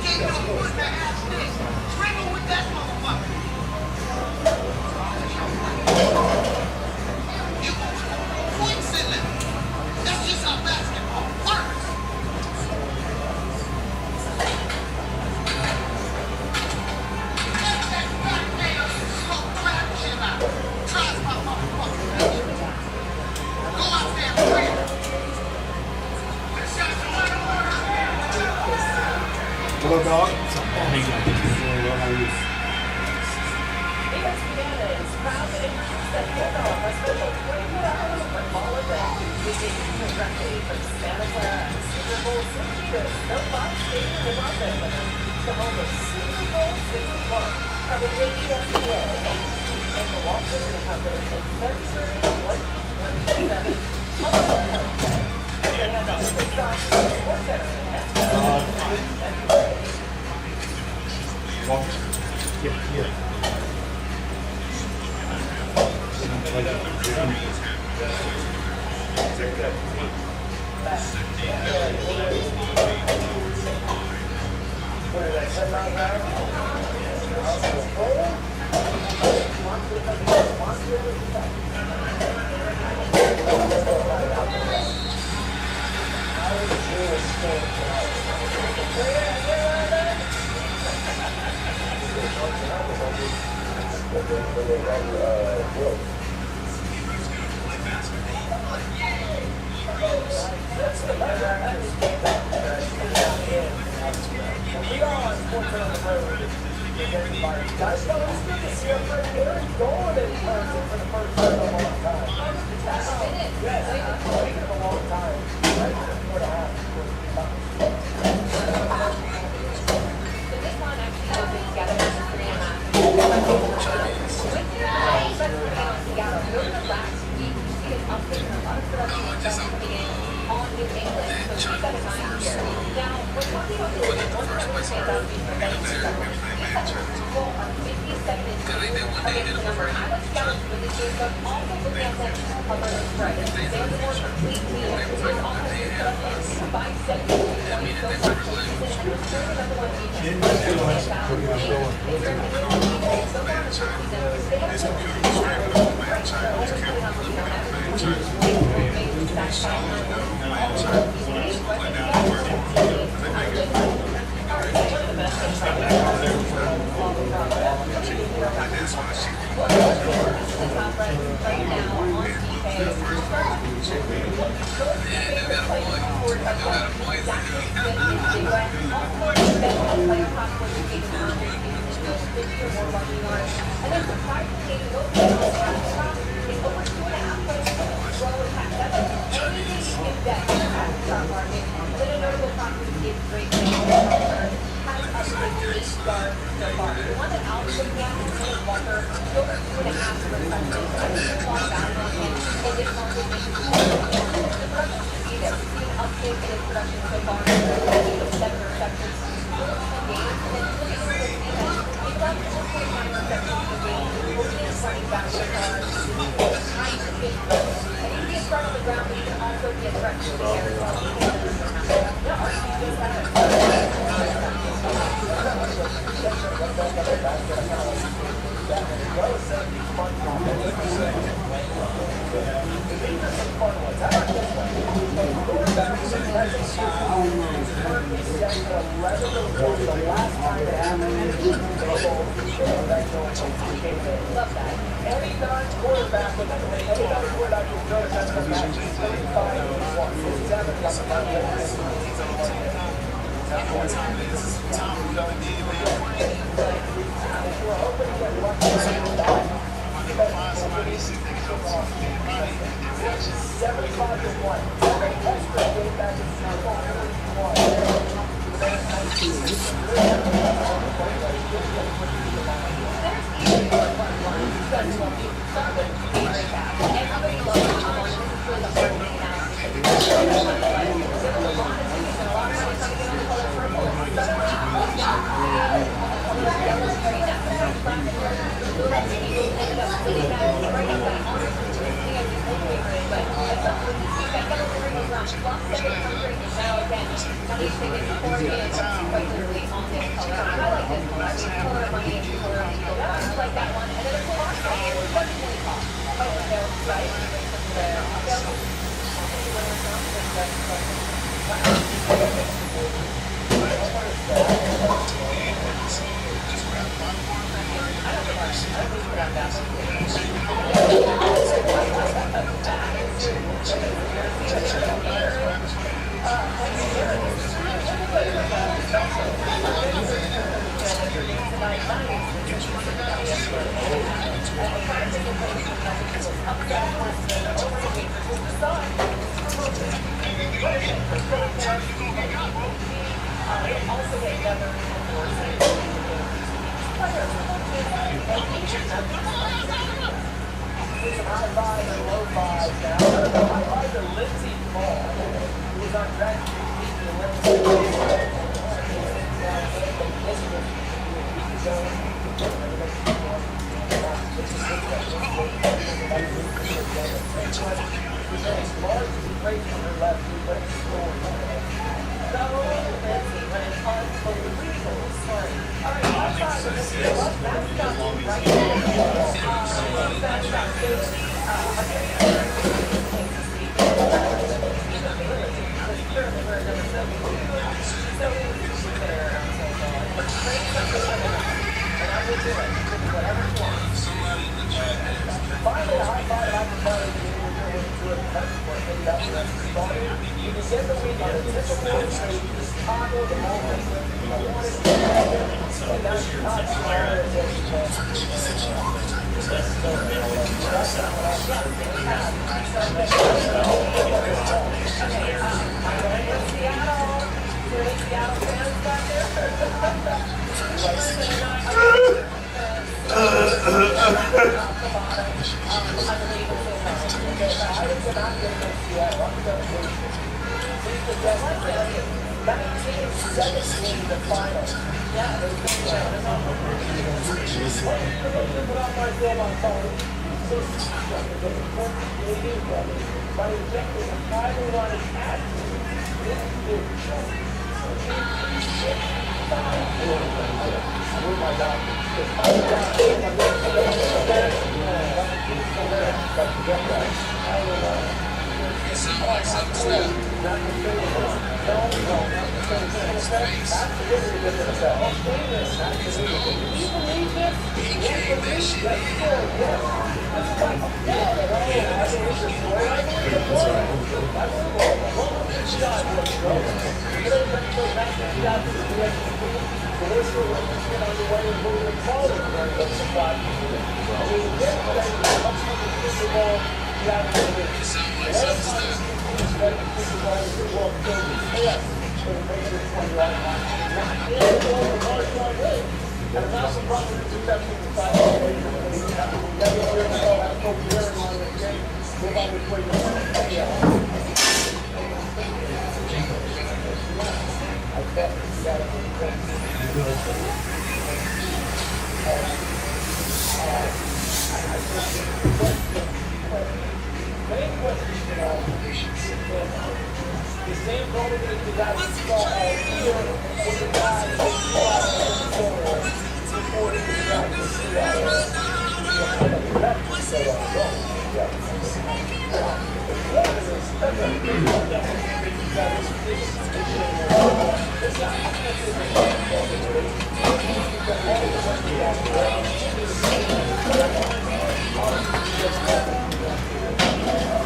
Speaker 2: gave you a foot and a half stick. Dribble with that motherfucker. You won't score points in it. That's just how basketball works. Take that goddamn slow crap shit out. Tries my motherfucking patience. Go out there and win.
Speaker 7: Hello, dog.
Speaker 9: ESPN is proud to introduce the handoff, a special 24-hour football event. We take you directly from Santa Clara, Super Bowl 62, the Fox Stadium in Los Angeles, the home of Super Bowl 61, covered by ESPN, ABC, and the Walt Disney Company in February 2027. On the Wednesday, the handoff is on Sports Center.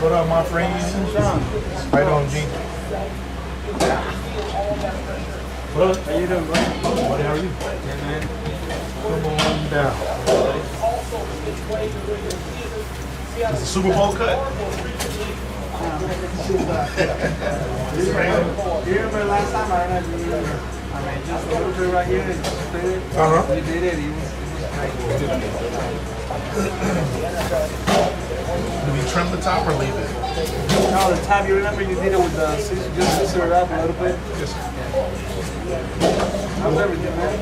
Speaker 15: What up, my friend? Shawn. Right on, G. What up? How you doing, bro? Buddy, how are you? Yeah, man. Come on down. It's a Super Bowl cut.
Speaker 20: You remember last time? I don't know if you remember. I mean, just a little bit right here. And just did it. You did it. It was
Speaker 15: Do we trim the top or leave it?
Speaker 20: No, the top. You remember you did it with the just scissor it up a little bit.
Speaker 15: Yes.
Speaker 20: How's everything, man?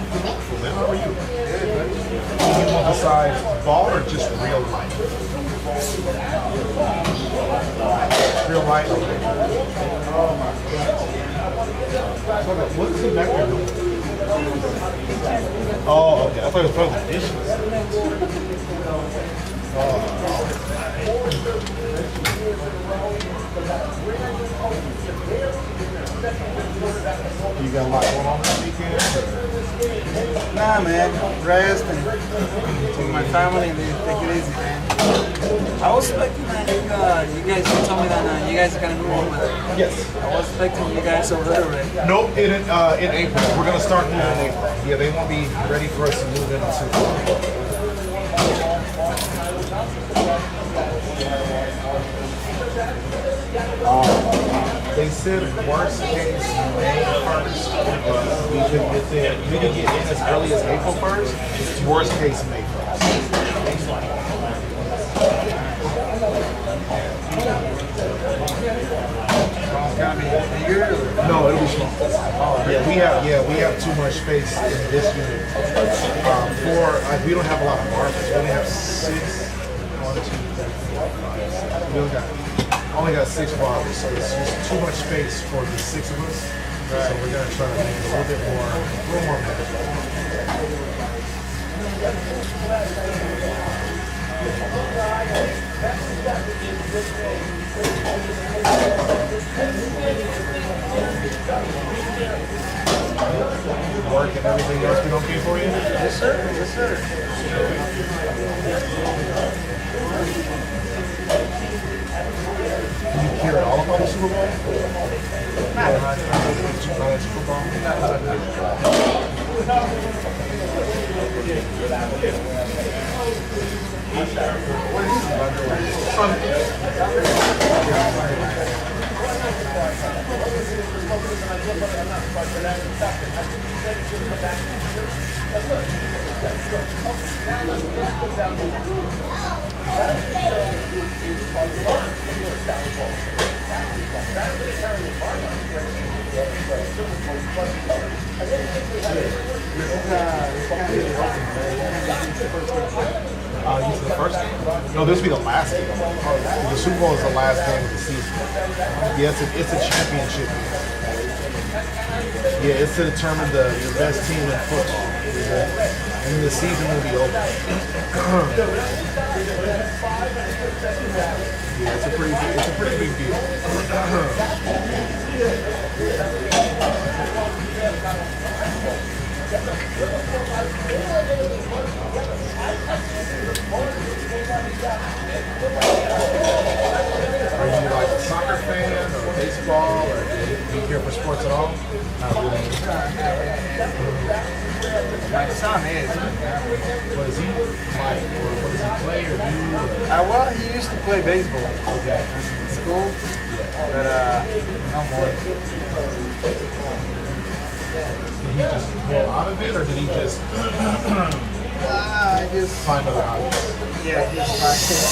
Speaker 15: How are you? You want the size ball or just real life?
Speaker 6: real life.
Speaker 4: Oh my God. What is he back there doing?
Speaker 6: Oh, okay. I thought it was probably the dishes. You got a lot going on this weekend?
Speaker 20: Nah, man. Rest and take my family and take it easy, man. I was expecting that you guys told me that you guys are gonna move on with it.
Speaker 6: Yes.
Speaker 20: I was expecting you guys over there already.
Speaker 6: Nope, in April. We're gonna start moving in April. Yeah, they won't be ready for us to move in until. They said worst case May 1st, but we could get in as early as April 1st. Worst case May 1st. No, it'll be small. We have too much space in this unit. We don't have a lot of markets. We only have 6. 1, 2, 3, 4, 5, 6. We only got 6 barbers, so it's just too much space for the 6 of us. Right. So we're gonna try to make it a little more manageable. Work and everything else been okay for you?
Speaker 20: Yes, sir. Yes, sir.
Speaker 6: Did you hear it all about the Super Bowl? You said the first game? No, this will be the last game. The Super Bowl is the last game of the season. Yeah, it's a championship game. Yeah, it's to determine the best team in football. And then the season will be over. Yeah, it's a pretty big deal. Are you like a soccer fan or baseball, or do you care for sports at all? Not really.
Speaker 20: My son is.
Speaker 6: What is he like? Or what does he play or do?
Speaker 20: Well, he used to play baseball. Okay. In school. But no more.
Speaker 6: Did he just pull out of it, or did he just
Speaker 20: I just
Speaker 6: find other hobbies?
Speaker 20: Yeah, just find it.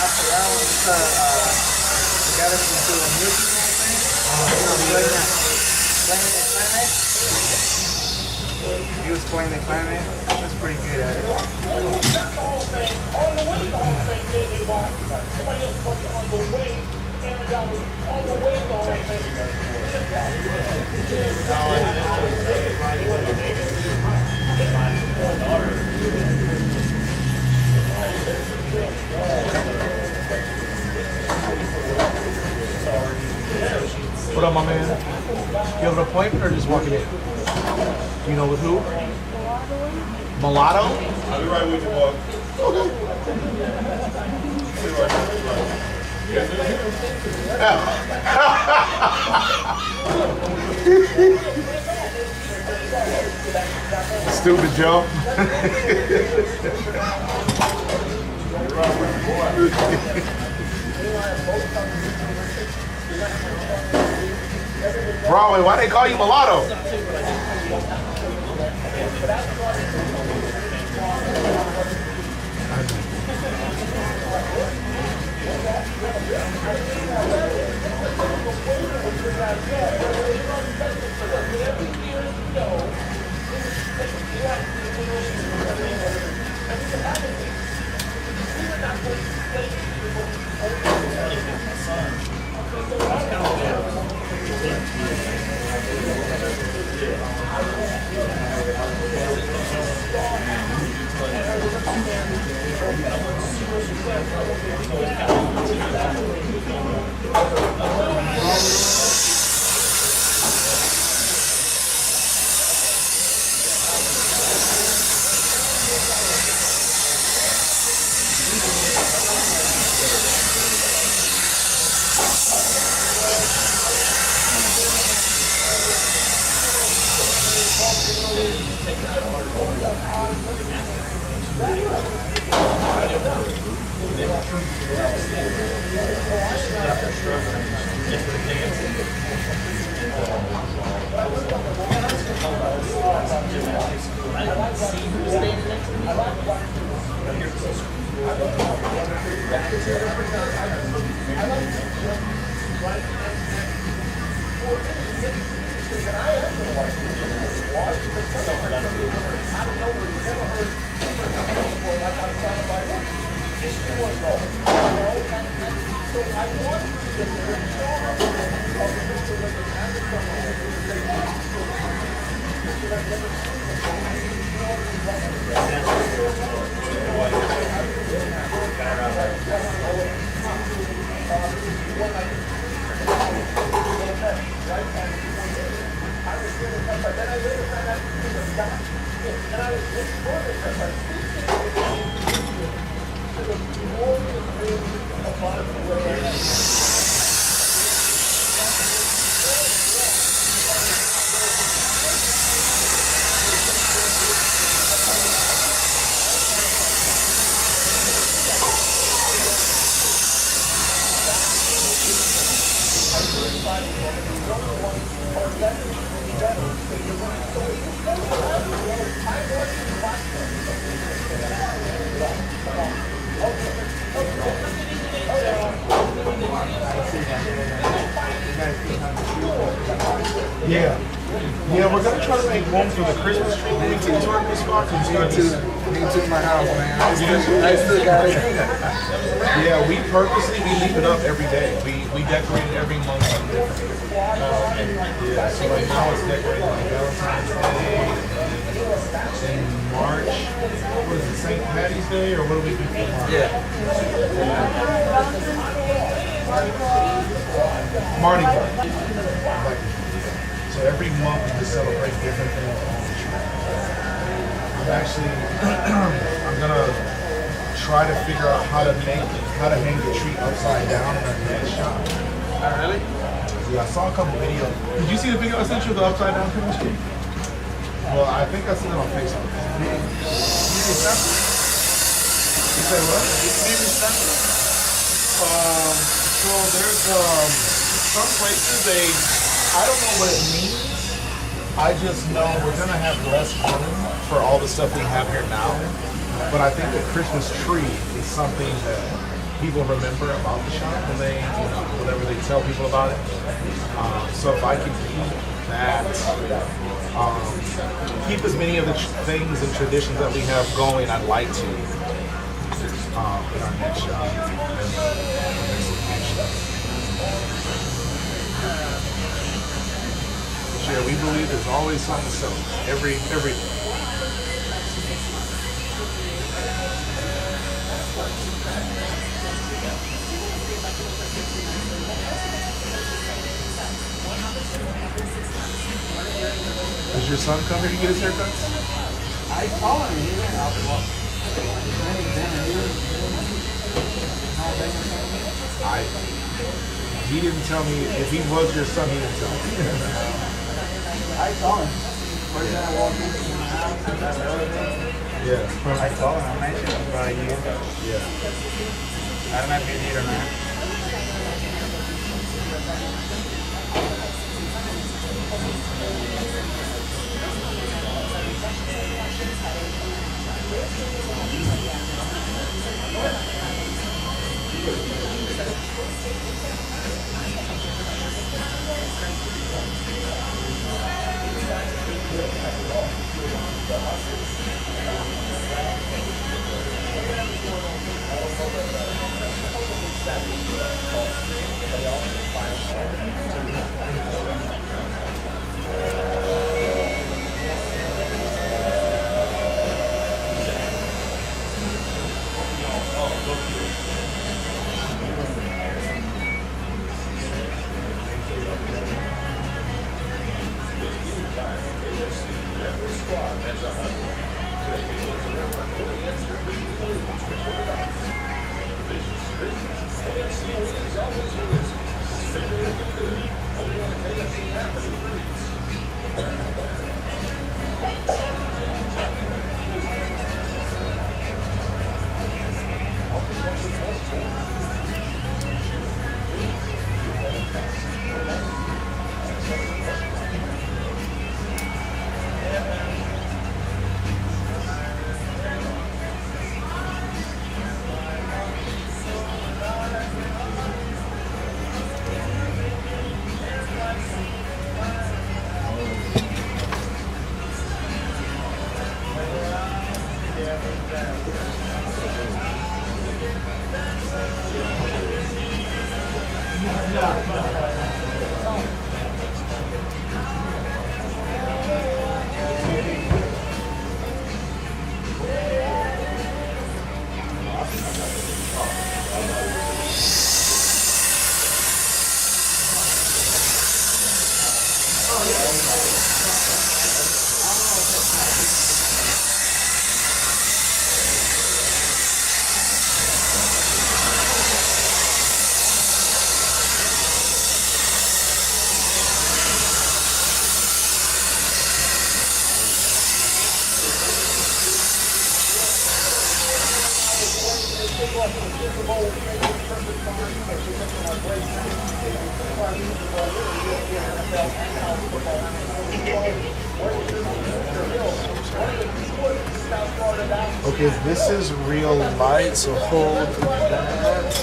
Speaker 20: After that one, we got us into a music thing. Playing the clarinet. He was playing the clarinet. He was pretty good at it.
Speaker 6: What up, my man? You have an appointment or just walking in? You know with who? Mulatto?
Speaker 3: I'll be right with you, boy.
Speaker 6: Stupid Joe. Broadway, why they call you Mulatto? Yeah. Yeah, we're gonna try to make room for the Christmas tree. We can turn this spot to
Speaker 20: Me too, my house, man. I still got it.
Speaker 6: Yeah, we leave it up every day. We decorate it every month. Yeah, so like now it's decorated like Valentine's Day. In March, what is it, St. Patty's Day, or what do we do for March?
Speaker 20: Yeah.
Speaker 6: Mardi Gras. Like, so every month we just celebrate different things on the tree. I'm actually, I'm gonna try to figure out how to hang the tree upside down in our next shot.
Speaker 20: Oh, really?
Speaker 6: Yeah, I saw a couple videos. Did you see the video I sent you of the upside down Christmas tree? Well, I think I seen it on Facebook. You say what? So there's some places I don't know what it means. I just know we're gonna have less room for all the stuff we have here now. But I think the Christmas tree is something that people remember about the shop when they, whenever they tell people about it. So if I can keep that, keep as many of the things and traditions that we have going, I'd like to in our next shop. Yeah, we believe there's always something to sell. Every Does your son come here to get his haircuts?
Speaker 20: I call him. He went out to walk.
Speaker 6: He didn't tell me. If he was your son, he didn't tell me.
Speaker 20: I saw him. First time I walked into my house, that's the other thing.
Speaker 6: Yeah.
Speaker 20: I saw him. I mentioned him about a year ago.
Speaker 6: Yeah.
Speaker 20: I don't know if you need or not.
Speaker 6: Okay, this is real light, so hold that.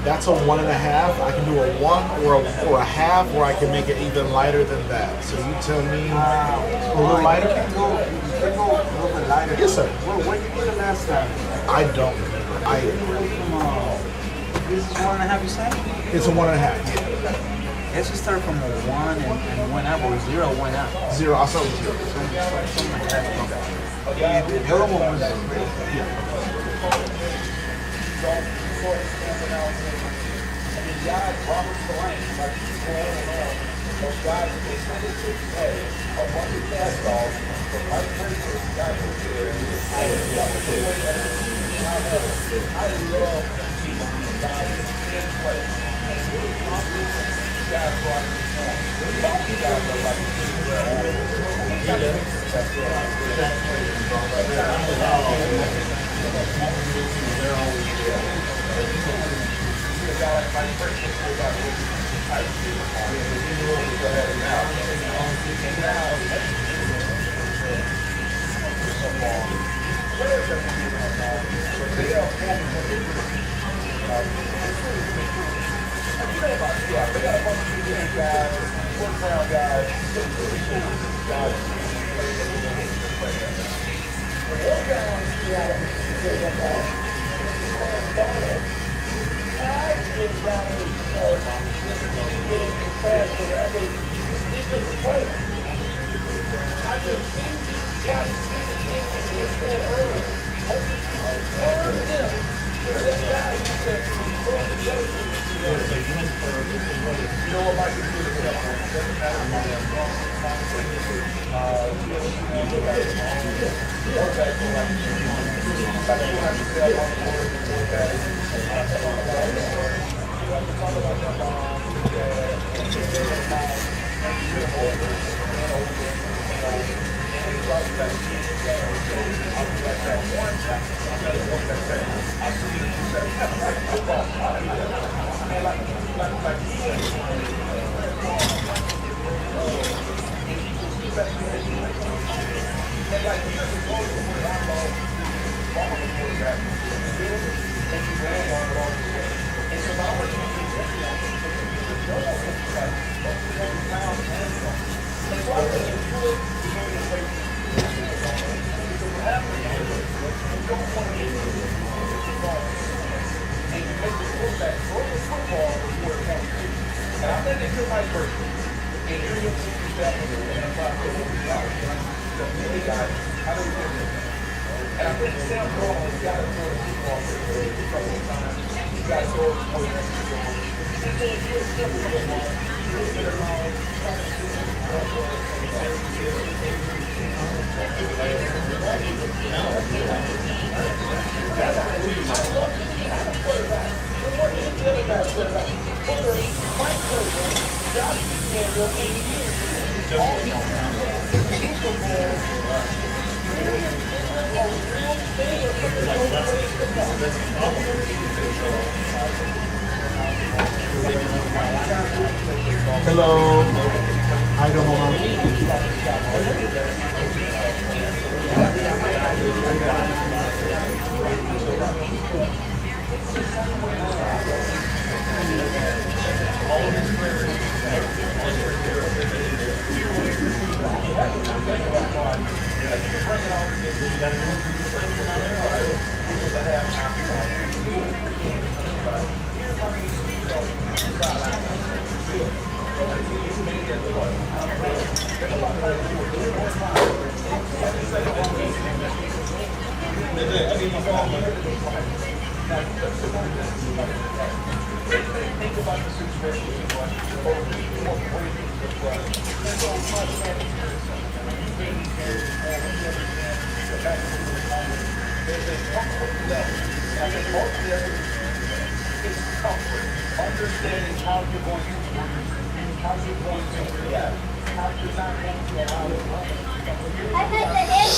Speaker 6: That's a 1.5. I can do a 1 or a half, or I can make it even lighter than that. So you tell me. A little lighter?
Speaker 20: You can go a little bit lighter.
Speaker 6: Yes, sir.
Speaker 20: What did you get the last time?
Speaker 6: I don't remember.
Speaker 20: This is 1.5, you said?
Speaker 6: It's a 1.5, yeah.
Speaker 20: Let's just start from a 1 and 1 up, or 0, 1 up.
Speaker 6: 0, I'll start with 0.
Speaker 20: Something like that. Okay. The other one was
Speaker 7: Hello. How you doing, Mama?
Speaker 1: Understanding how you're going to work, how you're going to react, how you're not going to allow it. I had the hair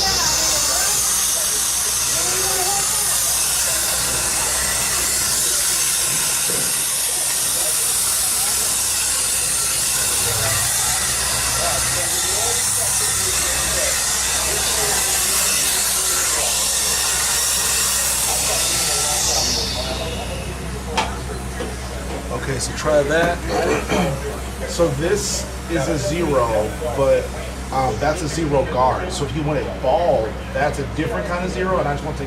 Speaker 6: Okay, so try that. So this is a 0, but that's a 0 guard. So if you want it bald, that's a different kind of 0, and I just want to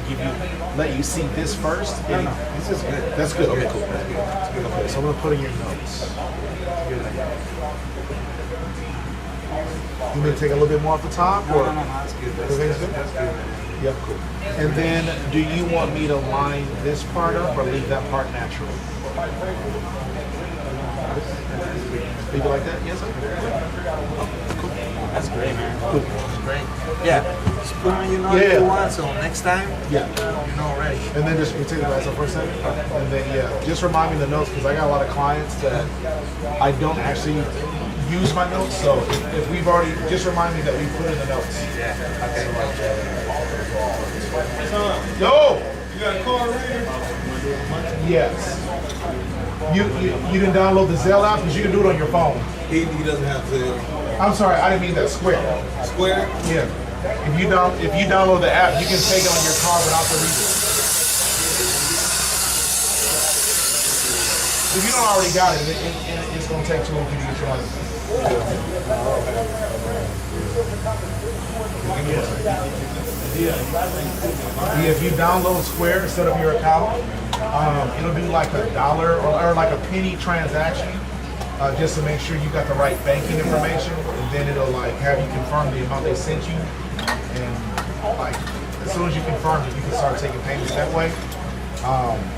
Speaker 6: let you see this first.
Speaker 4: No, this is good.
Speaker 6: That's good. Okay, cool. Okay, so I'm gonna put in your notes. You may take a little bit more off the top, or
Speaker 20: No, that's good.
Speaker 6: Everything's good?
Speaker 20: That's good.
Speaker 6: Yep, cool. And then, do you want me to line this part up or leave that part natural? Leave it like that? Yes, sir. Cool.
Speaker 20: That's great, man.
Speaker 6: Cool.
Speaker 20: That's great. Yeah. Just put on your note
Speaker 6: Yeah.
Speaker 20: if you want, so next time,
Speaker 6: Yeah.
Speaker 20: you know already.
Speaker 6: And then just take the glass up for a second. And then, yeah, just remind me the notes, because I got a lot of clients that I don't actually use my notes. So if we've already, just remind me that we put in the notes.
Speaker 20: Yeah. Okay.
Speaker 6: Yo!
Speaker 15: You got a card reader?
Speaker 6: Yes. You didn't download the Zelle app, because you can do it on your phone.
Speaker 15: He doesn't have Zelle.
Speaker 6: I'm sorry, I didn't mean that. Square.
Speaker 15: Square?
Speaker 6: Yeah. If you download the app, you can take it on your car without the reader. If you don't already got it, it's going to take too long for you to get your money. Yeah, if you download Square, set up your account, it'll do like $1 or like a penny transaction, just to make sure you got the right banking information, and then it'll like have you confirm the amount they sent you, and like as soon as you confirm it, you can start taking payments that way.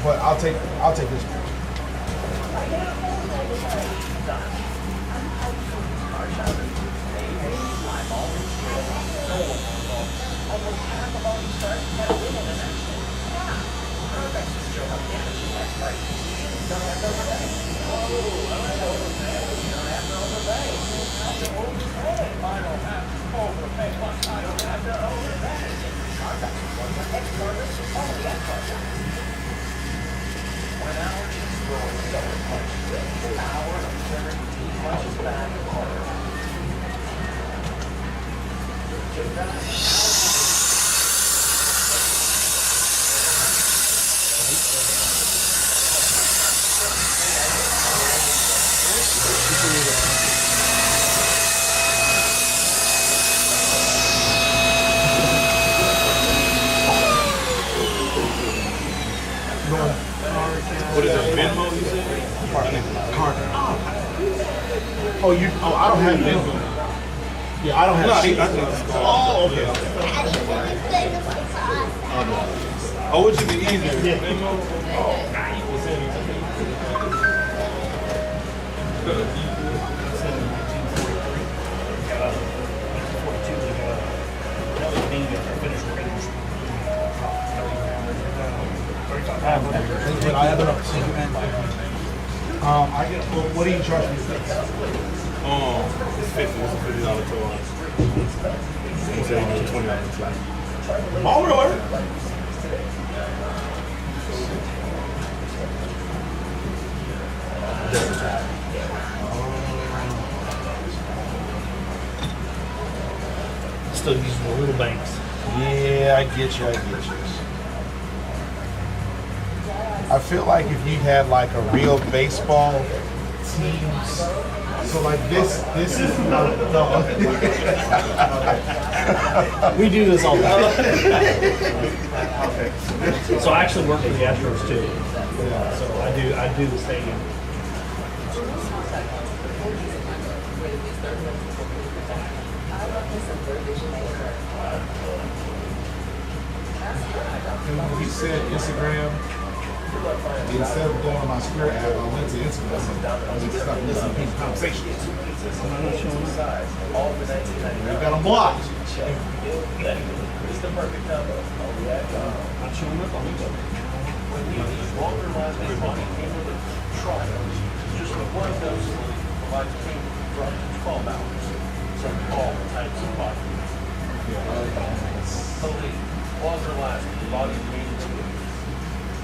Speaker 6: But I'll take this one.
Speaker 15: What is it, Venmo you said?
Speaker 6: Card. Oh, I don't have Venmo. Yeah, I don't have. Oh, okay.
Speaker 15: Oh, what should be easier? Venmo?
Speaker 6: I have it up. I get. What do you charge me?
Speaker 15: It's 50. It's a $50 tour. You say it's $20 flat. Baller alert.
Speaker 2: Still using the little banks.
Speaker 6: Yeah, I get you. I feel like if you had like a real baseball team, so like this is no.
Speaker 2: We do this all the time. So I actually work for the Astros too. So I do the stadium.
Speaker 6: He said Instagram. Instead of going on my Square app, I went to Instagram and I just started listening to people's conversations. You got them blocked.
Speaker 2: Not showing up on each other.
Speaker 12: Just one dose provides pain for up to 12 hours from all types of body. Pause or last, the body immediately.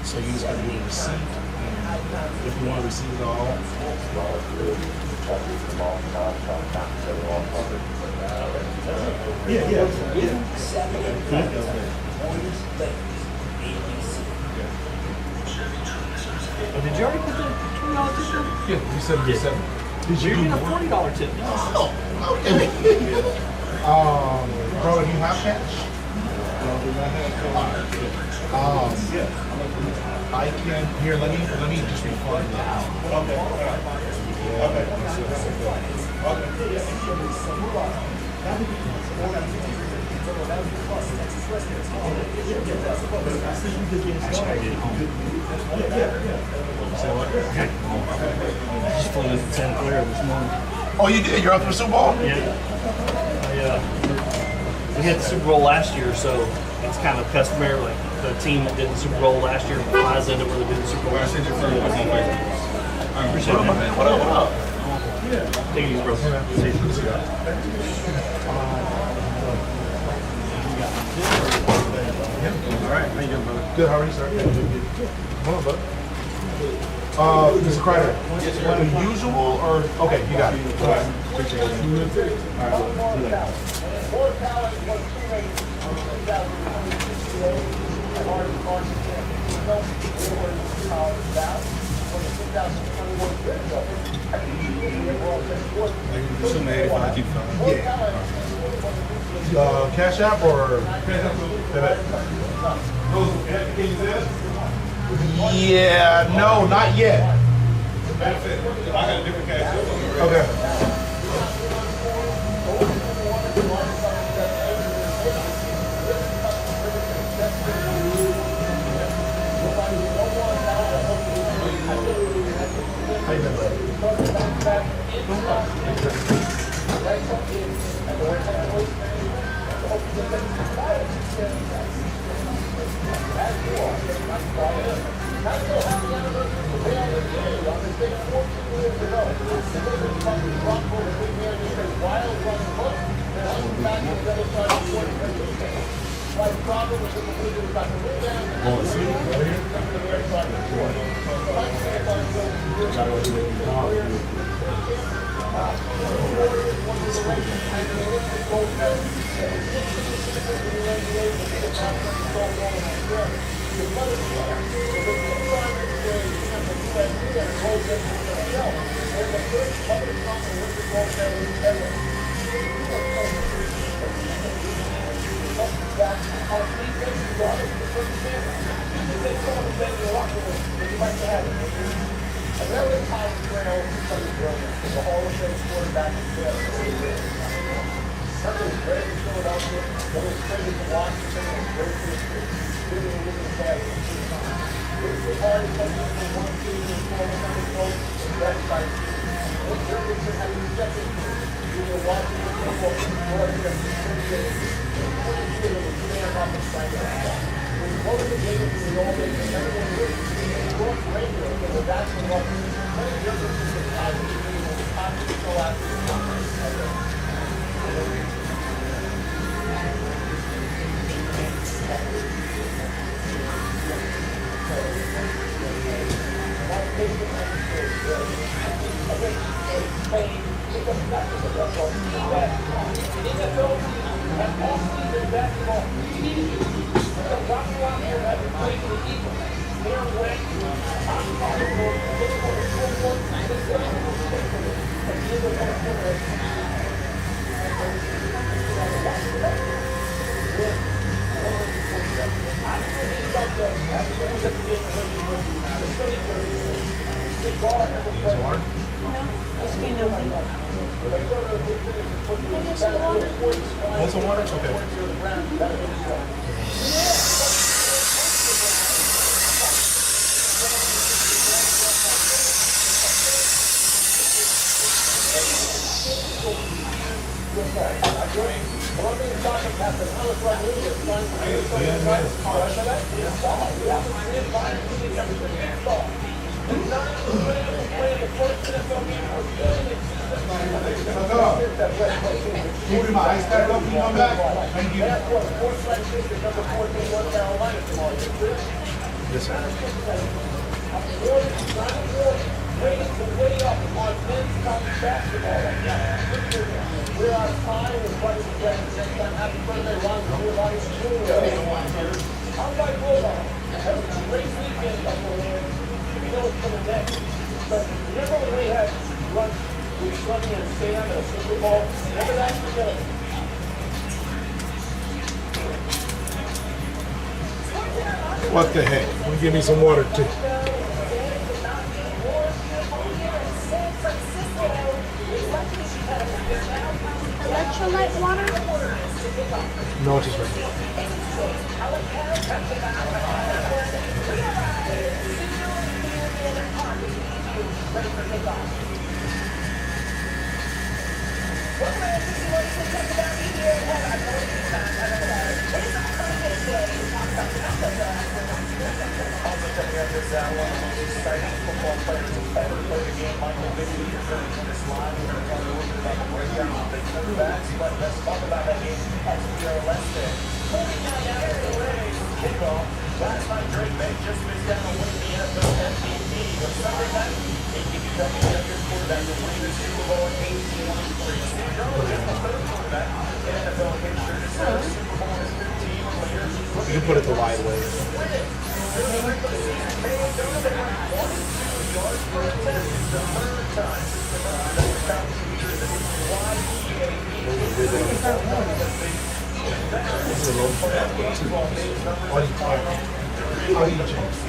Speaker 6: So you just got to do a receipt. If you want to receive it all. Yeah.
Speaker 2: Oh, did you already put the $20 tip in?
Speaker 6: Yeah, you said
Speaker 2: Did you get a $40 tip?
Speaker 6: Okay. Bro, do you have cash? I can here. Let me just refund that.
Speaker 2: Just flew into Santa Clara this morning.
Speaker 6: Oh, you did? You're up for the Super Bowl?
Speaker 2: Yeah. We had the Super Bowl last year, so it's kind of customary. Like the team that did the Super Bowl last year flies into where they did the Super Bowl.
Speaker 15: I sent your friend on Facebook.
Speaker 2: I appreciate it, man.
Speaker 6: What up?
Speaker 2: Take it easy, bro. See you.
Speaker 15: All right, how you doing, brother?
Speaker 6: Good. How are you, sir? Come on, bud. Mr. Kreider, the usual or okay? You got it. All right. Appreciate it. All right. Cash app or? Yeah, no, not yet.
Speaker 15: I got a different cash.
Speaker 6: Okay. How you been, buddy?
Speaker 4: Want some water? Okay.
Speaker 15: Moving my ice pack up, you come back? Thank you.
Speaker 4: Yes, sir.
Speaker 18: What the heck? Let me give me some water too.
Speaker 19: Electrolyte water?
Speaker 18: No, it's just right. You can put it the wide way. This is a low part. I'll eat you.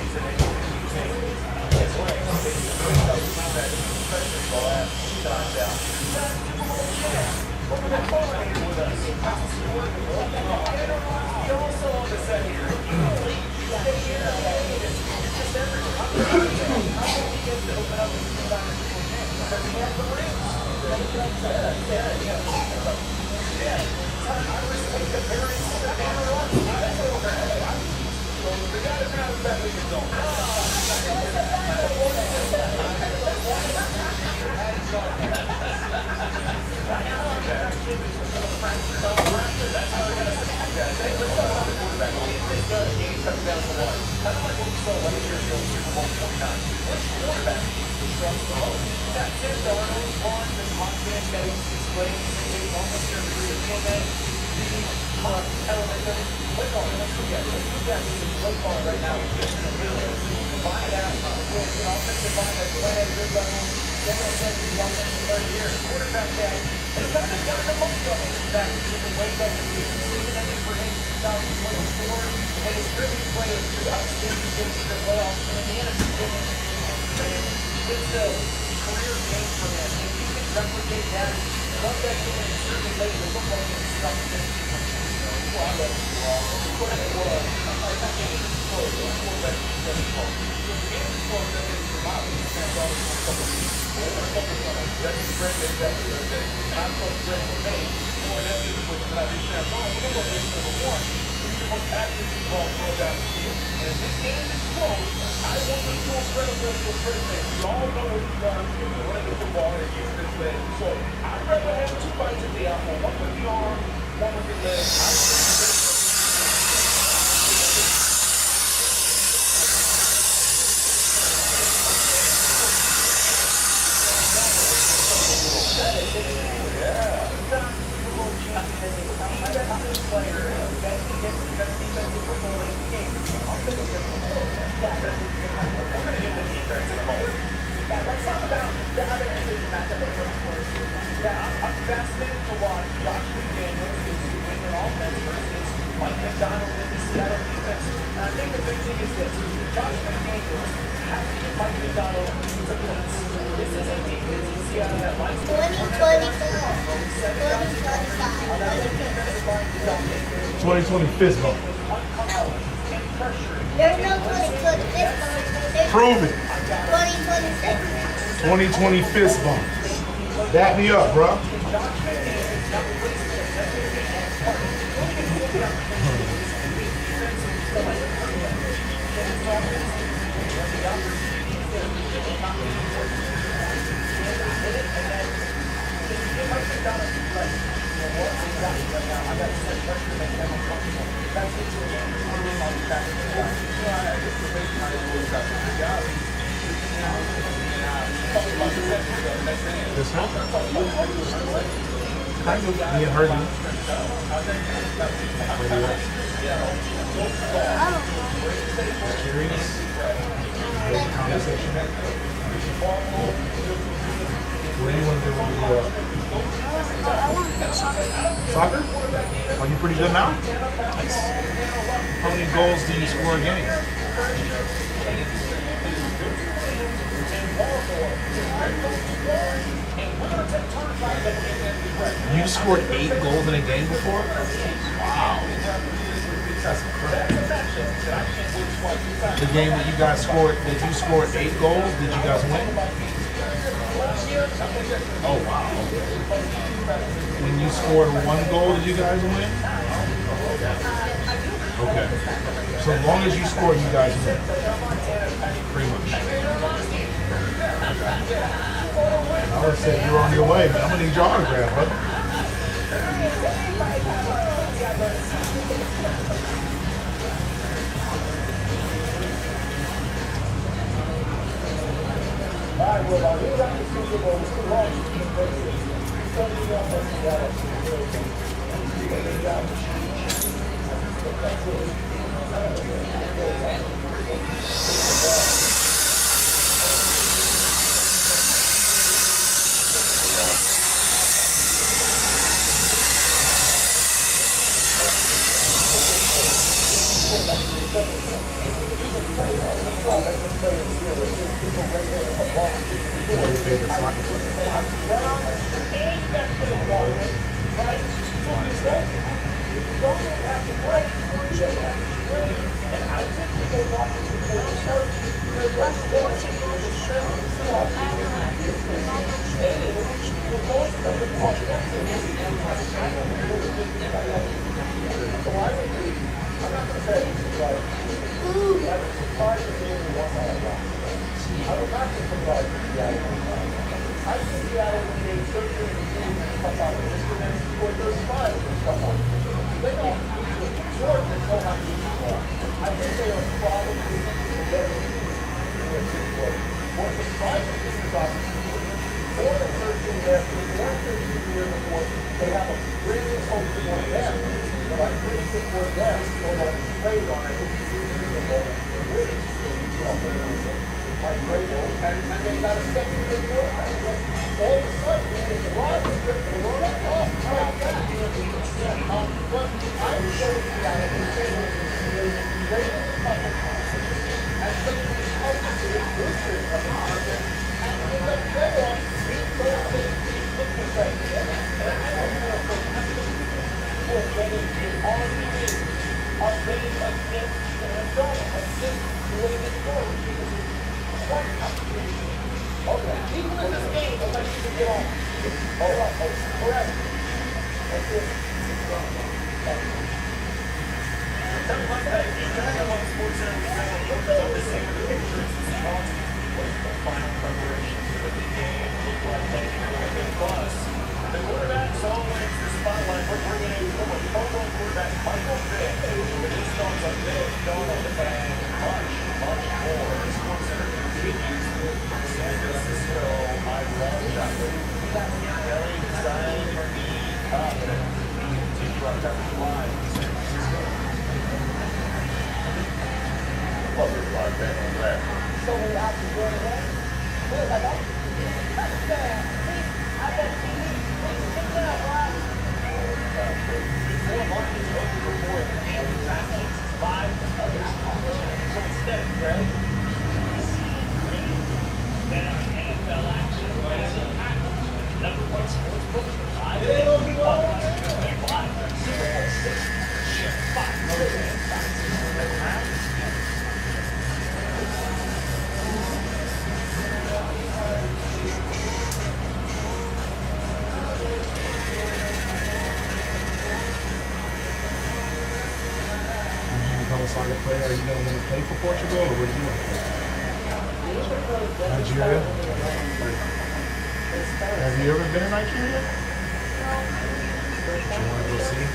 Speaker 18: Fist bump.
Speaker 2: There's no 2020 fist bump.
Speaker 18: Prove it.
Speaker 2: 2026.
Speaker 18: 2020 fist bump. Dap me up, bro. This one? Kind of. Me and her do. Curious? Great conversation. What do you want to do when you grow up? Soccer? Are you pretty good now? Nice. How many goals do you score a game? You scored 8 goals in a game before? Wow. That's incredible. The game that you guys scored, that you scored 8 goals, did you guys win? Oh, wow. When you scored 1 goal, did you guys win? Okay. So as long as you score, you guys win. Pretty much. I would say you're on your way, man. I'm gonna need your autograph, brother.
Speaker 12: The quarterbacks always the spotlight. We're bringing in former Provo quarterback Michael Vick with his thoughts on Vick, Donald, and much more. Sports Center continues from San Francisco. I love that. Kelly decided to be confident. Continue our coverage live in San Francisco. Love it, live band on that.
Speaker 10: So many options going away. Look, I got touchdown. I got TV. Check it out, Ryan.
Speaker 12: Before Marcus opened before the game, DraftKings 5 others. So instead, Greg, now NFL action is impactful. Number one sports book for 5 days. And live from Super Bowl 6. Share 5 other fans facts that round.
Speaker 6: Become a soccer player? Are you going to play for Portugal or where do you want to play? Nigeria? Have you ever been to Nigeria? Do you want to go see?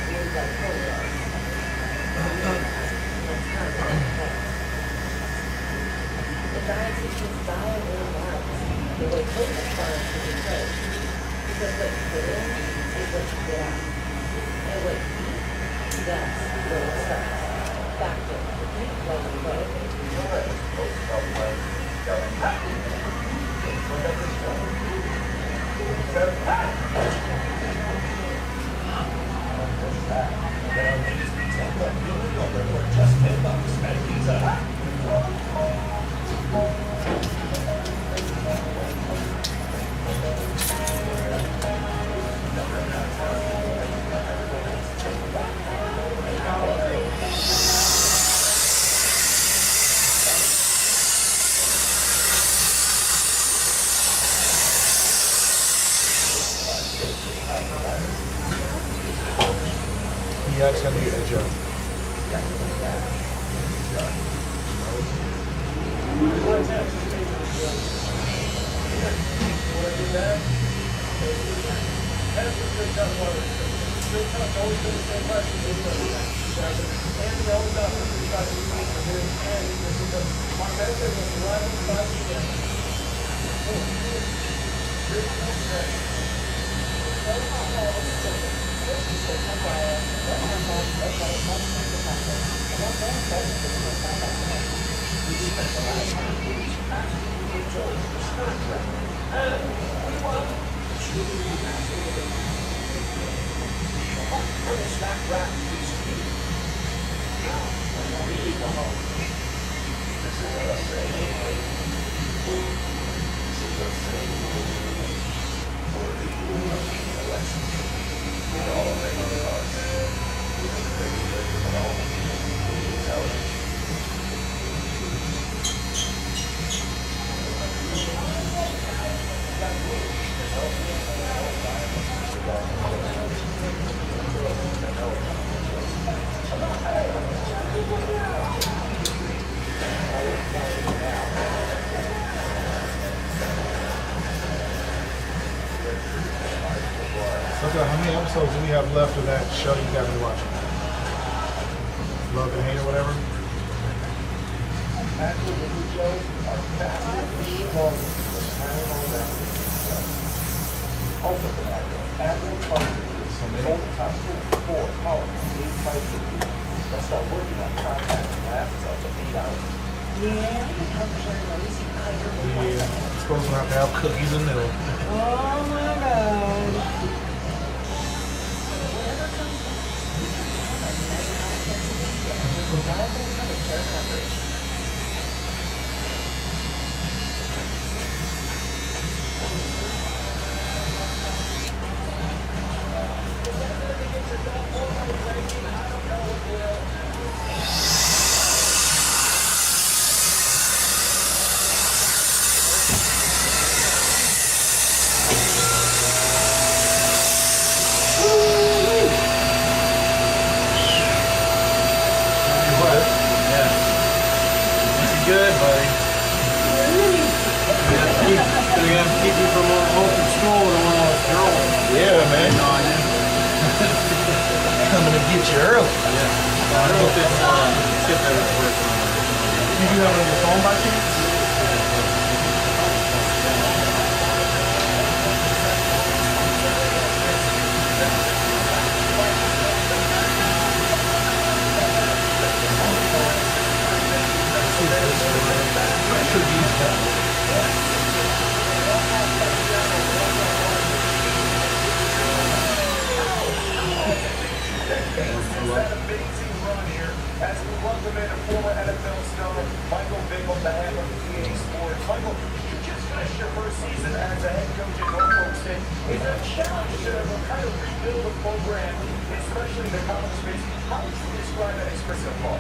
Speaker 13: The dietitian's diet really matters. The way fitness starts to be coached. Because what you put in is what you get out. And what you eat, that's where it starts. Factor. Eat well and grow.
Speaker 6: He actually a joke. Okay, how many episodes do we have left of that show you got me watching? Love and Hate or whatever? Yeah, supposed to have to have cookies and milk.
Speaker 19: Oh my God.
Speaker 15: from open school to one of those girls.
Speaker 6: Yeah, man.
Speaker 15: No idea.
Speaker 6: Coming to get you early.
Speaker 15: Yeah. I don't know if it's skip that at work.
Speaker 4: You do have it on your phone by chance? I should use that.
Speaker 12: Amazing run here as we welcome in a former NFL star, Michael Vick, on behalf of EA Sports. Michael, you just finished your first season as a head coach at Norfolk State. It's a challenge to kind of rebuild the program, especially in the college space. How would you describe that experience so far?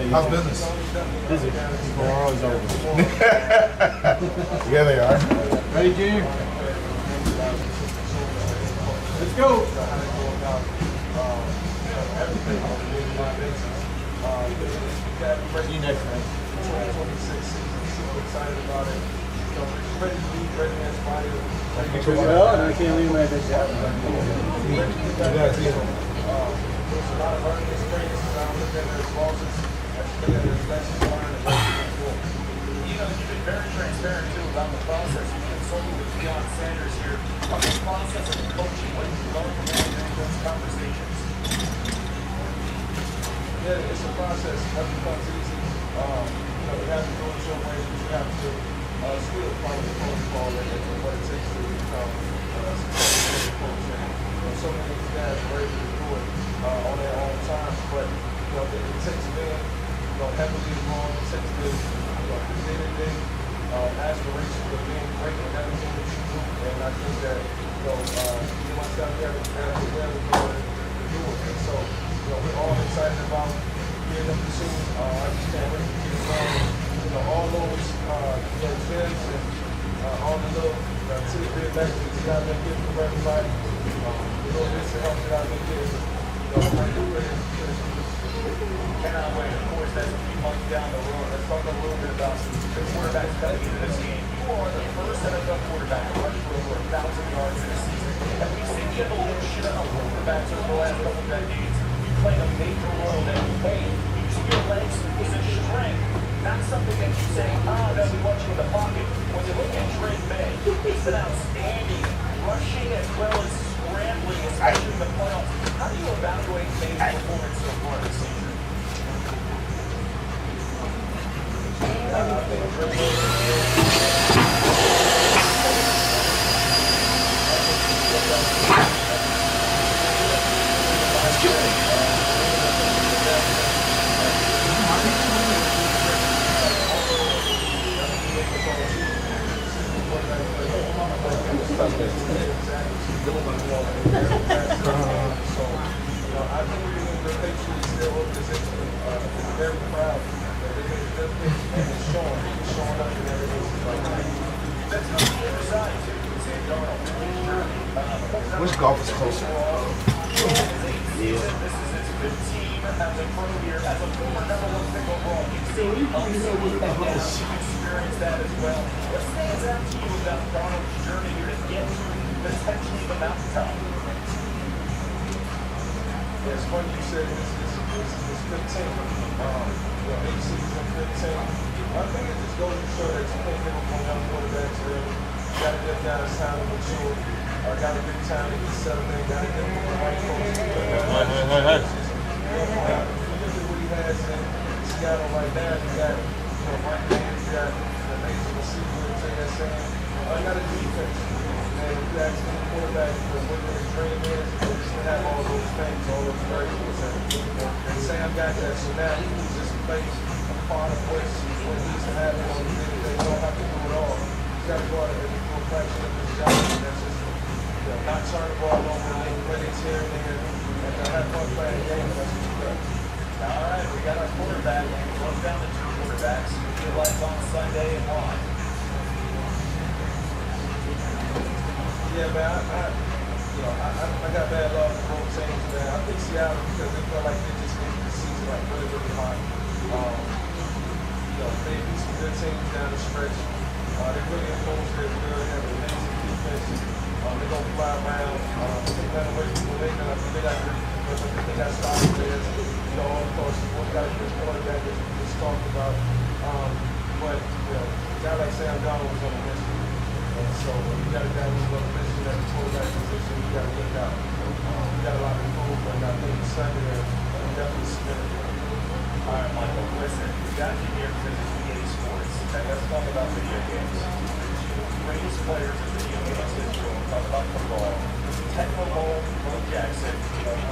Speaker 6: How's business?
Speaker 15: Busy. People are always over.
Speaker 6: Yeah, they are.
Speaker 15: Ready, Junior? Let's go.
Speaker 6: See you next time.
Speaker 15: Well, and I can't leave my head down.
Speaker 12: There's a lot of learning experience around looking at their losses, looking at their lessons learned, and lessons cool. You know, you've been very transparent too about the process. You've consulted with Deion Sanders here on the process of coaching. What did you learn from having those conversations?
Speaker 21: Yeah, it's a process. Nothing comes easy. You have to do it your way, but you have to still follow the protocol and what it takes to become a successful coach. And so many of these guys are able to do it on their own time, but it takes men heavily involved. It takes the day-to-day aspirations of being great in everything that you do. And I think that you must have to do it. And so we're all excited about being able to see. I just can't wait to get involved. All those events and all the little tidbit lessons that I've been getting from everybody. The little bits of help that I've been getting. I'm really
Speaker 12: Cannot wait. Of course, that's a few months down the road. Let's talk a little bit about the quarterbacks coming into this game. You are the first NFL quarterback to rush for over 1,000 yards in a season. And we've seen the evolution of quarterbacks over the last couple of decades. You play a major role that, hey, using your legs is a strength, not something that you say, that'll be watching in the pocket. When you look at Drake May, he's been outstanding, rushing as well as scrambling, especially in the playoffs. How do you evaluate May's performance so far this season?
Speaker 6: Which golf is closer?
Speaker 12: Experience that as well. What stands out to you about Donald's journey here to get to potentially the mountaintop?
Speaker 21: Yeah, it's funny you said it's 15. 8 seasons and 15. I think it just goes to show that you can't give up on young quarterbacks early. You got to give guys time to mature. Got to give time to get settled in. Got to give them the right coach. What he has in Seattle right now, you got right there, you got an amazing receiver in JSN. You got a defense. And if you ask any quarterback what their dream is to have all those things, all those variables. And Sam got that. So now he just plays a part of what he needs to have on the day. They don't have to do it all. He's got to go out and do a fraction of his job. And that's just not turn the ball over and make plays here and there. And have fun playing games. That's what you got.
Speaker 12: All right, we got our quarterback. Broke down the two quarterbacks. Your lights on Sunday and why?
Speaker 21: Yeah, man, I got bad love for both teams, man. I think Seattle, because they felt like they just ended the season like really, really hot. they beat some good teams down the stretch. They really imposed their will, have an amazing defense. They're going to fly around. Take that away from the Lakers. They got style players. You know, of course, we got a good quarterback that we just talked about. But, you know, a guy like Sam Donald was on a mission. And so you got a guy who's on a mission at the quarterback position. You got to look out. We got a lot of improvement. I think Sunday, we definitely submitted.
Speaker 12: All right, Michael, listen, we got you here because it's EA Sports, and let's talk about video games. The greatest players in video games history, we'll talk about football, Tecmo Bowl, Bo Jackson,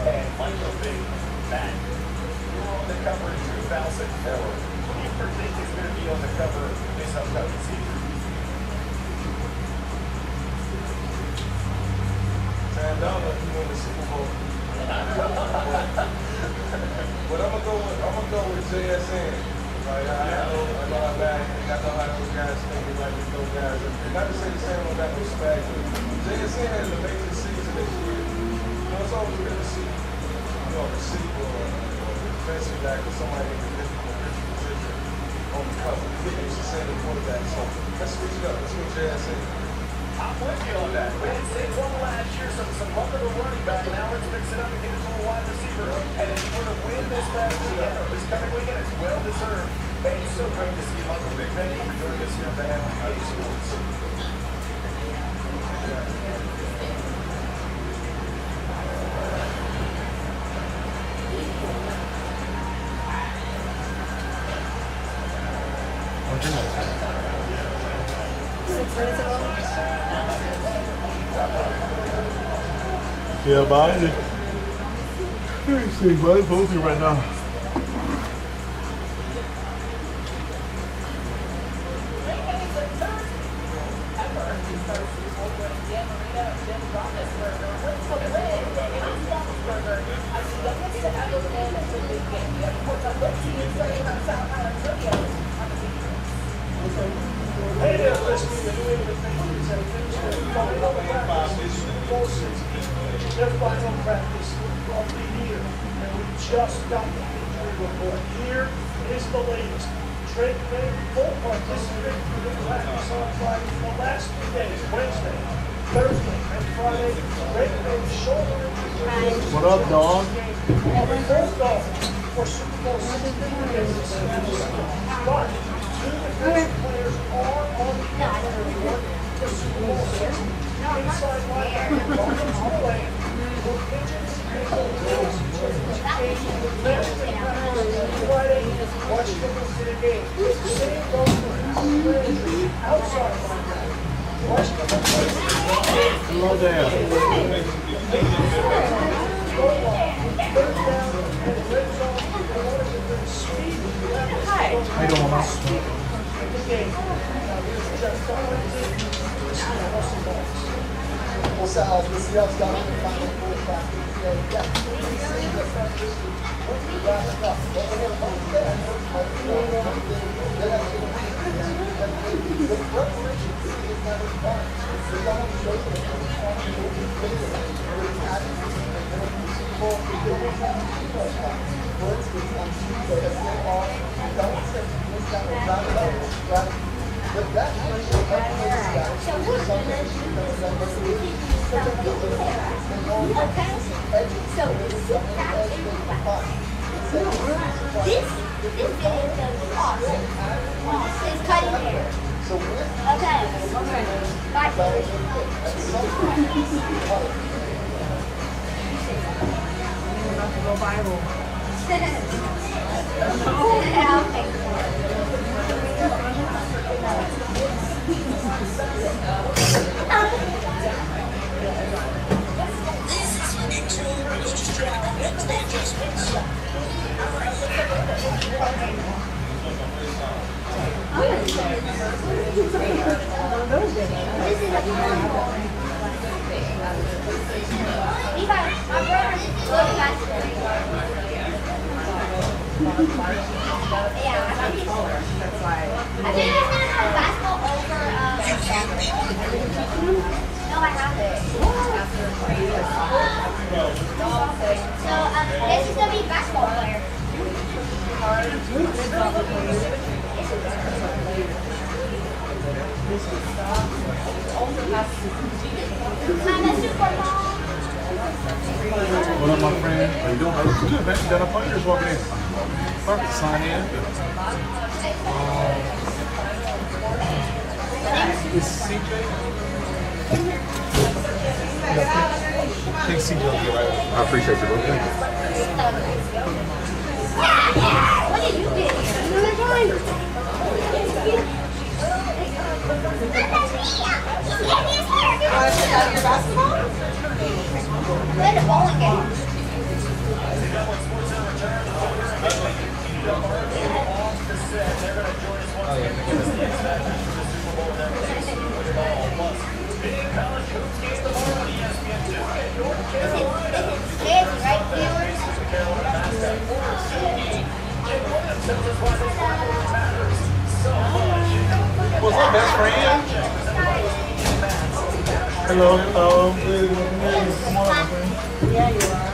Speaker 12: and Michael Vick, Matt. You were on the cover in 2004. Who do you predict is going to be on the cover this upcoming season?
Speaker 21: Sam Donald, he won the Super Bowl. But I'm gonna go with JSN. Like, I know how bad, I know how those guys think like those guys. And not to say the same on that respect, but JSN had an amazing season this year. You know, it's always good to see, you know, a receiver or a defensive back or somebody in a different position on the cover. We get used to seeing the quarterback. So let's switch it up. Let's go JSN.
Speaker 12: I'm with you on that. We had Saquon last year, some luck of the running back. Now let's mix it up and get a little wide receiver. And if you were to win this past weekend, or this coming weekend, it's well deserved. And it's so great to see Michael Vick. Thank you for joining us here on behalf of EA Sports.
Speaker 16: Yeah, but I just, let me see, but it's moving right now.
Speaker 1: Hey there, listening to New England Patriots and finished their final practice, full season. Their final practice of the year, and we just got the injury report. Here is the latest. Drake May full participant in the practice on Friday for the last 3 days, Wednesday, Thursday, and Friday. Drake May's shoulder injury.
Speaker 16: What up, dog?
Speaker 1: Both dogs for Super Bowl 16 against the Steelers. But two defensive players are on the injury report for Super Bowl 16. Inside linebacker Marcus Millay, who injured his ankle last game with Maryland practice on Friday. Washington was in the game. Same goes for Alvin Landry, outside linebacker. Washington was in the game.
Speaker 16: Hello there.
Speaker 1: Third down and red zone. They wanted to bring speed to the left.
Speaker 16: How you doing, Mama?
Speaker 1: In the game. Now here's Jeff Donaldson. This is Russell Balls.
Speaker 11: Well, Sal, the Seahawks got in the final full practice today. Yeah, we see the practice. Once we wrap it up, what we're going to find there, the preparation is never done. They got to show them the final for instance, on Tuesday, if they are done since this kind of wrap it up, but that brings the preparation down to something
Speaker 5: So sit back and relax. This video is awesome. It's cutting hair. Okay. Bye.
Speaker 19: We're about to go viral.
Speaker 2: I was just trying to correct the adjustments.
Speaker 5: I think he's gonna have basketball over. No, I haven't. So, this is gonna be basketball player.
Speaker 15: What up, my friend? How you doing? Good, man. You got our players walking in. Perfect. Sign in. Is CJ? I think CJ will get right. I appreciate you, bro. Thank you.
Speaker 19: What did you get? Another time. Your basketball? We had a bowling game. Right, viewers?
Speaker 15: What's up, best friend? Hello, hello. Come on up, my friend.
Speaker 19: Yeah, you are.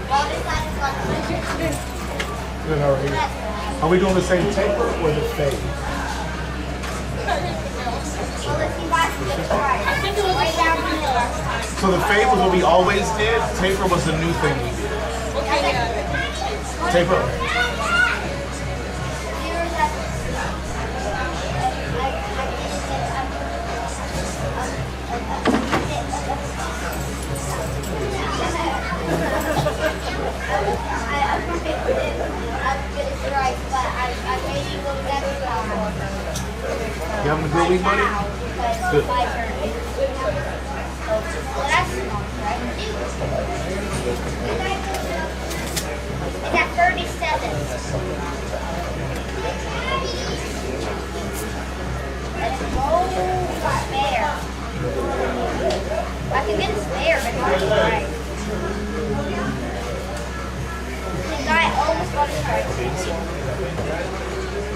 Speaker 19: Well, this side is like
Speaker 15: Good, how are you? Are we doing the same taper or the fade? So the fade was what we always did. Taper was the new thing we did. Taper. You having a good week, buddy? Good.
Speaker 19: It's at 37. That's spare. I can get a spare, but not right. The guy almost got his strike.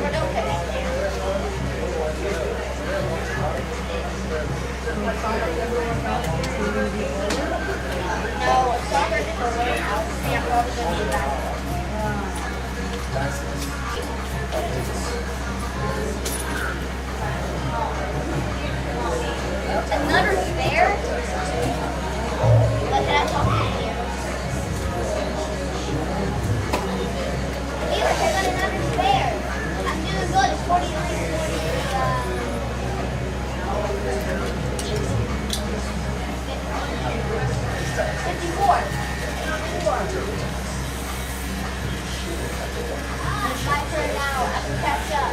Speaker 19: But okay. No, soccer is for way out. Yeah, probably going to be back. Another spare? But can I talk to you? Here, I got another spare. I'm doing good. It's 49. 54. My turn now. I can catch up.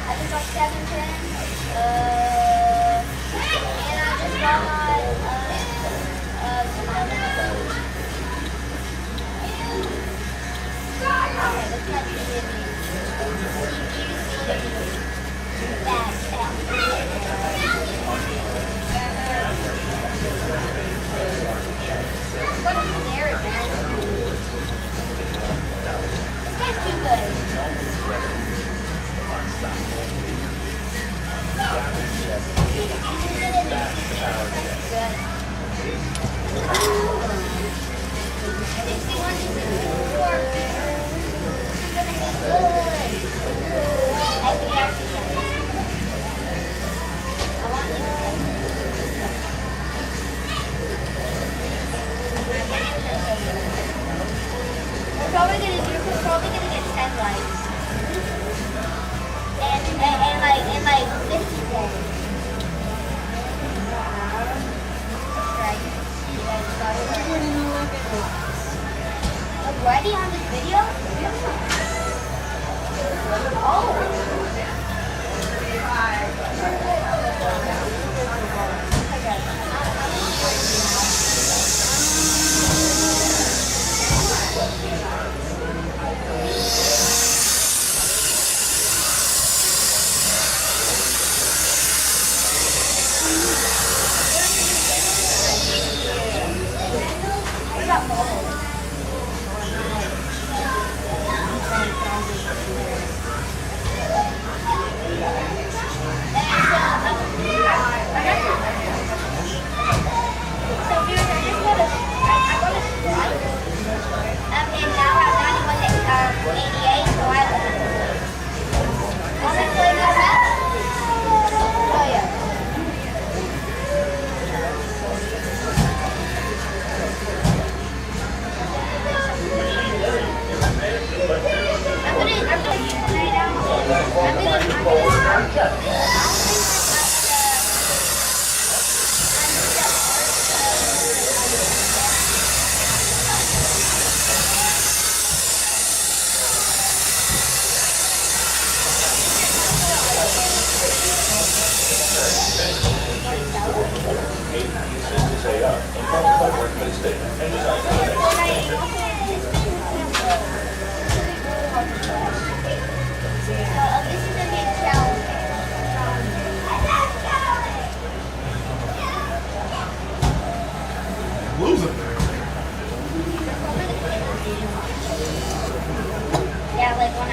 Speaker 19: I just got 710. And I just got okay, let's catch the What is there, man? That's too good. We're probably gonna get 10 likes. And like 50 cents. Already on this video? Oh. And now
Speaker 12: A6 and public work for the state. And
Speaker 19: This is a big challenge.
Speaker 15: Losing.
Speaker 19: Yeah, like when I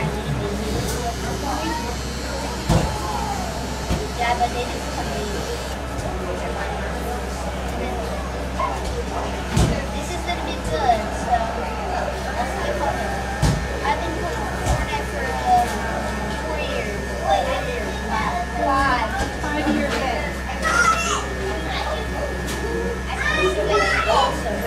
Speaker 19: yeah, but they just come this is gonna be good, so I'll see you coming. I've been playing Fortnite for 4 years. Like 5 years. It's awesome.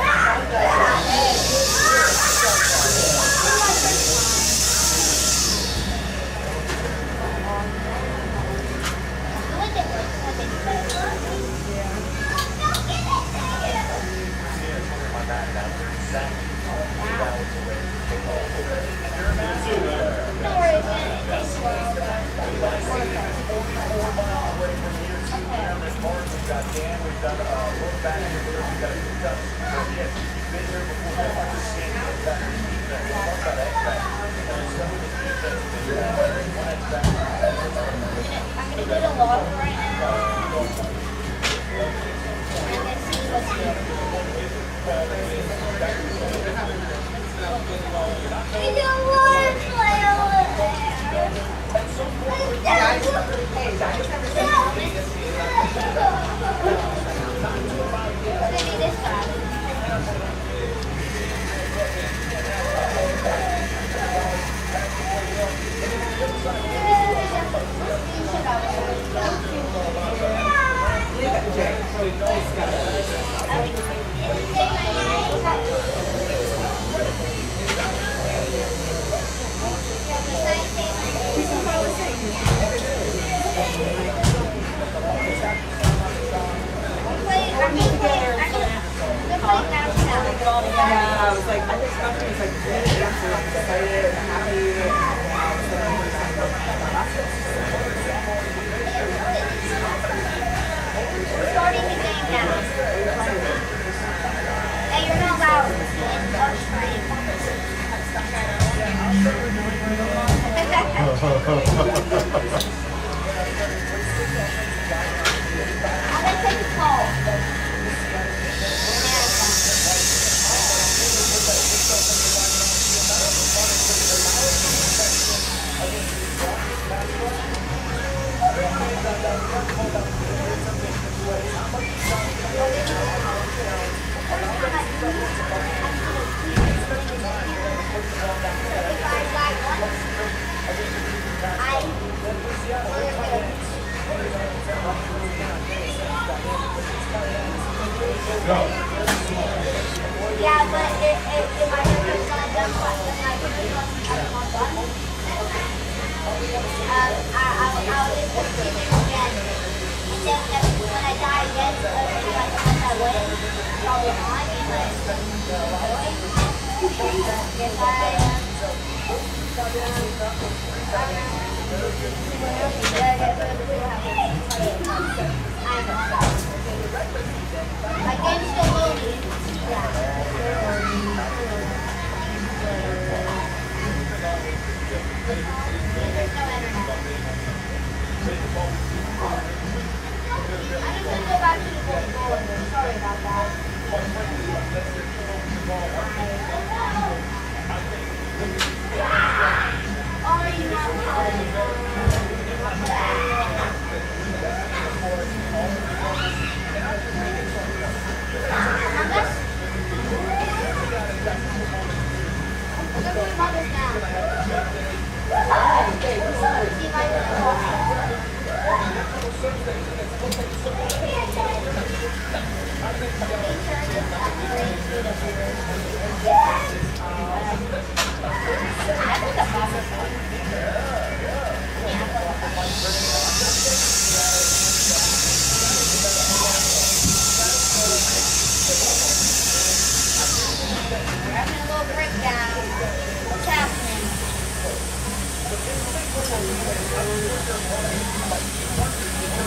Speaker 19: Yeah, but if my hair is not done, then my hair is not done. I'll just continue again. And then when I die again, if I win, probably not. If my game's still loading. There's no internet. I'm gonna go back to the gold goal. Sorry about that. Oh, you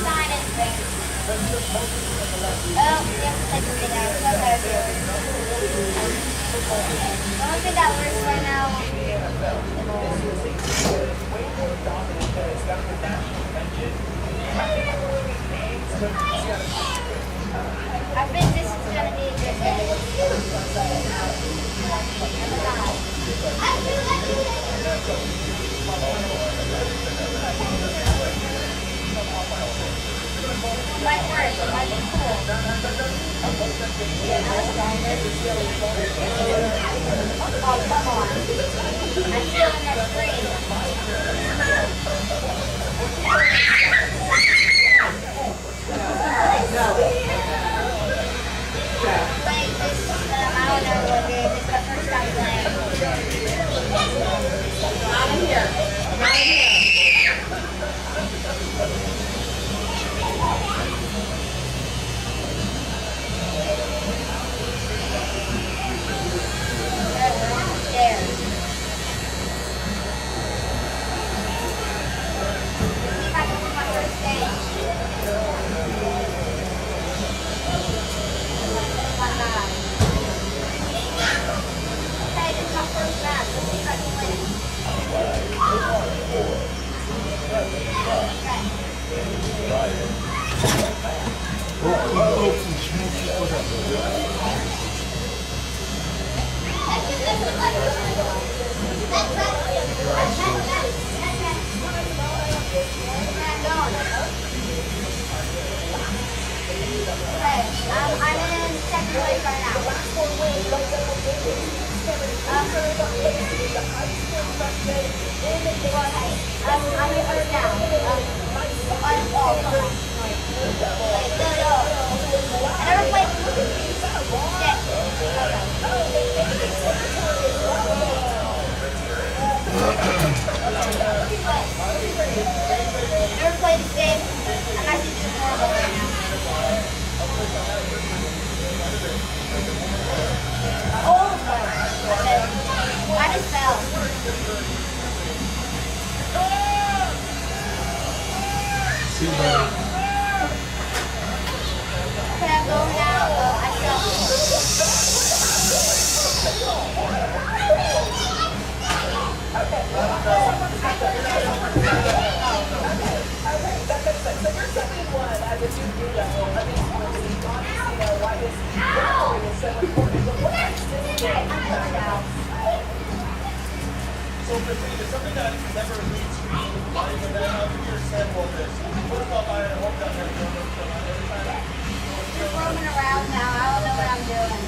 Speaker 19: Sign it. Oh, yeah, it's like a big house. Okay. The only thing that works right now I think this is gonna be a good day. Might work. It might be cool. Oh, come on. I'm still in that screen. Playing this, I don't know what game. It's the first time playing. Not in here. Not in here. I'm in second place right now. I'm in first now. I never played never played this game. I'm actually doing horrible right now. Oh, okay. I just fell.
Speaker 4: See, buddy.
Speaker 19: Okay, I'm going now. I fell.
Speaker 21: So, Christine, something that never leaves me, like that your sample this. What about I hope that every time?
Speaker 19: Just roaming around now. I don't know what I'm doing.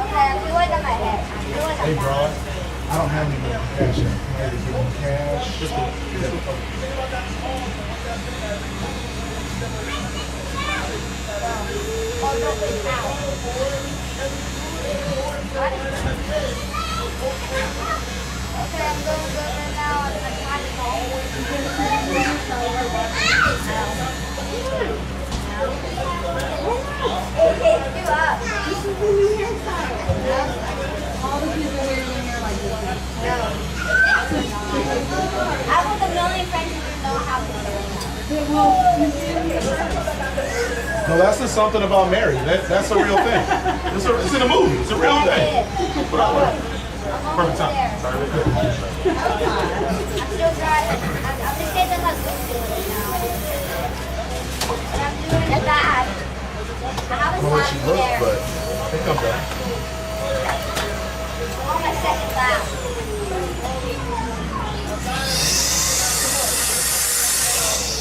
Speaker 19: Okay, I feel like I'm ahead. I feel like I'm
Speaker 18: Hey, bro,
Speaker 19: down.
Speaker 18: I don't have any more cash. I'm ready to give you cash.
Speaker 19: Oh, no, wait, now. Okay, I'm going good right now. I'm trying to go. It takes you up.
Speaker 13: All the kids are wearing their hair like this.
Speaker 19: No. I want a million friends who know how to do
Speaker 6: No, that's just something about Mary. That's a real thing. It's in a movie. It's a real thing. Perfect time. Sorry, we're good.
Speaker 19: I'm still trying. I'm just getting like goofy right now. And I'm doing it bad. I have a
Speaker 6: I don't know what she
Speaker 19: slide
Speaker 6: looks,
Speaker 19: there.
Speaker 6: but it comes back.
Speaker 19: I'm on my second lap.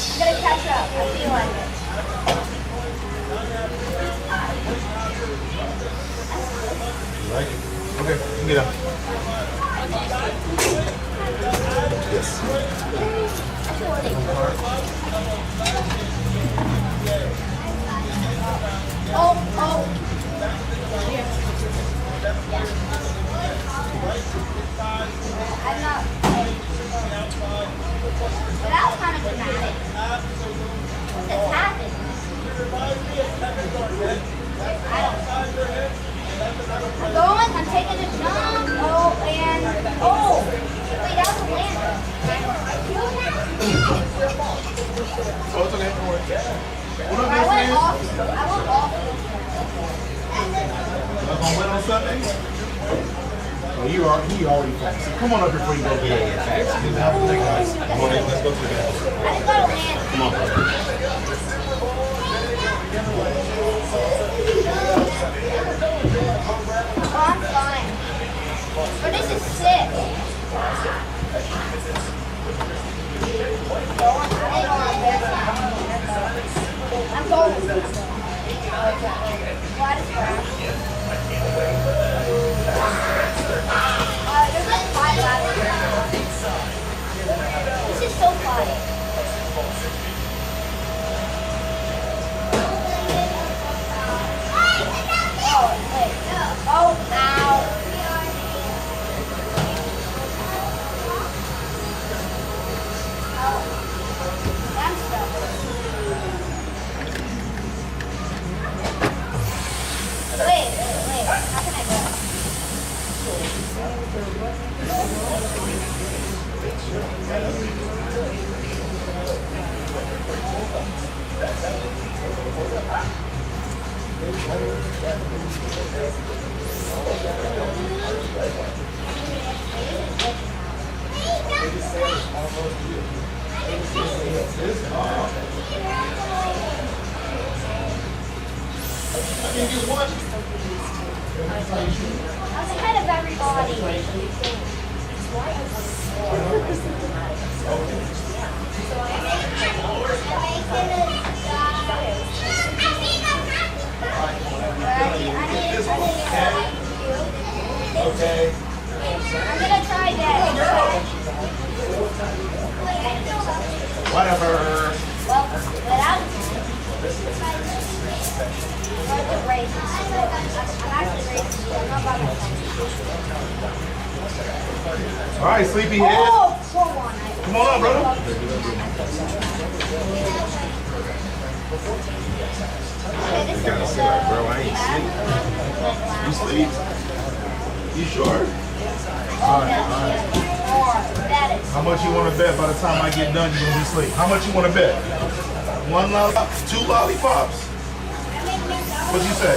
Speaker 19: I'm gonna catch up. I feel like it.
Speaker 6: You like it? Okay, you can get up. Yes.
Speaker 19: Oh. I'm not. But that was kind of dramatic. What just happened? I don't know. I'm going. I'm taking a jump. Oh
Speaker 6: on Sunday? Oh, he already fasted. Come on up here before you go.
Speaker 17: Yeah, facts.
Speaker 6: Come on, let's go to the bathroom. Come on.
Speaker 19: Oh, I'm fine. But this is sick. I'm going. What is that? There's like 5 left. This is so fun. Oh, wait. Oh, ow. I'm stuck. Wait. How can I go? I was ahead of everybody.
Speaker 6: Okay.
Speaker 19: I'm gonna try that.
Speaker 6: Whatever.
Speaker 19: Well, without the race. I'm actually racing. I'm not by myself.
Speaker 6: All right, sleepyhead.
Speaker 19: Oh, come on.
Speaker 6: Come on up, brother.
Speaker 19: Okay, this is
Speaker 17: Bro, I ain't
Speaker 6: You sleep? You sure? All right. How much you want to bet by the time I get done you're going to be asleep? How much you want to bet? 1 lollipop? 2 lollipops? What'd you say?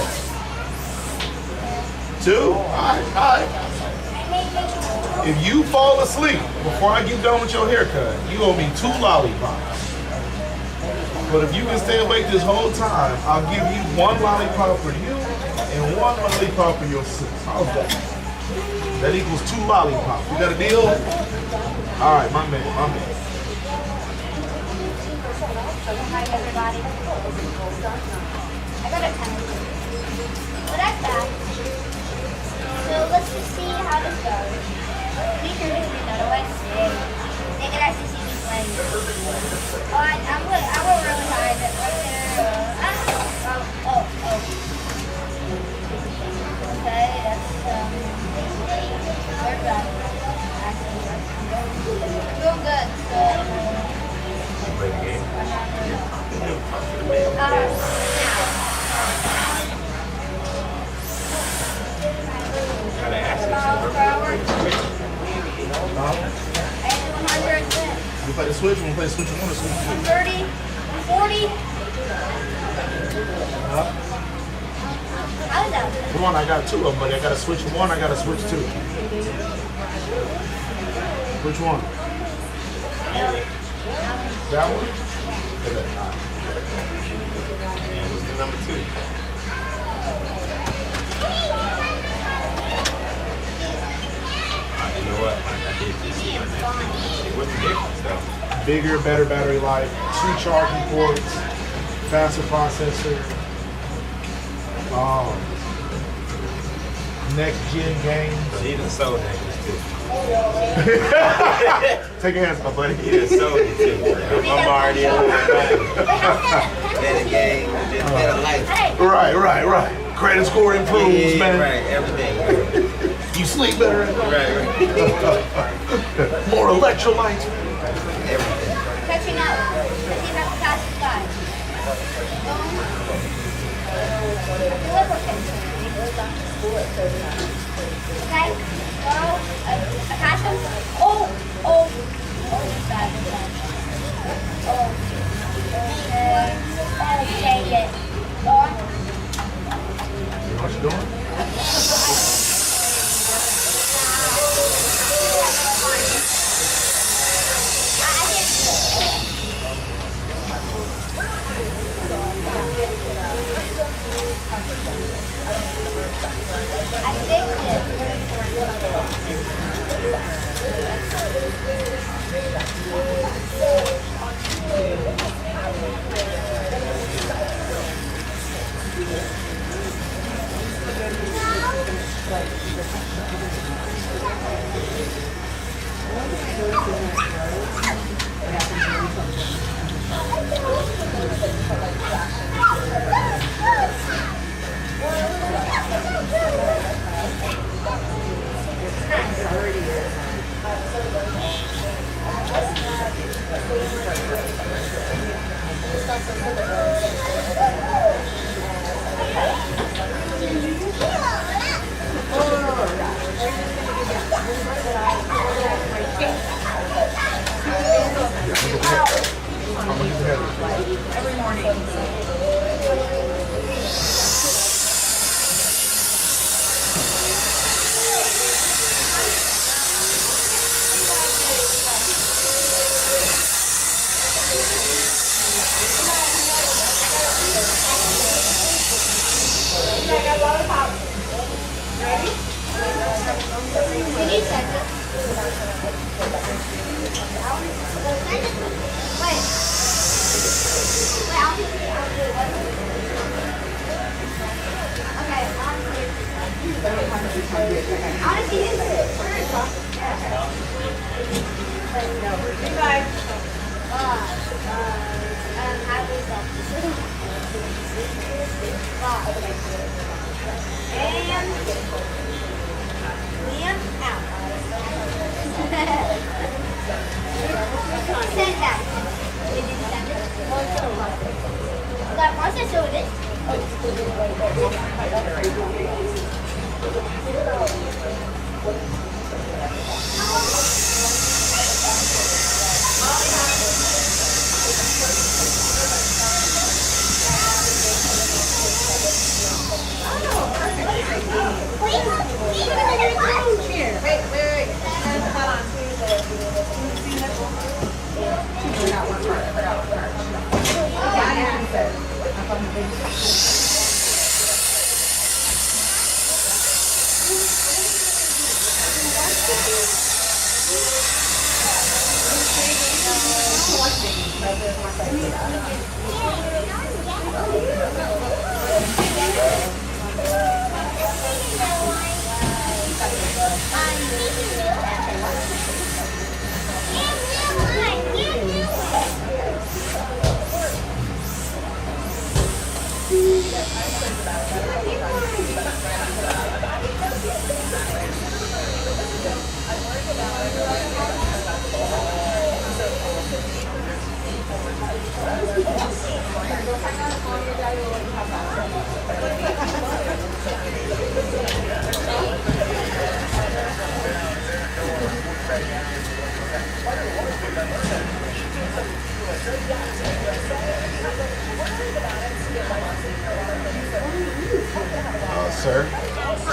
Speaker 6: 2? All right. If you fall asleep before I get done with your haircut, you owe me 2 lollipops. But if you can stay awake this whole time, I'll give you 1 lollipop for you and 1 lollipop for your sis. How's that? That equals 2 lollipops. You got a deal? All right, my man.
Speaker 19: Hi, everybody. I got a 10. Well, that's bad. So let's just see how this goes. Be sure to hit the notification. They can actually see me playing. Oh, I will really hide it right there. Oh. Okay, that's we're done. Actually, doing good. So.
Speaker 17: Play the game. Gotta ask
Speaker 6: You play the Switch? You want to play the Switch 1 or Switch 2?
Speaker 19: 30, 40. How is that?
Speaker 6: One, I got 2 of them, but I got a Switch 1, I got a Switch 2. Which one? That one?
Speaker 17: And what's the number 2? You know what? I did just see my next. What's the difference though?
Speaker 6: Bigger, better battery life, 2 charging ports, faster processor, next gen games.
Speaker 17: He done sold that too.
Speaker 6: Take your hands off, buddy.
Speaker 17: He done sold it too. I'm already on better game, better life.
Speaker 6: Right. Credit score improves, man.
Speaker 17: Right, everything.
Speaker 6: You sleep better.
Speaker 17: Right.
Speaker 6: More electrolytes.
Speaker 17: Everything.
Speaker 19: Catching up. Let's see if I can catch this guy. Okay. Go. Catch him. Oh. Bad. Oh. Okay. Dang it. Go on.
Speaker 6: What you doing?
Speaker 8: Every morning.
Speaker 19: I got a lot of power. Ready? You need seconds. Wait. I'll do it. Okay, honestly, this is that process over this.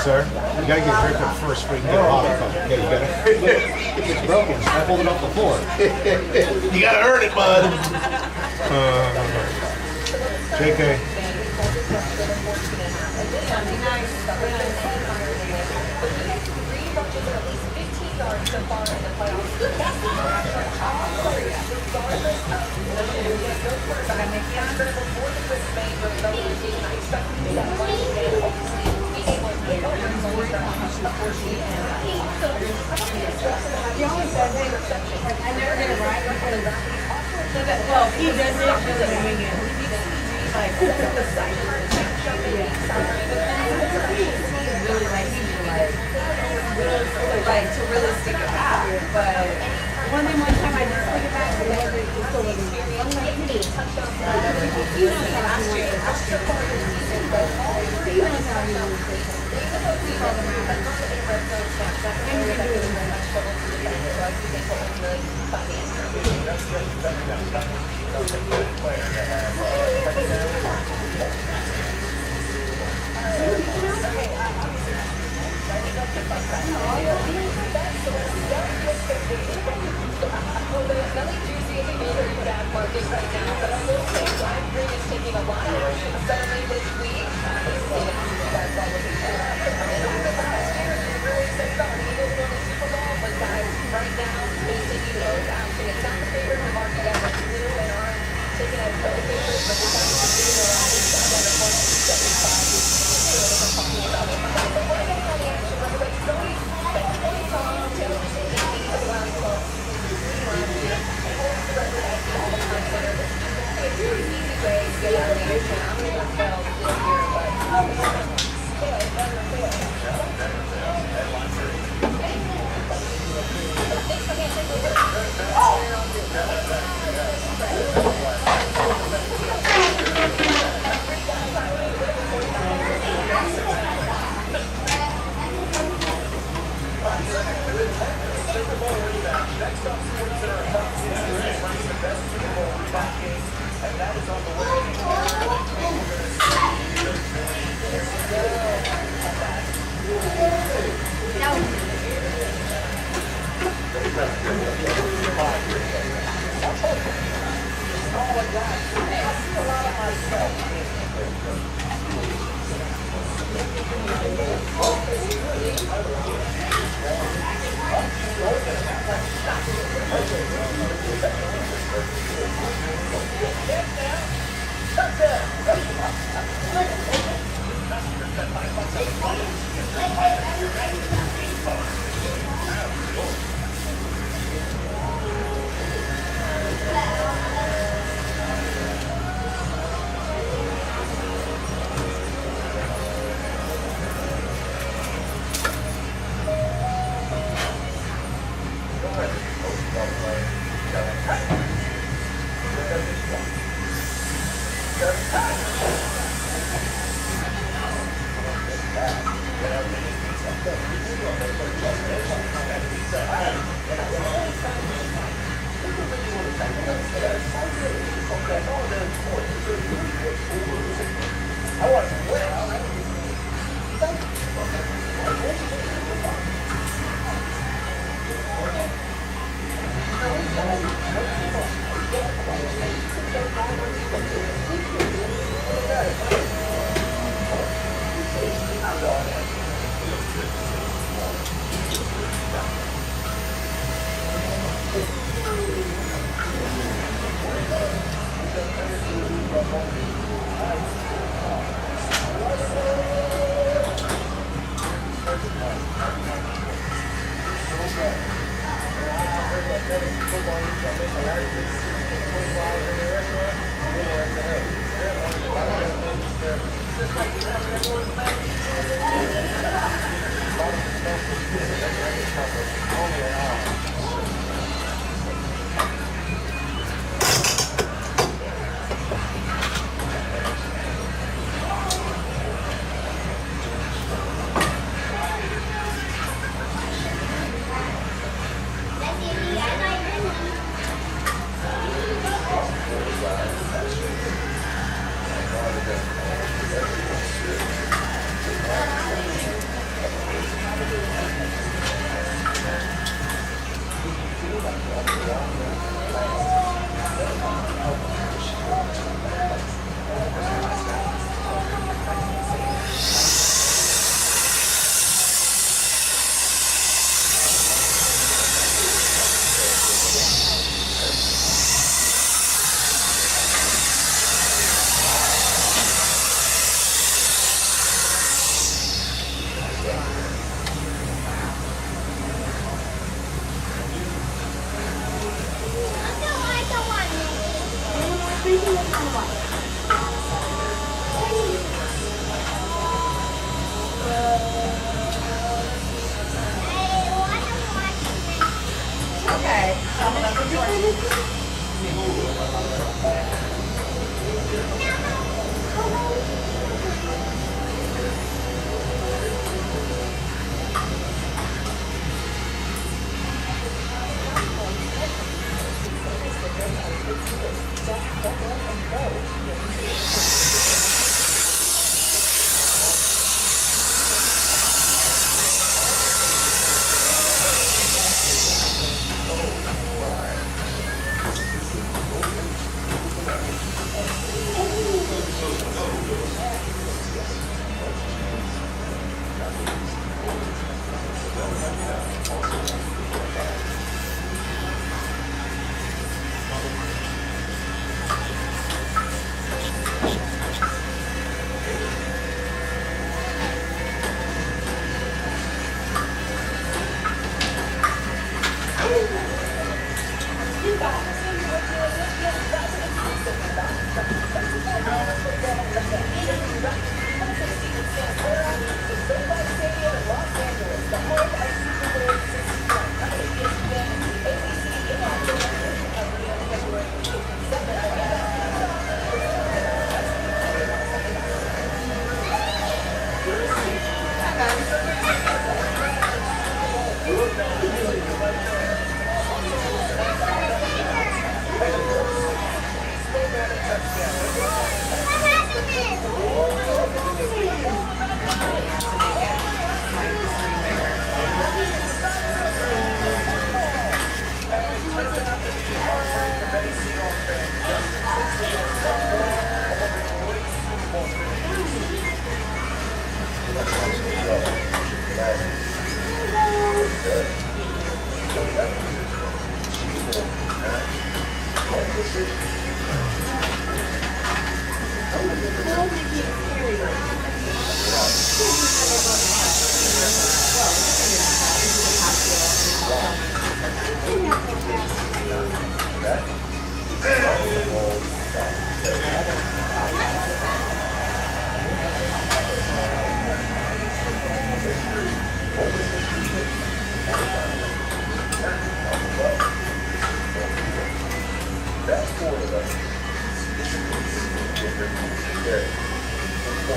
Speaker 6: Sir, you gotta get a haircut first before you can get a hot cup. Yeah, you gotta. If it's broken, I pulled it off the floor. You gotta earn it, bud. JK.
Speaker 8: He always says, hey, I never get it right because, well, he does it really doing it. Like, really like to really stick it back. But one time I did stick it back, but it still wasn't. I'm like, he knows how he wants it. He knows how he wants it.
Speaker 9: Taking a lot of action, suddenly this week.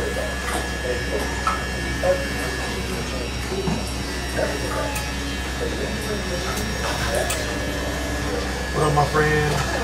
Speaker 15: What up, my friend?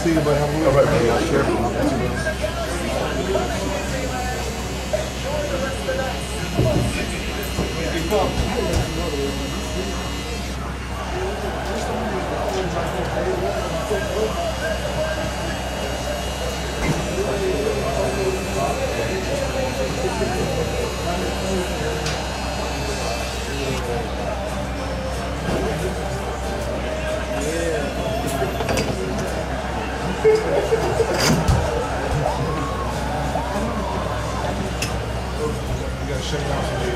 Speaker 7: See you, buddy. Have a good one. You gotta shut it down for me.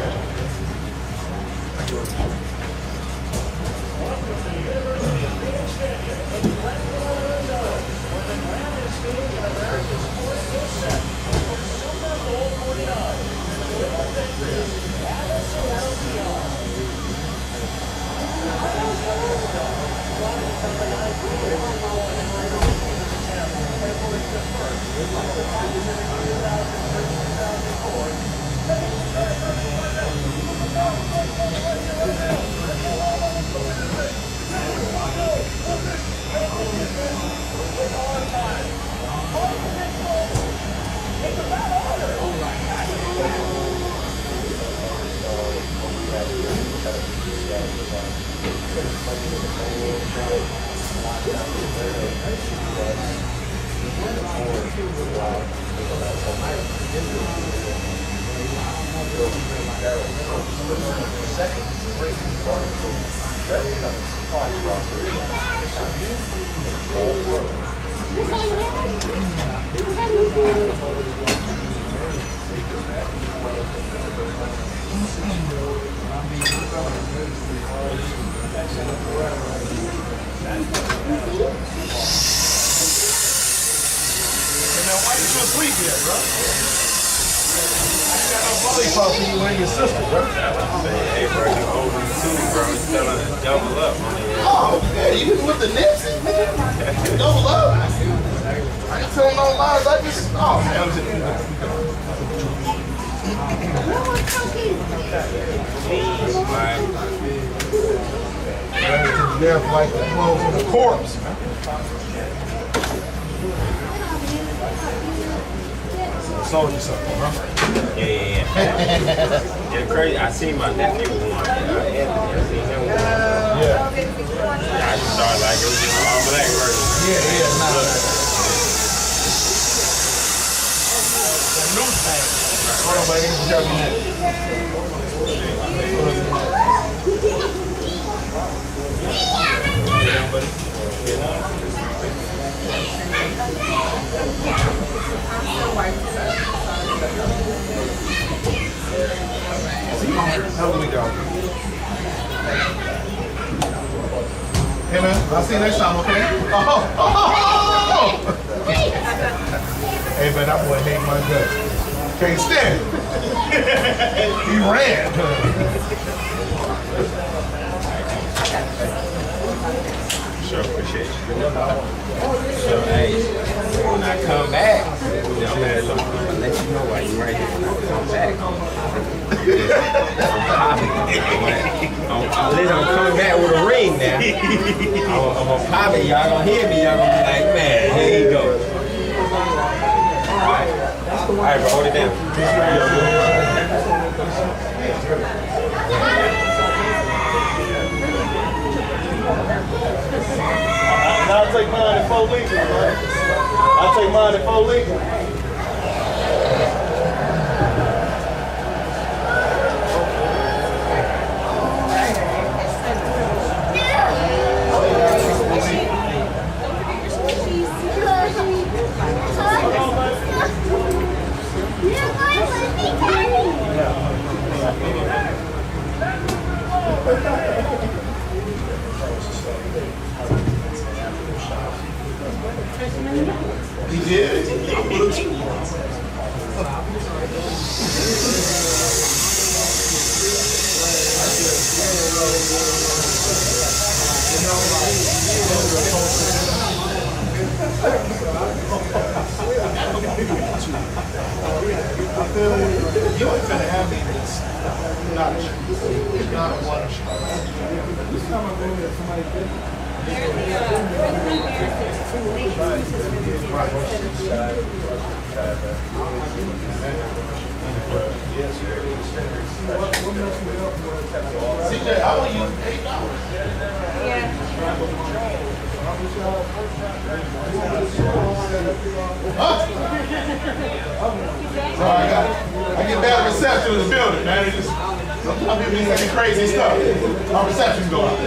Speaker 21: Why you so sweet here, bro? You got no lollipop for you and your sister, bro.
Speaker 17: Hey, bro, you over too, bro. You telling to double up on it.
Speaker 11: Oh, yeah, you with the nips? Double up? I ain't telling no lies. I just, oh, man. I'm just,
Speaker 21: left like the clothes in a corpse, man. Soldier something, bro.
Speaker 17: Yeah. It's crazy. I seen my nephew with one. Anthony, I seen him with one.
Speaker 21: Yeah.
Speaker 17: I just started like it was just all black version.
Speaker 21: Yeah, nah. Hold on, buddy. You got me How we go? Hey man, I'll see you next time, okay? Hey man, that boy hate my guts. Can't stand it. He ran.
Speaker 17: Sure, appreciate you. So, hey, when I come back, I'm gonna let you know why you right here when I come back. I'm coming back with a ring now. I'm gonna pop it. Y'all gonna hear me. Y'all gonna be like, man, here you go. All right, bro, hold it down.
Speaker 21: I'll take mine at 4 Lincoln, man. I'll take mine at 4 Lincoln. He did. You ain't gonna have me this. Not a one shot. This time I'm going to somebody did. CJ, I want you $8. So I get bad reception in the building, man. It just sometimes people be saying crazy stuff. Our receptions go out.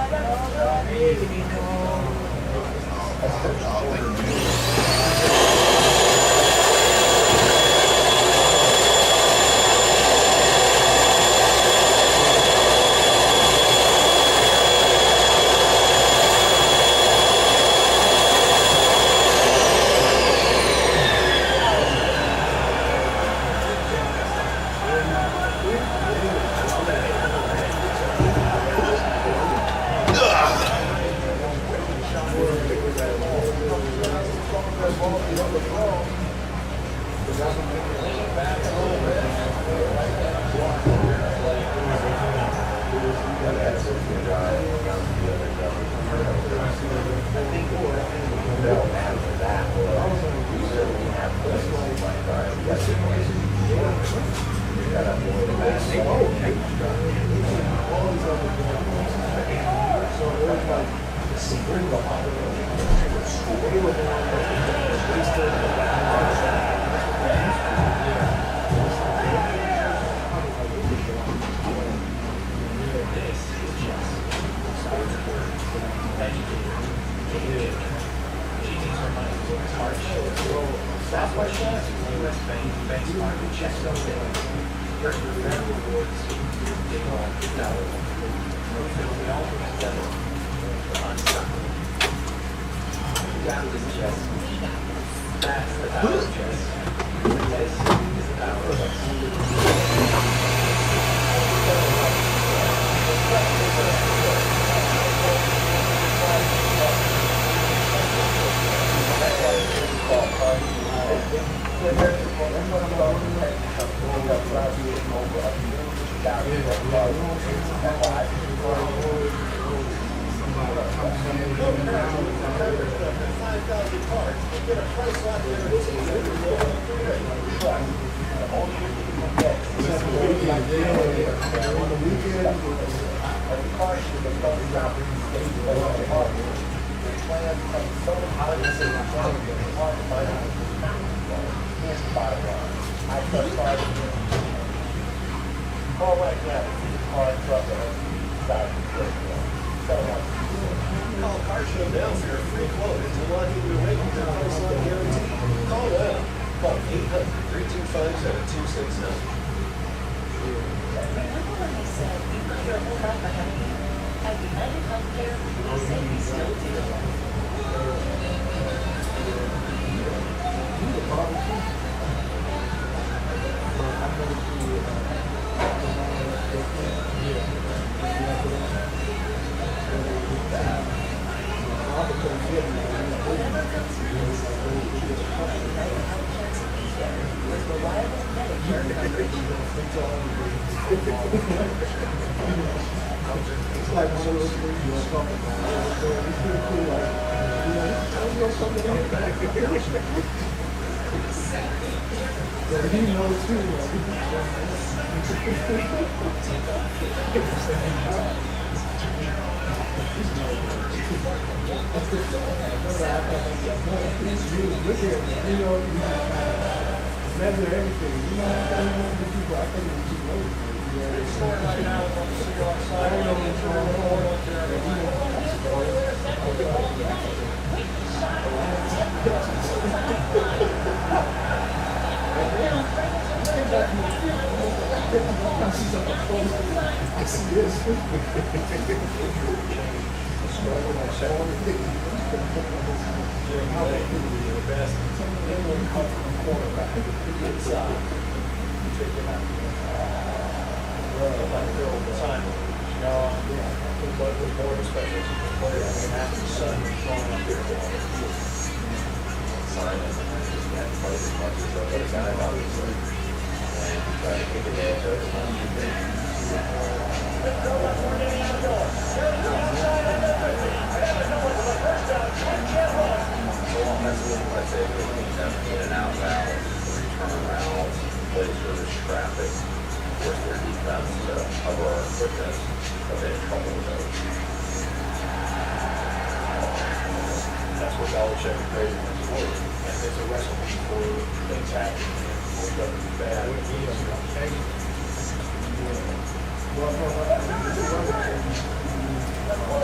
Speaker 9: Oh,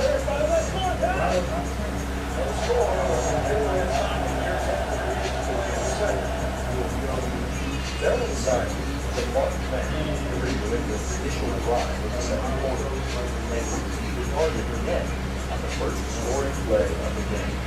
Speaker 1: Everybody, let's go!
Speaker 12: target again on the first scoring play of the game.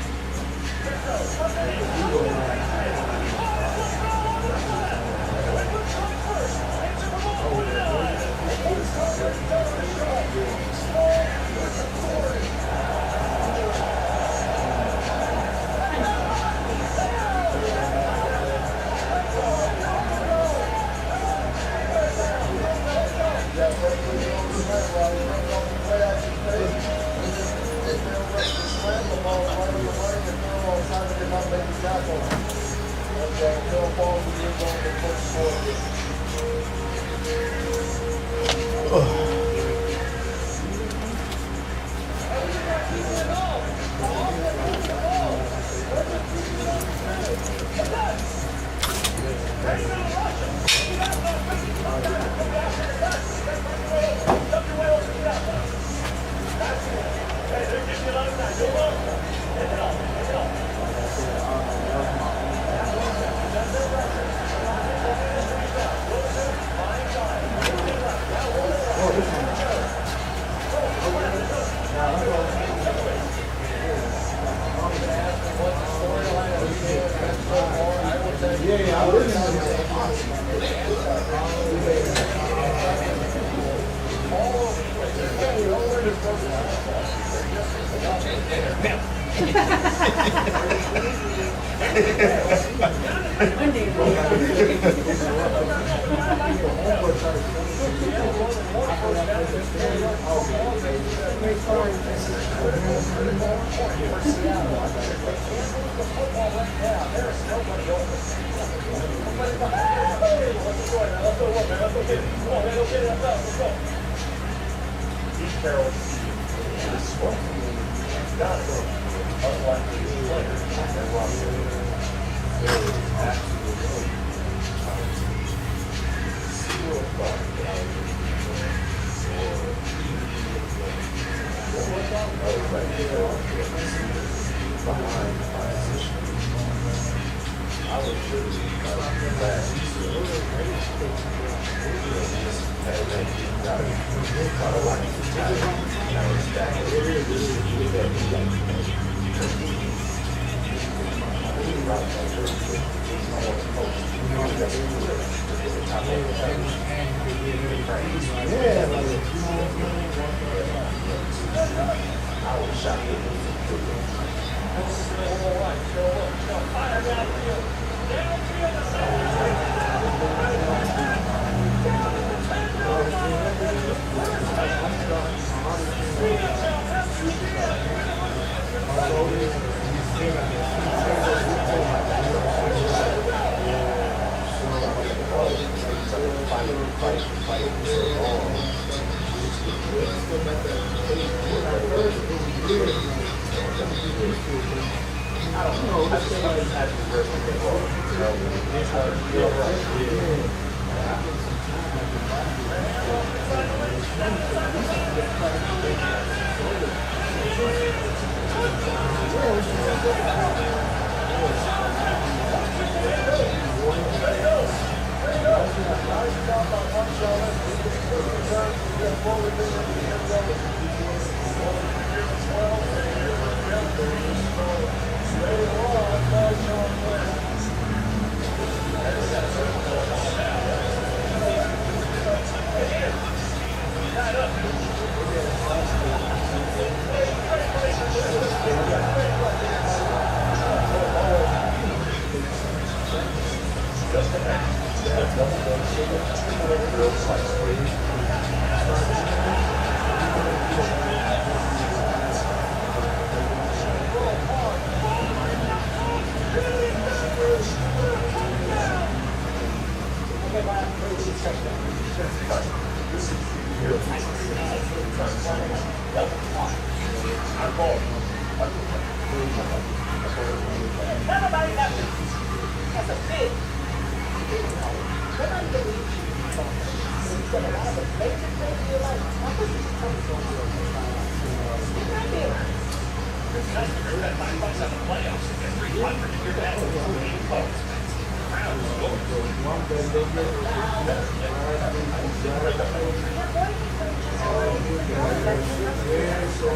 Speaker 11: Yeah, so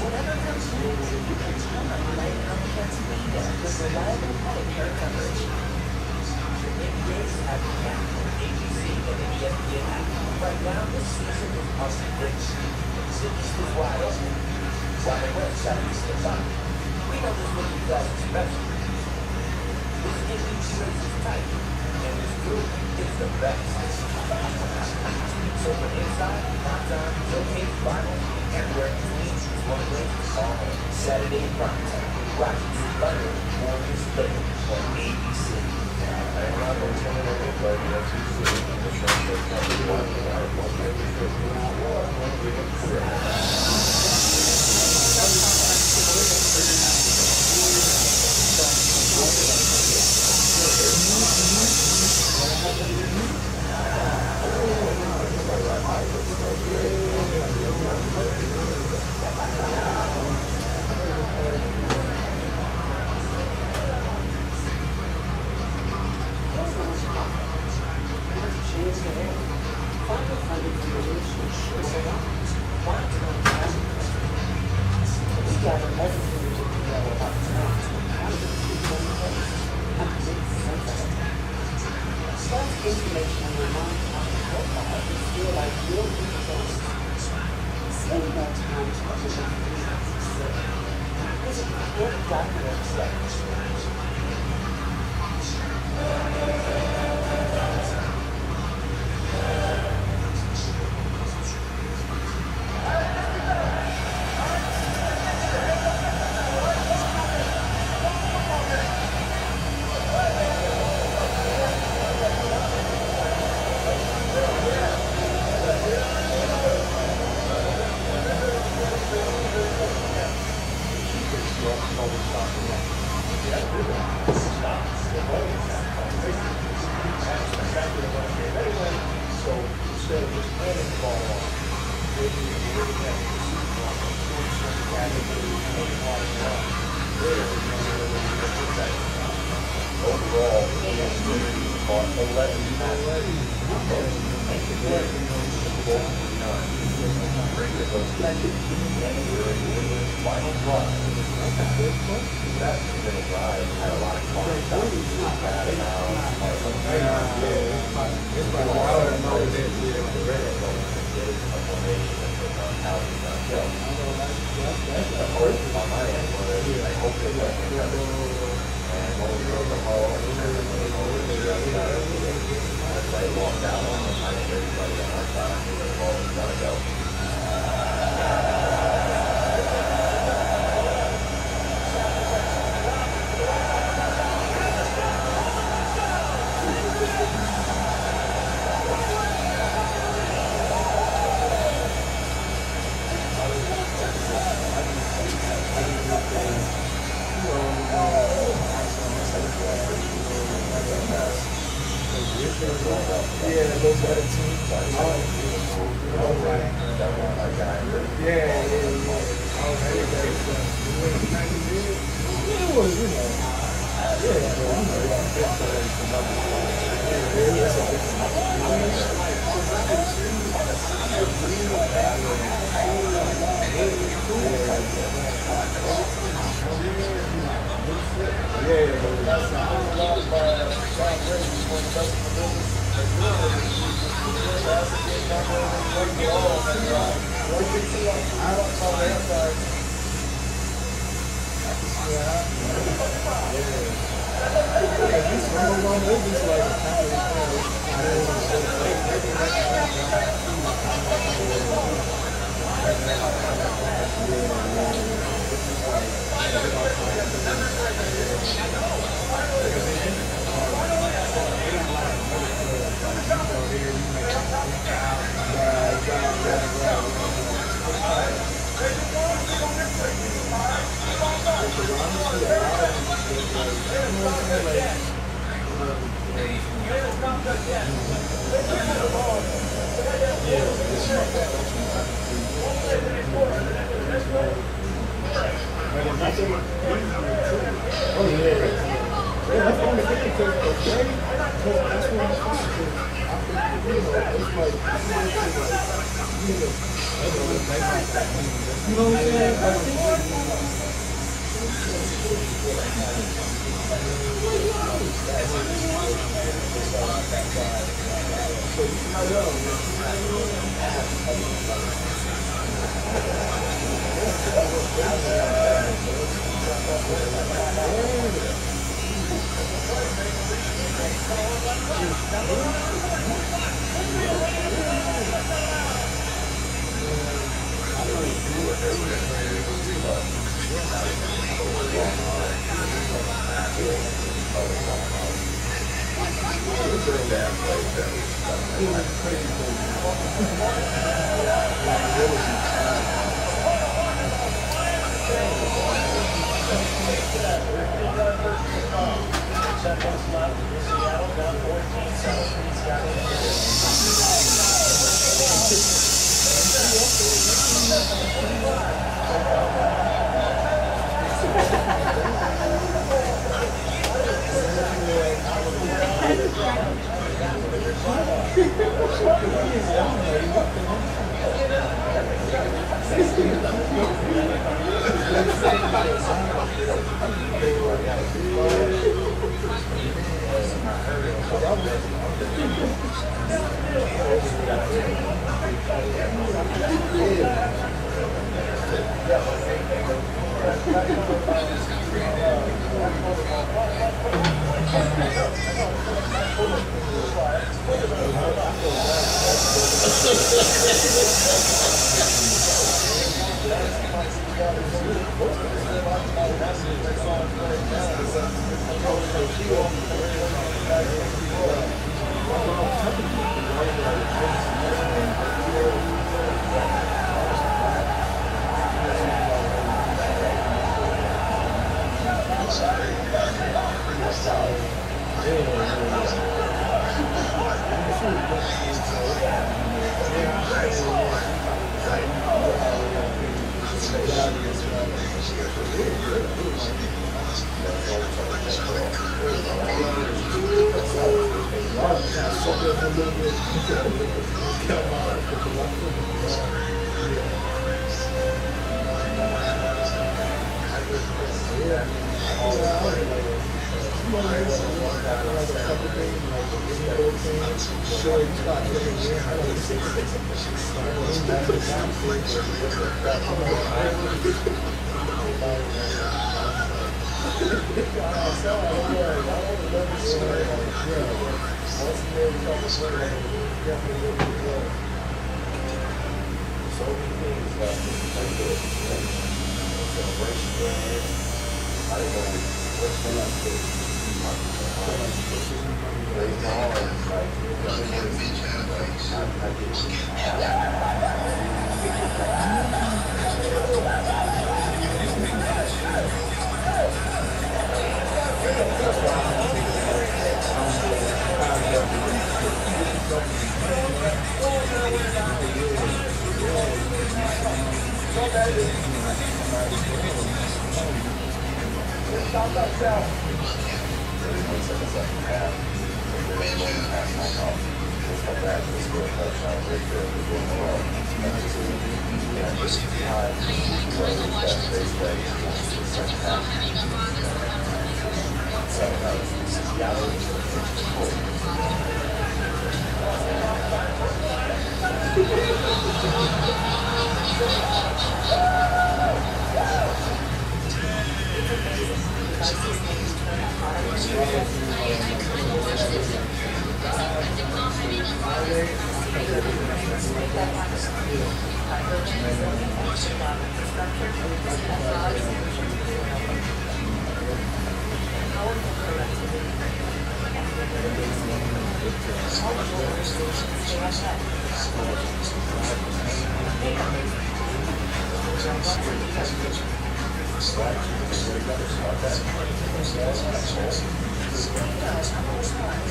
Speaker 9: Whatever comes next, you can count on United Comprehensive Media with reliable Medicare coverage.
Speaker 14: NBA's having camp on ABC and the ESPN app. Right now, this season is on the great speed. The East is wide open, while the West got East to top. We know this rookie class is special. This MVP race is tight, and this group is the best. So from inside, primetime, showcase, finals, and everywhere in between, one place all home. Saturday primetime. Watch Thunder, Warriors, Lakers on ABC.
Speaker 12: I'm not going to tell you anybody that's too soon. The show is coming
Speaker 21: Yeah.
Speaker 7: You know what I'm saying?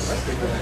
Speaker 7: I think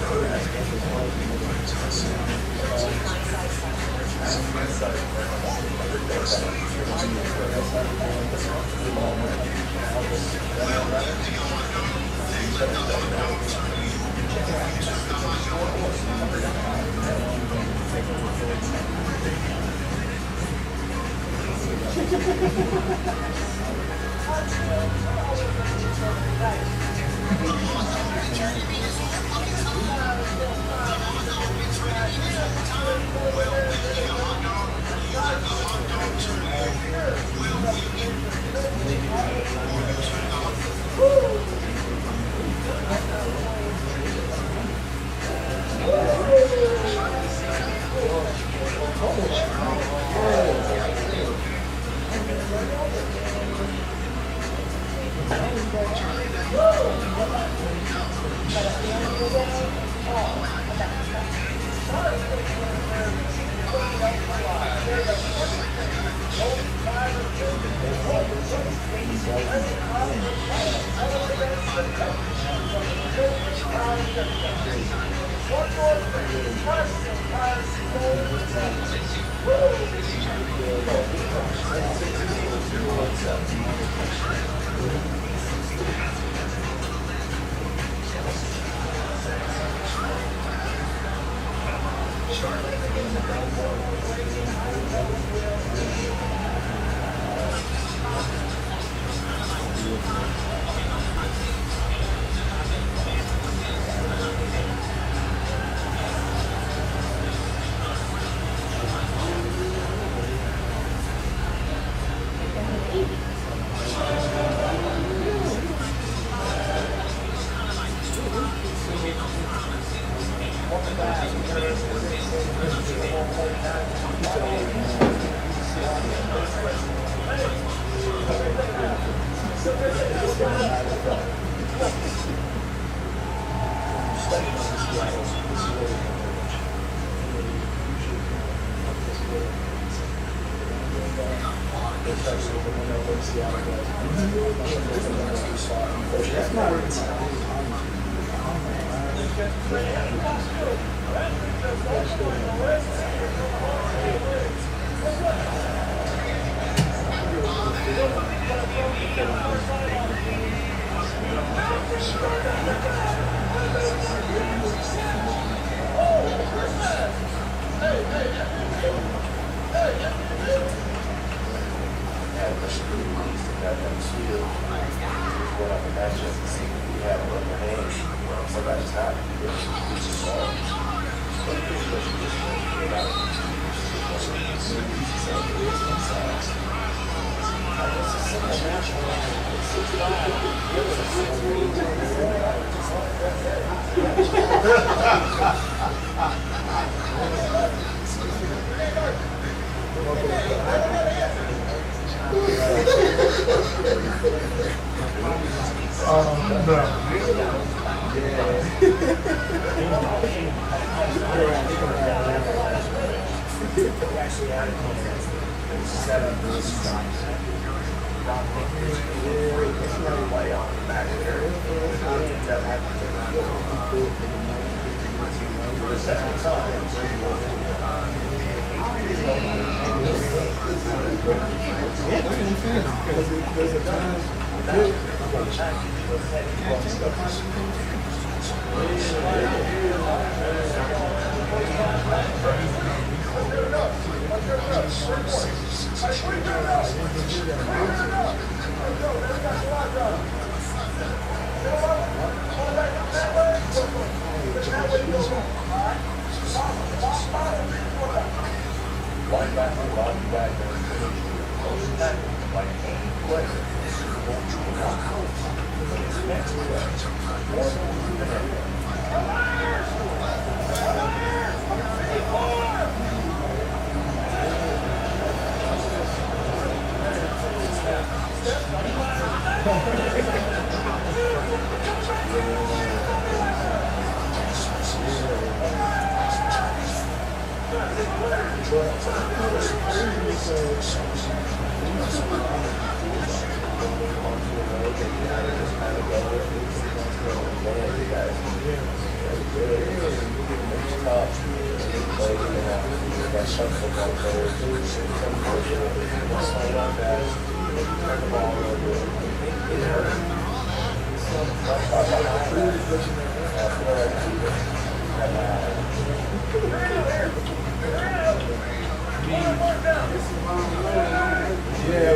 Speaker 7: Yeah,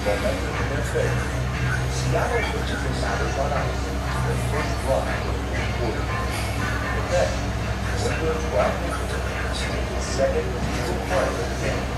Speaker 12: Momentum in their favor. Seattle pushes the Sounders on ice. Their first drive of the quarter. And then, Woodward Blackman, his second season play of the game.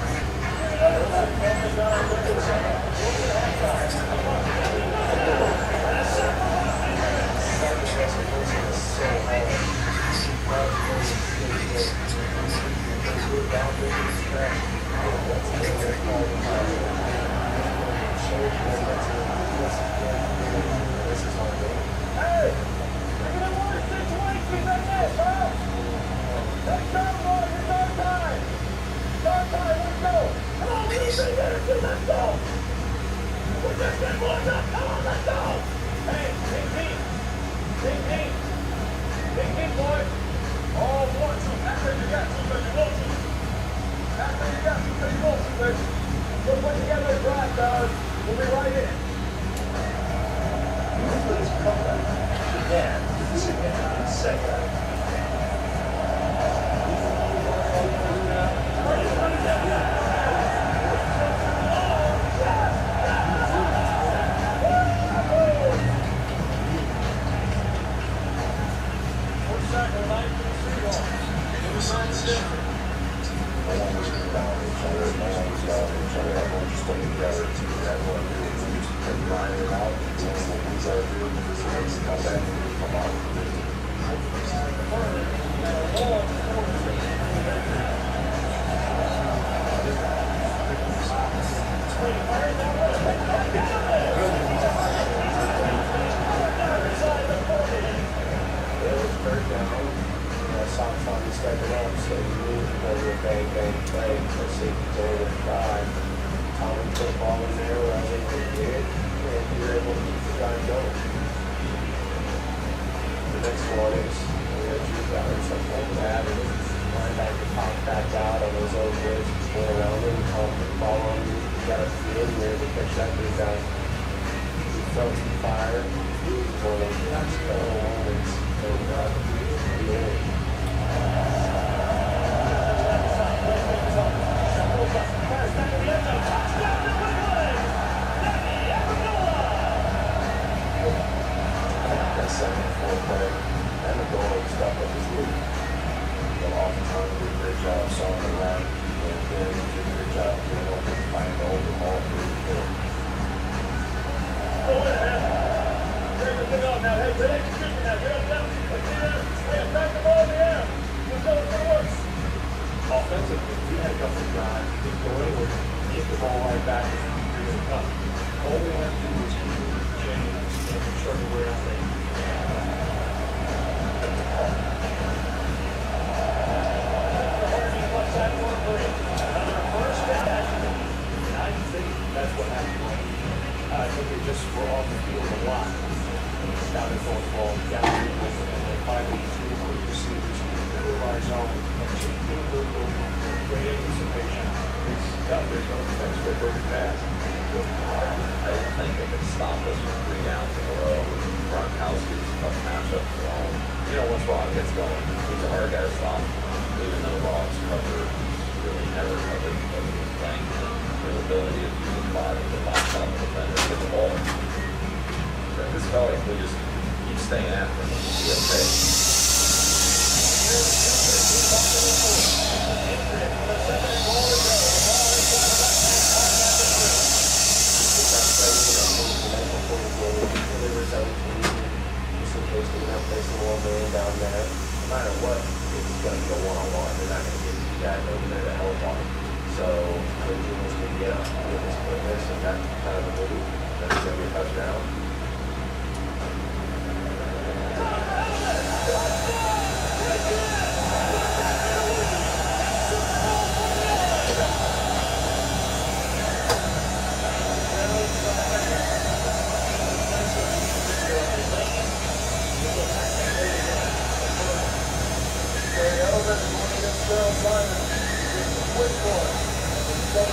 Speaker 12: Just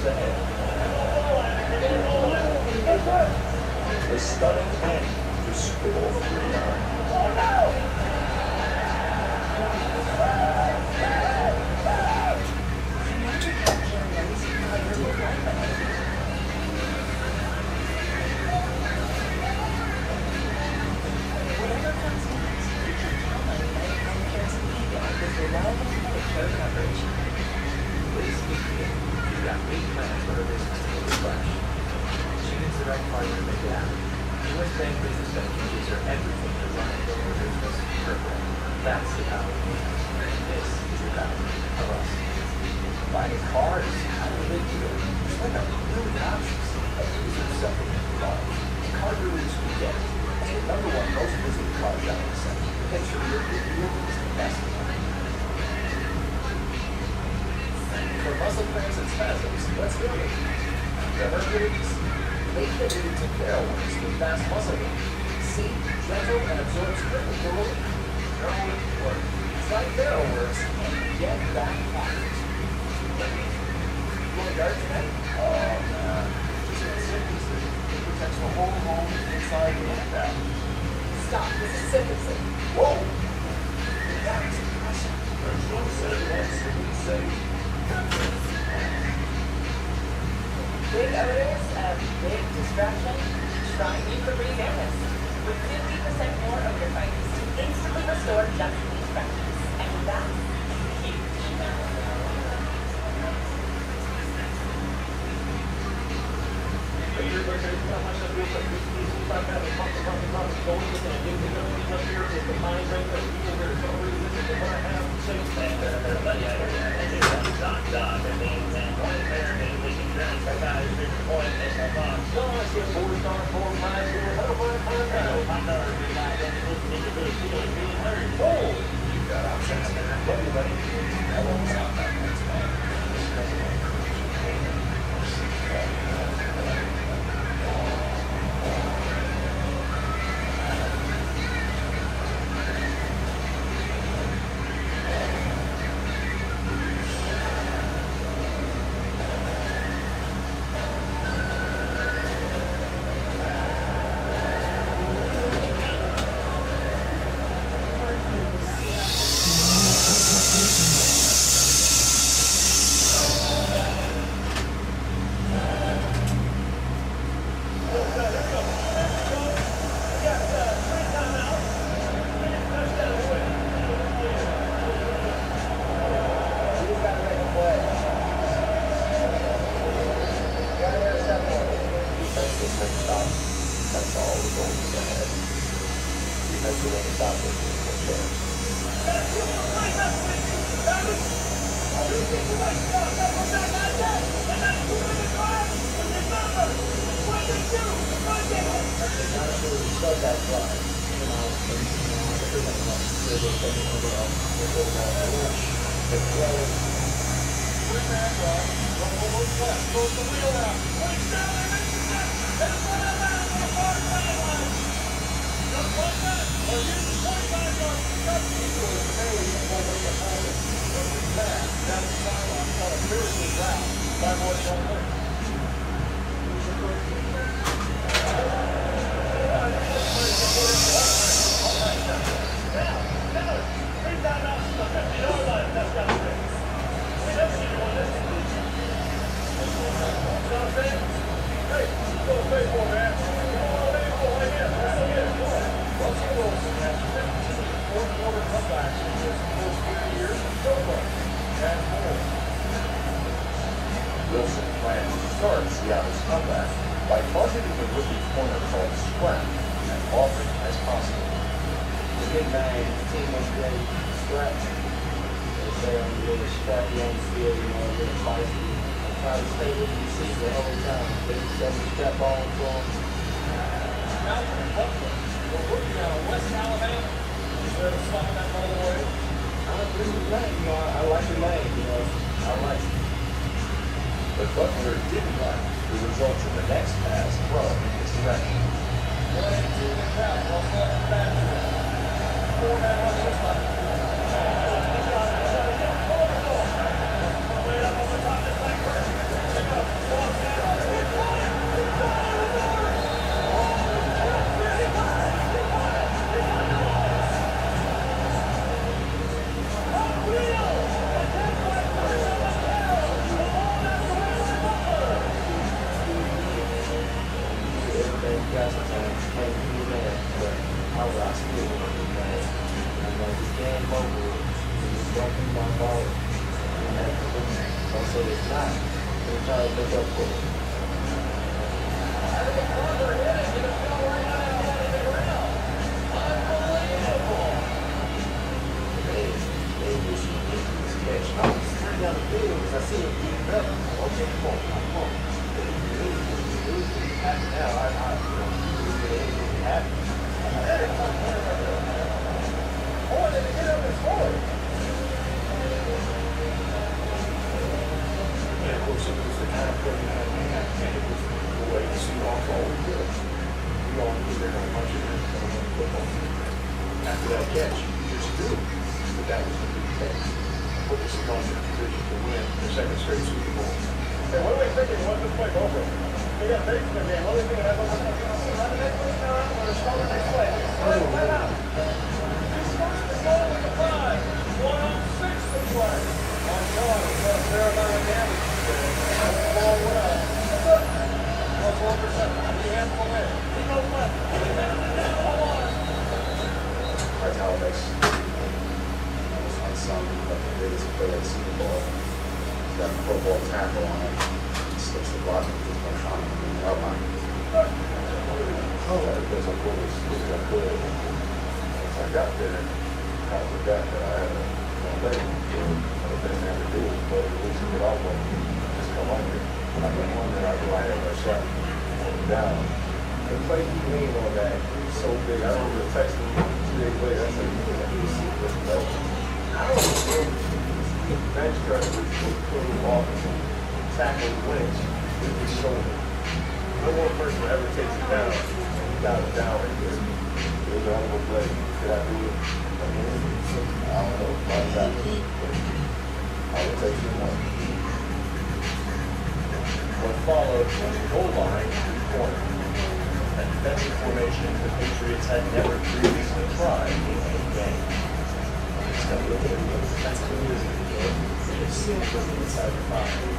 Speaker 12: ahead. The stunning end to Super Bowl 39.
Speaker 8: Whatever comes next, feature Caroline and Cares Media with reliable Medicare coverage.
Speaker 14: Please speak to me. You've got 8 plans for her business to go fresh. She needs the right partner to make it happen. U.S. Bank Business Banking gives her everything to run and grow her business her way. That's the power of me. This is the power of us. Buying cars, how do they do it? There's like a million options. These are supplement love. Car gurus we get. It's the number one most visited car shopping site. Make sure your deal is the best one.
Speaker 12: For muscle cramps and spasms, let's go. The Hercules, make the move to Carowinds with fast muscle weight. See, gentle and absorbs quickly for relief. Carowinds work. Try Carowinds and get back fast. You want to guard today? Oh, man. Just a simple system. It protects the whole home inside and out.
Speaker 9: Stop. This is Simpson.
Speaker 12: Whoa! That is impressive. There's no say once to be safe.
Speaker 9: Big odors of big destruction? Try E3 Vanish. With 50% more odor fighters to instantly restore just these freshness. And that's huge.
Speaker 12: Wilson plans to start Seattle's comeback by targeting the rookie corner called Scrap as often as possible.
Speaker 3: The big man, team was great, scratch. They say I'm really scrappy on the field, really feisty. I try to stay with the receiver the whole time. They just set the strap on for him.
Speaker 10: Malcolm Butler, the rookie out of West Alabama. Is there a spot that all the way?
Speaker 3: I like the name, I like the name, I like it.
Speaker 12: The but Butler didn't like the results of the next pass thrown in his direction.
Speaker 3: Everything got some time. Can't be mad, but I still want to be mad. And this game over, it's going to be my fault. So it's not. I'm trying to make up for it. They was ridiculous catch. I was straight down the field because I see him beating up. Okay, come on. Now,
Speaker 12: And of course, it was the kind of play that we had, and it was the way to see off all we did. We all knew they're going to punch it in and come on football. After that catch, you just knew that that was the big catch. Put the Seahawks in a position to win their second straight Super Bowl.
Speaker 21: Hey, what are we thinking? What's this play over? We got big for the game. What are we thinking? Run the next play now. We're going to start the next play. Right out. He's first to goal with the 5. 106 to play. On Shawn, he's got a fair amount of damage. Ball well. Plus 1%. He handful in. He goes left.
Speaker 12: Right now, makes unsung, but the biggest play of the Super Bowl. He's got a football tackle on him. He slips the block and puts one shot in the outline. Because of course, I put it. Once I got there, I forgot that I had a leg. I've been there to do it, but at least get off of it. Just come under. I've been wondering, I do I have a shot down. The play he leaned on that, he's so big. I remember texting him 2 days later. I said, you see this play. I don't think bench press was putting off tackle Lynch with his shoulder. No one person ever takes it down. He got it down right there. It was a hell of a play. Did I do it? I don't know. I would take it one. What followed was the goal line corner. A defensive formation the Patriots had never previously tried in any game. Just got to look at it. That's how it is in the game. It's inside the 5.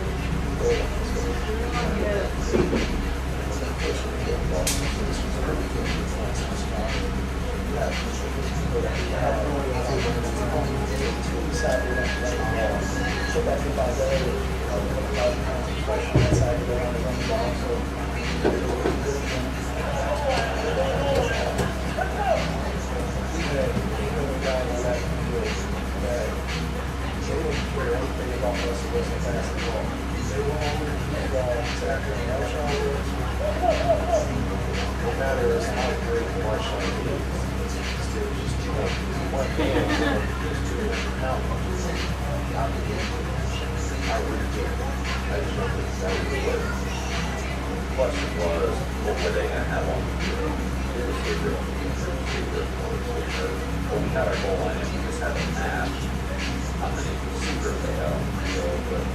Speaker 12: No matter how great Marshawn is, still just one hand out. I really do. I just know that that was the way. The question was, what were they going to have on the field? When we had our goal line, we just had a match. How many receivers they have on the field, but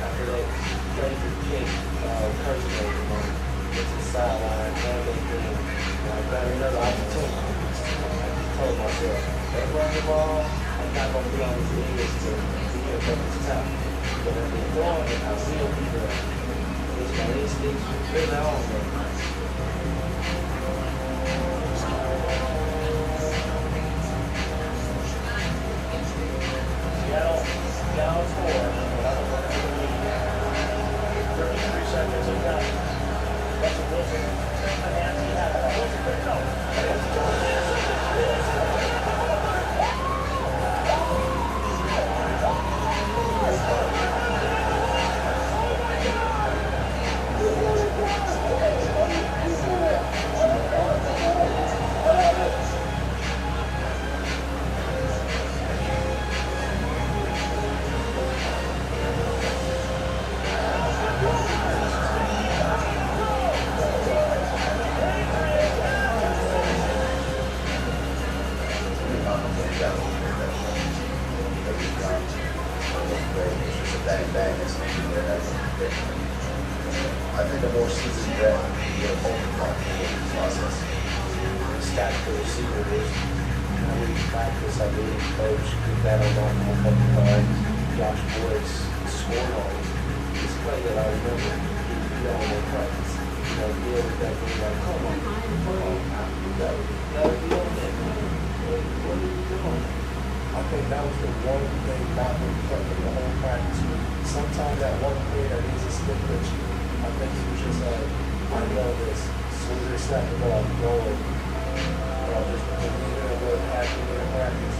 Speaker 3: After they played the kick, personally, it's a sideline, now they can, got another opportunity. I just told myself, they run the ball, I'm not going to be on his ears to get up his top. But if they're throwing it, I will be there. It's my instinct, they're not on there.
Speaker 21: Down 4. 33 seconds of time. Russell Wilson. Wilson picked up.
Speaker 12: got to look at that one. Every job, it's just a bang bang. It's not there. That's different. I think a more seasoned vet can get a whole process.
Speaker 3: Stack the receivers. We practice, I believe, coach, did that a lot more couple times. Josh Boyce scored on this play that I remember. He did that on practice. You know, deal with that thing like, come on, that would be on there. What are you doing? I think that was the one thing Malcolm kept in the whole practice. Sometimes that one play that is a split pitch, I think he was just like, I know this. So we're just snap the ball going. Just believe in what happened in practice.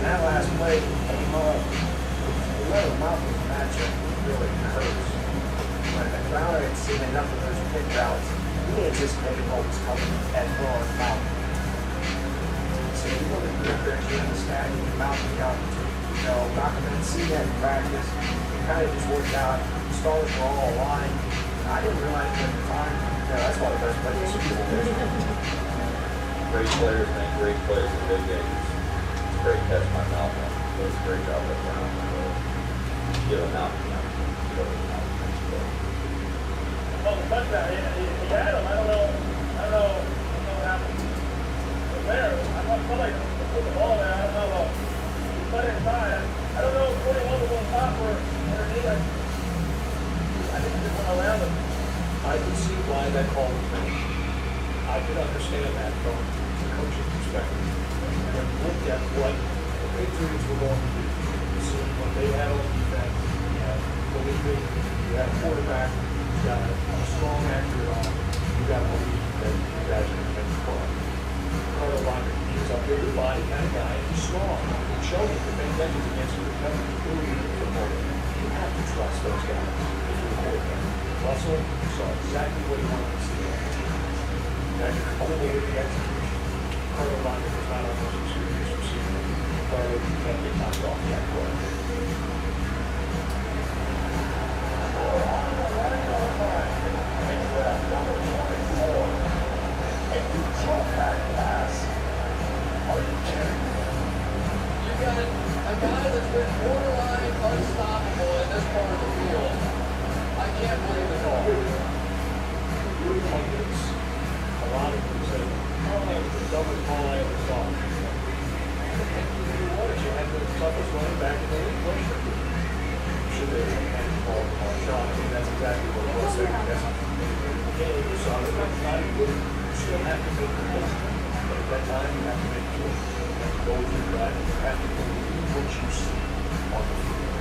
Speaker 3: That last play came up. The letter Malcolm's matchup really hurts. When Crowder had seen enough of those pick routes, he anticipated what was coming as well as Malcolm. So you want to be up there in the stack, and Malcolm got Malcolm had seen that in practice. It kind of just worked out. Stars were all aligned. I didn't realize at the time, that's why the best players are
Speaker 20: Great players make great plays in big games. Great catch by Malcolm. Does a great job up around. Give him Malcolm.
Speaker 1: Oh, the touchdown. He had him. I don't know what happened. From there, I felt like they put the ball there. I don't know. He put it inside. I don't know if 21 was on top or underneath. I think he just went around him.
Speaker 3: I can see why that call was made. I could understand that from the coach's perspective. When you looked at what the Patriots were going to do, you see what they had on defense, you had believe it, you had a quarterback, you got a strong accurate arm, you got to believe that you guys are going to make the call. Carter Locker, he's a bigger body kind of guy, and he's strong. He showed it to make that against the recovery early in the football game. You have to trust those guys if you're a quarterback. Russell saw exactly what he wanted to see. Now you're cultivating the execution. Carter Locker was not on those experienced receiver. Carter can't get knocked off that play.
Speaker 10: You got a guy that's been borderline unstoppable in this part of the field. I can't believe it all.
Speaker 3: A lot of people say, oh, that was the dumbest ball I ever saw. You what? You had the toughest running back in the league. Should have had the ball on Shawn. I mean, that's exactly what it was. You saw it. That's not good. You still have to make the best. But at that time, you have to make sure you have to go with your gut and you have to believe what you see on the field.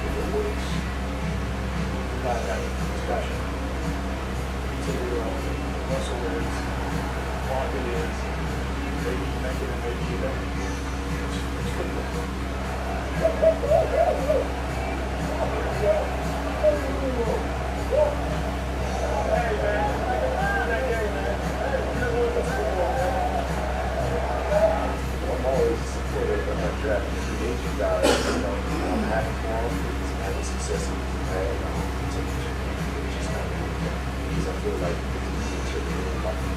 Speaker 3: If it works, you're not having a discussion. Russell is, Lockett is, maybe you make it and maybe you don't. It's football.
Speaker 12: I'm always supportive of my draft free agent guys. I'm happy for him. He's having success in his play. Because I feel like he's a really lucky.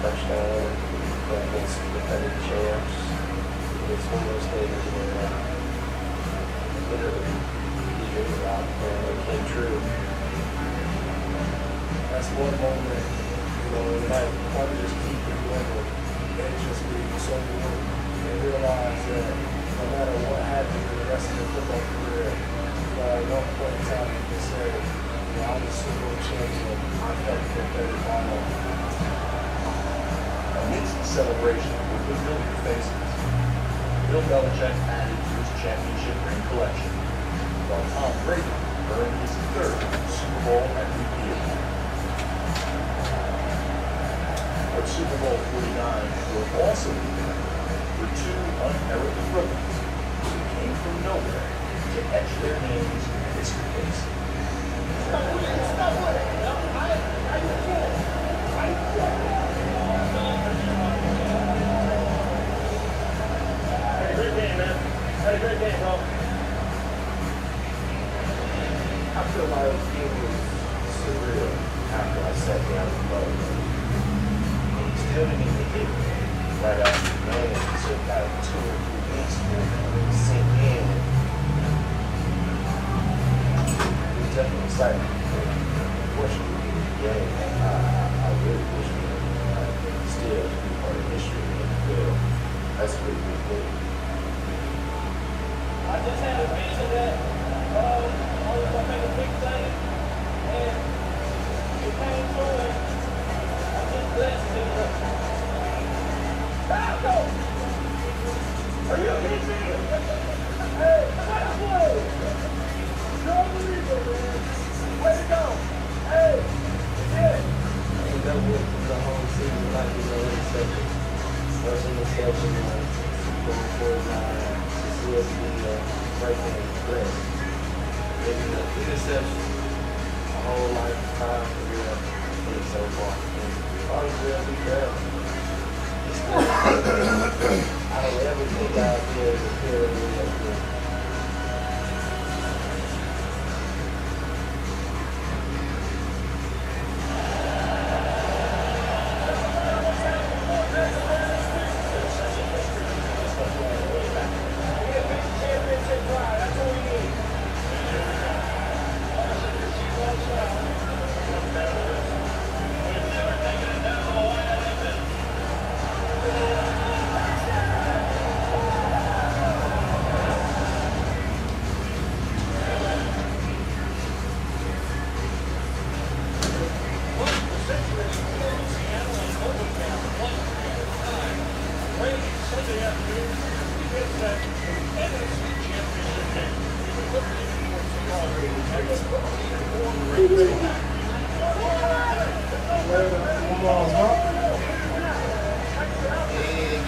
Speaker 12: Touchdown against defending champs. It's one of those things where literally years out and it came true.
Speaker 3: That's one moment, it might probably just keep you going and just be so good and realize that no matter what happens in the rest of your football career, at one point in time you can say, I'm a Super Bowl champion, I felt that very final.
Speaker 12: Amidst the celebration with familiar faces, Bill Belichick added to his championship ring collection, while Tom Brady earned his third Super Bowl at the theater. But Super Bowl 49 will also be there for two unheralded rookies who came from nowhere to etch their names in history books. Had a great game, man. Had a great game, bro.
Speaker 3: I feel like it was surreal after I sat down and played. And you still didn't even hit me right after the game. It took like 2 or 3 weeks for it to sink in. It was definitely exciting. Unfortunately, the game, I really wish we could still be part of history in the field. That's a pretty big thing.
Speaker 10: I just had a vision that I was gonna make a big thing, and it came through, and I'm just blessed to be here. Go! Are you kidding me? Hey, that's way! You're unbelievable, man. Way to go! Hey, you did it!
Speaker 3: And that was the whole season, like, interception. First interception, going forward, to see us be breaking and press. Maybe the interception, a whole lifetime career so far. And probably will be better. I don't ever think I'll be able to feel it again.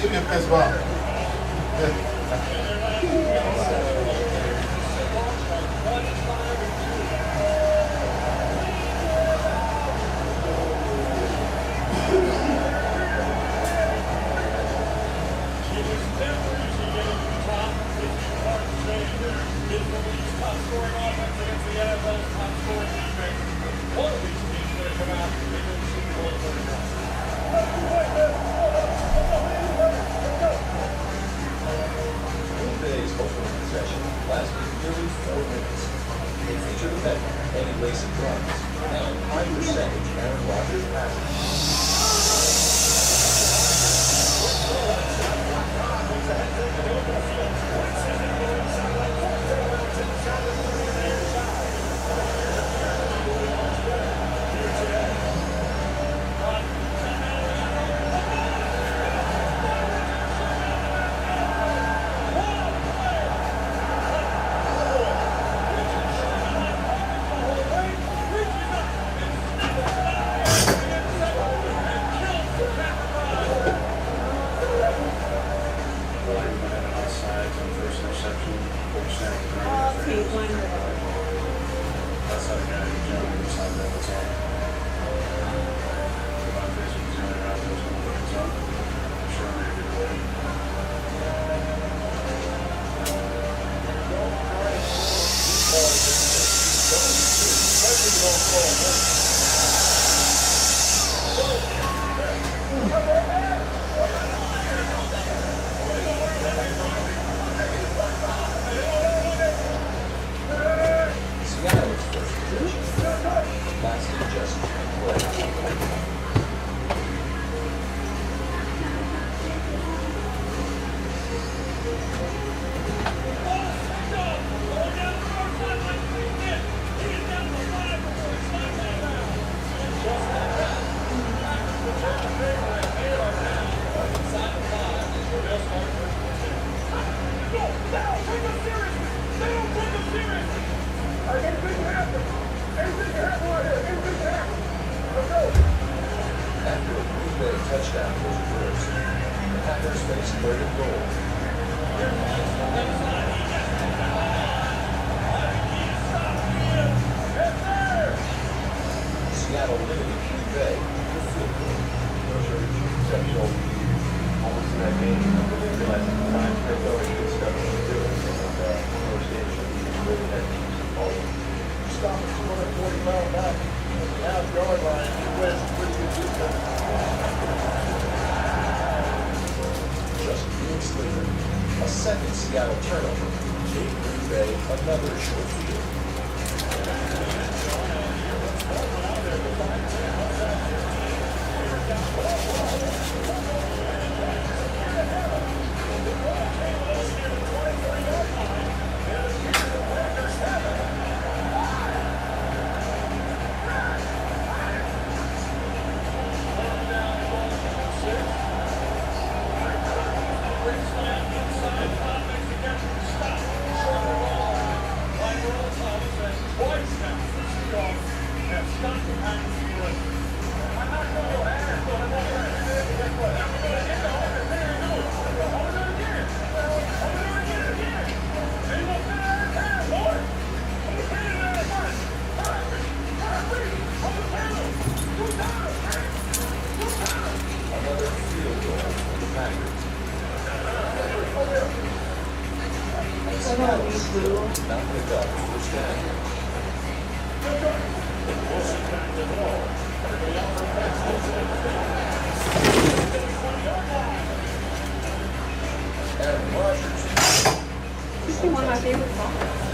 Speaker 6: Give me a fist bump.
Speaker 12: Today's opening possession lasted nearly 4 minutes. It featured a bet and a lace of drums and high percentage Aaron Rodgers passes. Seattle's first possession lasted just 12.
Speaker 10: Everything happened. Everything happened.
Speaker 1: stop at 240 miles back. Now the yard line, you win pretty good defense.
Speaker 12: Just minutes later, a second Seattle turnover gave Green Bay another short field. Another field goal for the Packers. Seattle still not pick up first down. Aaron Rodgers.
Speaker 9: This is one of my favorite songs.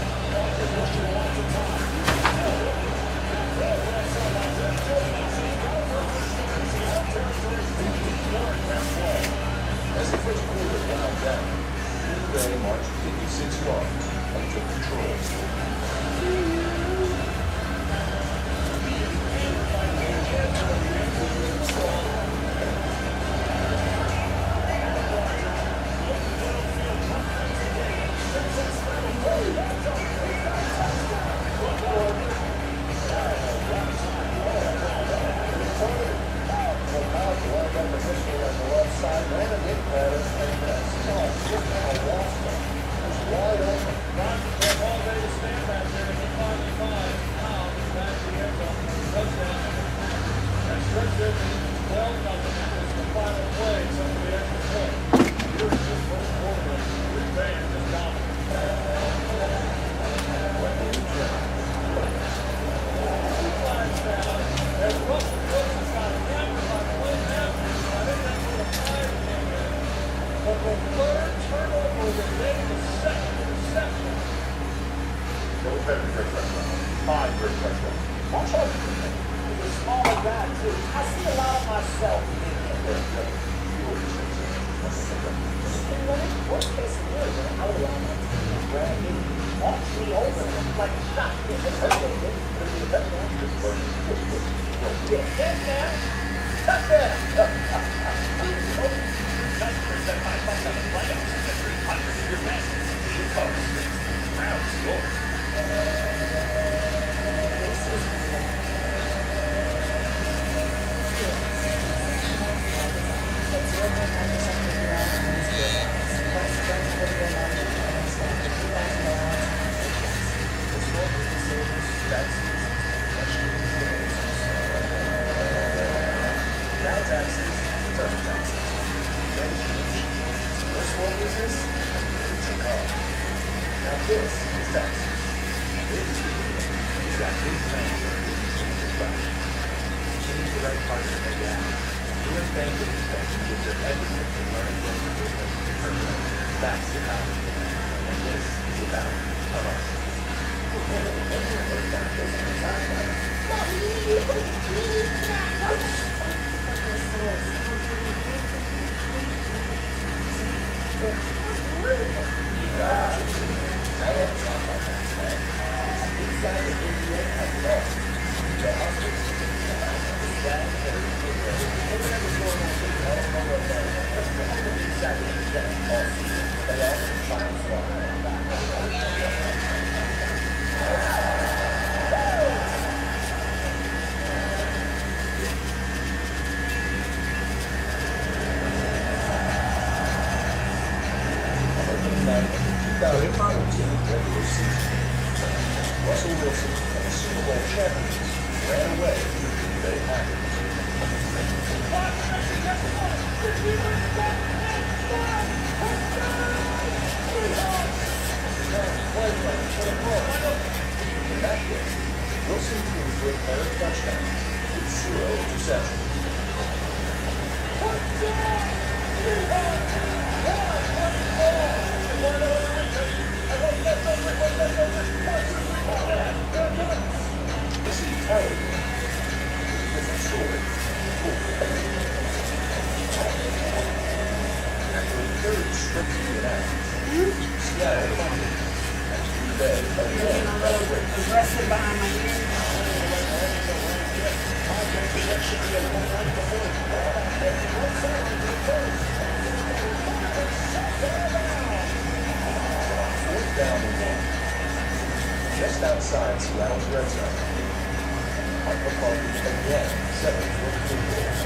Speaker 12: As the first quarter wound down, Green Bay marched 56 yards and took control.
Speaker 1: Five great touchdowns. Watch out. He's a smaller guy, too. I see a lot of myself in him. Worst case scenario, I would want to grab him, walk me over like a shot. Get down. Touchdown. 90% high five on the playoffs. 300 of your best. You cover. Round score.
Speaker 12: Now taxes, return taxes. Your small business, it's your car. Now this is taxes. It's got big plans for choose the right partner to get out. U.S. Bank and Inspection gives you everything to learn from the business to permanent. That's the power. And this is about us. Russell Wilson and the Super Bowl champions ran away from the Green Bay Packers. In that case, pair of touchdowns with 0 interceptions. This entirely is a different story. After a third straight Seattle
Speaker 16: aggressive behind my ears.
Speaker 12: Fourth down and 1. Just outside Seattle's red zone. Our football team again 7 for 2 minutes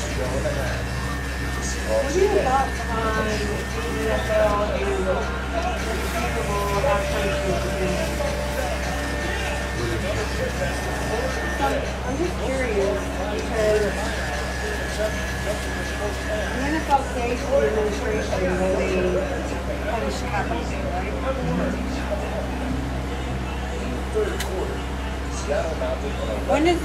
Speaker 12: to go in the half.
Speaker 16: What are your thoughts on the NFL and the Super Bowl halftime shows? I'm just curious because the NFL stays with the administration when they punish Kaepernick, right? When did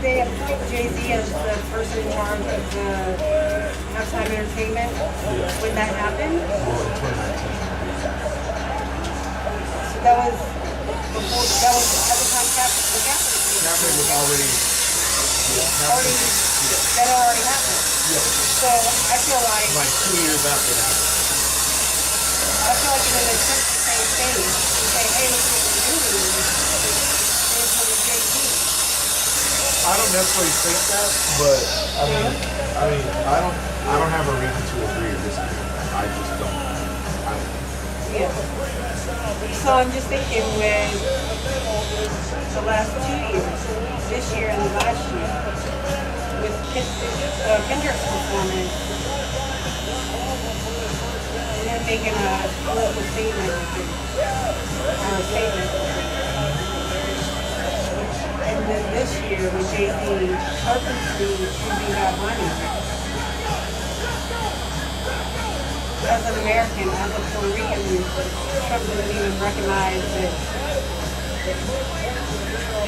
Speaker 16: they appoint Jay-Z as the person in charge of the halftime entertainment? When that happened? So that was before, that was at the time Kaepernick
Speaker 6: was already.
Speaker 16: that already happened. So I feel like
Speaker 6: 2 years after that.
Speaker 16: I feel like in an attempt to say thing, you say, hey, look what we're doing. There's some Jay-Z.
Speaker 6: I don't necessarily think that, but I don't have a reason to agree or disagree with that. I just don't.
Speaker 16: Yeah. So I'm just thinking with the last 2 years, this year and the last year, with Kendrick's performance, and then making a political statement or a statement. And then this year with Jay-Z purposely choosing that money. As an American, as a Puerto Rican, Trump didn't even recognize that they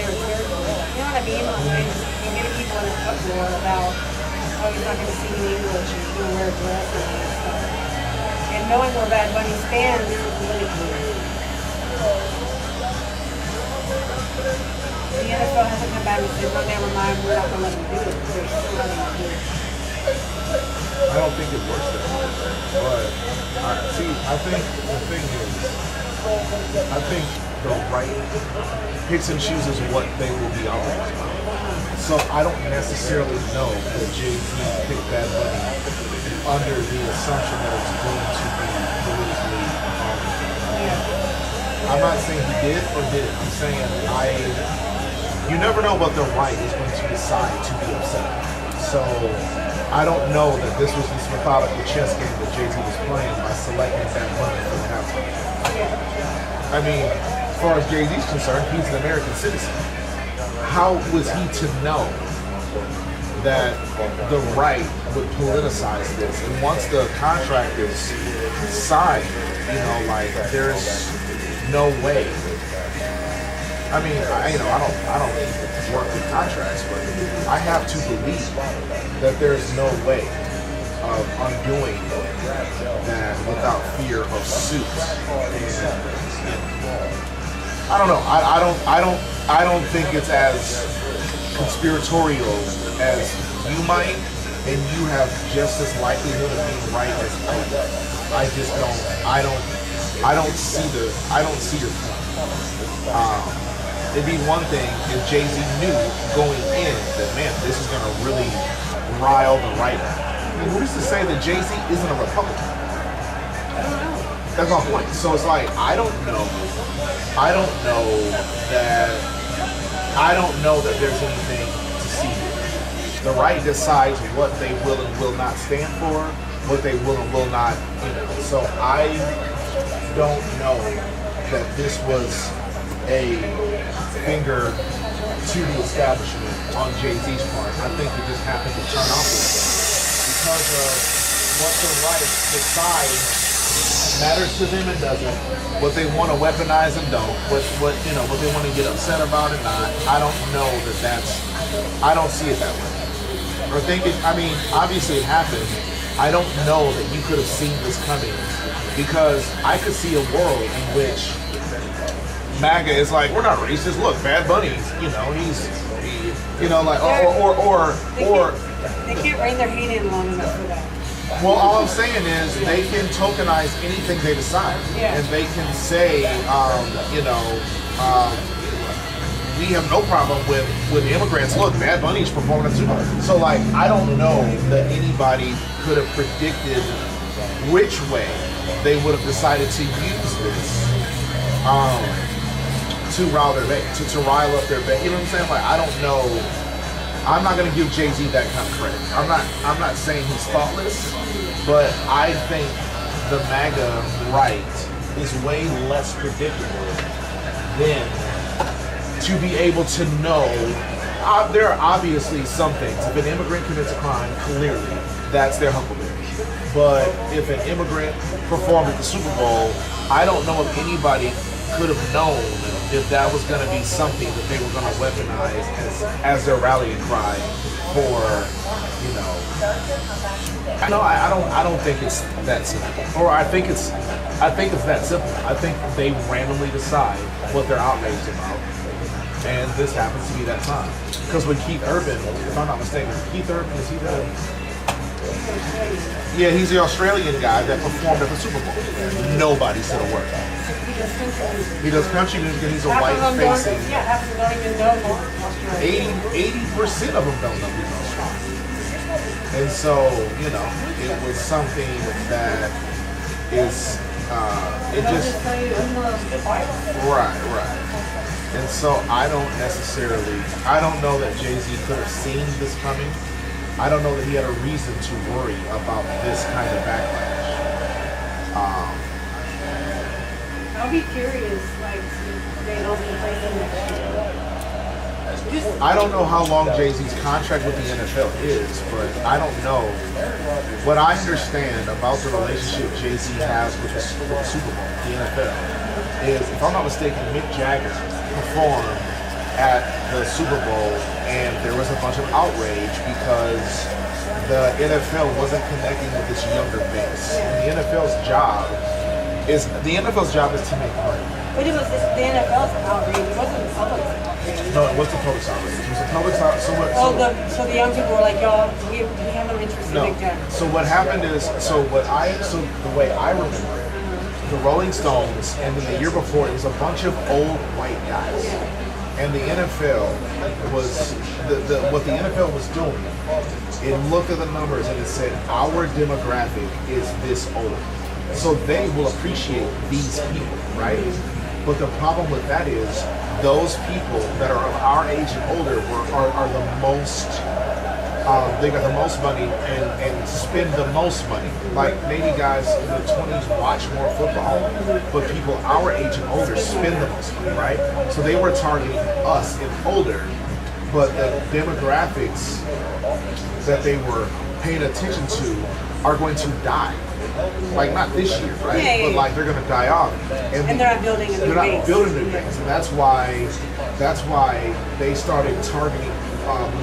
Speaker 16: were terrible. You know what I mean? Like, you're getting people in an uproar about, oh, he's not going to sing in English, he's going to wear a dress and all that stuff. And knowing where Bad Bunny stands politically, the NFL hasn't come back and said, no, never mind, we're not going to let them do it. They're still letting them do it.
Speaker 6: I don't think it works that way, but I think the thing is, I think the right picks and chooses what they will be honest about. So I don't necessarily know that Jay-Z picked Bad Bunny under the assumption that it's going to be politically honest. I'm not saying he did or didn't. I'm saying you never know what the right is going to decide to be upset. So I don't know that this was this methodical chess game that Jay-Z was playing by selecting that money for the halftime. I mean, as far as Jay-Z's concerned, he's an American citizen. How was he to know that the right would politicize this? And once the contract is signed, like there's no way. I mean, I don't work with contracts, but I have to believe that there's no way of undoing that without fear of suit. I don't know. I don't think it's as conspiratorial as you might, and you have just as likelihood of being right as I do. I just don't. I don't see your point. It'd be one thing if Jay-Z knew going in that, man, this is going to really rile the right. I mean, who's to say that Jay-Z isn't a Republican?
Speaker 16: I don't know.
Speaker 6: That's my point. So it's like, I don't know that there's anything to see here. The right decides what they will and will not stand for, what they will and will not, So I don't know that this was a finger to the establishment on Jay-Z's part. I think it just happened to turn off with it because of what the right decides matters to them and doesn't. What they want to weaponize and don't. What they want to get upset about and not. I don't know I don't see it that way. Or thinking, I mean, obviously it happened. I don't know that you could have seen this coming because I could see a world in which MAGA is like, we're not racist. Look, Bad Bunny, or
Speaker 16: they can't rein their hand in long enough for that.
Speaker 6: Well, all I'm saying is they can tokenize anything they decide, and they can say, we have no problem with immigrants. Look, Bad Bunny's performing at Super Bowl. So, like, I don't know that anybody could have predicted which way they would have decided to use this. To rile their base, to rile up their base. You know what I'm saying? Like, I don't know. I'm not gonna give Jay-Z that kind of credit. I'm not saying he's faultless, but I think the MAGA right is way less predictable than to be able to know. There are obviously some things. If an immigrant commits a crime, clearly that's their huckleberry. But if an immigrant performed at the Super Bowl, I don't know if anybody could have known if that was going to be something that they were going to weaponize as their rallying cry for, I don't think it's that simple. Or I think it's that simple. I think they randomly decide what they're outraged about, and this happens to be that time. Because when Keith Urban, if I'm not mistaken, Keith Urban, is he the? Yeah, he's the Australian guy that performed at the Super Bowl. Nobody said a word. He does country music and he's a white facing.
Speaker 16: Yeah, half of them don't even know Australia.
Speaker 6: 80% of them don't know he's Australian. And so, it was something that is, it just, right. And so I don't know that Jay-Z could have seen this coming. I don't know that he had a reason to worry about this kind of backlash.
Speaker 16: I'll be curious, like, they don't be playing next year.
Speaker 6: I don't know how long Jay-Z's contract with the NFL is, but I don't know. What I understand about the relationship Jay-Z has with the Super Bowl, the NFL, is, if I'm not mistaken, Mick Jagger performed at the Super Bowl, and there was a bunch of outrage because the NFL wasn't connecting with its younger base. And the NFL's job is to make money.
Speaker 16: But it was the NFL's outrage. It wasn't the public's outrage.
Speaker 6: No, it was the public's outrage. It was the public's outrage.
Speaker 16: So the young people were like, y'all, we have no interest in Mick Jagger.
Speaker 6: So what happened is, the way I remember it, the Rolling Stones, and then the year before, it was a bunch of old white guys. And the NFL was, what the NFL was doing, it looked at the numbers and it said, our demographic is this old. So they will appreciate these people, right? But the problem with that is, those people that are of our age and older are the most they got the most money and spend the most money. Like maybe guys in the 20s watch more football, but people our age and older spend the most money, right? So they were targeting us and older, but the demographics that they were paying attention to are going to die. Like not this year, right?
Speaker 16: Yeah, yeah,
Speaker 6: but like they're going to die off,
Speaker 16: And they're not building a new
Speaker 6: they're not
Speaker 16: base.
Speaker 6: building new things, and that's why they started targeting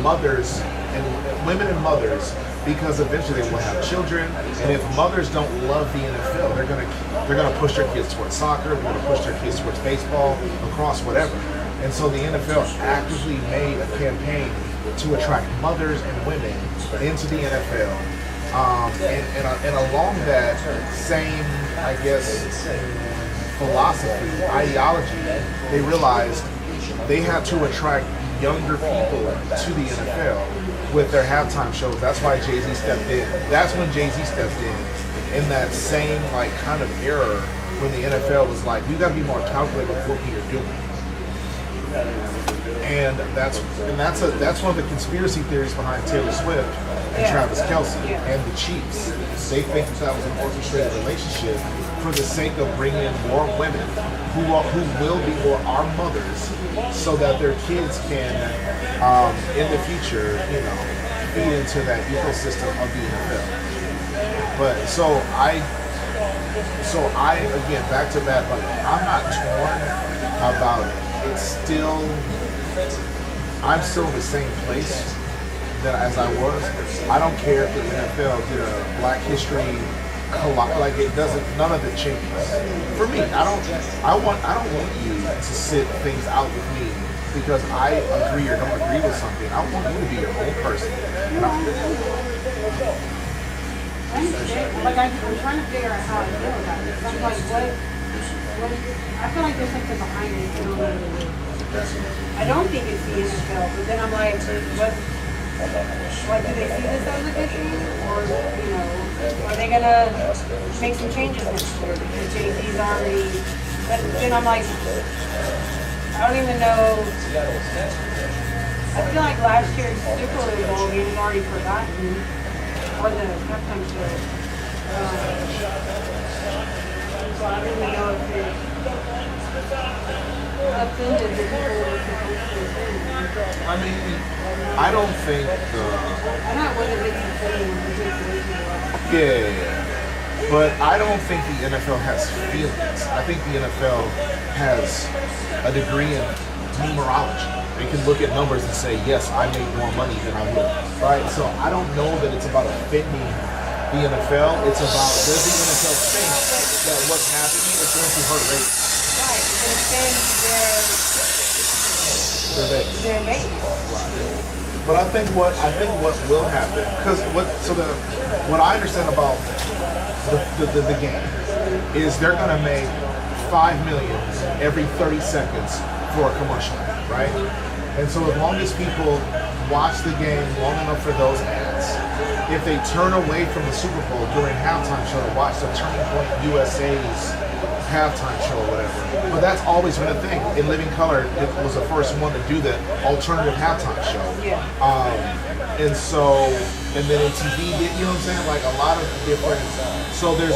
Speaker 6: mothers and women and mothers, because eventually they will have children, and if mothers don't love the NFL, they're gonna push their kids towards soccer, they're gonna push their kids towards baseball, lacrosse, whatever. And so the NFL actively made a campaign to attract mothers and women into the NFL. And along that same, I guess, philosophy, ideology, they realized they had to attract younger people to the NFL with their halftime shows. That's why Jay-Z stepped in. That's when Jay-Z stepped in that same like kind of era when the NFL was like, we gotta be more calculated with what we are doing. And that's one of the conspiracy theories behind Taylor Swift and Travis Kelce and the Chiefs. They think that was an orchestrated relationship for the sake of bringing in more women who will be or are mothers, so that their kids can, in the future, feed into that ecosystem of the NFL. But so I again, back to Bad Bunny, I'm not torn about it. I'm still in the same place as I was. I don't care if the NFL did a Black History like it doesn't. None of it changes for me. I don't want you to sit things out with me because I agree or don't agree with something. I want you to be your own person.
Speaker 16: Like I'm trying to figure out how I feel about it. I'm like, what? I feel like there's something behind it. I don't know what it is. I don't think it's the NFL, but then I'm like, what? Like, do they see this as a good thing, or are they gonna make some changes next year because Jay-Z's already? But then I'm like, I don't even know. I feel like last year's Super Bowl game is already forgotten, or the halftime show. So I don't even know if it offended the people who were supposed to offend.
Speaker 6: I mean, I don't think
Speaker 16: I know it wasn't making sense.
Speaker 6: Yeah. But I don't think the NFL has feelings. I think the NFL has a degree in numerology. They can look at numbers and say, yes, I make more money than I would. Right? So I don't know that it's about offending the NFL. It's about, does the NFL think that what's happening is going to hurt ratings?
Speaker 16: Right. It offends their base.
Speaker 6: But I think what will happen, because what I understand about the game is they're gonna make $5 million every 30 seconds for a commercial, right? And so as long as people watch the game long enough for those ads, if they turn away from the Super Bowl during halftime show to watch the Turning Point USA's halftime show or whatever, but that's always been a thing. In Living Color, it was the first one to do the alternative halftime show.
Speaker 16: Yeah.
Speaker 6: And then MTV did, you know what I'm saying? Like a lot of different. So there's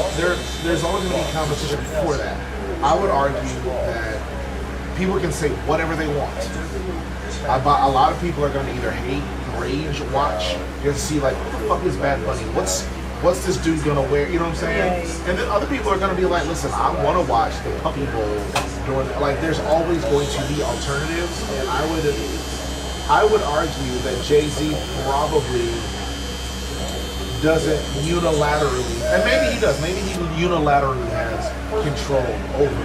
Speaker 6: always going to be competition before that. I would argue that people can say whatever they want. A lot of people are going to either hate, rage, watch. You're going to see like, what the fuck is Bad Bunny? What's this dude gonna wear? You know what I'm saying? And then other people are gonna be like, listen, I want to watch the Puppy Bowl during. Like, there's always going to be alternatives, and I would argue that Jay-Z probably doesn't unilaterally, and maybe he does. Maybe he unilaterally has control over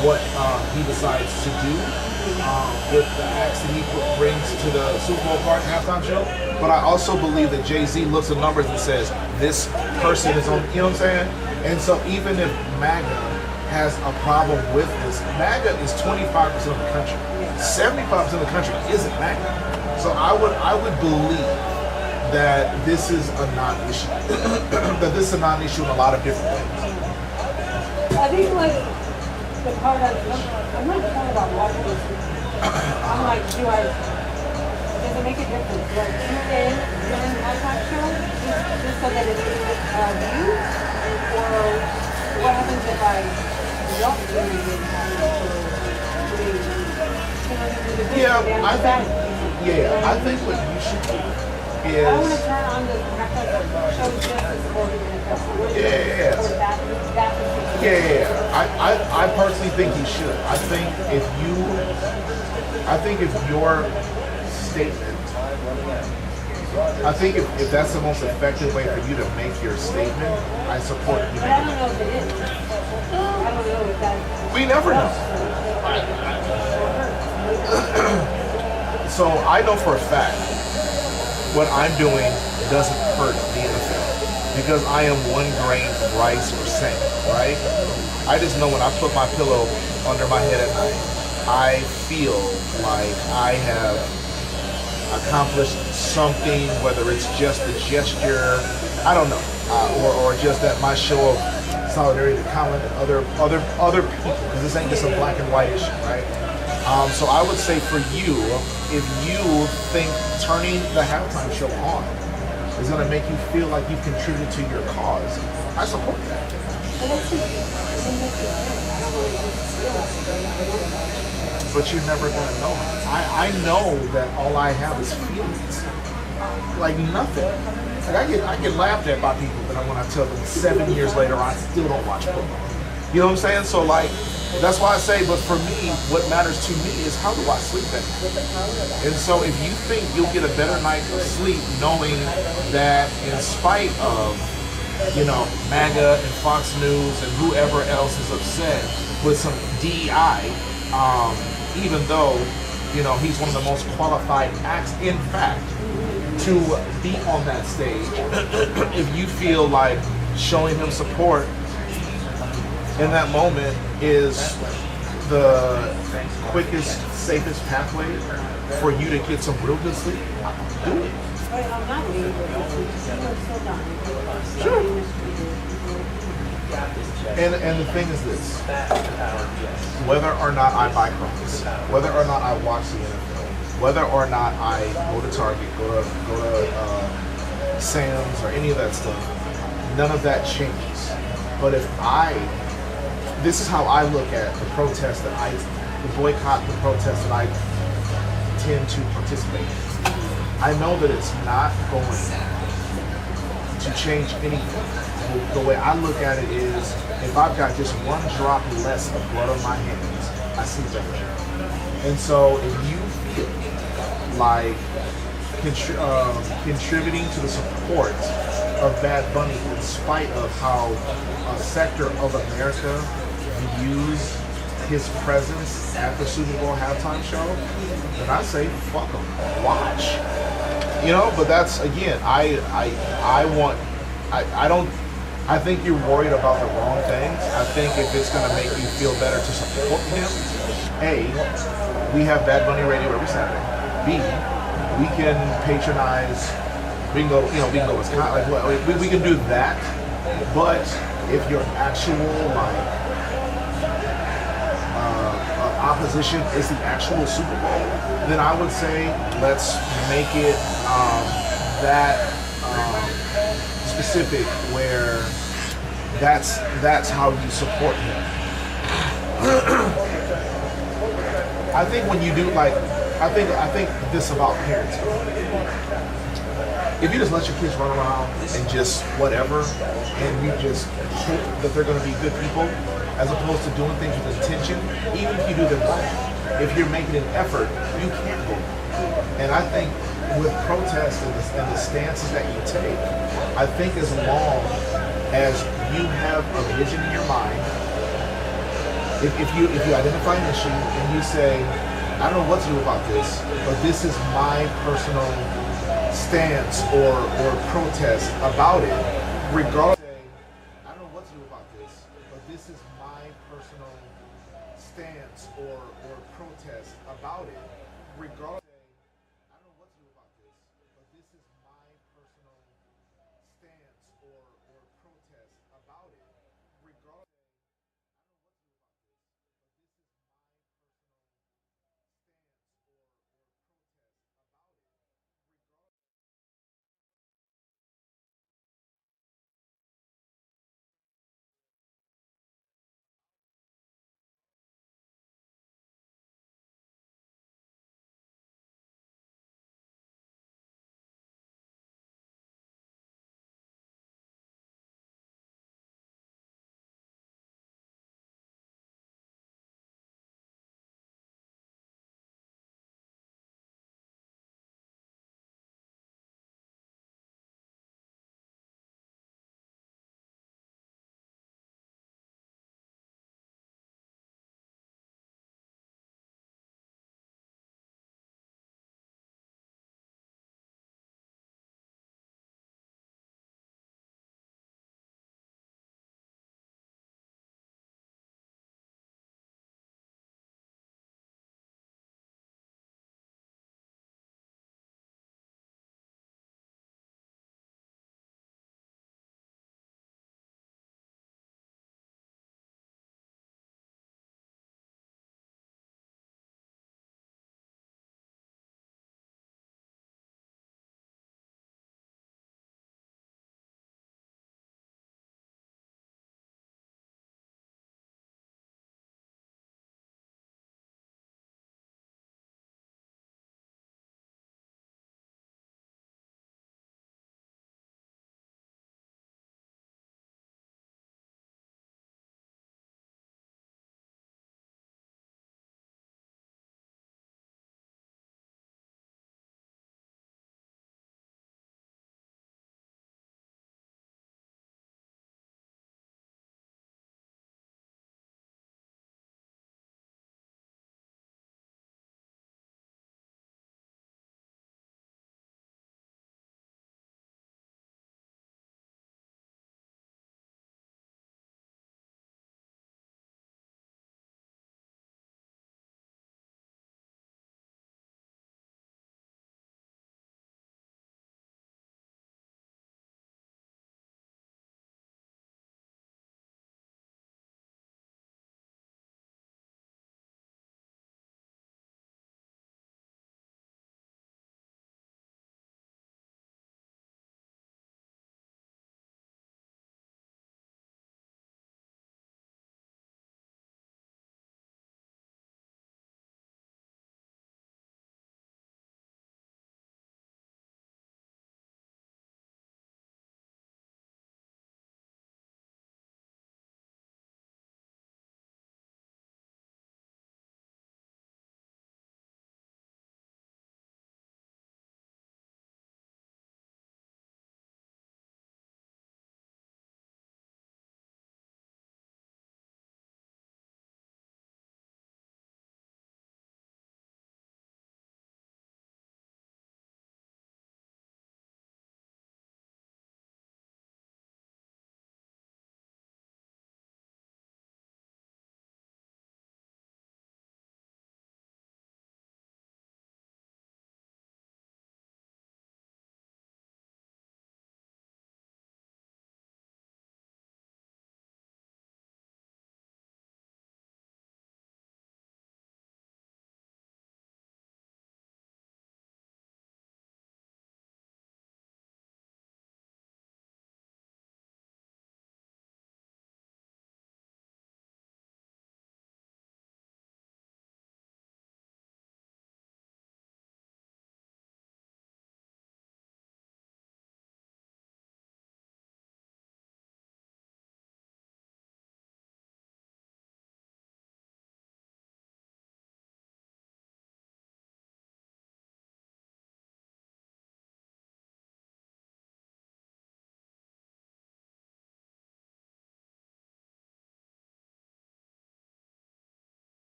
Speaker 6: what he decides to do with the acts that he brings to the Super Bowl halftime show. But I also believe that Jay-Z looks at numbers and says, this person is on, you know what I'm saying? And so even if MAGA has a problem with this, MAGA is 25% of the country. 75% of the country isn't MAGA. So I would believe that this is a non-issue. That this is a non-issue in a lot of different ways.
Speaker 16: I think like the part I'm not talking about watching this. I'm like, does it make a difference? Like tune in during the halftime show just so that it's viewed, or what happens if I don't tune in during the halftime show?
Speaker 6: Yeah, I think what you should do is.
Speaker 16: I want to turn on the halftime show just to support the NFL.
Speaker 6: Yeah.
Speaker 16: Or that particular.
Speaker 6: Yeah. I personally think he should. I think if your statement, I think if that's the most effective way for you to make your statement, I support you.
Speaker 16: But I don't know if it is. I don't know if that.
Speaker 6: We never know. So I know for a fact what I'm doing doesn't hurt the NFL because I am 1 grain of rice or sand, right? I just know when I put my pillow under my head at night, I feel like I have accomplished something, whether it's just a gesture, I don't know, or just that my show of solidarity to common and other people, because this ain't just a black and white issue, right? So I would say for you, if you think turning the halftime show on is going to make you feel like you've contributed to your cause, I support that. But you're never going to know. I know that all I have is feelings. Like nothing. Like I get laughed at by people that when I tell them 7 years later I still don't watch football. You know what I'm saying? So like, that's why I say, but for me, what matters to me is how do I sleep at night? And so if you think you'll get a better night of sleep knowing that in spite of, MAGA and Fox News and whoever else is upset with some DEI, even though, he's one of the most qualified acts, in fact, to be on that stage, if you feel like showing him support in that moment is the quickest, safest pathway for you to get some real good sleep, do it. Sure. And the thing is this, whether or not I buy products, whether or not I watch the NFL, whether or not I go to Target, go to Sam's or any of that stuff, none of that changes. But if this is how I look at the protest the boycott, the protest that I tend to participate in. I know that it's not going to change anything. The way I look at it is, if I've got just 1 drop less of blood on my hands, I sleep better. And so if you feel like contributing to the support of Bad Bunny in spite of how a sector of America views his presence at the Super Bowl halftime show, then I say fuck him, watch. But that's, again, I think you're worried about the wrong things. I think if it's going to make you feel better to support him, A, we have Bad Bunny Radio every Saturday. B, we can patronize, we can go to Wisconsin, we can do that. But if your actual opposition is the actual Super Bowl, then I would say let's make it that specific where that's how you support him. I think when you do I think this about parents. If you just let your kids run around and just whatever, and you just hope that they're going to be good people, as opposed to doing things with intention, even if you do them bad, if you're making an effort, you can't go. And I think with protests and the stances that you take, I think as long as you have a vision in your mind, if you identify an issue and you say, I don't know what to do about this, but this is my personal stance or protest about it, regardless. I don't know what to do about this, but this is my personal stance or protest about it, regardless.